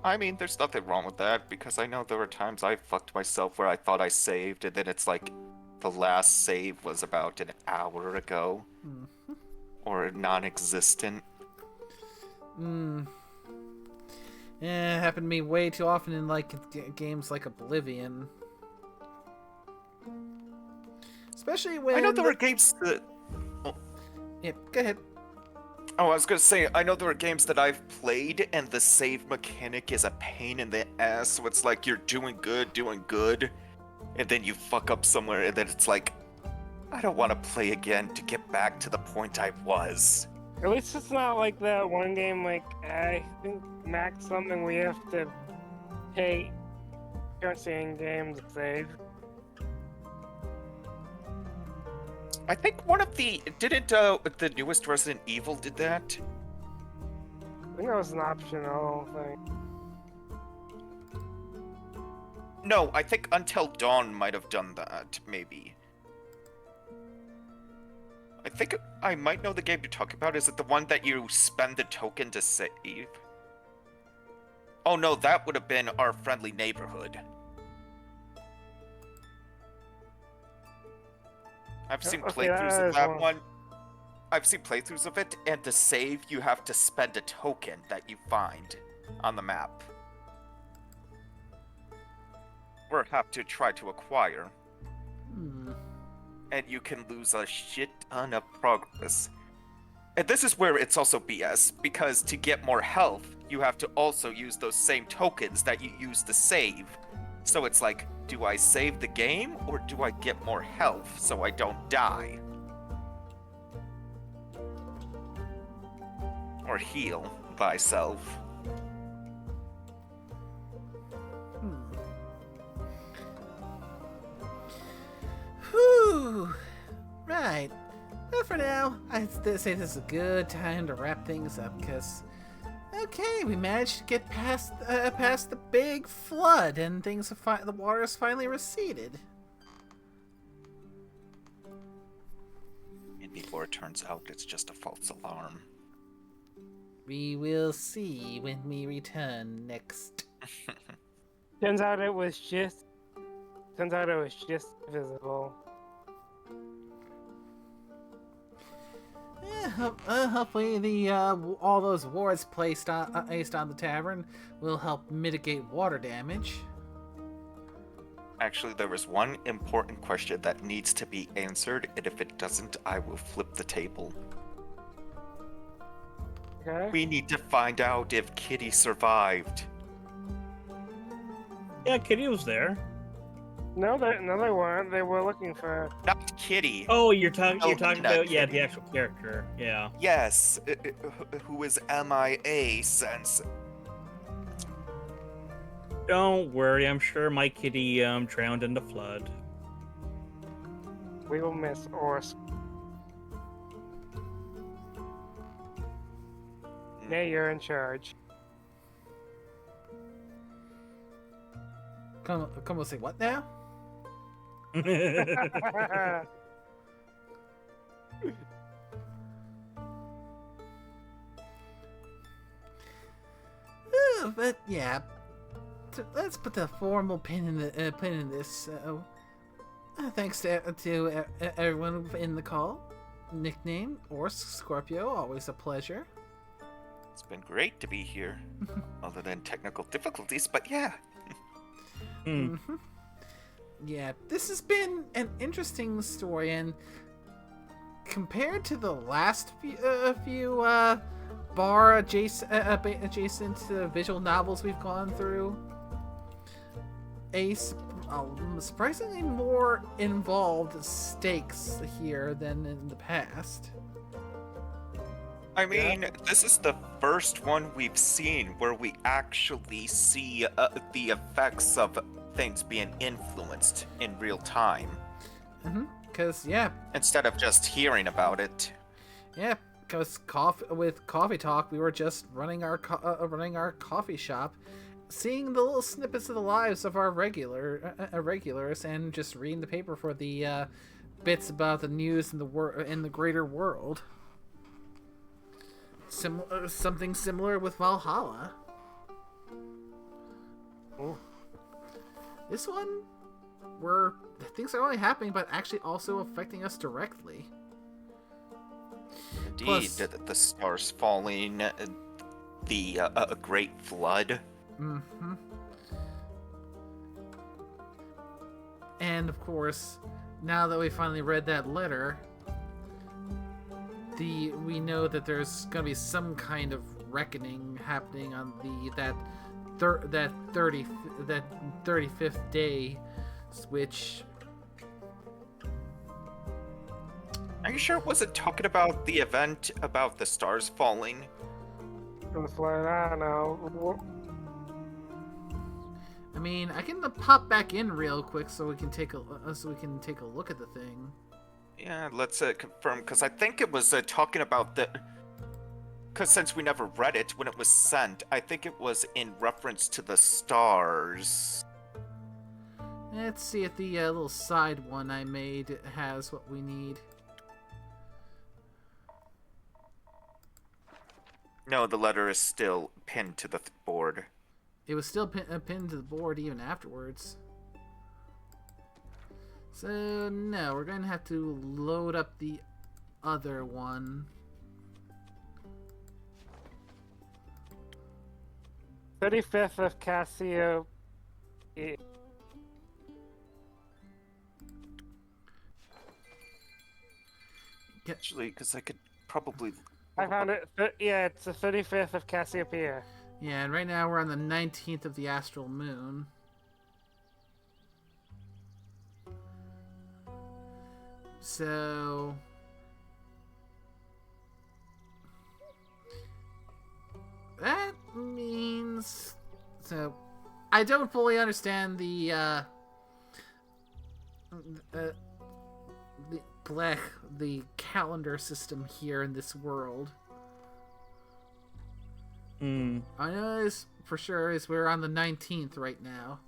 I mean, there's nothing wrong with that, because I know there were times I fucked myself where I thought I saved, and then it's like the last save was about an hour ago. Or non-existent. Yeah, it happened to me way too often in like games like Oblivion. Especially when I know there were games that... Yeah, go ahead. Oh, I was gonna say, I know there are games that I've played, and the save mechanic is a pain in the ass, so it's like you're doing good, and then you fuck up somewhere, and then it's like, I don't want to play again to get back to the point I was. At least it's not like that one game, like, I think Max something we have to pay currency in game to save. I think one of the... Didn't the newest Resident Evil did that? I think that was an optional thing. No, I think Until Dawn might have done that, maybe. I think I might know the game you're talking about. Is it the one that you spend the token to save? Oh no, that would have been Our Friendly Neighborhood. I've seen playthroughs of that one. I've seen playthroughs of it, and to save, you have to spend a token that you find on the map. Or have to try to acquire. And you can lose a shit ton of progress. And this is where it's also BS, because to get more health, you have to also use those same tokens that you use to save. So it's like, do I save the game, or do I get more health so I don't die? Or heal thyself. Whew. Right. Well, for now, I'd say this is a good time to wrap things up, because... Okay, we managed to get past the big flood, and the water has finally receded. And before it turns out it's just a false alarm. We will see when we return next. Turns out it was just visible. Yeah, hopefully all those wards placed on the tavern will help mitigate water damage. Actually, there was one important question that needs to be answered, and if it doesn't, I will flip the table. Okay. We need to find out if Kitty survived. Yeah, Kitty was there. No, they weren't. They were looking for. Not Kitty. Oh, you're talking Oh, about not yeah, Kitty. the actual character. Yeah. Yes, who is MIA since... Don't worry, I'm sure my kitty drowned in the flood. We will miss Orsk. Now you're in charge. Come on, say what now? But yeah, let's put the formal pin in this. Thanks to everyone in the call. Nickname Orsk Scorpio, always a pleasure. It's been great to be here, other than technical difficulties, but yeah. Yeah, this has been an interesting story, and compared to the last few bar adjacent visual novels we've gone through, a surprisingly more involved stakes here than in the past. I mean, this is the first one we've seen where we actually see the effects of things being influenced in real time. Cause yeah, Instead of just hearing about it. yeah, cause with Coffee Talk, we were just running our coffee shop, seeing the little snippets of the lives of our regulars, and just reading the paper for the bits about the news in the greater world. Something similar with Valhalla. Oh. This one, where things are only happening, but actually also affecting us directly. Indeed, Plus- the stars falling, the great flood. Mm-hmm. And of course, now that we finally read that letter, we know that there's gonna be some kind of reckoning happening on that 35th day, which. Are you sure it wasn't talking about the event about the stars falling? From the flood, I don't know. I mean, I can pop back in real quick so we can take a look at the thing. Yeah, let's confirm, because I think it was talking about the. Because since we never read it when it was sent, I think it was in reference to the stars. Let's see if the little side one I made has what we need. No, the letter is still pinned to the board. It was still pinned to the board even afterwards. So, no, we're going to have to load up the other one. 35th of Cassio. Actually, because I could probably. I found it. Yeah, it's the 35th of Cassiopeia. Yeah, and right now we're on the 19th of the astral moon. So... that means... So, I don't fully understand the calendar system here in this world. Hmm. I know is for sure is we're on the 19th right now.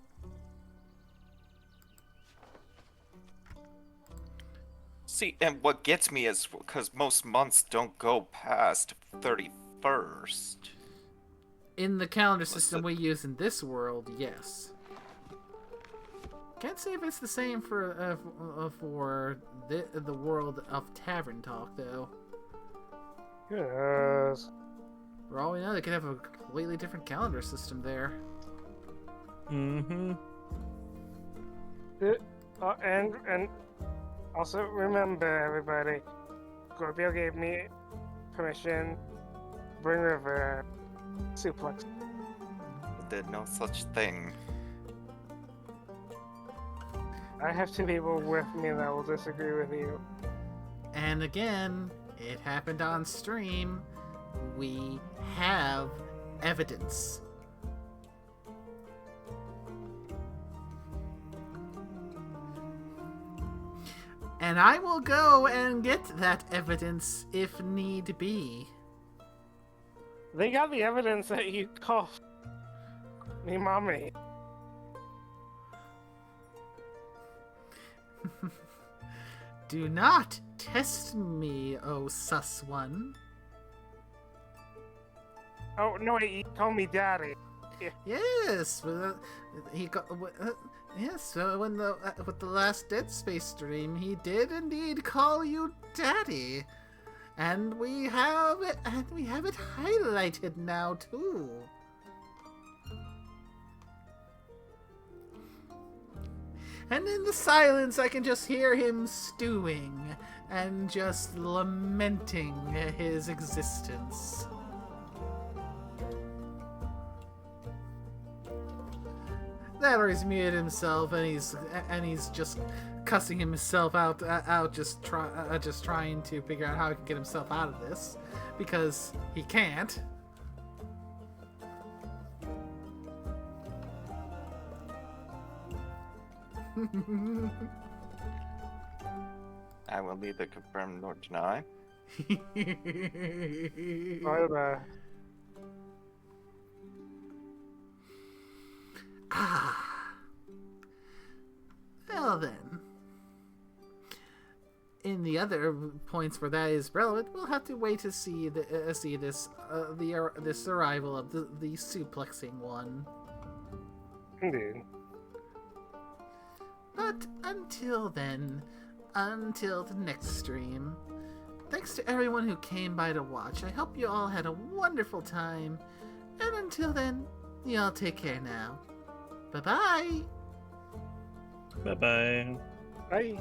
See, and what gets me is because most months don't go past 31st. In the calendar system we use in this world, yes. Can't say if it's the same for the world of Tavern Talk, though. Who knows? For all we know, they could have a completely different calendar system there. Mm-hmm. And also remember, everybody, Scorpio gave me permission. Bring River suplex. Did no such thing. I have two people with me that will disagree with you. And again, it happened on stream. We have evidence. And I will go and get that evidence if need be. They got the evidence that you called me mommy. Do not test me, oh sus one. Oh no, he called me daddy. Yes, he got. Yes, when with the last Dead Space stream, he did indeed call you daddy, and we have it highlighted now too. And in the silence, I can just hear him stewing and just lamenting his existence. That or he's muted himself and he's just cussing himself out, just trying to figure out how he can get himself out of this, because he can't. I will neither confirm nor deny. Bye. Ah. Well then. in the other points where that is relevant, we'll have to wait to see this arrival of the suplexing one. Indeed. But until then, until the next stream, thanks to everyone who came by to watch. I hope you all had a wonderful time. And until then, you all take care now. Bye-bye! Bye bye. Bye.